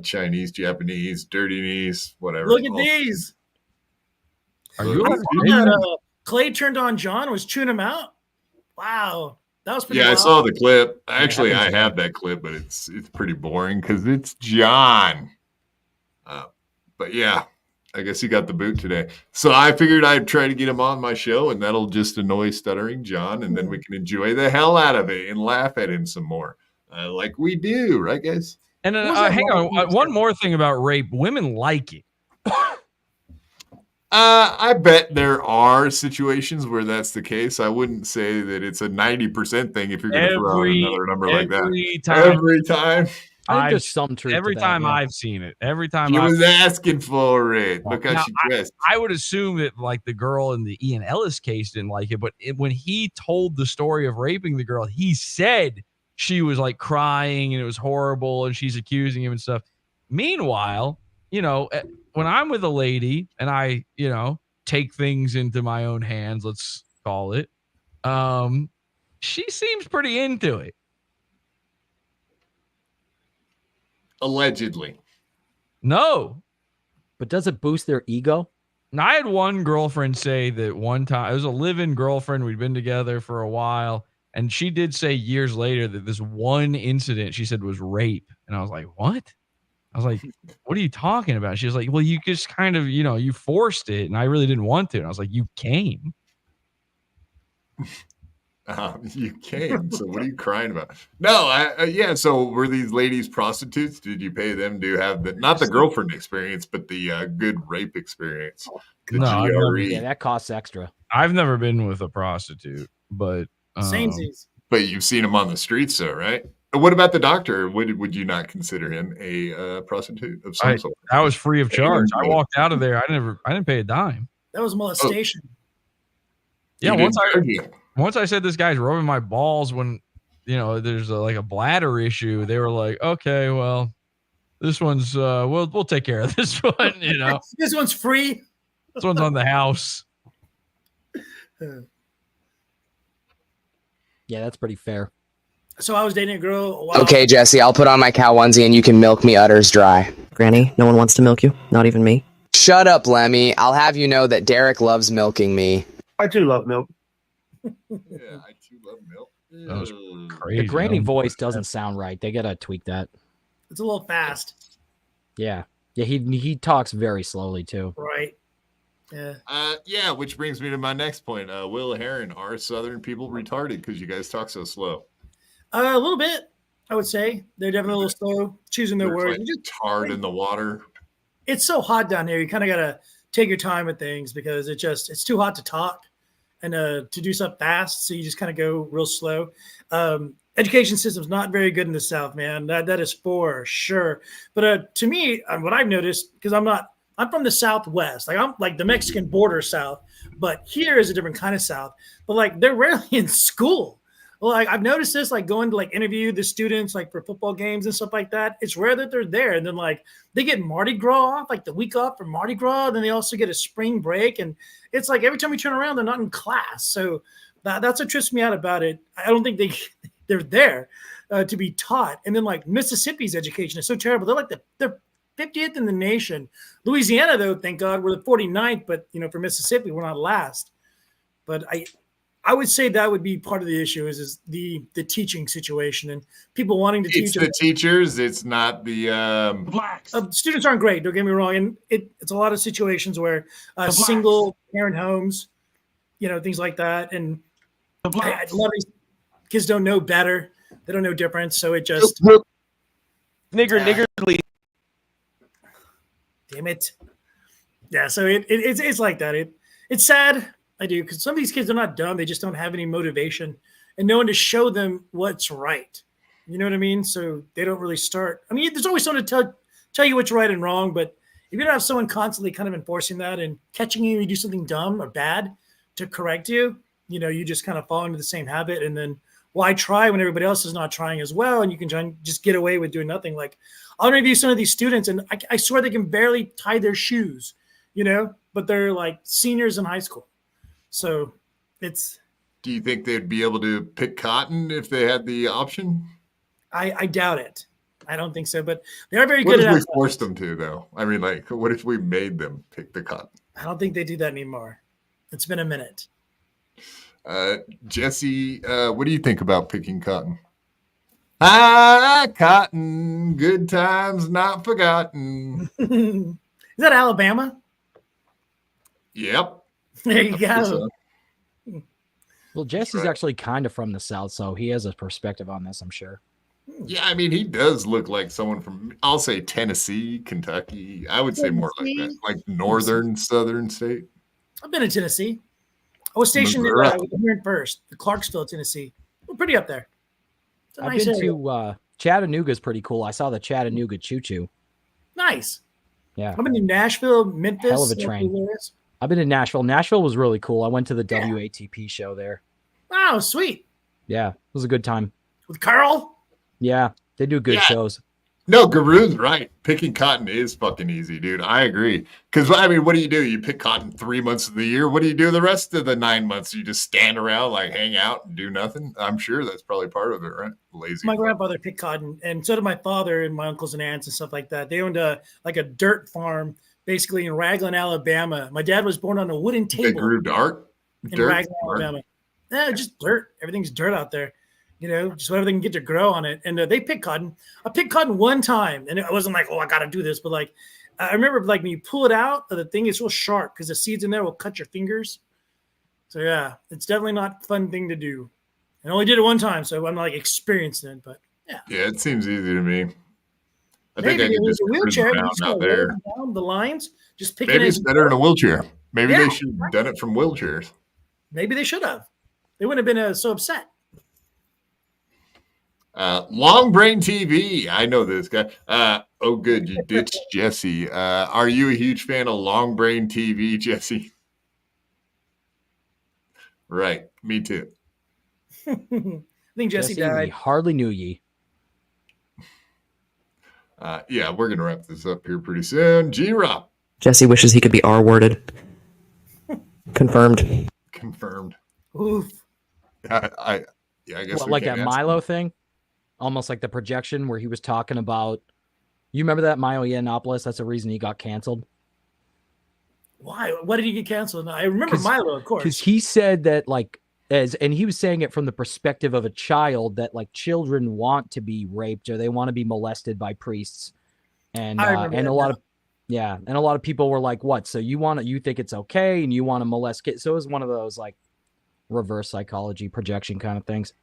Chinese, Japanese, dirty knees, whatever. Look at these. Are you? Clay turned on John, was chewing him out. Wow, that was pretty. Yeah, wild. I saw the clip. Actually, I have that clip, but it's pretty boring because it's John. But yeah, I guess he got the boot today. So I figured I'd try to get him on my show, and that'll just annoy stuttering John, and then we can enjoy the hell out of it and laugh at him some more, like we do, right, guys? And hang on, one more thing about rape: women like it. I bet there are situations where that's the case. I wouldn't say that it's a 90% thing if you're going to throw out another number like that. Every time. I think there's some truth. Every to that, time yeah. I've seen it. Every time She was asking for it. Look how Now, she dressed. I would assume that like the girl in the Ian Ellis case didn't like it, but when he told the story of raping the girl, he said she was like crying and it was horrible and she's accusing him and stuff. Meanwhile, when I'm with a lady and I, take things into my own hands, let's call it, she seems pretty into it. Allegedly. No. But does it boost their ego? Now, I had one girlfriend say that one time, it was a live-in girlfriend. We'd been together for a while. And she did say years later that this one incident she said was rape. And I was like, what? I was like, what are you talking about? She was like, well, you just kind of, you forced it. And I really didn't want to. And I was like, you came. You came. So what are you crying about? No, yeah. So were these ladies prostitutes? Did you pay them to have not the girlfriend experience, but the good rape experience? The GRE. Yeah, that costs extra. I've never been with a prostitute, but Samesies. But you've seen him on the streets, though, right? What about the doctor? Would you not consider him a prostitute of some sort? I was free of charge. I walked out of there. I didn't pay a dime. That was molestation. Yeah, once I said this guy's rubbing my balls when there's a bladder issue, they were like, okay, well, this one's we'll take care of this one. This one's free. This one's on the house. Yeah, that's pretty fair. So I was dating a girl a while Okay, Jesse, I'll put on my cow onesie and you can milk me udders dry. Granny, no one wants to milk you, not even me. Shut up, Lemmy. I'll have you know that Derek loves milking me. I do love milk. I too love milk. That was The crazy. granny voice doesn't sound right. They gotta tweak that. It's a little fast. Yeah. Yeah, he talks very slowly too. Right. Yeah. Which brings me to my next point. Will Herren, are Southern people retarded because you guys talk so slow? A little bit, I would say. They're definitely a little slow choosing their words. Like tard in the water. It's so hot down here. You kind of got to take your time with things because it's too hot to talk and to do stuff fast. So you just kind of go real slow. Education system's not very good in the South, man. That is for sure. But to me, what I've noticed, because I'm from the Southwest, like I'm like the Mexican border South, but here is a different kind of South. But like they're rarely in school. Like I've noticed this, like going to like interview the students like for football games and stuff like that. It's rare that they're there. And then like they get Mardi Gras off, like the week off for Mardi Gras. Then they also get a spring break. And it's like every time we turn around, they're not in class. So that's what trips me out about it. I don't think they're there to be taught. And then like Mississippi's education is so terrible. They're like they're 50th in the nation. Louisiana, though, thank God, we're the 49th. But for Mississippi, we're not last. But I would say that would be part of the issue is the teaching situation and people wanting to teach. It's the teachers. It's not the blacks. Students aren't great. Don't get me wrong. And it's a lot of situations where single parent homes, things like that. And a lot of these kids don't know better. They don't know difference. So it just niggerly. Damn it. Yeah. So it's like that. It's sad. I do, because some of these kids are not dumb. They just don't have any motivation and no one to show them what's right. You know what I mean? So they don't really start. I mean, there's always someone to tell you what's right and wrong, but if you don't have someone constantly kind of enforcing that and catching you do something dumb or bad to correct you, you just kind of fall into the same habit. And then why try when everybody else is not trying as well? And you can try and just get away with doing nothing. Like I'll interview some of these students and I swear they can barely tie their shoes, but they're like seniors in high school. So it's. Do you think they'd be able to pick cotton if they had the option? I doubt it. I don't think so, but they are very What good if at we it. forced them to, though? I mean, like, what if we made them pick the cotton? I don't think they do that anymore. It's been a minute. Jesse, what do you think about picking cotton? Cotton, good times not forgotten. Is that Alabama? Yep. There you go. So. Well, Jesse's actually kind of from the South, so he has a perspective on this, I'm sure. Yeah, I mean, he does look like someone from, I'll say Tennessee, Kentucky. I would say more like that, like northern, southern state. I've been in Tennessee. I was stationed in Herren first, Clarksville, Tennessee. We're pretty up there. It's a I've nice been area. to Chattanooga's pretty cool. I saw the Chattanooga Choo Choo. Nice. Yeah. I've been to Nashville, Memphis. Hell of a train. I've been to Nashville. Nashville was really cool. I went to the WATP show there. Oh, sweet. Yeah, it was a good time. With Carl? Yeah, they do good shows. No, Garu's right. Picking cotton is fucking easy, dude. I agree. Because, I mean, what do? You pick cotton 3 months of the year. What do you do the rest of the 9 months? You just stand around, like hang out and do nothing? I'm sure that's probably part of it, right? Lazy. My grandfather picked cotton, and so did my father and my uncles and aunts and stuff like that. They owned a dirt farm, basically in Raglan, Alabama. My dad was born on a wooden table. They grew dirt? In Raglan, Alabama. Yeah, just dirt. Everything's dirt out there. Just whatever they can get to grow on it. And they pick cotton. I picked cotton one time, and it wasn't like, oh, I got to do this. But like, I remember like when you pull it out, the thing is real sharp because the seeds in there will cut your fingers. So yeah, it's definitely not a fun thing to do. I only did it one time, so I'm not like experienced in it. But yeah. Yeah, it seems easy to me. I Maybe think I could just a wheelchair. You around just out go there. down the lines. Just pick Maybe it. it's better in a wheelchair. Maybe they should have done it from wheelchairs. Maybe they should have. They wouldn't have been so upset. Long Brain TV. I know this guy. Oh, good. You ditched Jesse. Are you a huge fan of Long Brain TV, Jesse? Right. Me too. I think Jesse died. We hardly knew ye. Yeah, we're going to wrap this up here pretty soon. G-Rob. Jesse wishes he could be R-worded. Confirmed. Confirmed. Oof. I guess What, we like can't that ask Milo him. thing? Almost like the projection where he was talking about. You remember that Milo Yiannopoulos? That's the reason he got canceled. Why? Why did he get canceled? I remember Milo, of course. Because he said that, like, and he was saying it from the perspective of a child, that like children want to be raped or they want to be molested by priests. And and a lot of people were like, what? So you think it's okay and you want to molest kids? So it was one of those like reverse psychology projection kind of things.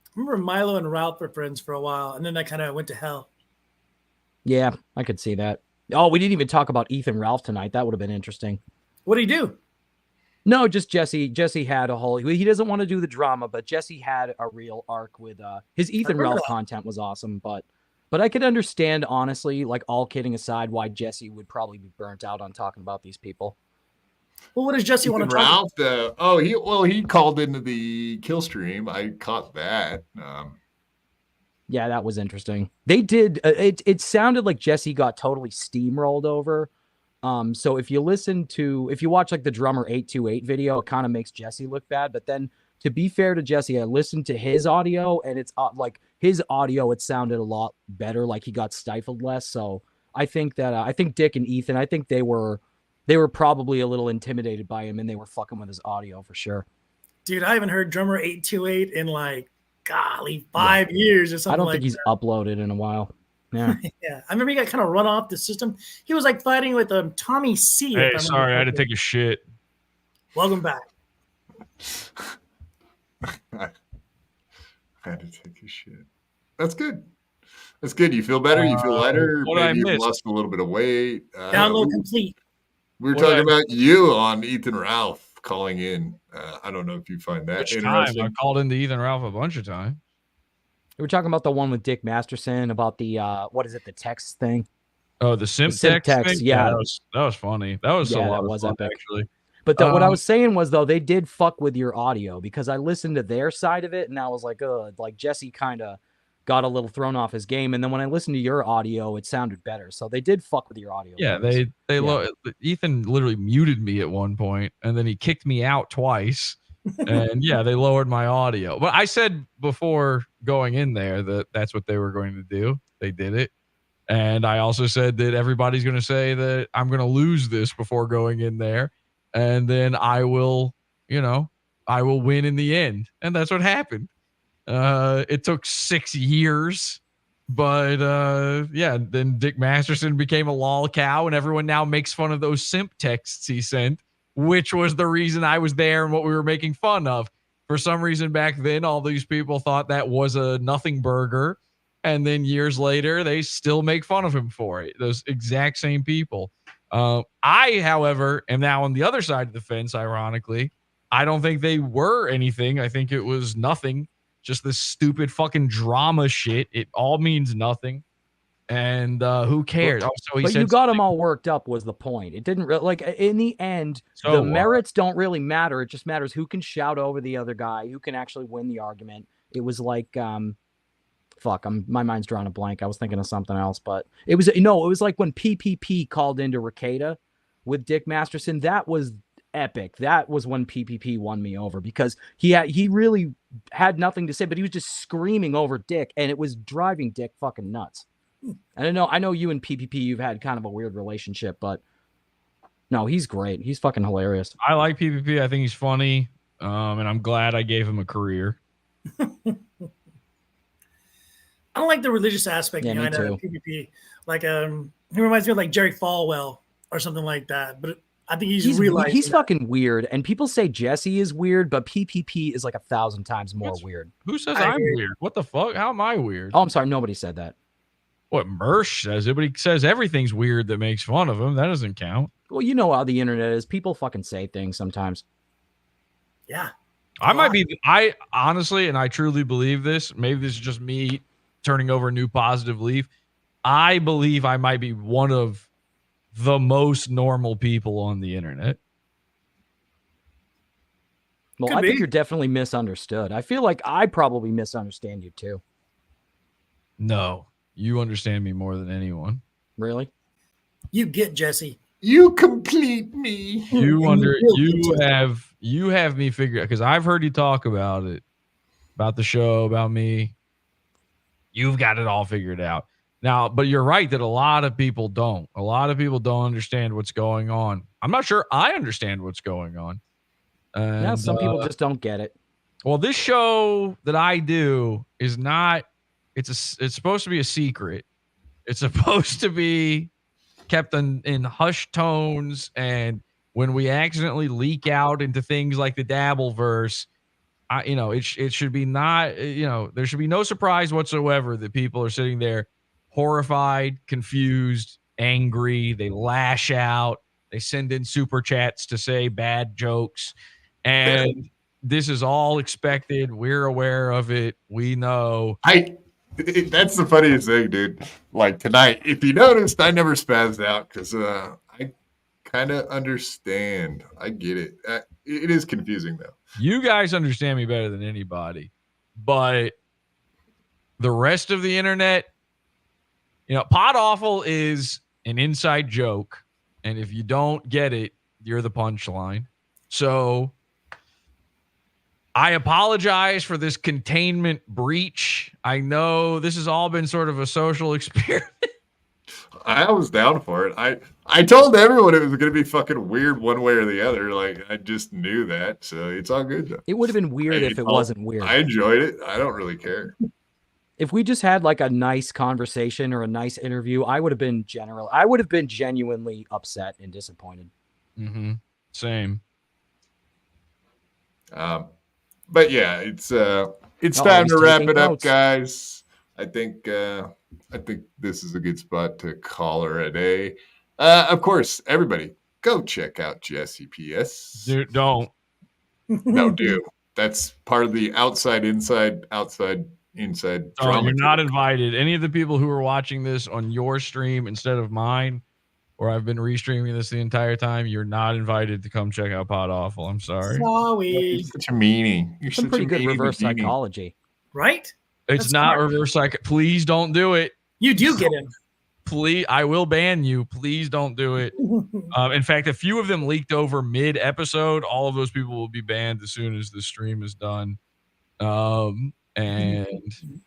I remember Milo and Ralph were friends for a while, and then that kind of went to hell. Yeah, I could see that. Oh, we didn't even talk about Ethan Ralph tonight. That would have been interesting. What did he do? No, just Jesse. Jesse had a whole. He doesn't want to do the drama, but Jesse had a real arc with his Ethan Ralph content was awesome, but I could understand, honestly, like all kidding aside, why Jesse would probably be burnt out on talking about these people. Well, what does Jesse want to talk about? He called into the kill stream. I caught that. Yeah, that was interesting. They did. It sounded like Jesse got totally steamrolled over. So if you watch like the drummer 828 video, it kind of makes Jesse look bad. But then, to be fair to Jesse, I listened to his audio, and it's like his audio, it sounded a lot better. Like he got stifled less. So I think Dick and Ethan, I think they were probably a little intimidated by him, and they were fucking with his audio for sure. Dude, I haven't heard drummer 828 in like, golly, 5 years or something. I don't think he's uploaded in a while. Yeah. Yeah. I remember he got kind of run off the system. He was like fighting with Tommy C. Hey, sorry, I had to take a shit. Welcome back. I had to take a shit. That's good. That's good. You feel better? You feel lighter? Maybe you lost a little bit of weight. Download complete. We were talking about you on Ethan Ralph calling in. I don't know if you find that interesting. I called into Ethan Ralph a bunch of times. We were talking about the one with Dick Masterson about the what is it, the text thing? Oh, the simp text thing? Yeah, that was funny. That was a lot of fun, epic. Actually. But what I was saying was, though, they did fuck with your audio, because I listened to their side of it and I was like, like Jesse kind of got a little thrown off his game, and then when I listened to your audio, it sounded better. So they did fuck with your audio. Yeah, Ethan literally muted me at one point, and then he kicked me out twice. And yeah, they lowered my audio. But I said before going in there that that's what they were going to do. They did it. And I also said that everybody's going to say that I'm going to lose this before going in there. And then I will win in the end. And that's what happened. It took 6 years. But then Dick Masterson became a lol cow, and everyone now makes fun of those simp texts he sent, which was the reason I was there and what we were making fun of. For some reason back then, all these people thought that was a nothing burger. And then years later, they still make fun of him for it. Those exact same people. I, however, am now on the other side of the fence, ironically. I don't think they were anything. I think it was nothing. Just this stupid fucking drama shit. It all means nothing. And who cares? But you got them all worked up was the point. It didn't like in the end, the merits don't really matter. It just matters who can shout over the other guy, who can actually win the argument. It was like, my mind's drawing a blank. I was thinking of something else, but it was like when PPP called into Ricada with Dick Masterson. That was epic. That was when PPP won me over, because he really had nothing to say, but he was just screaming over Dick, and it was driving Dick fucking nuts. And I know you and PPP, you've had kind of a weird relationship, but no, he's great. He's fucking hilarious. I like PPP. I think he's funny. And I'm glad I gave him a career. I don't like the religious aspect behind too. PPP. Like, he reminds me of like Jerry Falwell or something like that. But I think he's fucking weird. And people say Jesse is weird, but PPP is like 1,000 times more weird. Who says I'm weird? What the fuck? How am I weird? Oh, I'm sorry. Nobody said that. What Mersh says it, but he says everything's weird that makes fun of him. That doesn't count. Well, you know how the internet is. People fucking say things sometimes. Yeah. I honestly, and I truly believe this, maybe this is just me turning over a new positive leaf. I believe I might be one of the most normal people on the internet. Well, I think you're definitely misunderstood. I feel like I probably misunderstand you too. No, you understand me more than anyone. Really? You get Jesse. You complete me. You have me figured out, because I've heard you talk about it, about the show, about me. You've got it all figured out now. But you're right that a lot of people don't. A lot of people don't understand what's going on. I'm not sure I understand what's going on. Now And, some people just don't get it. Well, this show that I do is not. It's supposed to be a secret. It's supposed to be kept in hushed tones, and when we accidentally leak out into things like the Dabble verse, it should be not. There should be no surprise whatsoever that people are sitting there horrified, confused, angry. They lash out. They send in super chats to say bad jokes, and this is all expected. We're aware of it. We know. That's the funniest thing, dude. Like tonight, if you noticed, I never spazzed out because I kind of understand. I get it. It is confusing though. You guys understand me better than anybody, but the rest of the internet, Podawful is an inside joke, and if you don't get it, you're the punchline. So I apologize for this containment breach. I know this has all been sort of a social experiment. I was down for it. I told everyone it was going to be fucking weird one way or the other. Like, I just knew that. So it's all good, though. It would have been weird if it wasn't weird. I enjoyed it. I don't really care. If we just had like a nice conversation or a nice interview, I would have been genuinely upset and disappointed. Mm-hmm. Same. But yeah, it's time to wrap it up, guys. I think this is a good spot to call her a day. Of course, everybody go check out Jesse PS. Dude, don't. No, do. That's part of the outside, inside drama. You're not invited. Any of the people who are watching this on your stream instead of mine, or I've been restreaming this the entire time, you're not invited to come check out Podawful. I'm sorry. You're such a meanie. You're Some pretty good reverse psychology. Right? It's That's not smart. reverse psych. Please don't do it. You do get him. Please, I will ban you. Please don't do it. In fact, a few of them leaked over mid-episode. All of those people will be banned as soon as the stream is done. And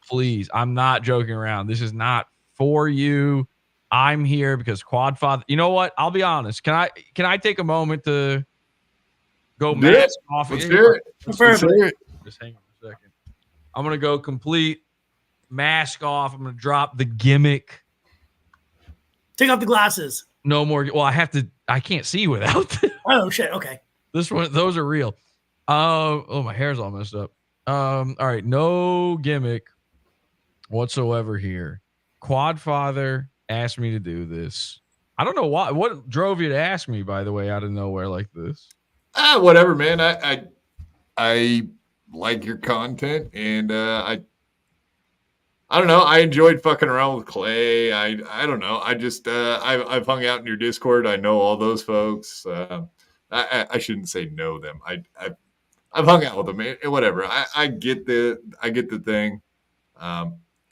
please, I'm not joking around. This is not for you. I'm here because Quadfather. You know what? I'll be honest. Can I take a moment to go mask off? Let's hear it. Just hang on a second. I'm gonna go complete mask off. I'm gonna drop the gimmick. Take off the glasses. No more. Well, I can't see without them. Oh shit. Okay. Those are real. Oh, my hair's all messed up. All right. No gimmick whatsoever here. Quadfather asked me to do this. I don't know why. What drove you to ask me, by the way, out of nowhere like this? Whatever, man. I like your content, and I don't know. I enjoyed fucking around with Clay. I don't know. I just I've hung out in your Discord. I know all those folks. I shouldn't say know them. I've hung out with them. Whatever. I get the thing.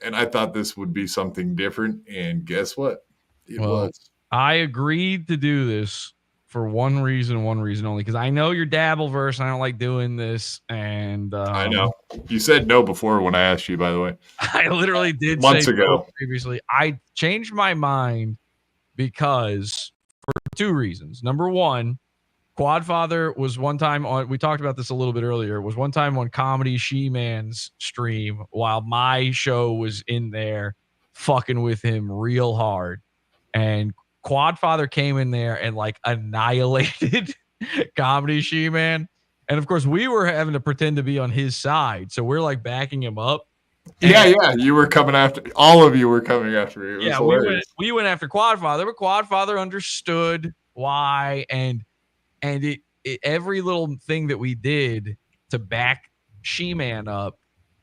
And I thought this would be something different. And guess what? It was. I agreed to do this for one reason only, because I know your Dabble verse. I don't like doing this. And I know. You said no before when I asked you, by the way. I literally did months say ago no previously. I changed my mind because for two reasons. Number one, Quadfather was one time on, we talked about this a little bit earlier, was one time on Comedy She-Man's stream while my show was in there fucking with him real hard. And Quadfather came in there and like annihilated Comedy She-Man. And of course, we were having to pretend to be on his side. So we're like backing him up. Yeah. You were coming after, all of you were coming after me. It was we went after Quadfather, but Quadfather understood why. And it every little thing that we did to back She-Man up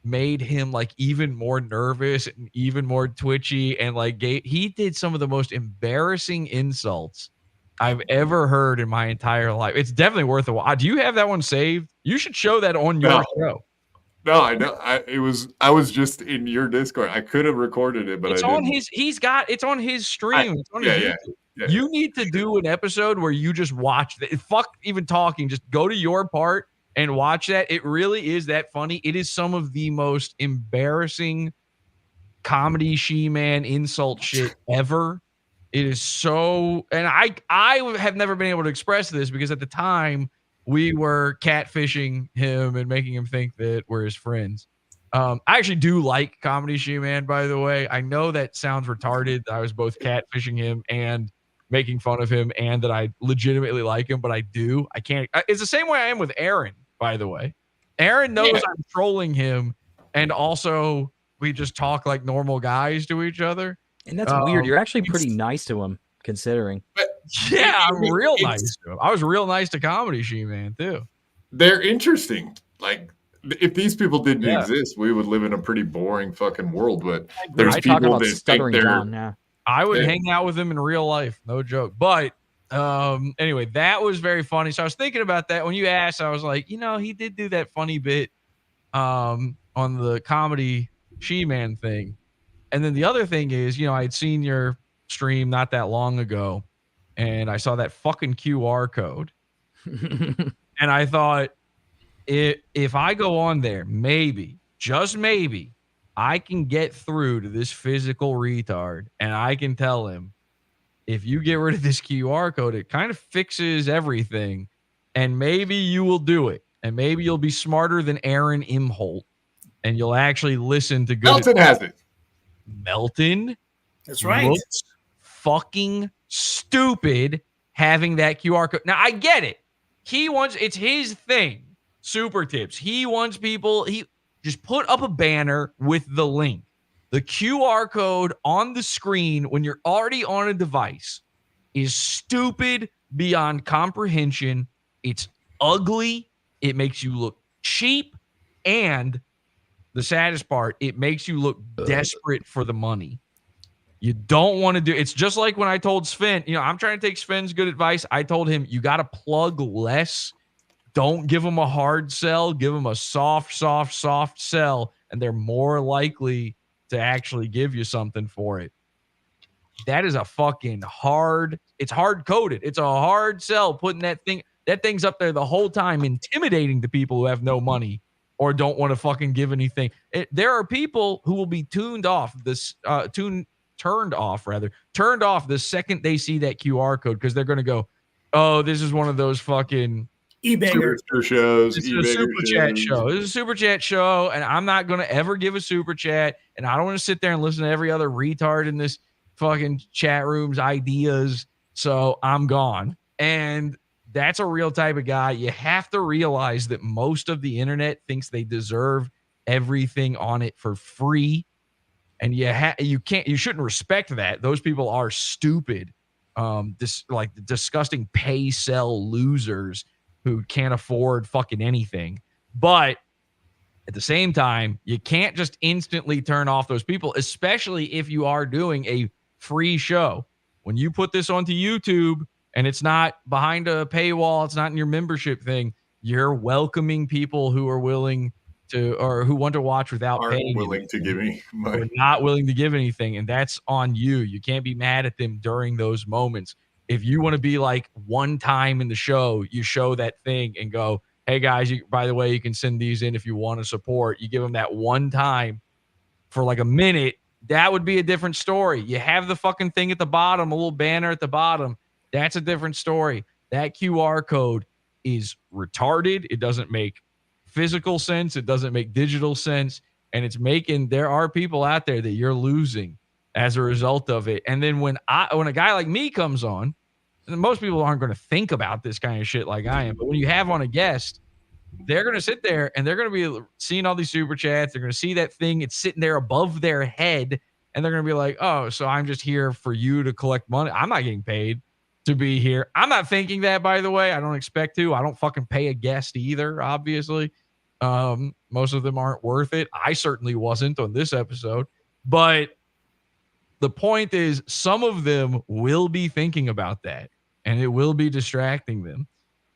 made him like even more nervous and even more twitchy, and like he did some of the most embarrassing insults I've ever heard in my entire life. It's definitely worth a watch. Do you have that one saved? You should show that on your show. No, I know. I was just in your Discord. I could have recorded it, but it's I didn't. It's on his stream. It's on his YouTube. Yeah. You need to do an episode where you just watch that. Fuck even talking. Just go to your part and watch that. It really is that funny. It is some of the most embarrassing Comedy She-Man insult shit ever. It is so, and I have never been able to express this because at the time we were catfishing him and making him think that we're his friends. I actually do like Comedy She-Man, by the way. I know that sounds retarded. I was both catfishing him and making fun of him, and that I legitimately like him, but I do. I can't. It's the same way I am with Aaron, by the way. Aaron knows I'm trolling him, and also we just talk like normal guys to each other. And that's weird. You're actually pretty nice to him, considering. Yeah, I'm real nice to him. I was real nice to Comedy She-Man, too. They're interesting. Like, if these people didn't exist, we would live in a pretty boring fucking world. But there's people that think they're... I would hang out with him in real life, no joke. But anyway, that was very funny. So I was thinking about that when you asked. I was like, he did do that funny bit on the Comedy She-Man thing. And then the other thing is, I had seen your stream not that long ago, and I saw that fucking QR code. And I thought, if I go on there, maybe, just maybe, I can get through to this physical retard, and I can tell him, if you get rid of this QR code, it kind of fixes everything, and maybe you will do it, and maybe you'll be smarter than Aaron Imholt, and you'll actually listen to good. Melton has it. Melton, that's right. Looks fucking stupid having that QR code. Now I get it. It's his thing. Super tips. He wants people. He just put up a banner with the link. The QR code on the screen when you're already on a device is stupid beyond comprehension. It's ugly. It makes you look cheap, and the saddest part, it makes you look desperate for the money. You don't want to do. It's just like when I told Sven, I'm trying to take Sven's good advice. I told him, you got to plug less. Don't give them a hard sell. Give them a soft sell, and they're more likely to actually give you something for it. That is a fucking hard. It's hard coded. It's a hard sell. Putting that thing's up there the whole time, intimidating the people who have no money or don't want to fucking give anything. There are people who will be turned off the second they see that QR code, because they're going to go, oh, this is one of those fucking eBay shows. It's a super chat show. This is a super chat show, and I'm not going to ever give a super chat, and I don't want to sit there and listen to every other retard in this fucking chat room's ideas, so I'm gone. And that's a real type of guy. You have to realize that most of the internet thinks they deserve everything on it for free. And you shouldn't respect that. Those people are stupid. Disgusting pay sell losers who can't afford fucking anything. But at the same time, you can't just instantly turn off those people, especially if you are doing a free show. When you put this onto YouTube, and it's not behind a paywall, it's not in your membership thing, you're welcoming people who are willing to, or who want to watch without paying. Willing to give me money. They're not willing to give anything, and that's on you. You can't be mad at them during those moments. If you want to be like one time in the show, you show that thing and go, hey guys, by the way, you can send these in if you want to support. You give them that one time for like a minute. That would be a different story. You have the fucking thing at the bottom, a little banner at the bottom. That's a different story. That QR code is retarded. It doesn't make physical sense. It doesn't make digital sense. And there are people out there that you're losing as a result of it. And then when a guy like me comes on, and most people aren't going to think about this kind of shit like I am, but when you have on a guest, they're going to sit there and they're going to be seeing all these super chats. They're going to see that thing. It's sitting there above their head. And they're going to be like, oh, so I'm just here for you to collect money. I'm not getting paid to be here. I'm not thinking that, by the way. I don't expect to. I don't fucking pay a guest either, obviously. Most of them aren't worth it. I certainly wasn't on this episode. But the point is, some of them will be thinking about that, and it will be distracting them.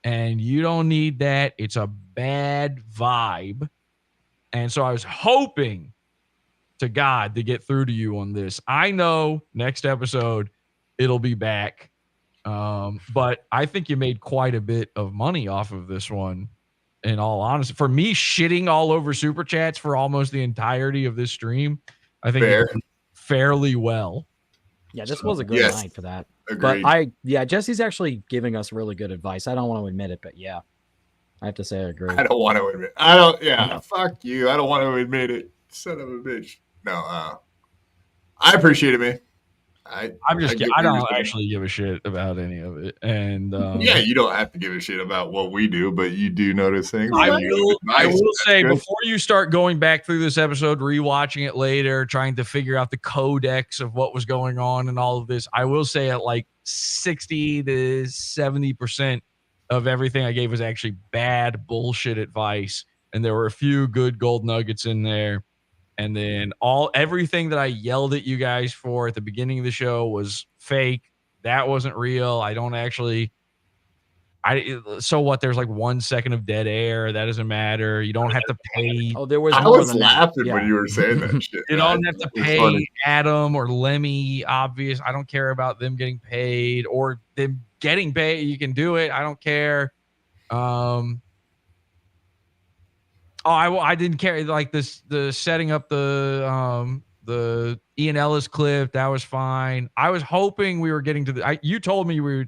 And you don't need that. It's a bad vibe. And so I was hoping to God to get through to you on this. I know next episode it'll be back. But I think you made quite a bit of money off of this one, in all honesty. For me, shitting all over super chats for almost the entirety of this stream, I think you did fairly well. Yeah, this was a good night for that. Agreed. But Jesse's actually giving us really good advice. I don't want to admit it, but yeah. I have to say I agree. I don't want to admit. I don't. Yeah, fuck you. I don't want to admit it. Son of a bitch. No. I appreciate it, man. I don't actually give a shit about any of it, and yeah, you don't have to give a shit about what we do, but you do notice things. I will say before you start going back through this episode, rewatching it later, trying to figure out the codex of what was going on and all of this, I will say at like 60 to 70% of everything I gave was actually bad bullshit advice, and there were a few good gold nuggets in there. And then everything that I yelled at you guys for at the beginning of the show was fake. That wasn't real. I don't actually. So what? There's like 1 second of dead air. That doesn't matter. You don't have to pay. Oh, there was. I was laughing when you were saying that shit. You don't have to pay Adam or Lemmy. Obvious. I don't care about them getting paid or them getting paid. You can do it. I don't care. I didn't care, like this, the setting up the Ian Ellis clip. That was fine. I was hoping we were getting to you told me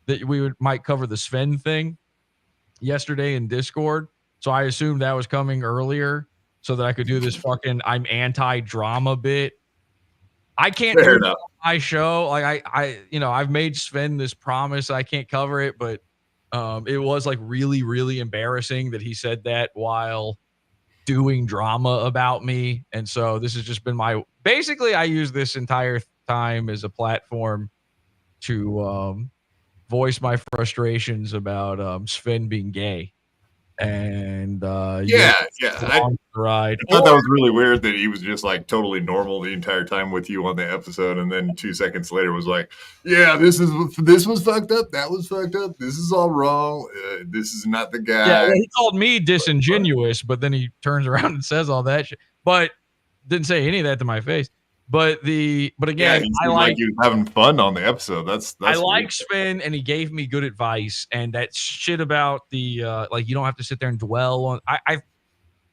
that we might cover the Sven thing yesterday in Discord. So I assumed that was coming earlier so that I could do this fucking I'm anti-drama bit. I can't do it on my show. Like I've made Sven this promise I can't cover it, but it was like really, really embarrassing that he said that while doing drama about me. And so this has just been basically I use this entire time as a platform to voice my frustrations about Sven being gay. And I thought that was really weird that he was just like totally normal the entire time with you on the episode, and then 2 seconds later was like, "Yeah, this was fucked up. That was fucked up. This is all wrong. This is not the guy." Yeah, he called me disingenuous, but then he turns around and says all that shit, but didn't say any of that to my face. But again, I like you having fun on the episode. That's I like Sven, and he gave me good advice. And that shit about the like you don't have to sit there and dwell on. I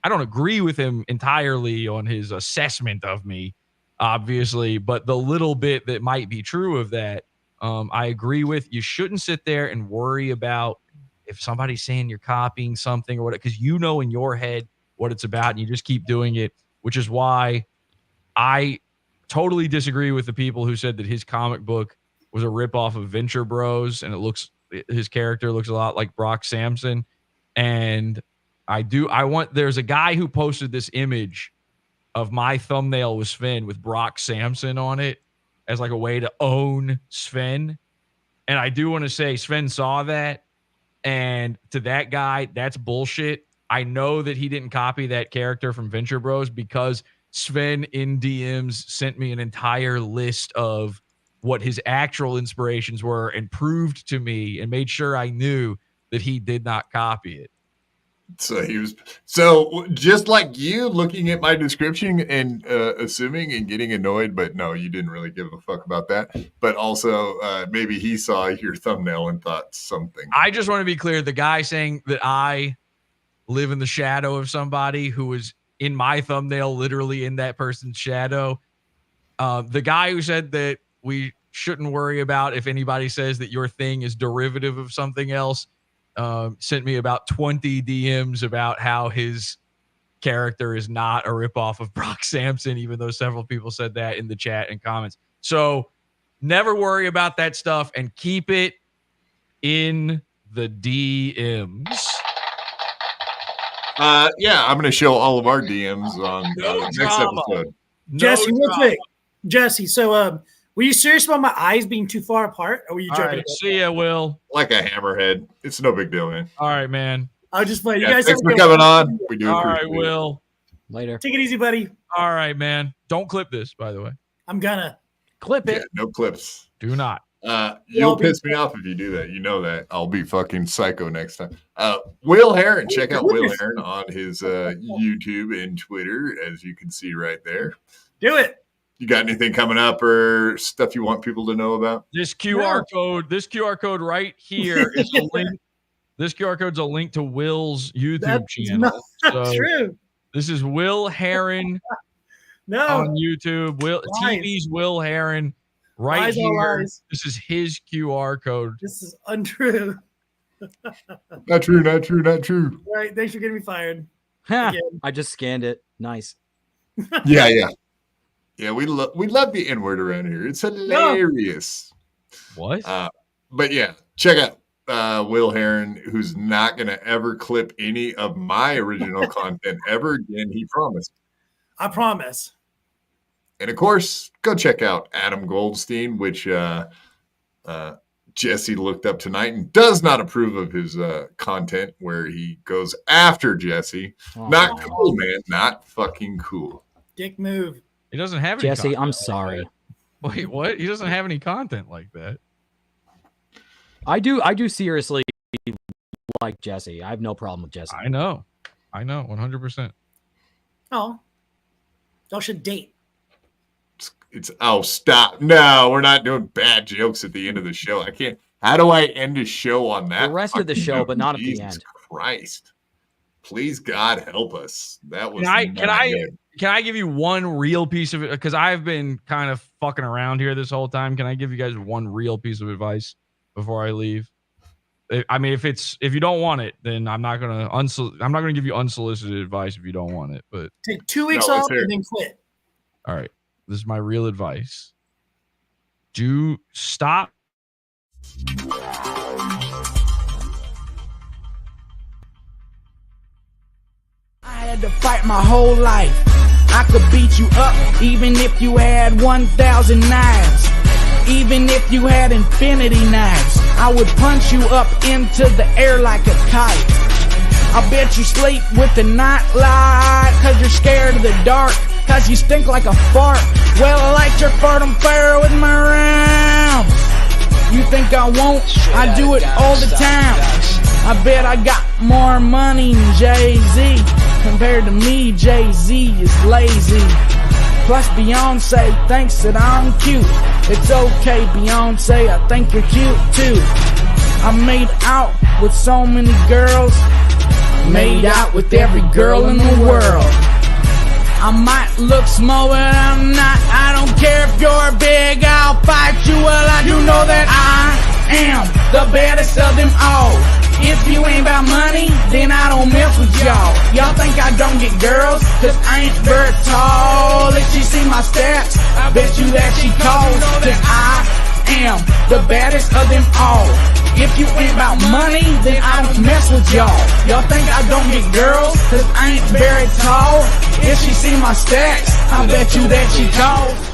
don't agree with him entirely on his assessment of me, obviously, but the little bit that might be true of that, I agree with. You shouldn't sit there and worry about if somebody's saying you're copying something or what, because you know in your head what it's about, and you just keep doing it, which is why I totally disagree with the people who said that his comic book was a ripoff of Venture Bros, and his character looks a lot like Brock Sampson. And there's a guy who posted this image of my thumbnail with Sven with Brock Sampson on it as like a way to own Sven. And I do want to say Sven saw that, and to that guy, that's bullshit. I know that he didn't copy that character from Venture Bros because Sven in DMs sent me an entire list of what his actual inspirations were and proved to me and made sure I knew that he did not copy it. So just like you looking at my description and assuming and getting annoyed, but no, you didn't really give a fuck about that. But also maybe he saw your thumbnail and thought something. I just want to be clear. The guy saying that I live in the shadow of somebody who was in my thumbnail, literally in that person's shadow. The guy who said that we shouldn't worry about if anybody says that your thing is derivative of something else, sent me about 20 DMs about how his character is not a ripoff of Brock Sampson, even though several people said that in the chat and comments. So never worry about that stuff and keep it in the DMs. I'm going to show all of our DMs on next episode. Jesse, real quick. Jesse, so were you serious about my eyes being too far apart, or were you joking? All right, see ya, Will. Like a hammerhead. It's no big deal, man. All right, man. I'll just play. You guys thanks for coming on. We do all right, appreciate it. Will. Later. Take it easy, buddy. All right, man. Don't clip this, by the way. I'm gonna clip it. Yeah, no clips. Do not. You'll piss me off if you do that. You know that. I'll be fucking psycho next time. Will Herren. Check out Will Herren on his YouTube and Twitter, as you can see right there. Do it. You got anything coming up or stuff you want people to know about? This QR code right here is a link. This QR code's a link to Will's YouTube channel. That's true. This is Will Herren on YouTube. TV's Will Herren. Right Lies, here. lies. This is his QR code. This is untrue. Not true, not true, not true. All right, thanks for getting me fired. I just scanned it. Nice. Yeah. We love the N-word around here. It's hilarious. What? But yeah, check out Will Herren, who's not going to ever clip any of my original content ever again. He promised. I promise. And of course, go check out Adam Goldstein, which Jesse looked up tonight and does not approve of his content where he goes after Jesse. Not cool, man. Not fucking cool. Dick move. He doesn't have any Jesse, content I'm like sorry. that. Wait, what? He doesn't have any content like that. I do seriously like Jesse. I have no problem with Jesse. I know. 100%. Oh. Y'all should date. Stop. No, we're not doing bad jokes at the end of the show. I can't. How do I end a show on that? The rest of the show, but not at the end. Christ. Please, God, help us. That was Can I give you one real piece of it? Because I've been kind of fucking around here this whole time. Can I give you guys one real piece of advice before I leave? I mean, if you don't want it, then I'm not gonna give you unsolicited advice if you don't want it. But take 2 weeks off and then quit. All right, this is my real advice. Do stop. I had to fight my whole life. I could beat you up even if you had 1,000 knives. Even if you had infinity knives, I would punch you up into the air like a kite. I bet you sleep with the night light, cause you're scared of the dark, cause you stink like a fart. Well, I like your fart on fire with my rounds. You think I won't? I do it all the time. I bet I got more money than Jay-Z. Compared to me, Jay-Z is lazy. Plus Beyonce thinks that I'm cute. It's okay, Beyonce, I think you're cute too. I made out with so many girls. Made out with every girl in the world. I might look small, but I'm not. I don't care if you're big, I'll fight you. Well, I do know that I am the baddest of them all. If you ain't about money, then I don't mess with y'all. Y'all think I don't get girls, cause I ain't very tall. If she see my stats, I bet you that she calls. Cause I am the baddest of them all. If you ain't about money, then I don't mess with y'all. Y'all think I don't get girls, cause I ain't very tall. If she see my stats, I bet you that she calls.